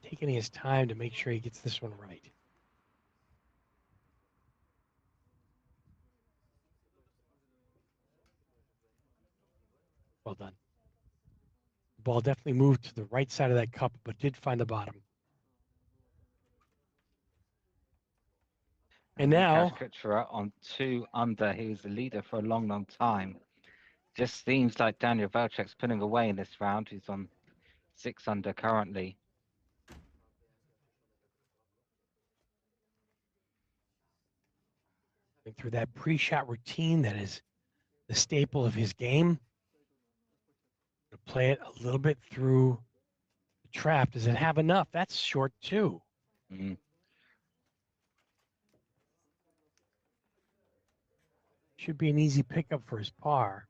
taking his time to make sure he gets this one right. Well done. The ball definitely moved to the right side of that cup, but did find the bottom. And now, Lukasz Kuchera on 2 under. He was the leader for a long, long time. Just seems like Daniel Velchek's putting away in this round. He's on 6 under currently. through that pre-shot routine that is the staple of his game, to play it a little bit through the trap. Does it have enough? That's short too. Mm. Should be an easy pickup for his par.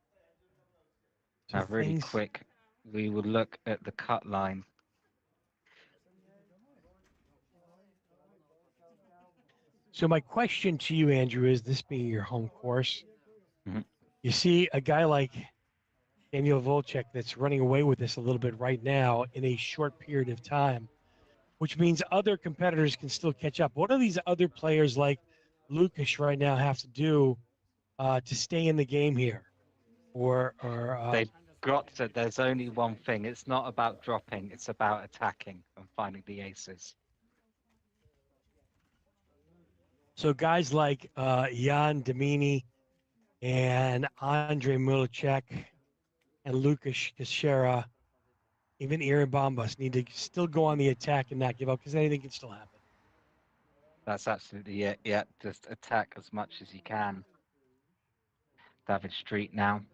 So Now, really quick, we will look at the cut line. So my question to you, Andrew, is, this being your home course, Mhm. you see a guy like Daniel Volchek that's running away with this a little bit right now in a short period of time, which means other competitors can still catch up. What do these other players like Lucas right now have to do to stay in the game here? They've got to. There's only one thing. It's not about dropping. It's about attacking and finding the aces. So guys like Jan Domini and Andre Milchek and Lucas Kashera, even Aaron Bombas, need to still go on the attack and not give up, because anything can still happen. That's absolutely it. Yeah, just attack as much as you can. David Street now.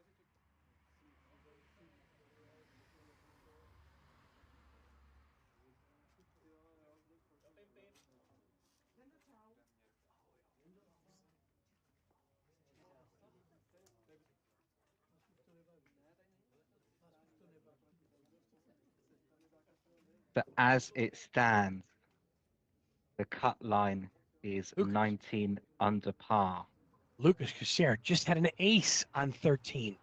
But as it stands, the cut line is Lucas, 19 under par. Lucas Kashera just had an ace on 13.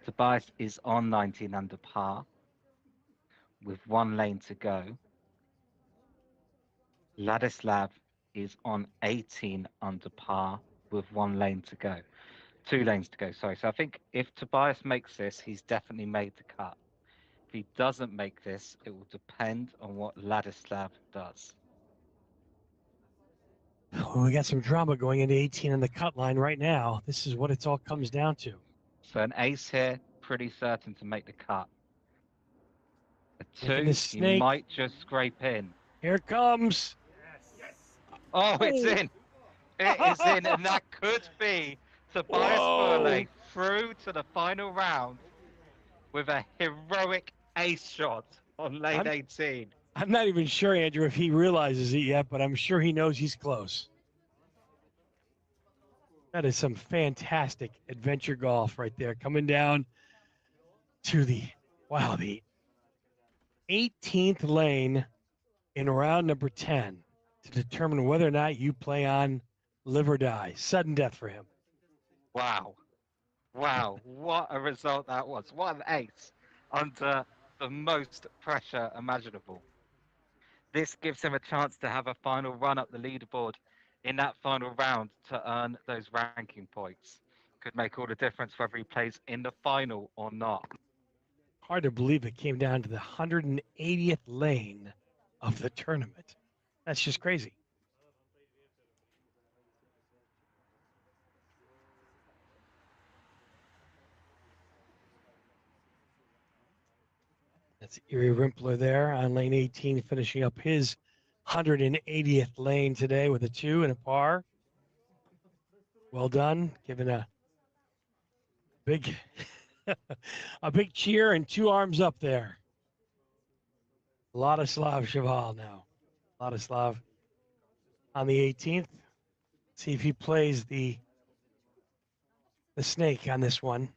Tobias is on 19 under par with 1 lane to go. Ladislav is on 18 under par with 1 lane to go. 2 lanes to go, sorry. So I think if Tobias makes this, he's definitely made the cut. If he doesn't make this, it will depend on what Ladislav does. Well, we got some drama going into 18 on the cut line right now. This is what it all comes down to. So an ace here, pretty certain to make the cut. A Taking the 2, you snake. might just scrape in. Here it comes. Oh, it's Oh. in. It is in, and that could be Tobias Whoa. Furley through to the final round with a heroic ace shot on lane 18. I'm not even sure, Andrew, if he realizes it yet, but I'm sure he knows he's close. That is some fantastic adventure golf right there. Coming down to the 18th lane in round number 10 to determine whether or not you play on live or die. Sudden death for him. Wow. Wow. What a result that was. What an ace under the most pressure imaginable. This gives him a chance to have a final run up the leaderboard in that final round to earn those ranking points. Could make all the difference whether he plays in the final or not. Hard to believe it came down to the 180th lane of the tournament. That's just crazy. That's Erie Rimpler there on lane 18, finishing up his 180th lane today with a 2 and a par. Well done, giving a big a big cheer and 2 arms up there. Ladislav Cheval now. Ladislav on the 18th. See if he plays the snake on this one.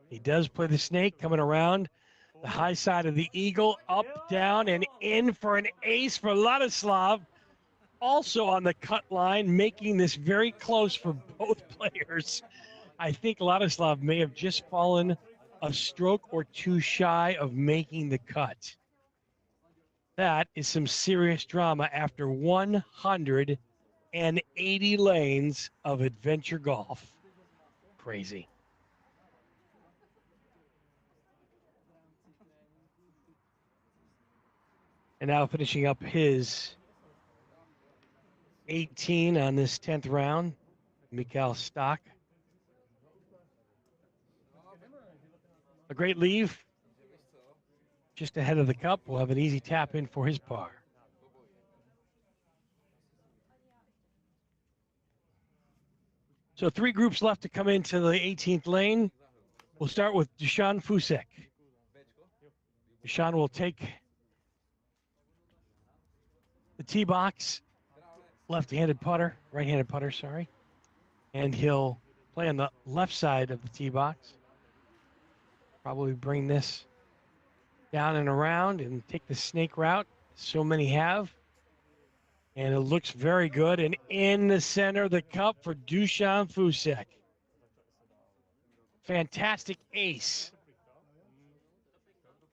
He does play the snake, coming around the high side of the eagle, up, down, and in for an ace for Ladislav. Also on the cut line, making this very close for both players. I think Ladislav may have just fallen a stroke or 2 shy of making the cut. That is some serious drama after 180 lanes of adventure golf. Crazy. And now finishing up his 18 on this 10th round, Mikhail Stock. A great leave. Just ahead of the cup, we'll have an easy tap in for his par. So 3 groups left to come into the 18th lane. We'll start with Dusan Fusek. Dusan will take the tee box, right-handed putter, sorry. And he'll play on the left side of the tee box. Probably bring this down and around and take the snake route. So many have. And it looks very good. And in the center of the cup for Dusan Fusek. Fantastic ace.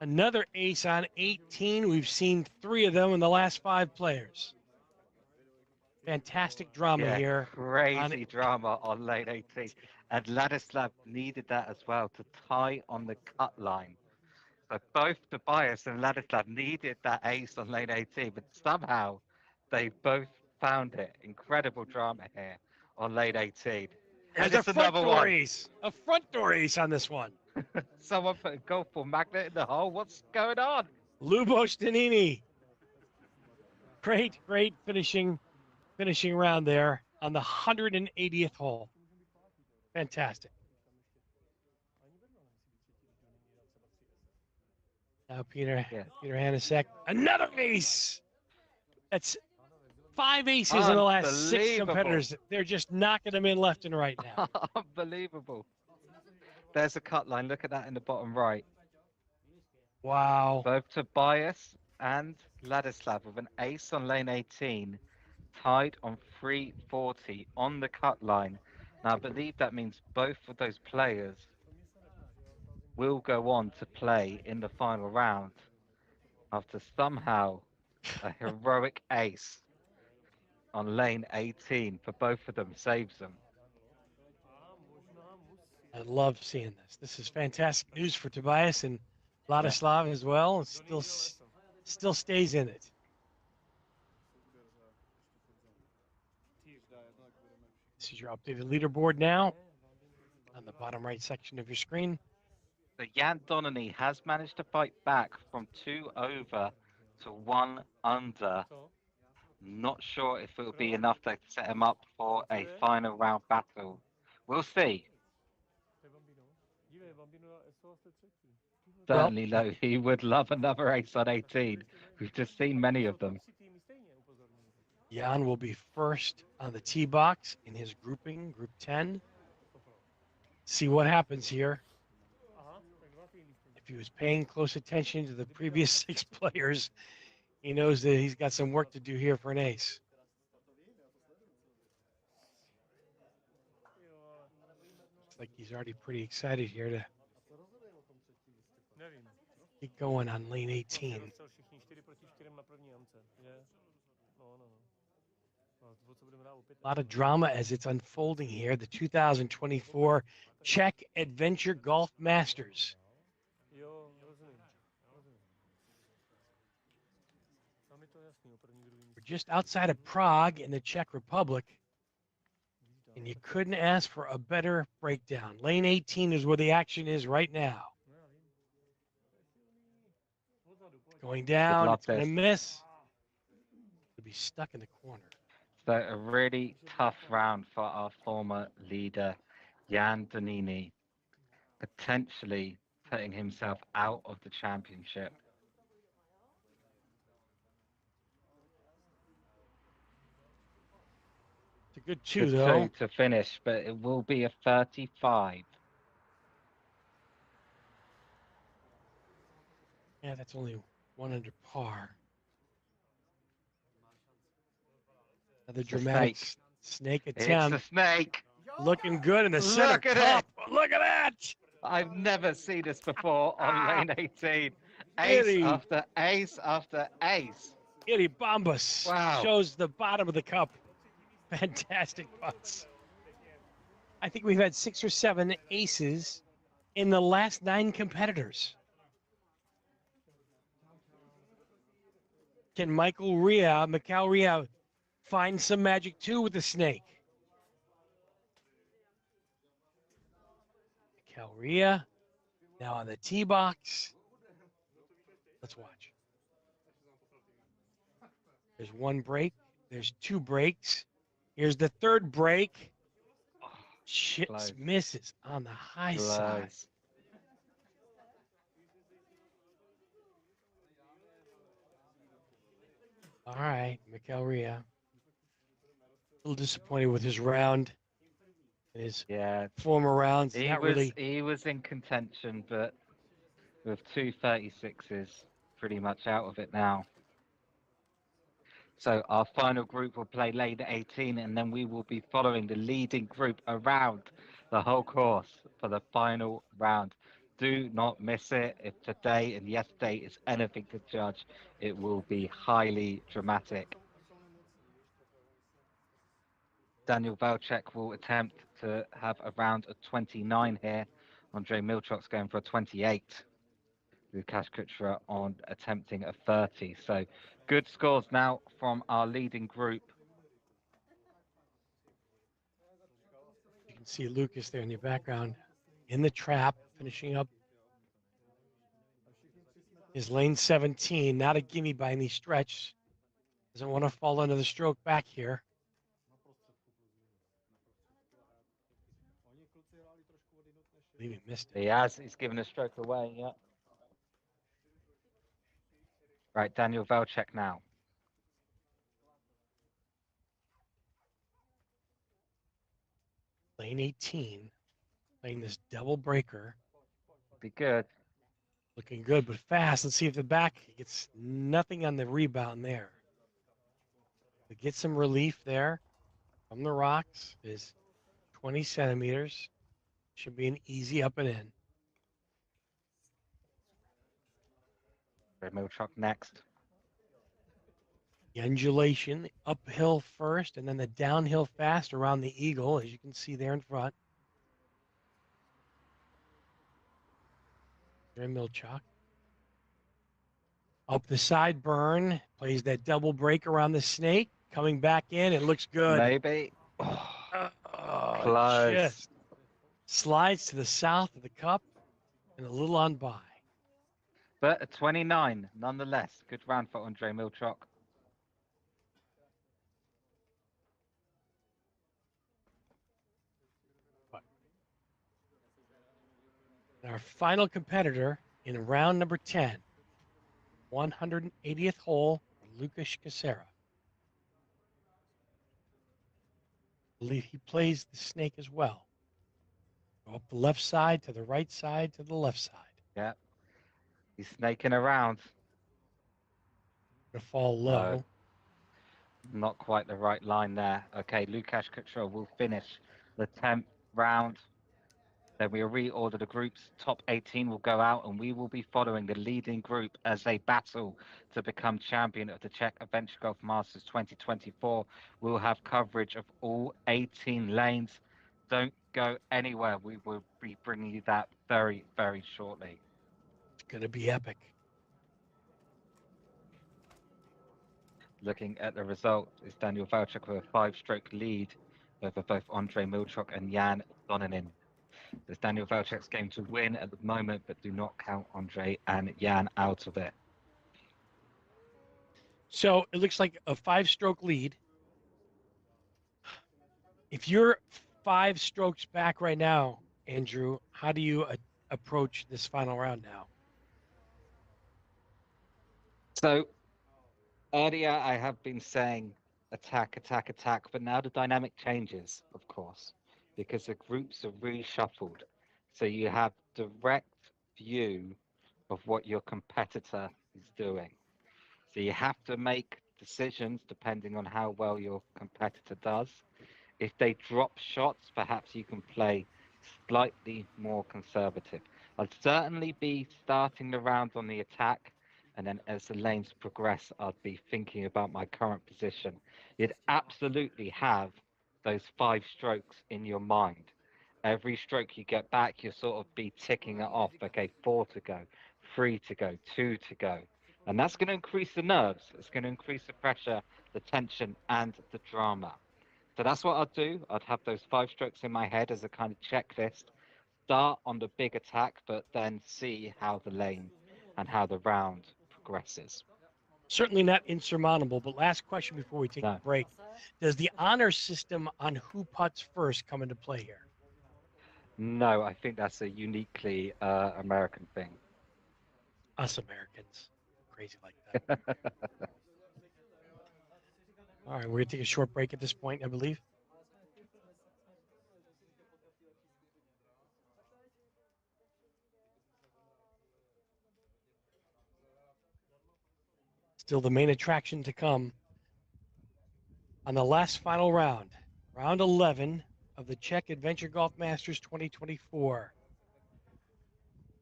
Another ace on 18. We've seen 3 of them in the last 5 players. Fantastic drama here. Crazy drama on lane 18. And Ladislav needed that as well to tie on the cut line. So both Tobias and Ladislav needed that ace on lane 18, but somehow they both found it. Incredible drama here on lane 18. There's a front door ace. A front door ace on this one. Someone put a golf ball magnet in the hole. What's going on? Lubos Danini. Great finishing round there on the 180th hole. Fantastic. Now Peter Hanasek, another ace. That's 5 aces in the last 6 competitors. They're just knocking them in left and right now. Unbelievable. There's a cut line. Look at that in the bottom right. Wow. Both Tobias and Ladislav with an ace on lane 18, tied on 340 on the cut line. Now, I believe that means both of those players will go on to play in the final round after somehow a heroic ace on lane 18 for both of them saves them. I love seeing this. This is fantastic news for Tobias and Ladislav as well. Still stays in it. This is your updated leaderboard now on the bottom right section of your screen. So Jan Donnelly has managed to fight back from 2 over to 1 under. Not sure if it will be enough to set him up for a final round battle. We'll see. Certainly, though, he would love another ace on 18. We've just seen many of them. Jan will be first on the tee box in his grouping, Group 10. See what happens here. If he was paying close attention to the previous 6 players, he knows that he's got some work to do here for an ace. Looks like he's already pretty excited here to get going on lane 18. A lot of drama as it's unfolding here. The 2024 Czech Adventure Golf Masters. We're just outside of Prague in the Czech Republic, and you couldn't ask for a better breakdown. Lane 18 is where the action is right now. Going down, it's going to miss. It'll be stuck in the corner. So a really tough round for our former leader, Jan Donnelly, potentially putting himself out of the championship. It's a good two, though. To finish, but it will be a 35. Yeah, that's only 1 under par. Another dramatic snake attempt. It's a snake. Looking good in the center cup. Look at that. I've never seen this before on lane 18. Ace after ace after ace. Itty Bombus. Wow. Shows the bottom of the cup. Fantastic putts. I think we've had 6 or 7 aces in the last 9 competitors. Can Michael Ria, find some magic too with the snake? Michael Ria now on the tee box. Let's watch. There's 1 break. There's 2 breaks. Here's the 3rd break. Shit, misses on the high side. All right, Michael Ria. A little disappointed with his round. His former rounds. He was in contention, but with 2 36s, pretty much out of it now. So our final group will play lane 18, and then we will be following the leading group around the whole course for the final round. Do not miss it. If today and yesterday is anything to judge, it will be highly dramatic. Daniel Velchek will attempt to have a round of 29 here. Andre Milchok's going for a 28. Lukasz Kuchera on attempting a 30. So good scores now from our leading group. You can see Lucas there in the background in the trap, finishing up his lane 17. Not a gimme by any stretch. Doesn't want to fall under the stroke back here. I believe he missed it. He has. He's given a stroke away, yeah. Right, Daniel Velchek now. Lane 18, playing this double breaker. Be good. Looking good, but fast. Let's see if the back gets nothing on the rebound there. We get some relief there from the rocks. Is 20 centimeters. Should be an easy up and in. Milchok next. The undulation, uphill first, and then the downhill fast around the eagle, as you can see there in front. Milchok. Up the side burn, plays that double break around the snake, coming back in, it looks good. Maybe. close. Just slides to the south of the cup and a little on by. But a 29, nonetheless. Good round for Andre Milchok. And our final competitor in round number 10, 180th hole, Lucas Casera. I believe he plays the snake as well. Go up the left side to the right side to the left side. Yeah. He's snaking around. Gonna fall low. Not quite the right line there. Okay, Lukasz Kuchera will finish the 10th round. Then we'll reorder the groups. Top 18 will go out, and we will be following the leading group as they battle to become champion of the Czech Adventure Golf Masters 2024. We'll have coverage of all 18 lanes. Don't go anywhere. We will be bringing you that very, very shortly. It's gonna be epic. Looking at the result, is Daniel Valchuk with a 5-stroke lead over both Andre Milchok and Jan Donanin. It's Daniel Valchuk's game to win at the moment, but do not count Andre and Jan out of it. So it looks like a 5-stroke lead. If you're 5 strokes back right now, Andrew, how do you approach this final round now? So earlier I have been saying attack, attack, attack, but now the dynamic changes, of course, because the groups are reshuffled. So you have direct view of what your competitor is doing. So you have to make decisions depending on how well your competitor does. If they drop shots, perhaps you can play slightly more conservative. I'd certainly be starting the round on the attack, and then as the lanes progress, I'd be thinking about my current position. You'd absolutely have those 5 strokes in your mind. Every stroke you get back, you'll sort of be ticking it off. Okay, 4 to go, 3 to go, 2 to go. And that's going to increase the nerves. It's going to increase the pressure, the tension, and the drama. So that's what I'd do. I'd have those 5 strokes in my head as a kind of checklist. Start on the big attack, but then see how the lane and how the round progresses. Certainly not insurmountable, but last question before we take a break. Does the honor system on who putts first come into play here? No, I think that's a uniquely American thing. Us Americans, crazy like that. All right, we're going to take a short break at this point, I believe. Still the main attraction to come on the last final round, round 11 of the Czech Adventure Golf Masters 2024.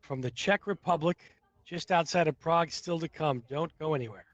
From the Czech Republic, just outside of Prague, still to come. Don't go anywhere.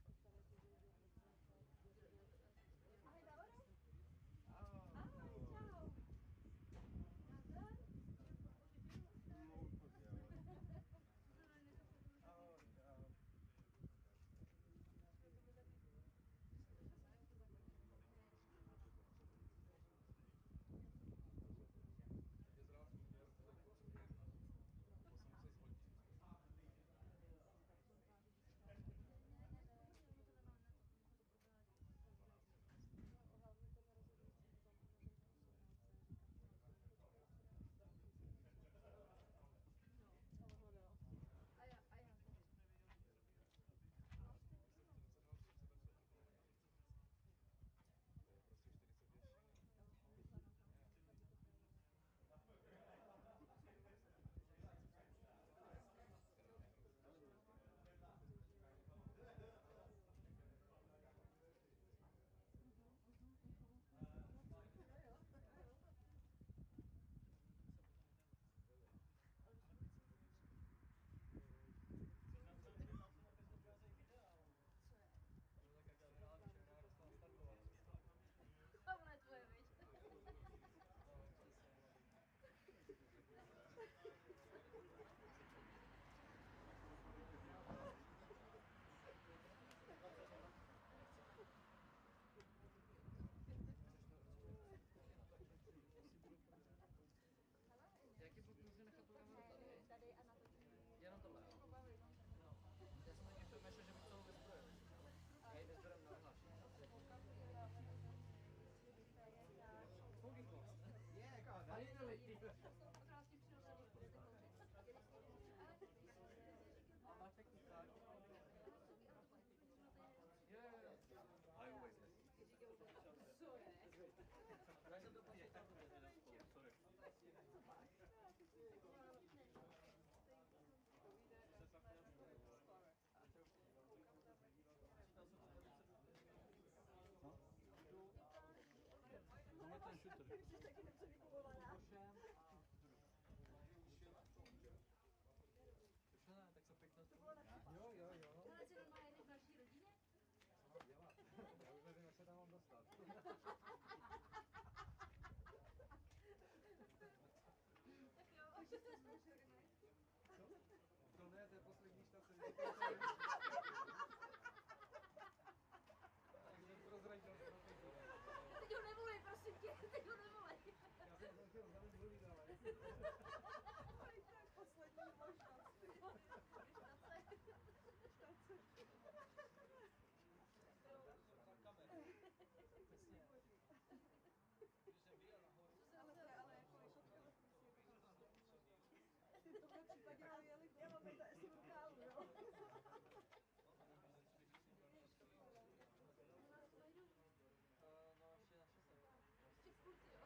Jsi taky nepředikovaná. Tak se pěkně To bylo na třeba. Jo. Ale jsi normálně jeli v další rodině? Co mám dělat? Já už nevím, jak se tam mám dostat. Tak jo, a že jsi smíšený. To ne, to je poslední štace. Takže prozradil. Teď ho nevolej, prosím tě, teď ho nevolej. Já jsem to chtěl zavést mluvit, ale... To je poslední možnost. Štace. Přesně. Ale jako v tomhle případě jeli, já mám to asi v rukávu, jo. No, ještě na 6. Ještě furt, jo.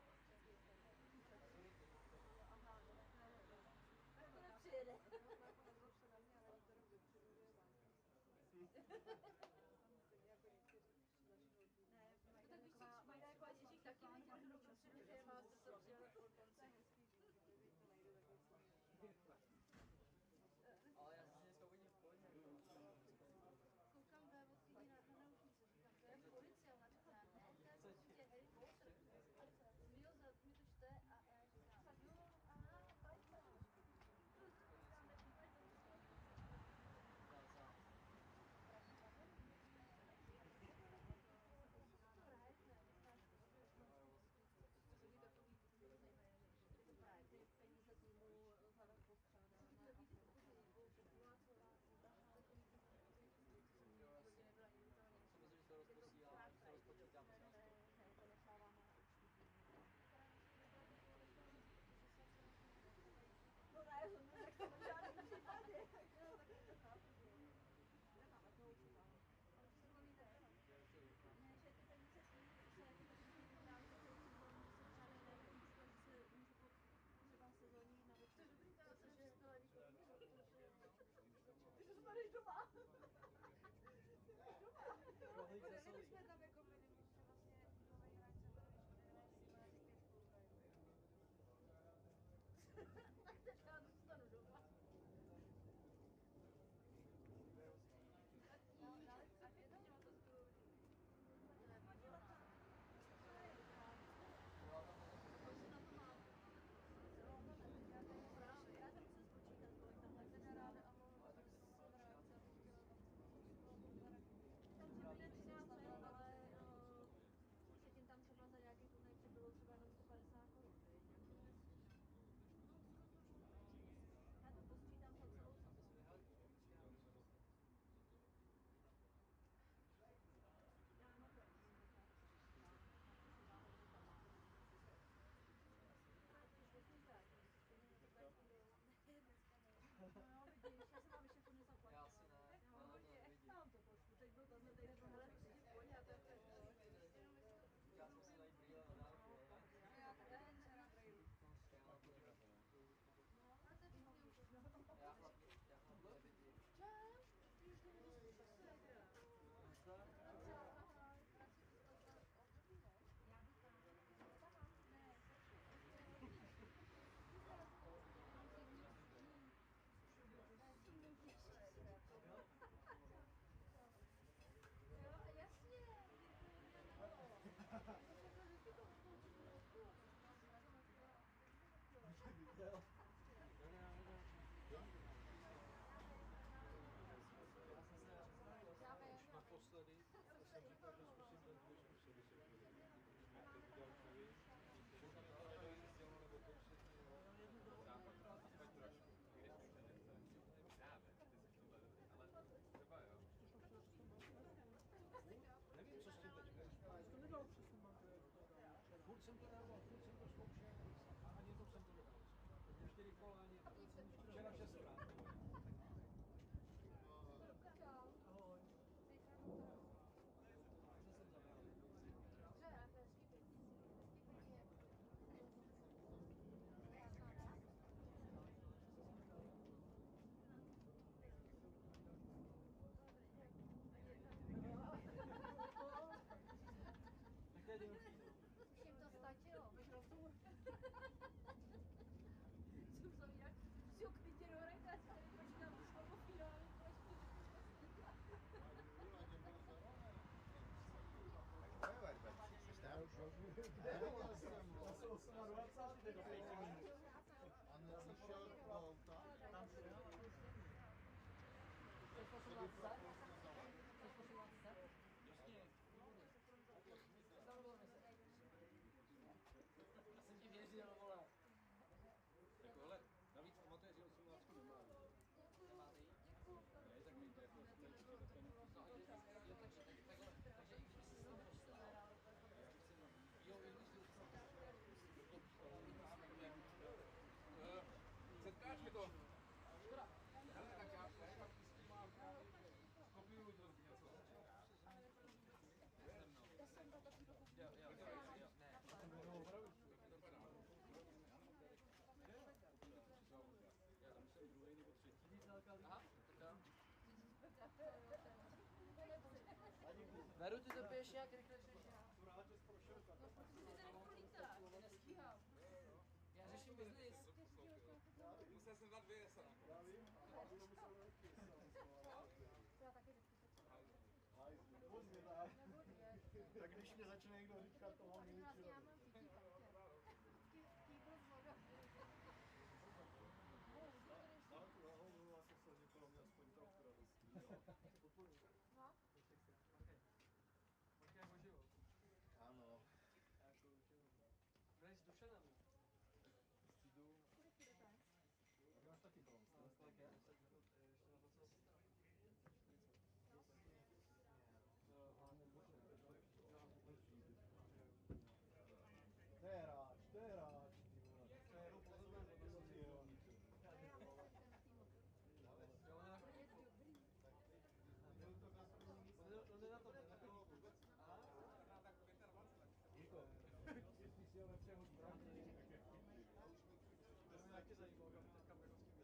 Aha, to nepřijede. Ne, tak víš co, mají jako Ježík taky viděl rok dopředu, že je má se to přijede po konce. Ale já si dneska uvidím v pohodě. Koukám od lidí na naučnice, říkám, to je policie, ona říká, ne, to je prostě Harry Potter. Jo, mi to čte a já říkám, jo, aha, pojďme. Říkám, nepůjde to. Ty peníze týmu hlavně postřádáme a Samozřejmě se to rozposílá, se rozpočítá. to necháváme na no ne, tak to v žádném případě. Tak to chápu, že necháme to určitá. Ale to se baví ne, že ty peníze týmu, že se jako právě třeba sezónní na večer, protože ty se tady doma. Neměli jsme tam jako minimum, že vlastně nové hráče se tady, když odehraje si má 5 spoluhrajů. Tak já zůstanu doma. A je to dělat to spolu. Já tam musím spočítat, kolik tam tak teda ráda a mohla bych se reakce. Tam se bude 13 let, ale Já jsem ti věřil, vole. Jako, hele, navíc amatéři 18 nemají. Nemáte jí? Ne, tak my jako jsme vždycky takhle jo, takže i kdyby si s ním poslal, já bych se jo, i když si Setkáš mi to? Hele, tak já je pak s tím mám, skopíruju to něco. Veru, ty to piješ jak rychle řešíš? Já řeším biznis. Musel jsem dát 2 jesa. Tak když mě začne někdo říkat toho mít, ano. Hraješ s dušanami. Máš taky kolom. To je hráč, ty vole. To je jenom pozorný, On je na to vůbec. Jestli si ho nepřehodí, tak je chytrý. To mě taky zajímalo, kam teďka bude s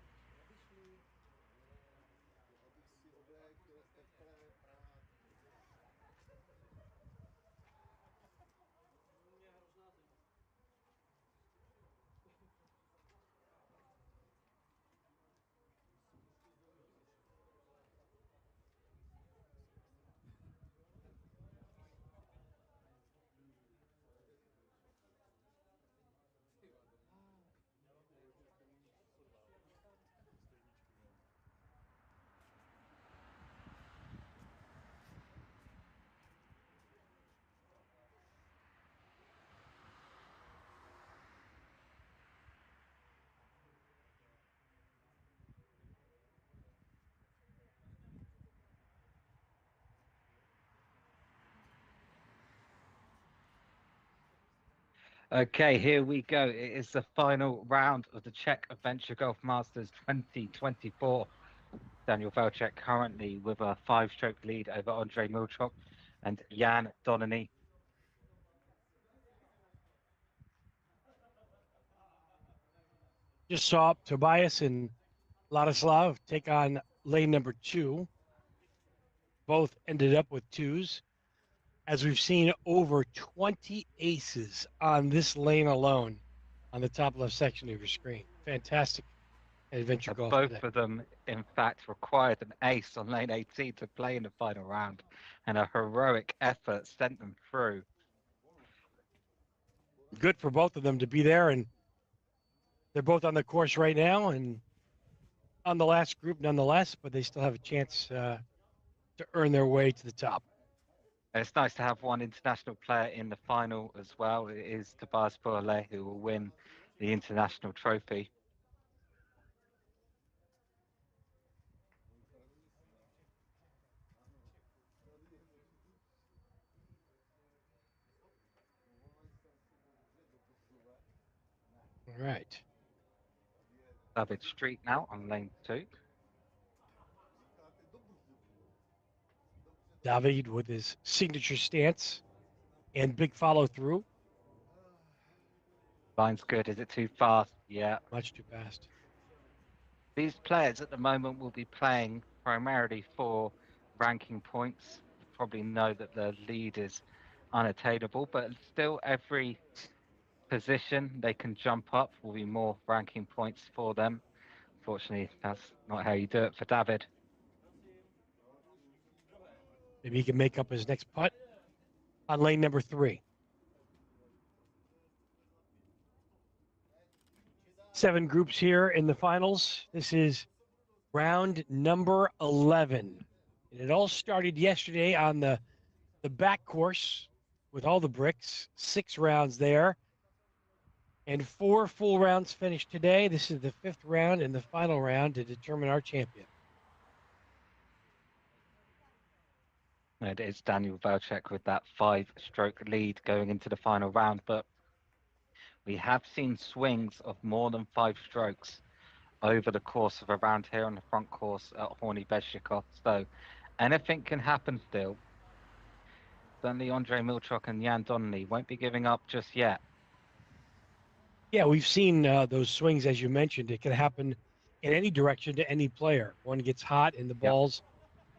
tím 10. Abych si oblékl teplé práky. Mě hrozná zima. Okay, here we go. It is the final round of the Czech Adventure Golf Masters 2024. Daniel Velček currently with a 5-stroke lead over Andre Milchok and Jan Donany. Just saw Tobias and Ladislav take on lane number 2. Both ended up with 2s. As we've seen over 20 aces on this lane alone on the top left section of your screen. Fantastic adventure golf Both today. of them, in fact, required an ace on lane 18 to play in the final round, and a heroic effort sent them through. Good for both of them to be there, and they're both on the course right now and on the last group nonetheless, but they still have a chance to earn their way to the top. It's nice to have one international player in the final as well. It is Tobias Bourlet who will win the international trophy. All right. David Street now on lane 2. David with his signature stance and big follow through. Line's good. Is it too fast? Yeah. Much too fast. These players at the moment will be playing primarily for ranking points. You probably know that the lead is unattainable, but still every position they can jump up will be more ranking points for them. Fortunately, that's not how you do it for David. Maybe he can make up his next putt on lane number 3. 7 groups here in the finals. This is round number 11. And it all started yesterday on the back course with all the bricks. 6 rounds there. And 4 full rounds finished today. This is the 5th round and the final round to determine our champion. It is Daniel Velchek with that 5-stroke lead going into the final round, but we have seen swings of more than 5 strokes over the course of a round here on the front course at Horny Bezhikov. So anything can happen still. Certainly Andre Milchok and Jan Donnelly won't be giving up just yet. Yeah, we've seen those swings, as you mentioned. It can happen in any direction to any player. One gets hot and the balls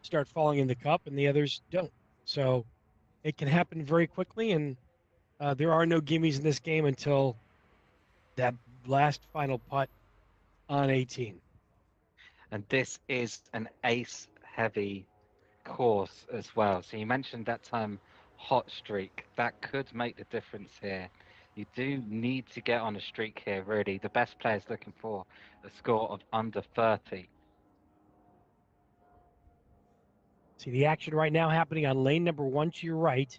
start falling in the cup and the others don't. So it can happen very quickly, and there are no gimmies in this game until that last final putt on 18. And this is an ace-heavy course as well. So you mentioned that hot streak. That could make the difference here. You do need to get on a streak here, really. The best player's looking for a score of under 30. See the action right now happening on lane number 1 to your right.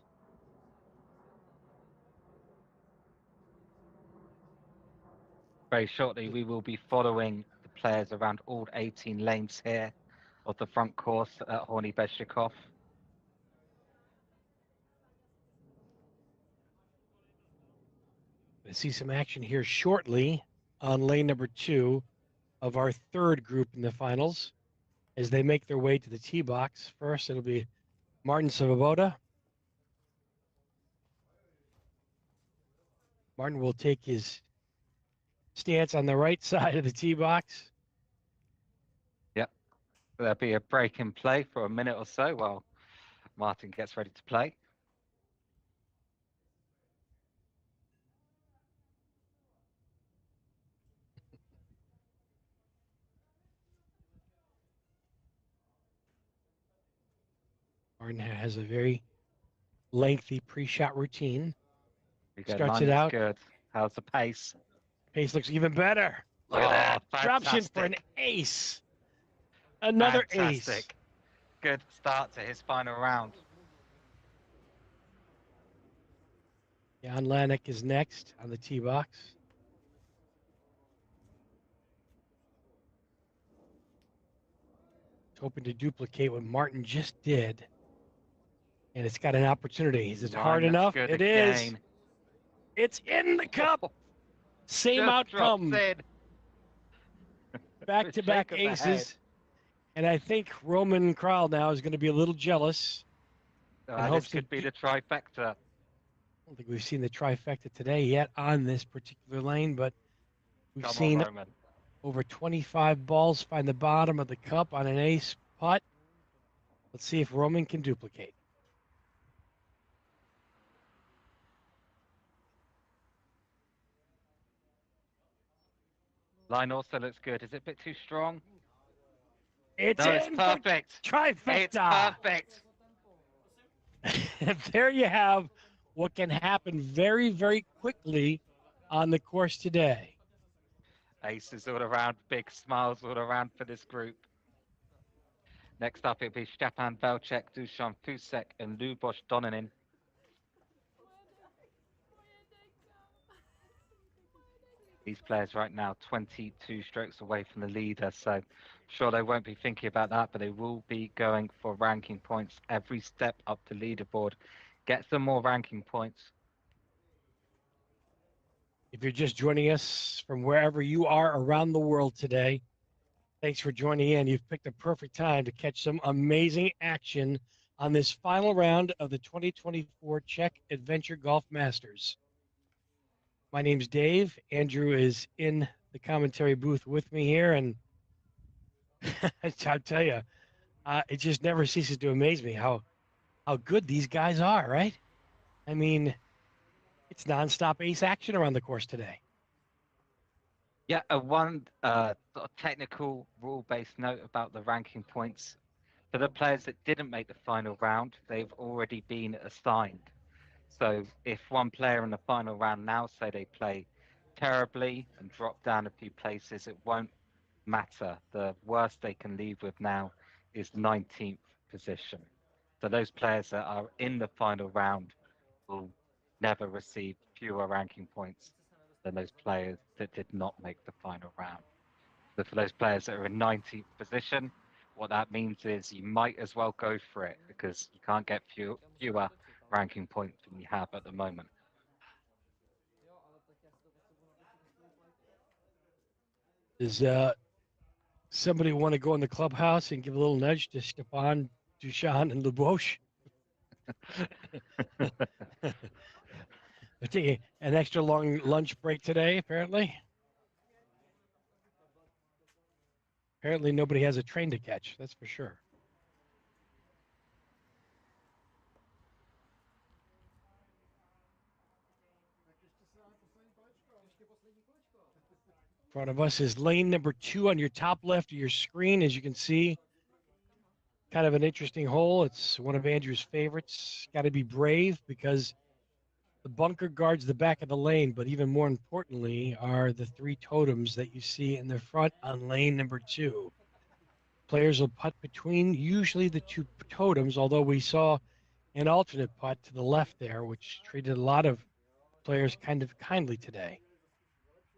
Very shortly, we will be following the players around all 18 lanes here of the front course at Horny Bezhikov. I see some action here shortly on lane number 2 of our 3rd group in the finals as they make their way to the tee box. First, it'll be Martin Svoboda. Martin will take his stance on the right side of the tee box. Yep. There'll be a break in play for a minute or so while Martin gets ready to play. Martin has a very lengthy pre-shot routine. Starts Line it looks out. good. How's the pace? Pace looks even better. Look at that. Drops in for an ace. Another ace. Good start to his final round. Jan Lanek is next on the tee box. Hoping to duplicate what Martin just did. And it's got an opportunity. Is it hard enough? It is. It's in the cup. Same outcome. Back-to-back aces. And I think Roman Kral now is going to be a little jealous. This could be the trifecta. I don't think we've seen the trifecta today yet on this particular lane, but we've seen over 25 balls find the bottom of the cup on an ace putt. Let's see if Roman can duplicate. Line also looks good. Is it a bit too strong? It's perfect. Trifecta. It's perfect. There you have what can happen very, very quickly on the course today. Aces all around, big smiles all around for this group. Next up, it'll be Stepan Velcek, Dusan Fusek, and Lubos Donanin. These players right now 22 strokes away from the leader, so I'm sure they won't be thinking about that, but they will be going for ranking points every step up the leaderboard. Get some more ranking points. If you're just joining us from wherever you are around the world today, thanks for joining in. You've picked a perfect time to catch some amazing action on this final round of the 2024 Czech Adventure Golf Masters. My name's Dave. Andrew is in the commentary booth with me here, and I'll tell you, it just never ceases to amaze me how good these guys are, right? I mean, it's nonstop ace action around the course today. Yeah, one sort of technical rule-based note about the ranking points. For the players that didn't make the final round, they've already been assigned. So if one player in the final round now say they play terribly and drop down a few places, it won't matter. The worst they can leave with now is 19th position. So those players that are in the final round will never receive fewer ranking points than those players that did not make the final round. So for those players that are in 19th position, what that means is you might as well go for it because you can't get fewer ranking points than you have at the moment. Does somebody want to go in the clubhouse and give a little nudge to Stepan, Dusan, and Lubos? We're taking an extra long lunch break today, apparently. Apparently nobody has a train to catch, that's for sure. In front of us is lane number 2 on your top left of your screen. As you can see, kind of an interesting hole. It's one of Andrew's favorites. Got to be brave because the bunker guards the back of the lane, but even more importantly are the 3 totems that you see in the front on lane number 2. Players will putt between usually the 2 totems, although we saw an alternate putt to the left there, which treated a lot of players kind of kindly today.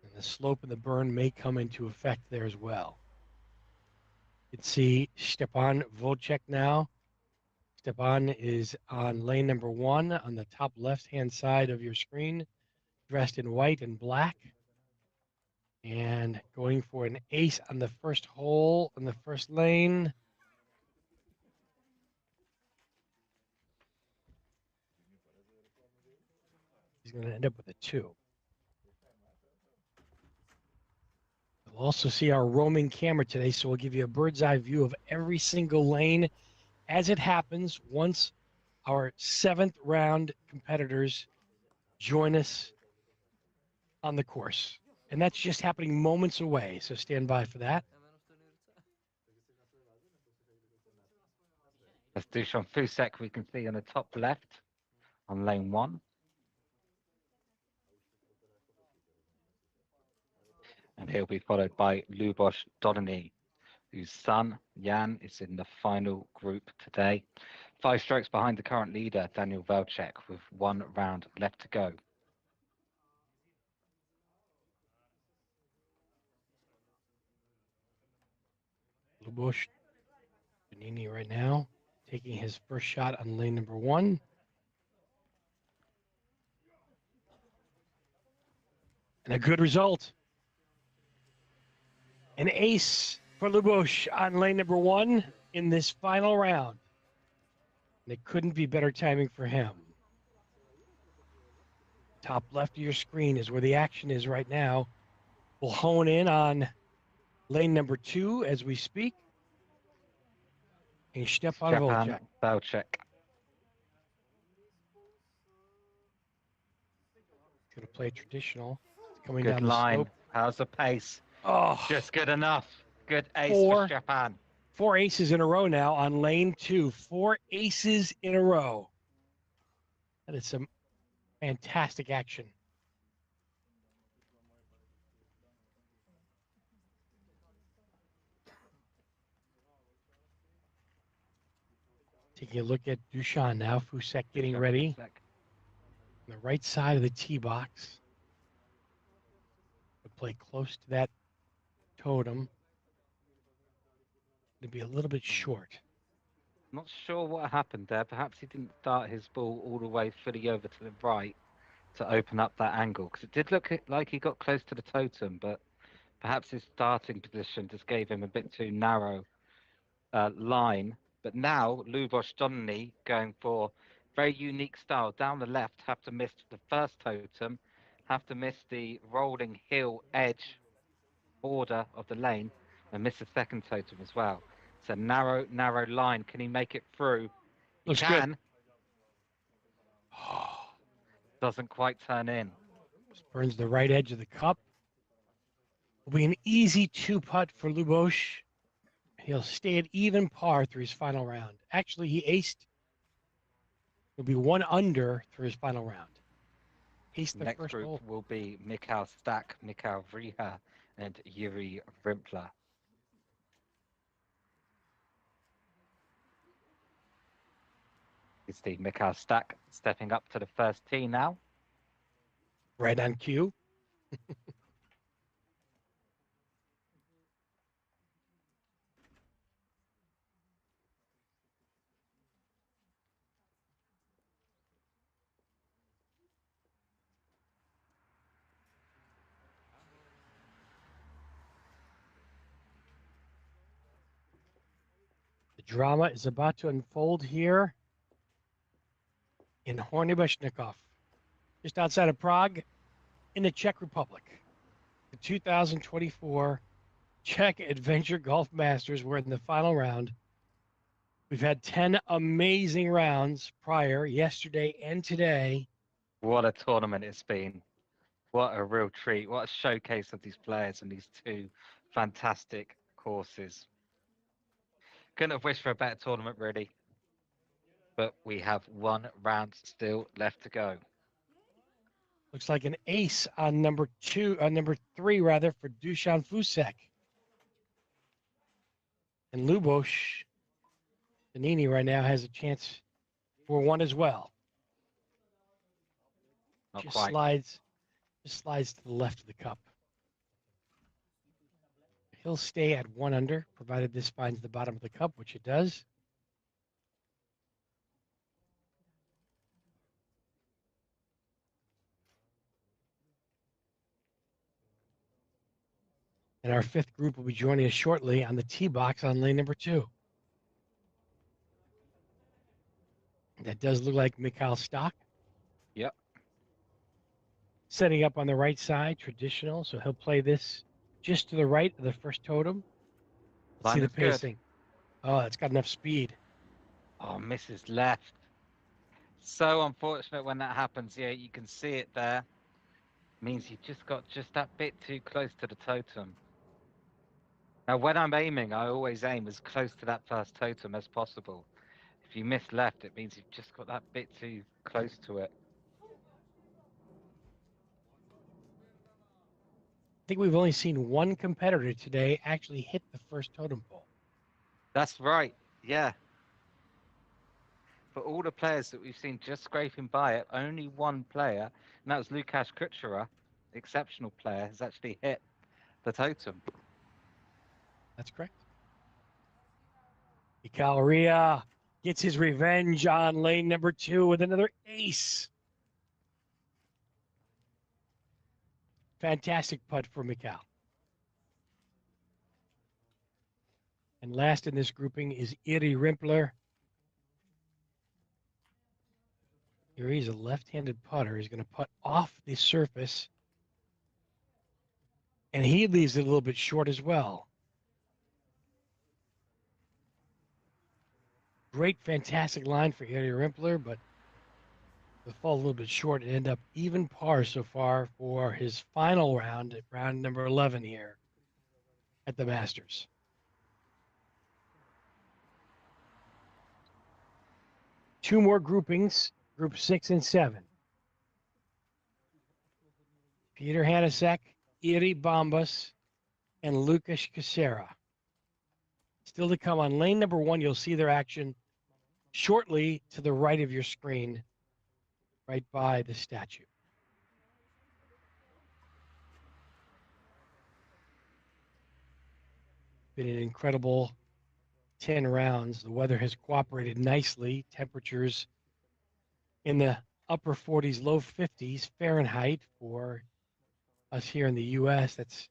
And the slope and the burn may come into effect there as well. You can see Stepan Velcek now. Stepan is on lane number 1 on the top left-hand side of your screen, dressed in white and black. And going for an ace on the first hole in the first lane. He's going to end up with a 2. We'll also see our roaming camera today, so we'll give you a bird's eye view of every single lane as it happens once our 7th round competitors join us on the course. And that's just happening moments away, so stand by for that. That's Dusan Fusek, we can see on the top left on lane 1. And he'll be followed by Lubos Dodony, whose son, Jan, is in the final group today. 5 strokes behind the current leader, Daniel Velcek, with 1 round left to go. Lubos Dodony right now, taking his first shot on lane number 1. And a good result. An ace for Lubos on lane number 1 in this final round. And it couldn't be better timing for him. Top left of your screen is where the action is right now. We'll hone in on lane number 2 as we speak. And Stepan Velcek. Velcek. Going to play traditional. It's coming Good down the line. slope. How's the pace? Oh, Just good enough. Good ace for Stepan. 4 aces in a row now on lane 2. 4 aces in a row. That is some fantastic action. Taking a look at Dushan now. Fusek getting ready on the right side of the tee box. To play close to that totem. To be a little bit short. Not sure what happened there. Perhaps he didn't start his ball all the way fully over to the right to open up that angle, because it did look like he got close to the totem, but perhaps his starting position just gave him a bit too narrow line. But now Lubos Donny going for very unique style down the left, have to miss the first totem, have to miss the rolling hill edge border of the lane, and miss the second totem as well. It's a narrow line. Can he make it through? He Looks can. good. Doesn't quite turn in. Just burns the right edge of the cup. Will be an easy 2-putt for Lubos. He'll stay at even par through his final round. Actually, he aced. He'll be 1 under through his final round. Aced the Next first group hole. will be Mikhail Stack, Mikhail Vriha, and Yuri Rimpler. You see Mikhail Stack stepping up to the first tee now. Right on cue. The drama is about to unfold here in Hornibashnikov, just outside of Prague in the Czech Republic. The 2024 Czech Adventure Golf Masters. We're in the final round. We've had 10 amazing rounds prior, yesterday and today. What a tournament it's been. What a real treat. What a showcase of these players and these two fantastic courses. Couldn't have wished for a better tournament, really. But we have 1 round still left to go. Looks like an ace on number 3 rather, for Dusan Fusek. And Lubos Danini right now has a chance for 1 as well. Not Just quite. slides to the left of the cup. He'll stay at 1 under, provided this finds the bottom of the cup, which it does. And our 5th group will be joining us shortly on the tee box on lane number 2. That does look like Mikhail Stock. Yep. Setting up on the right side, traditional. So he'll play this just to the right of the first totem. Let's see Line the is good. pacing. Oh, it's got enough speed. Oh, misses left. So unfortunate when that happens. Yeah, you can see it there. Means you just got just that bit too close to the totem. Now, when I'm aiming, I always aim as close to that first totem as possible. If you miss left, it means you've just got that bit too close to it. I think we've only seen 1 competitor today actually hit the first totem pole. That's right. Yeah. For all the players that we've seen just scraping by it, only 1 player, and that was Lukasz Kuchera, exceptional player, has actually hit the totem. That's correct. Mikhail Ria gets his revenge on lane number 2 with another ace. Fantastic putt for Mikhail. And last in this grouping is Iri Rimpler. Here he's a left-handed putter. He's going to putt off the surface. And he leaves it a little bit short as well. Great, fantastic line for Iri Rimpler, but will fall a little bit short and end up even par so far for his final round at round number 11 here at the Masters. Two more groupings, group 6 and 7. Peter Hanasek, Iri Bombas, and Lukasz Kuchera. Still to come on lane number 1, you'll see their action shortly to the right of your screen, right by the statue. Been an incredible 10 rounds. The weather has cooperated nicely. Temperatures in the upper 40s, low 50s Fahrenheit for us here in the U.S. That's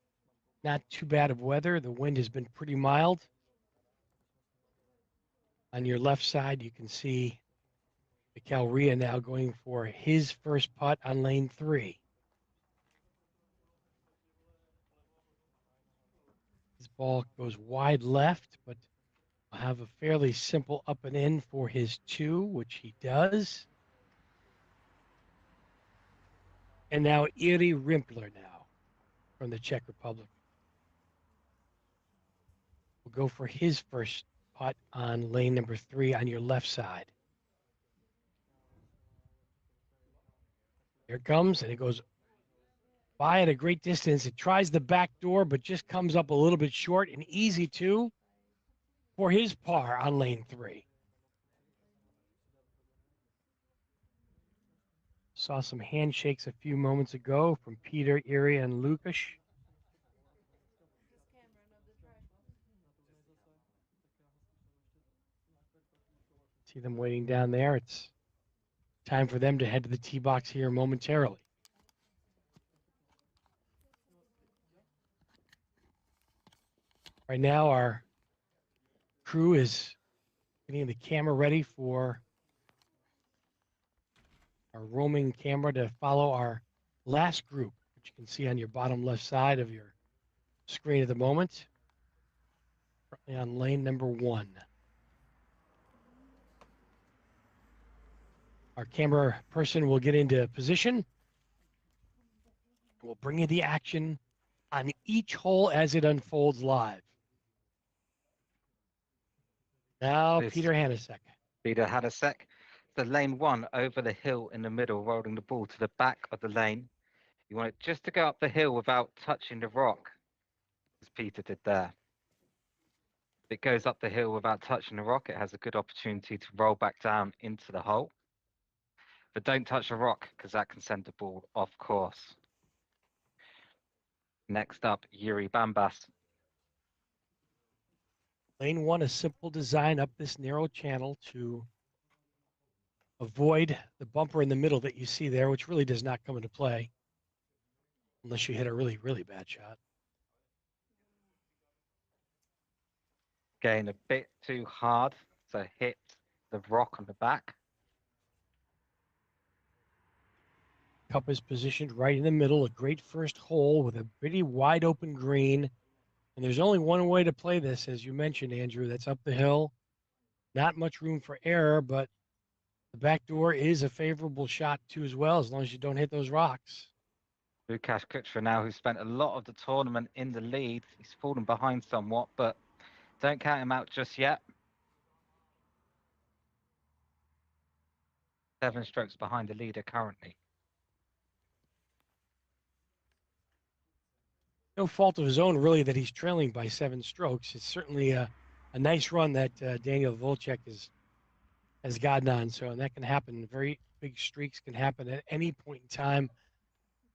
not too bad of weather. The wind has been pretty mild. On your left side, you can see Mikel Rhea now going for his first putt on lane 3. His ball goes wide left, but will have a fairly simple up and in for his 2, which he does. And now Iri Rimpler now from the Czech Republic will go for his first putt on lane number 3 on your left side. Here it comes, and it goes by at a great distance. It tries the back door, but just comes up a little bit short, and easy 2 for his par on lane 3. Saw some handshakes a few moments ago from Peter, Iri, and Lukas. See them waiting down there. It's time for them to head to the tee box here momentarily. Right now, our crew is getting the camera ready for our roaming camera to follow our last group, which you can see on your bottom left side of your screen at the moment, currently on lane number 1. Our camera person will get into position. We'll bring you the action on each hole as it unfolds live. Now, This- Peter Hanasek. Peter Hadasek. The lane 1 over the hill in the middle, rolling the ball to the back of the lane. You want it just to go up the hill without touching the rock, as Peter did there. If it goes up the hill without touching the rock, it has a good opportunity to roll back down into the hole. But don't touch the rock, because that can send the ball off course. Next up, Yuri Bambas. Lane 1, a simple design up this narrow channel to avoid the bumper in the middle that you see there, which really does not come into play unless you hit a really, really bad shot. Going a bit too hard, so hit the rock on the back. Cup is positioned right in the middle, a great first hole with a pretty wide open green. And there's only one way to play this, as you mentioned, Andrew. That's up the hill. Not much room for error, but the back door is a favorable shot too as well, as long as you don't hit those rocks. Lukasz Kuchera now, who spent a lot of the tournament in the lead. He's fallen behind somewhat, but don't count him out just yet. 7 strokes behind the leader currently. No fault of his own, really, that he's trailing by 7 strokes. It's certainly a nice run that Daniel Volchek has gotten on. So, and that can happen. Very big streaks can happen at any point in time,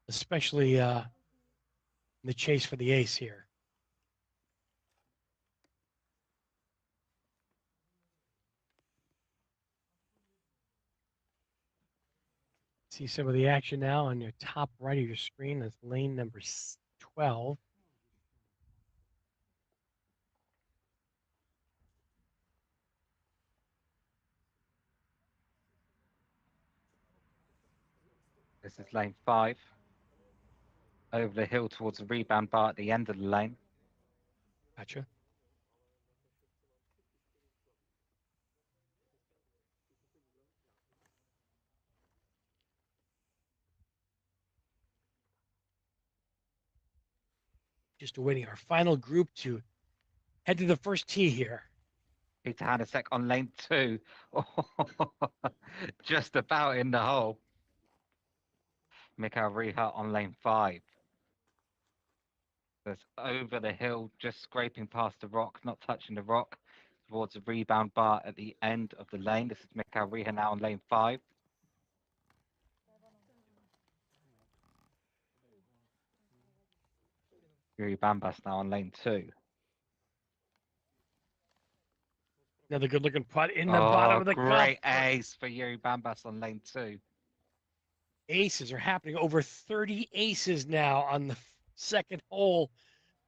especially in the chase for the ace here. See some of the action now on your top right of your screen. That's lane number 12. This is lane 5. Over the hill towards the rebound bar at the end of the lane. Gotcha. Just awaiting our final group to head to the first tee here. Peter Hanasek on lane 2. Just about in the hole. Mikael Rieha on lane 5. That's over the hill, just scraping past the rock, not touching the rock. towards the rebound bar at the end of the lane. This is Mikhail Riha now on lane 5. Yuri Bambas now on lane 2. Another good-looking putt in the bottom of the cup. Great ace for Yuri Bambas on lane 2. Aces are happening. Over 30 aces now on the second hole,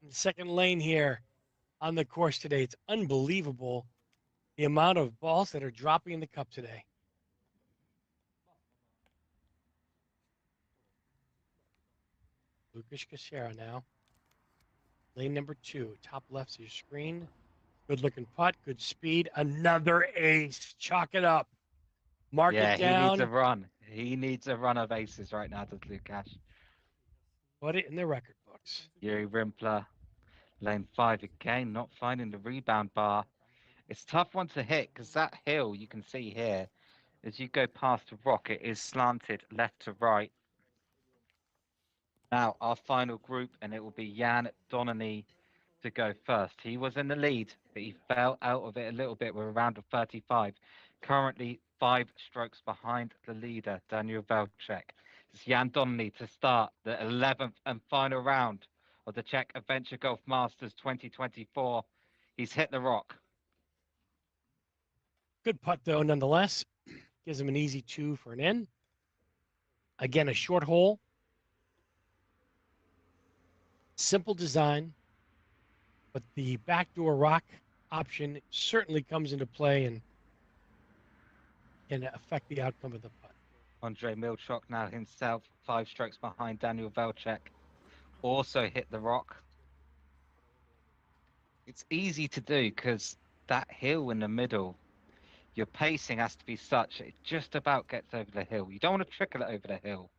in the second lane here on the course today. It's unbelievable the amount of balls that are dropping in the cup today. Lucas Casera now. Lane number 2, top left of your screen. Good looking putt, good speed. Another ace. Chalk it up. Mark it He needs a down. run. He needs a run of aces right now, does Lukash. Put it in the record books. Yuri Rimpler, lane 5 again, not finding the rebound bar. It's a tough one to hit because that hill you can see here, as you go past the rock, it is slanted left to right. Now, our final group, and it will be Jan Donnelly to go first. He was in the lead, but he fell out of it a little bit with a round of 35. Currently 5 strokes behind the leader, Daniel Velcek. It's Jan Donnelly to start the 11th and final round of the Czech Adventure Golf Masters 2024. He's hit the rock. Good putt, though, nonetheless. Gives him an easy 2 for an in. Again, a short hole. Simple design, but the backdoor rock option certainly comes into play and can affect the outcome of the putt. Andrei Milchok now himself 5 strokes behind Daniel Velcek. Also hit the rock. It's easy to do because that hill in the middle, your pacing has to be such it just about gets over the hill. You don't want to trickle it over the hill,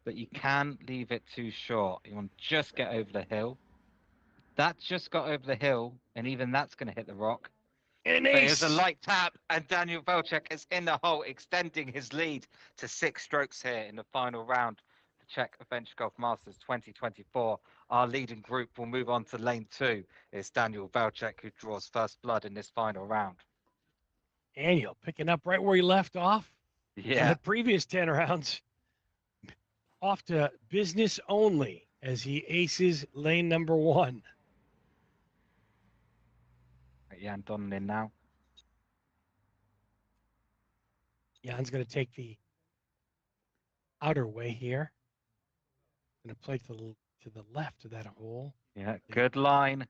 but you can leave it too short. You want to just get over the hill. That just got over the hill, and even that's going to hit the rock. An But ace. it was a light tap, and Daniel Velcek is in the hole, extending his lead to 6 strokes here in the final round. The Czech Adventure Golf Masters 2024. Our leading group will move on to lane 2. It's Daniel Velcek who draws first blood in this final round. Daniel picking up right where he left off. In Yeah, the previous 10 rounds, off to business only as he aces lane number 1. Jan Donnelly now. Jan's going to take the outer way here. Going to play to the left of that hole. Yeah, good line.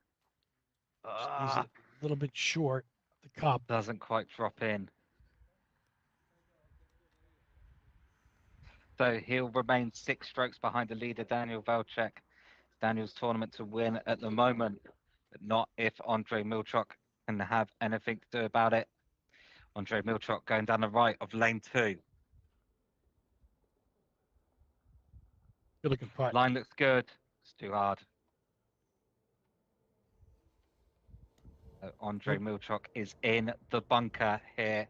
He's a little bit short of the cup. Doesn't quite drop in. So he'll remain 6 strokes behind the leader, Daniel Velcek. Daniel's tournament to win at the moment, but not if Andrei Milchok can have anything to do about it. Andrei Milchok going down the right of lane 2. Good looking putt. Line looks good. It's too hard. So Andrei Milchok is in the bunker here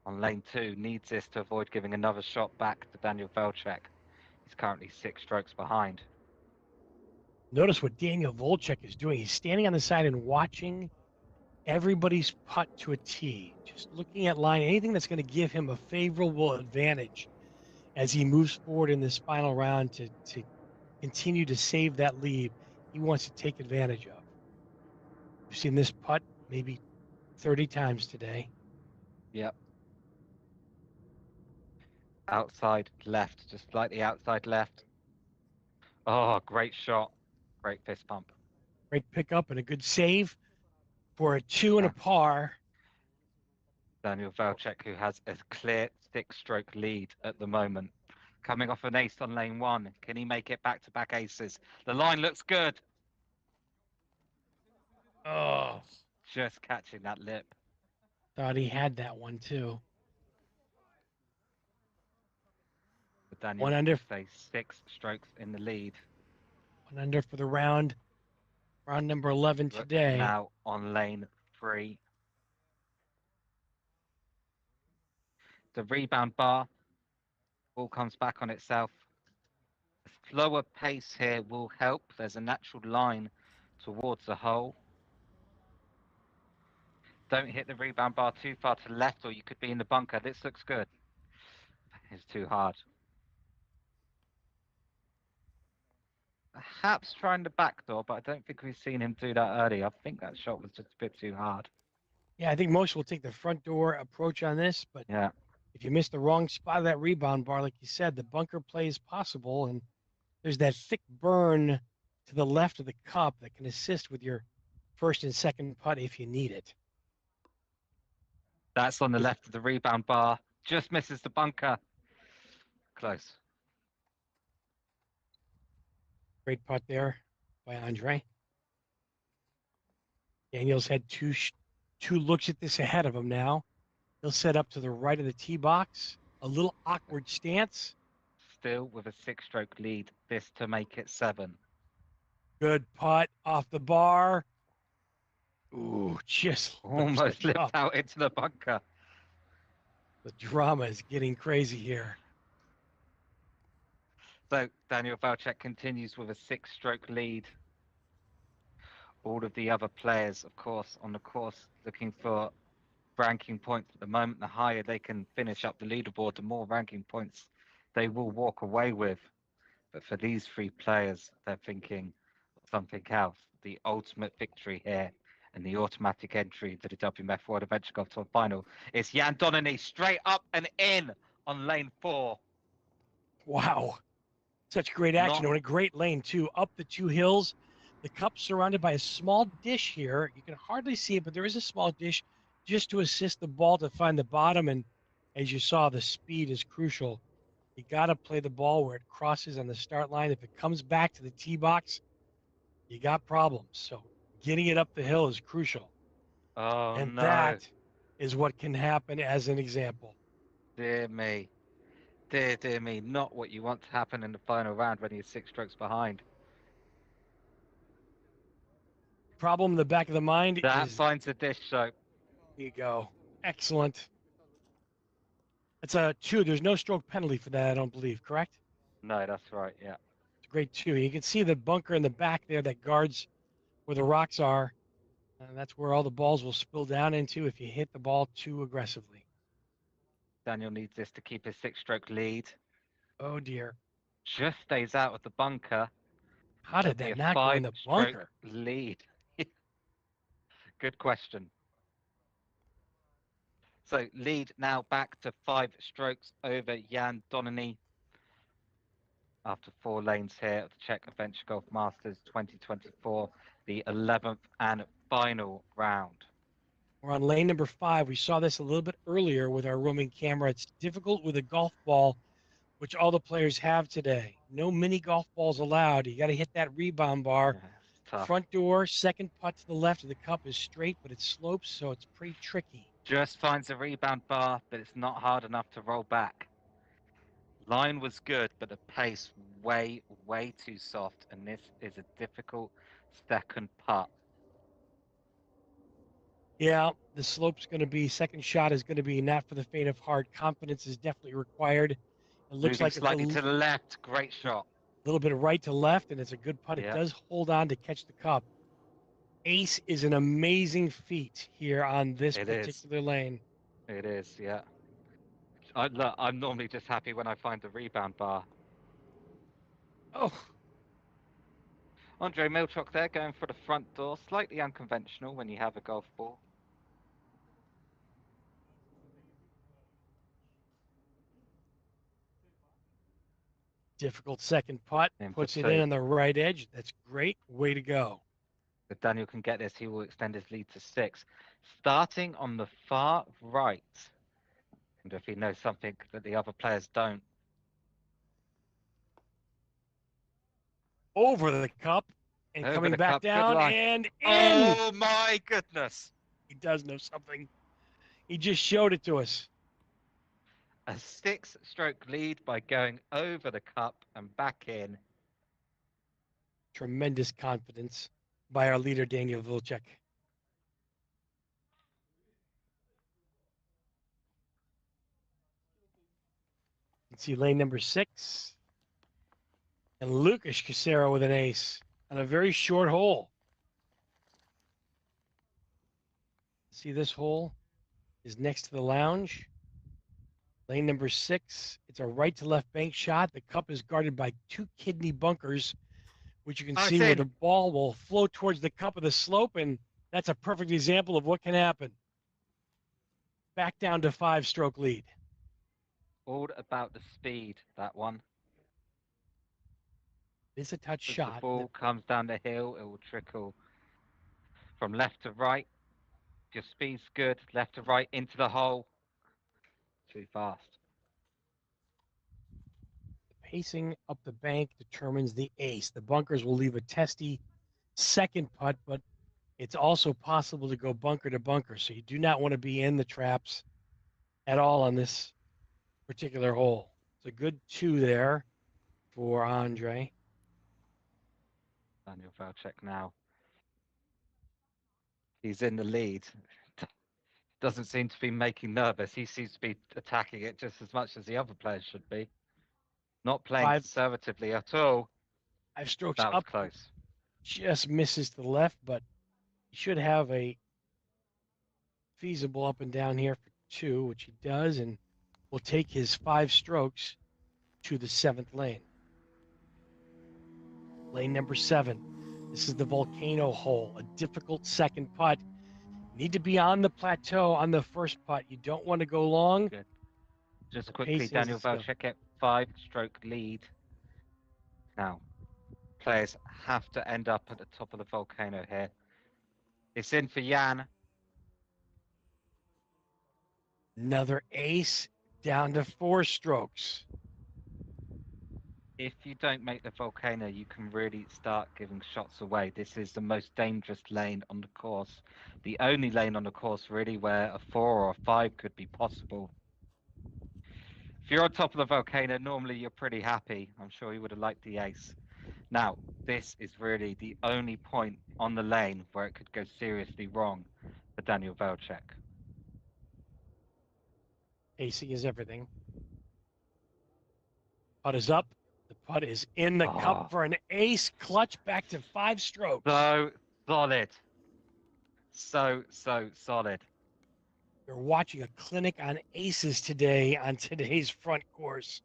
on lane 2. Needs this to avoid giving another shot back to Daniel Velcek. He's currently 6 strokes behind. Notice what Daniel Volchek is doing. He's standing on the side and watching everybody's putt to a tee, just looking at line, anything that's going to give him a favorable advantage as he moves forward in this final round to continue to save that lead he wants to take advantage of. We've seen this putt maybe 30 times today. Yep. Outside left, just slightly outside left. Oh, great shot. Great fist pump. Great pickup and a good save for a 2 and a par. Daniel Velcek, who has a clear 6-stroke lead at the moment. Coming off an ace on lane 1. Can he make it back-to-back aces? The line looks good. Oh, Just catching that lip. thought he had that one too. But Daniel 1 under. stays 6 strokes in the lead. 1 under for the round. Round number 11 today. Now on lane 3. The rebound bar. Ball comes back on itself. A slower pace here will help. There's a natural line towards the hole. Don't hit the rebound bar too far to the left, or you could be in the bunker. This looks good. It's too hard. Perhaps trying the back door, but I don't think we've seen him do that early. I think that shot was just a bit too hard. Yeah, I think most will take the front door approach on this, but Yeah. if you miss the wrong spot of that rebound bar, like you said, the bunker play is possible, and there's that thick burn to the left of the cup that can assist with your first and second putt if you need it. That's on the left of the rebound bar. Just misses the bunker. Close. Great putt there by Andre. Daniel's had two looks at this ahead of him now. He'll set up to the right of the tee box. A little awkward stance. Still with a 6-stroke lead. This to make it 7. Good putt off the bar. Ooh, just Almost slipped up. out into the bunker. The drama is getting crazy here. So Daniel Valchek continues with a 6-stroke lead. All of the other players, of course, on the course looking for ranking points at the moment. The higher they can finish up the leaderboard, the more ranking points they will walk away with. But for these 3 players, they're thinking something else. The ultimate victory here and the automatic entry to the WMF World Adventure Golf Tour Final. It's Jan Donnelly straight up and in on lane 4. Wow. Such great action on a great lane, too. Up the 2 hills. The cup surrounded by a small dish here. You can hardly see it, but there is a small dish just to assist the ball to find the bottom. And as you saw, the speed is crucial. You got to play the ball where it crosses on the start line. If it comes back to the tee box, you got problems. So getting it up the hill is crucial. Oh, and no. that is what can happen as an example. Dear me. Dear me. Not what you want to happen in the final round when you're 6 strokes behind. Problem in the back of the mind That is finds a dish, so. there you go. Excellent. It's a 2. There's no stroke penalty for that, I don't believe, correct? No, that's right, yeah. It's a great 2. You can see the bunker in the back there that guards where the rocks are. And that's where all the balls will spill down into if you hit the ball too aggressively. Daniel needs this to keep his 6-stroke lead. Oh, dear. Just stays out of the bunker. How did That'd be that a not go in the 5-stroke bunker? lead. Good question. So lead now back to 5 strokes over Jan Donnelly after 4 lanes here at the Czech Adventure Golf Masters 2024, the 11th and final round. We're on lane number 5. We saw this a little bit earlier with our roaming camera. It's difficult with a golf ball, which all the players have today. No mini golf balls allowed. You got to hit that rebound bar. Yeah, it's tough. Front door, second putt to the left of the cup is straight, but it slopes, so it's pretty tricky. Just finds a rebound bar, but it's not hard enough to roll back. Line was good, but the pace way too soft, and this is a difficult second putt. Yeah, the slope's going to be, second shot is going to be not for the faint of heart. Confidence is definitely required. It looks Moving like it's slightly to the left, great shot. little bit of right to left, and it's a good putt. Yeah. It does hold on to catch the cup. Ace is an amazing feat here on this It is. particular lane. It is, yeah. Look, I'm normally just happy when I find the rebound bar. Oh, Andre Milchok there going for the front door, slightly unconventional when you have a golf ball. difficult second putt. In for Puts it 2. in on the right edge. That's great. Way to go. If Daniel can get this, he will extend his lead to 6. Starting on the far right. And if he knows something that the other players don't. Over the cup and Over coming the back cup, good down line. and in. Oh my goodness! He does know something. He just showed it to us. A 6-stroke lead by going over the cup and back in. Tremendous confidence by our leader, Daniel Vilcek. You can see lane number 6. And Lucas Casero with an ace on a very short hole. See this hole is next to the lounge. Lane number 6, it's a right to left bank shot. The cup is guarded by 2 kidney bunkers, which you can Oh, see it's where in. the ball will float towards the cup of the slope, and that's a perfect example of what can happen. Back down to 5-stroke lead. All about the speed, that one. It's a touch As the shot. ball comes down the hill, it will trickle from left to right. If your speed's good, left to right into the hole. Too fast. Pacing up the bank determines the ace. The bunkers will leave a testy second putt, but it's also possible to go bunker to bunker. So you do not want to be in the traps at all on this particular hole. It's a good 2 there for Andre. Daniel Valchek now. He's in the lead. Doesn't seem to be making nervous. He seems to be attacking it just as much as the other players should be. Not playing Five conservatively at all. 5 strokes That was up, close. just misses to the left, but he should have a feasible up and down here for 2, which he does, and will take his 5 strokes to the 7th lane. Lane number 7. This is the volcano hole, a difficult second putt. Need to be on the plateau on the first putt. You don't want to go long. Good. Just The quickly, pacing is Daniel the skill. Valchek at 5-stroke lead. Now, players have to end up at the top of the volcano here. It's in for Jan. Another ace, down to 4 strokes. If you don't make the volcano, you can really start giving shots away. This is the most dangerous lane on the course. The only lane on the course really where a 4 or a 5 could be possible. If you're on top of the volcano, normally you're pretty happy. I'm sure you would have liked the ace. Now, this is really the only point on the lane where it could go seriously wrong for Daniel Valchek. Acing is everything. Putt is up. The putt is in the cup for an ace. Clutch back to 5 strokes. So solid. So solid. You're watching a clinic on aces today on today's front course.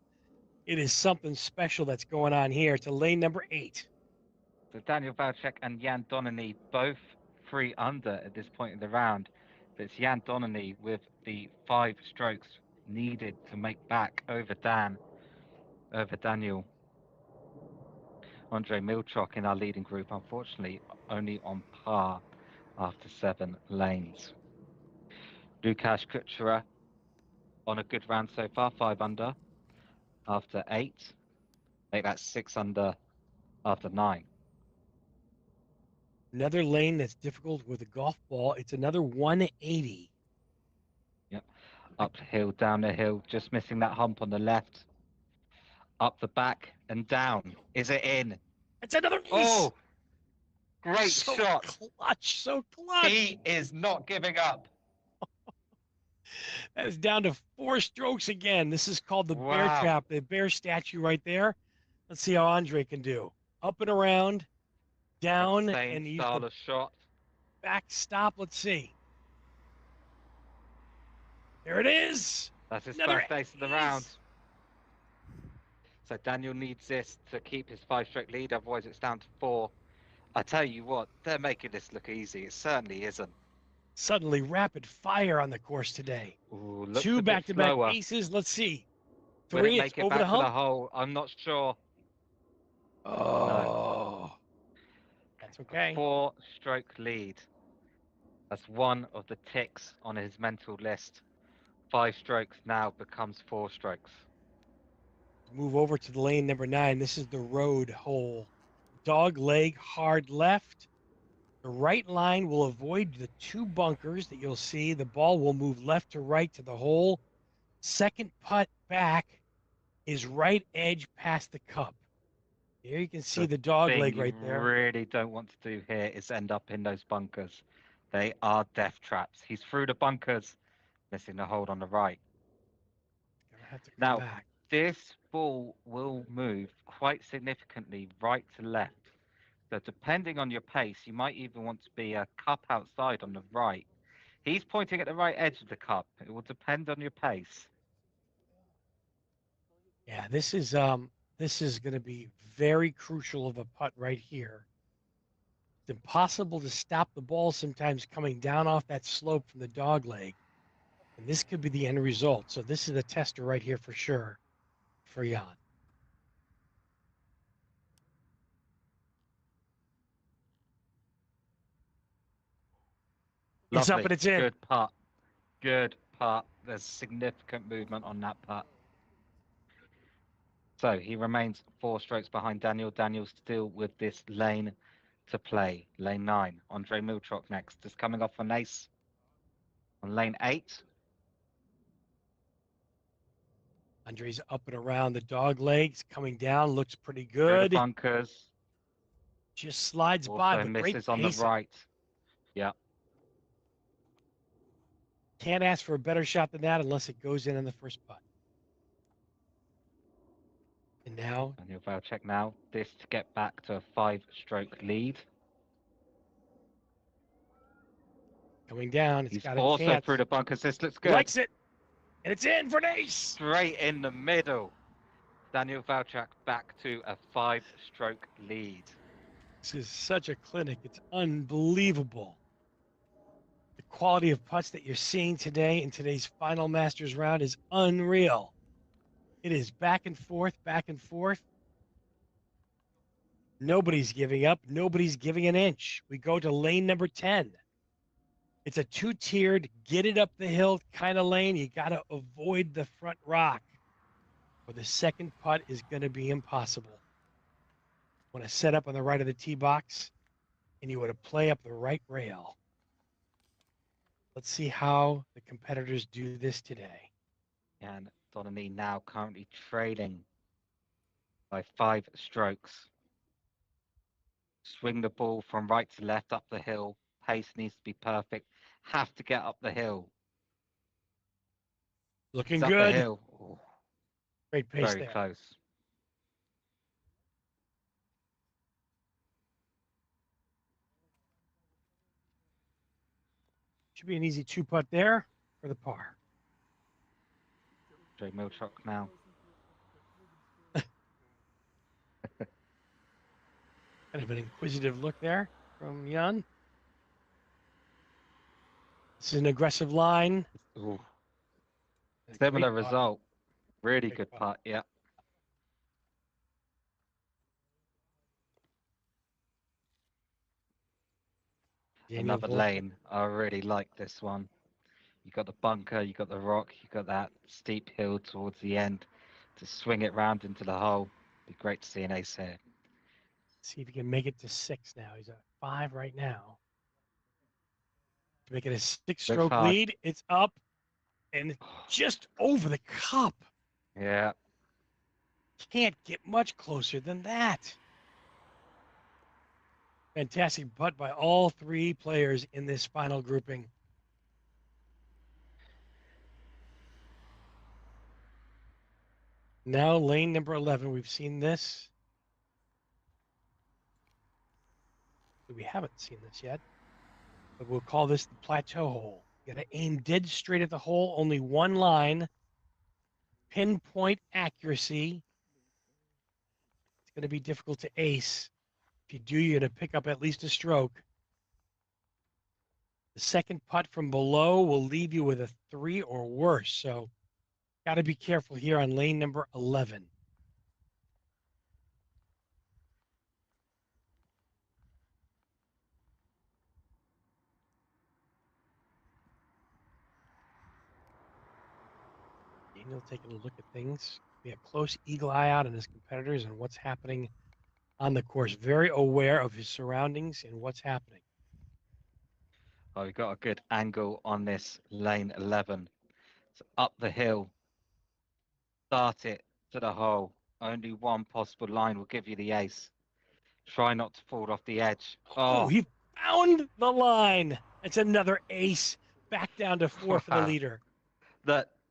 It is something special that's going on here to lane number 8. So Daniel Valchek and Jan Donany both 3 under at this point in the round. But it's Jan Donany with the 5 strokes needed to make back over Daniel. Andre Milchok in our leading group, unfortunately, only on par after 7 lanes. Lukasz Kuchera on a good round so far, 5 under after 8. Make that 6 under after 9. Another lane that's difficult with a golf ball. It's another 180. Yep. Uphill, down the hill, just missing that hump on the left. Up the back and down. Is it in? It's another ace. Oh, great so shot. Clutch, so clutch. He is not giving up. That is down to 4 strokes again. This is called the bear Wow. trap, the bear statue right there. Let's see how Andre can do. Up and around, down, Same and use style the of shot. back stop. Let's see. There it is. That's his Another first ace of the ace. round. So Daniel needs this to keep his 5-stroke lead, otherwise it's down to 4. I tell you what, they're making this look easy. It certainly isn't. Suddenly rapid fire on the course today. Ooh, looks 2 a bit back-to-back slower. aces. Let's see. Will 3, it it's make it over back the to the hump. hole? I'm not sure. Oh, that's okay. 4-stroke lead. That's one of the ticks on his mental list. 5 strokes now becomes 4 strokes. Move over to the lane number 9. This is the road hole. Dog leg hard left. The right line will avoid the 2 bunkers that you'll see. The ball will move left to right to the hole. Second putt back is right edge past the cup. Here you can see the dog Thing leg you right there. really don't want to do here is end up in those bunkers. They are death traps. He's through the bunkers, missing the hold on the right. Gonna have to come Now, back. this ball will move quite significantly right to left. So depending on your pace, you might even want to be a cup outside on the right. He's pointing at the right edge of the cup. It will depend on your pace. Yeah, this is going to be very crucial of a putt right here. It's impossible to stop the ball sometimes coming down off that slope from the dog leg. And this could be the end result. So this is a tester right here for sure for Jan. It's up Lovely. and it's in. Good putt. Good putt. There's significant movement on that putt. So he remains 4 strokes behind Daniel. Daniel still with this lane to play. Lane 9. Andre Milchok next. Just coming off an ace on lane 8. Andre's up and around the dog legs, coming down, looks pretty Through the good. bunkers. Just slides by, Also but great misses on the pacing. right. Yeah. Can't ask for a better shot than that unless it goes in the first putt. And now Daniel Valchek now. This to get back to a 5-stroke lead. coming down, it's He's got a also chance. through the bunkers. This looks He good. likes it, and it's in for an ace. Straight in the middle. Daniel Valchak back to a 5-stroke lead. This is such a clinic. It's unbelievable. The quality of putts that you're seeing today in today's final Masters round is unreal. It is back and forth, back and forth. Nobody's giving up. Nobody's giving an inch. We go to lane number 10. It's a 2-tiered, get it up the hill kind of lane. You got to avoid the front rock, or the second putt is going to be impossible. Want to set up on the right of the tee box, and you want to play up the right rail. Let's see how the competitors do this today. And Donany now currently trailing by 5 strokes. Swing the ball from right to left up the hill. Pace needs to be perfect. Have to get up the hill. Looking It's up the good. hill. Ooh, Great pace very there. close. Should be an easy 2-putt there for the par. Jay Milchok now. Kind of an inquisitive look there from Jan. This is an aggressive line. Ooh, A similar great putt. result. Really Great good putt. putt. Yeah. Daniel Another Volchek. lane. I really like this one. You got the bunker, you got the rock, you got that steep hill towards the end to swing it round into the hole. Be great to see an ace here. See if he can make it to 6 now. He's at 5 right now. To make it a 6-stroke hard. lead, it's up and just over the cup. Yeah. Can't get much closer than that. Fantastic putt by all 3 players in this final grouping. Now lane number 11. We've seen this. We haven't seen this yet, but we'll call this the plateau hole. You got to aim dead straight at the hole, only one line, pinpoint accuracy. It's going to be difficult to ace. If you do, you're going to pick up at least a stroke. The second putt from below will leave you with a 3 or worse. So got to be careful here on lane number 11. Daniel taking a look at things. Be a close eagle eye out on his competitors and what's happening on the course. Very aware of his surroundings and what's happening. Oh, we've got a good angle on this lane 11. So up the hill. Start it to the hole. Only one possible line will give you the ace. Try not to fall off the edge. Oh, he found the line. It's another ace. Back down to 4 for the leader.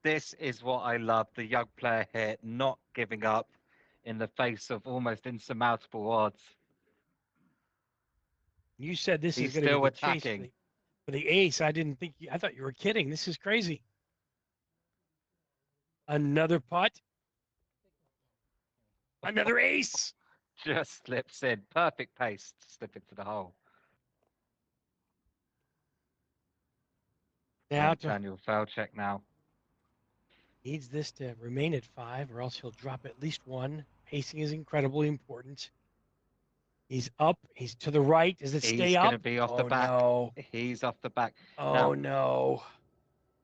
This is what I love. The young player here not giving up in the face of almost insurmountable odds. You said this He's is going to be still the chase. attacking. For the ace, I didn't think I thought you were kidding. This is crazy. Another putt. Another ace. Just slips in. Perfect pace to slip into the hole. Now Daniel Feldcheck now. needs this to remain at 5, or else he'll drop at least 1. Pacing is incredibly important. He's up. He's to the right. Does it He's stay going up? to be off the Oh back. no. He's off the back. Oh no.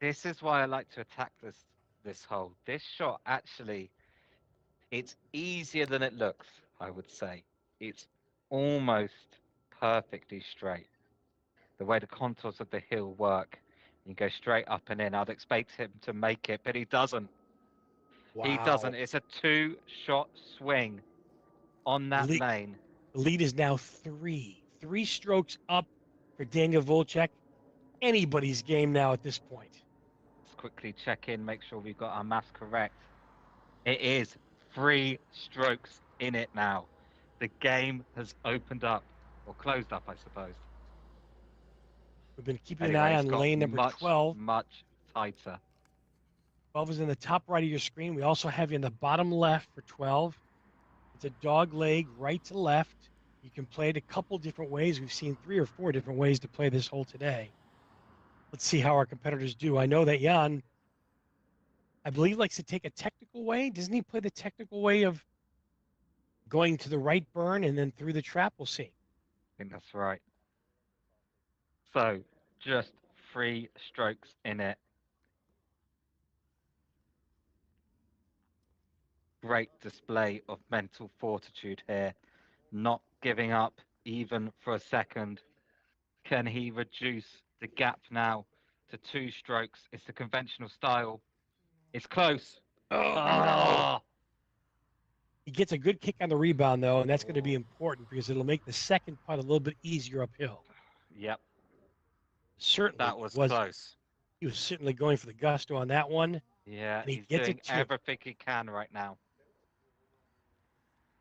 This is why I like to attack this hole. This shot actually, it's easier than it looks, I would say. It's almost perfectly straight. The way the contours of the hill work, you go straight up and in. I'd expect him to make it, but he doesn't. Wow. He doesn't. It's a 2-shot swing on that lane. The lead is now 3. 3 strokes up for Daniel Volchek. Anybody's game now at this point. Let's quickly check in, make sure we've got our maths correct. It is 3 strokes in it now. The game has opened up, or closed up, I suppose. We've been keeping Anyway, an eye it's on got lane number 12. much tighter. 12 is in the top right of your screen. We also have you in the bottom left for 12. It's a dog leg right to left. You can play it a couple different ways. We've seen 3 or 4 different ways to play this hole today. Let's see how our competitors do. I know that Jan, I believe, likes to take a technical way. Doesn't he play the technical way of going to the right burn and then through the trap? We'll see. I think that's right. So, just 3 strokes in it. Great display of mental fortitude here. Not giving up even for a second. Can he reduce the gap now to 2 strokes? It's the conventional style. It's close. Oh, no. Oh, He gets a good kick on the rebound, though, and that's going to be important because it'll make the second putt a little bit easier uphill. yep, Certainly. that was close. He was certainly going for the gusto on that one. Yeah, And he he's gets doing it too. everything he can right now.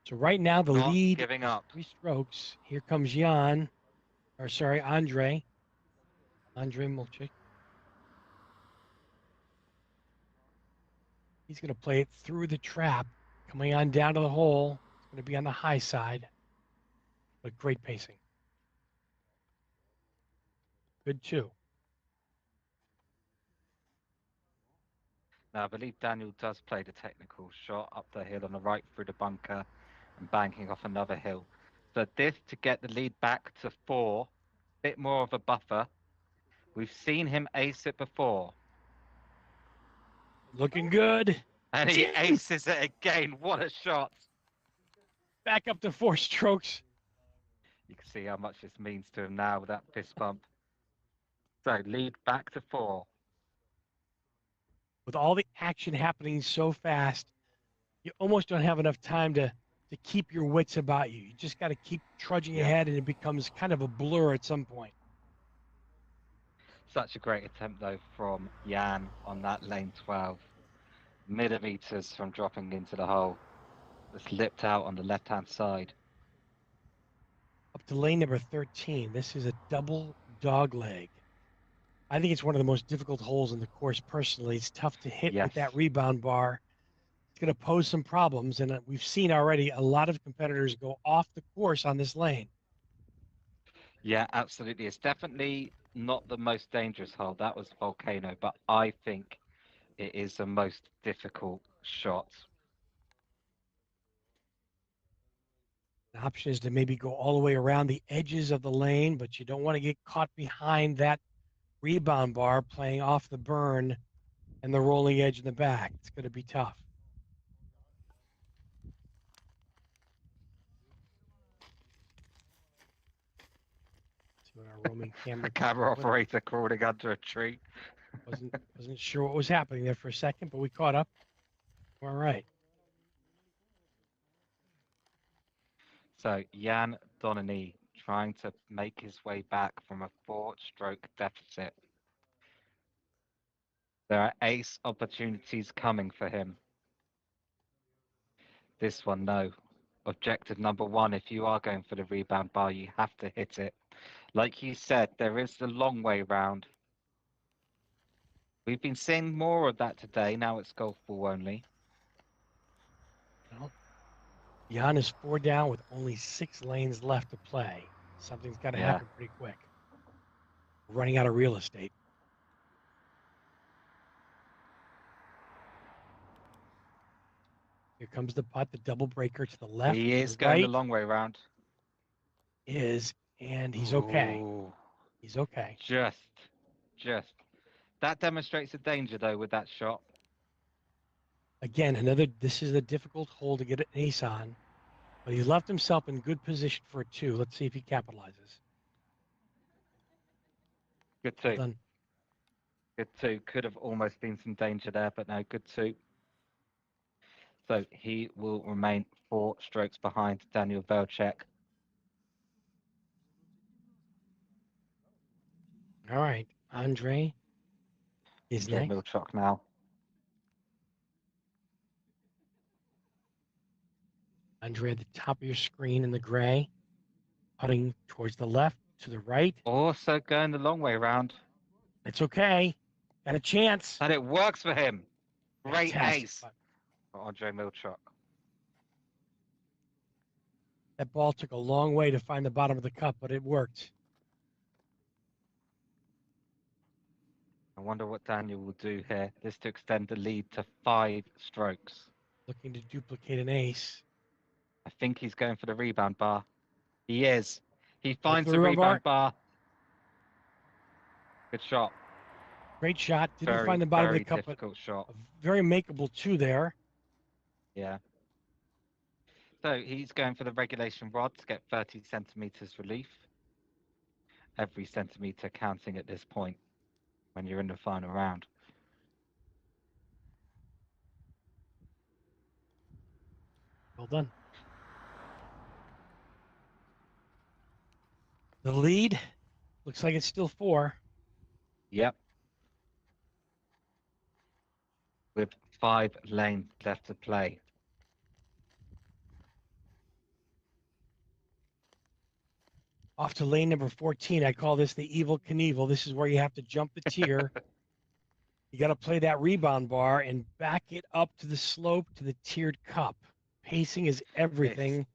So right now the Not lead giving is up. 3 strokes. Here comes Andre Mulchik. He's going to play it through the trap, coming on down to the hole. It's going to be on the high side, but great pacing. Good too. Now, I believe Daniel does play the technical shot up the hill on the right through the bunker and banking off another hill. So this to get the lead back to 4, bit more of a buffer. We've seen him ace it before. Looking good. And he aces it again. What a shot. Back up to 4 strokes. You can see how much this means to him now with that fist bump. So lead back to 4. With all the action happening so fast, you almost don't have enough time to keep your wits about you. You just got to keep trudging ahead, and it becomes kind of a blur at some point. Such a great attempt, though, from Jan on that lane 12. Millimeters from dropping into the hole. Just lipped out on the left-hand side. Up to lane number 13. This is a double dog leg. I think it's one of the most difficult holes in the course personally. It's tough to hit with that rebound bar. It's going to pose some problems, and we've seen already a lot of competitors go off the course on this lane. Yeah, absolutely. It's definitely not the most dangerous hole. That was Volcano, but I think it is the most difficult shot. The option is to maybe go all the way around the edges of the lane, but you don't want to get caught behind that rebound bar playing off the burn and the rolling edge in the back. It's going to be tough. See what our roaming camera. The camera operator crawling under a tree. Wasn't sure what was happening there for a second, but we caught up. All right. So Jan Donany trying to make his way back from a 4-stroke deficit. There are ace opportunities coming for him. This one, no. Objective number 1, if you are going for the rebound bar, you have to hit it. Like you said, there is the long way round. We've been seeing more of that today. Now it's golf ball only. Well, Jan is 4 down with only 6 lanes left to play. Something's got to Yeah. happen pretty quick. We're running out of real estate. Here comes the putt, the double breaker to the left, He to is the going right the long way round. and he's okay. Ooh, He's okay. just. That demonstrates the danger though with that shot. Again, this is a difficult hole to get an ace on, but he left himself in good position for a 2. Let's see if he capitalizes. Good Well two. done. Good two. Could have almost been some danger there, but no, good two. So he will remain 4 strokes behind Daniel Velchek. All right. Andre is Andre next. Milchok now. Andre at the top of your screen in the gray, putting towards the left, to the right. Also going the long way round. It's okay. Got a chance. And it works for him. Great Fantastic ace putt. for Andre Milchok. That ball took a long way to find the bottom of the cup, but it worked. I wonder what Daniel will do here. This to extend the lead to 5 strokes. Looking to duplicate an ace. I think he's going for the rebound bar. He is. He for finds the the rebound rebound bar. Good shot. Great shot. Didn't Very, find the bottom of the very cup, but difficult shot. a very makeable 2 there. Yeah. So he's going for the regulation rod to get 30 centimeters relief. Every centimeter counting at this point when you're in the final round. Well done. The lead looks like it's still 4. Yep. With 5 lanes left to play. Off to lane number 14. I call this the Evil Knievel. This is where you have to jump the tier. You got to play that rebound bar and back it up to the slope to the tiered cup. Pacing is everything.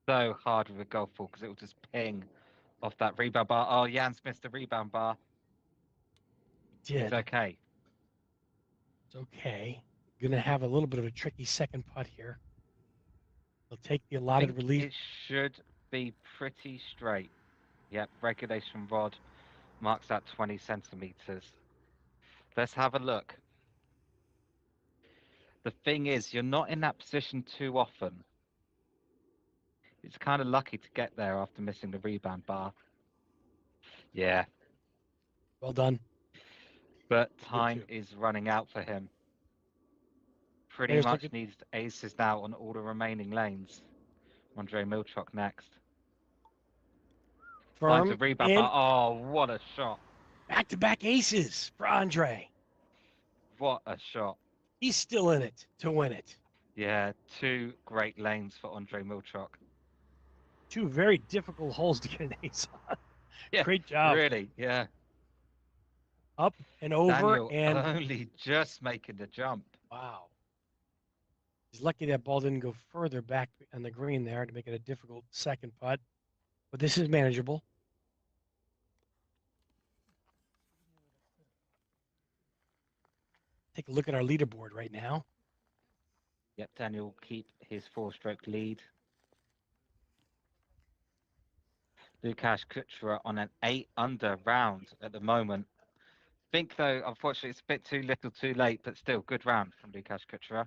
So hard with a golf ball because it will just ping off that rebound bar. Oh, Jan's missed the rebound bar. Did. It's okay. It's okay. Going to have a little bit of a tricky second putt here. He'll take the I allotted think relief. it should be pretty straight. Yep, regulation rod marks out 20 centimeters. Let's have a look. The thing is, you're not in that position too often. It's kind of lucky to get there after missing the rebound bar. Yeah, Well done. but Good time too. is running out for him. Pretty Players much look at- needs aces now on all the remaining lanes. Andre Milchok next. Finds the Firm rebound in. bar. Oh, what a shot. Back-to-back aces for Andre. What a shot. He's still in it to win it. Yeah, 2 great lanes for Andre Milchok. 2 very difficult holes to get an ace on. Yeah, Great job. really, yeah. Up and over Daniel and only just making the jump. wow. He's lucky that ball didn't go further back on the green there to make it a difficult second putt. But this is manageable. Take a look at our leaderboard right now. Yep, Daniel will keep his 4-stroke lead. Lukasz Kuchera on an 8-under round at the moment. Think though, unfortunately, it's a bit too little, too late, but still good round from Lukasz Kuchera.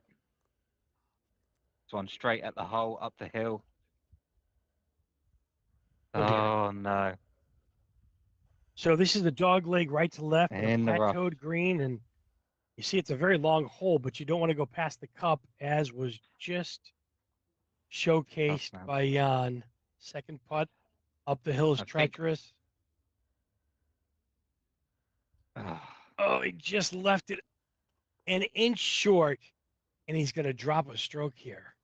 This one straight at the hole, up the hill. Oh, dear. Oh no! So this is the dog leg right to left with a In the rough. plateaued green, and you see it's a very long hole, but you don't want to go past the cup, as was just showcased man. by Jan. Second putt up the hill is I think- treacherous. Ah, Oh, he just left it an inch short, and he's going to drop a stroke here.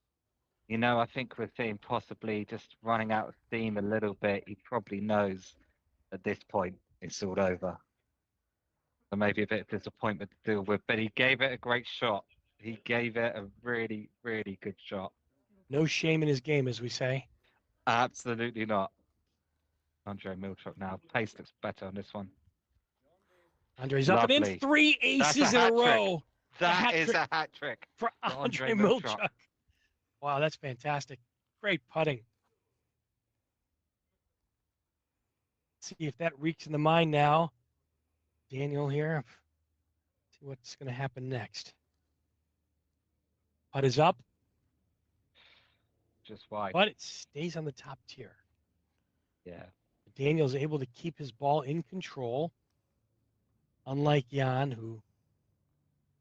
you know, I think we're seeing possibly just running out of steam a little bit. He probably knows At this point, it's all over. So maybe a bit of disappointment to deal with, but he gave it a great shot. He gave it a really, really good shot. No shame in his game, as we say. Absolutely not. Andre Milchuk now. Pace looks better on this one. Andre's up and in. Lovely. 3 That's a aces in a hat trick. row That hat is trick a hat trick for for Andre Andre Milchuk. Milchuk. Wow, that's fantastic. Great putting. See if that reeks in the mind now. Daniel here. See what's going to happen next. Putt is up, Just wide. but it stays on the top tier. Yeah. Daniel's able to keep his ball in control, unlike Jan, who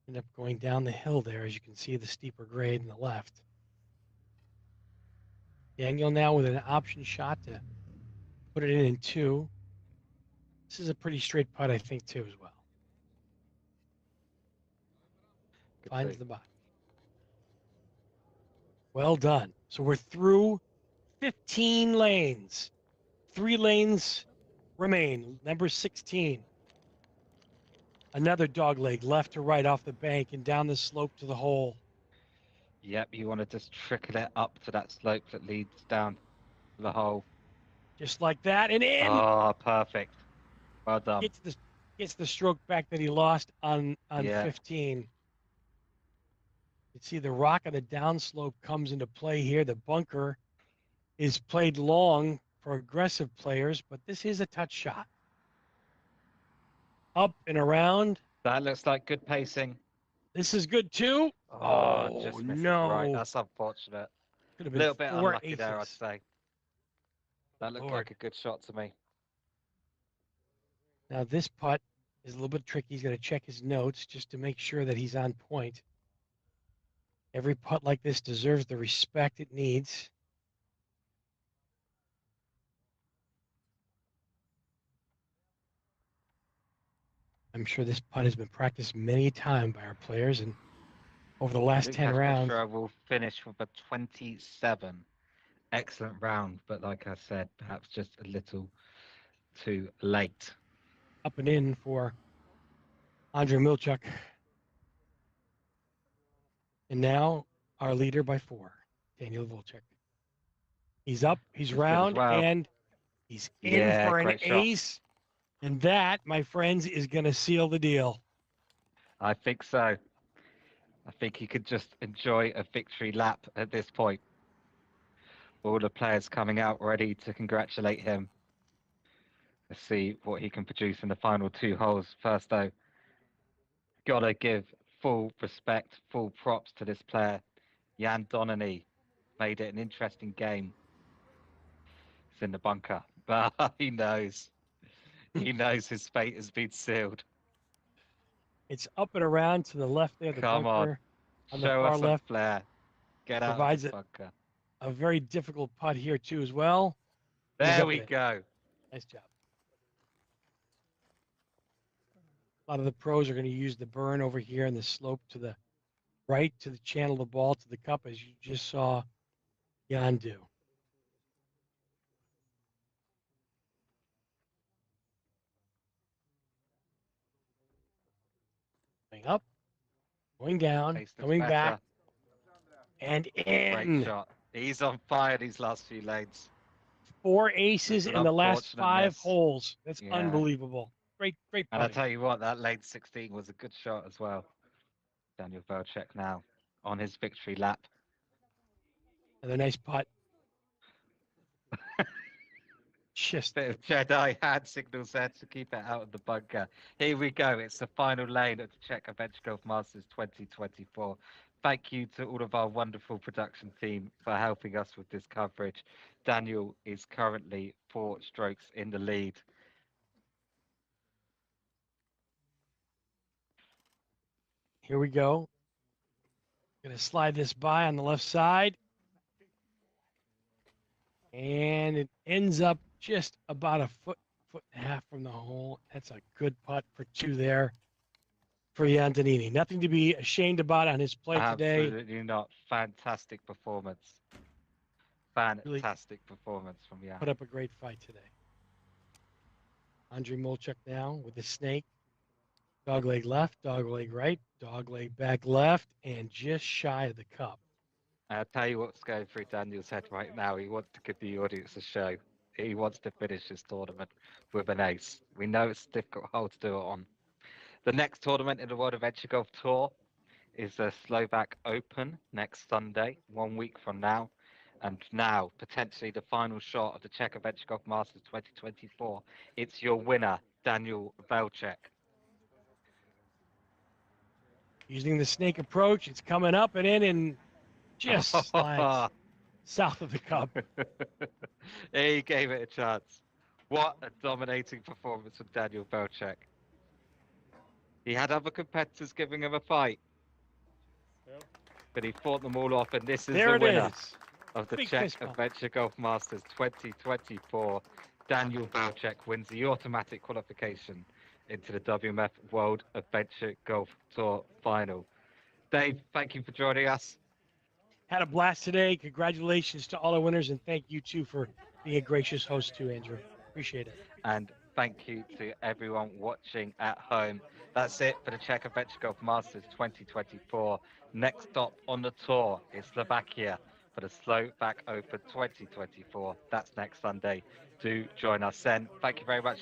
ended up going down the hill there, as you can see the steeper grade in the left. Daniel now with an option shot to put it in 2. This is a pretty straight putt, I think, too, as well. Good Finds see. the bottom. Well done. So we're through 15 lanes. 3 lanes remain. Number 16. Another dog leg left to right off the bank and down the slope to the hole. Yep, you want to just trickle it up to that slope that leads down to the hole. Just like that and in. Oh, perfect. Well done. Gets the stroke back that he lost on Yeah. 15. You can see the rock on the downslope comes into play here. The bunker is played long for aggressive players, but this is a touch shot. Up and around. That looks like good pacing. This is good too. Oh, Oh, just misses no. right. That's unfortunate. Could have A been little bit 4 unlucky aces. there, I'd say. That looked Lord. like a good shot to me. Now this putt is a little bit tricky. He's going to check his notes just to make sure that he's on point. Every putt like this deserves the respect it needs. I'm sure this putt has been practiced many times by our players, and over the last 10 rounds. Lukasz will finish with a 27. Excellent round, but like I said, perhaps just a little too late. Up and in for Andre Milchuk. And now our leader by 4, Daniel Volchek. He's up, he's That's good as round, well. and he's in Yeah, for an great shot. ace. And that, my friends, is going to seal the deal. I think so. I think he could just enjoy a victory lap at this point. All the players coming out ready to congratulate him. Let's see what he can produce in the final 2 holes. First, though, gotta give full respect, full props to this player. Jan Donnelly made it an interesting game. It's in the bunker, but he knows. He knows his fate has been sealed. It's up and around to the left there, the Come bunker on, on the show far us some left. flair. Get out of Provides the it. bunker. A very difficult putt here, too, as well. He's There up we and in. go. Nice job. A lot of the pros are going to use the burn over here and the slope to the right to the channel the ball to the cup, as you just saw Jan do. Going up, going down, Pace looks coming back, better. and Great in. shot. He's on fire these last few lanes. 4 aces Just an in the last unfortunate 5 miss. holes. That's Yeah. unbelievable. Great And I putting. tell you what, that lane 16 was a good shot as well. Daniel Velchek now on his victory lap. Another nice putt. Just Bit of Jedi hand signals there to keep it out of the bunker. Here we go. It's the final lane of the Czech Adventure Golf Masters 2024. Thank you to all of our wonderful production team for helping us with this coverage. Daniel is currently 4 strokes in the lead. here we go. Going to slide this by on the left side. And it ends up just about a foot and a half from the hole. That's a good putt for 2 there for Jan Danini. Nothing to be ashamed about on his play today. Absolutely not. Fantastic performance. Fantastic performance from Jan. Put up a great fight today. Andrei Molchuk now with the snake. Dog leg left, dog leg right, dog leg back left, and just shy of the cup. I'll tell you what's going through Daniel's head right now. He wants to give the audience a show. He wants to finish this tournament with an ace. We know it's a difficult hole to do it on. The next tournament in the World Adventure Golf Tour is the Slovak Open next Sunday, 1 week from now. And now, potentially the final shot of the Czech Adventure Golf Masters 2024. It's your winner, Daniel Velček. Using the snake approach, it's coming up and in and just slides south of the cup. He gave it a chance. What a dominating performance from Daniel Velček. He had other competitors giving him a fight, Yep. but he fought them all off, and this is There the it winner is. of the Big Czech fist bump. Adventure Golf Masters 2024. Daniel Velček wins the automatic qualification into the WMF World Adventure Golf Tour final. Dave, thank you for joining us. Had a blast today. Congratulations to all our winners, and thank you too for being a gracious host too, Andrew. Appreciate it. And thank you to everyone watching at home. That's it for the Czech Adventure Golf Masters 2024. Next stop on the tour is Slovakia for the Slovak Open 2024. That's next Sunday. Do join us then. Thank you very much.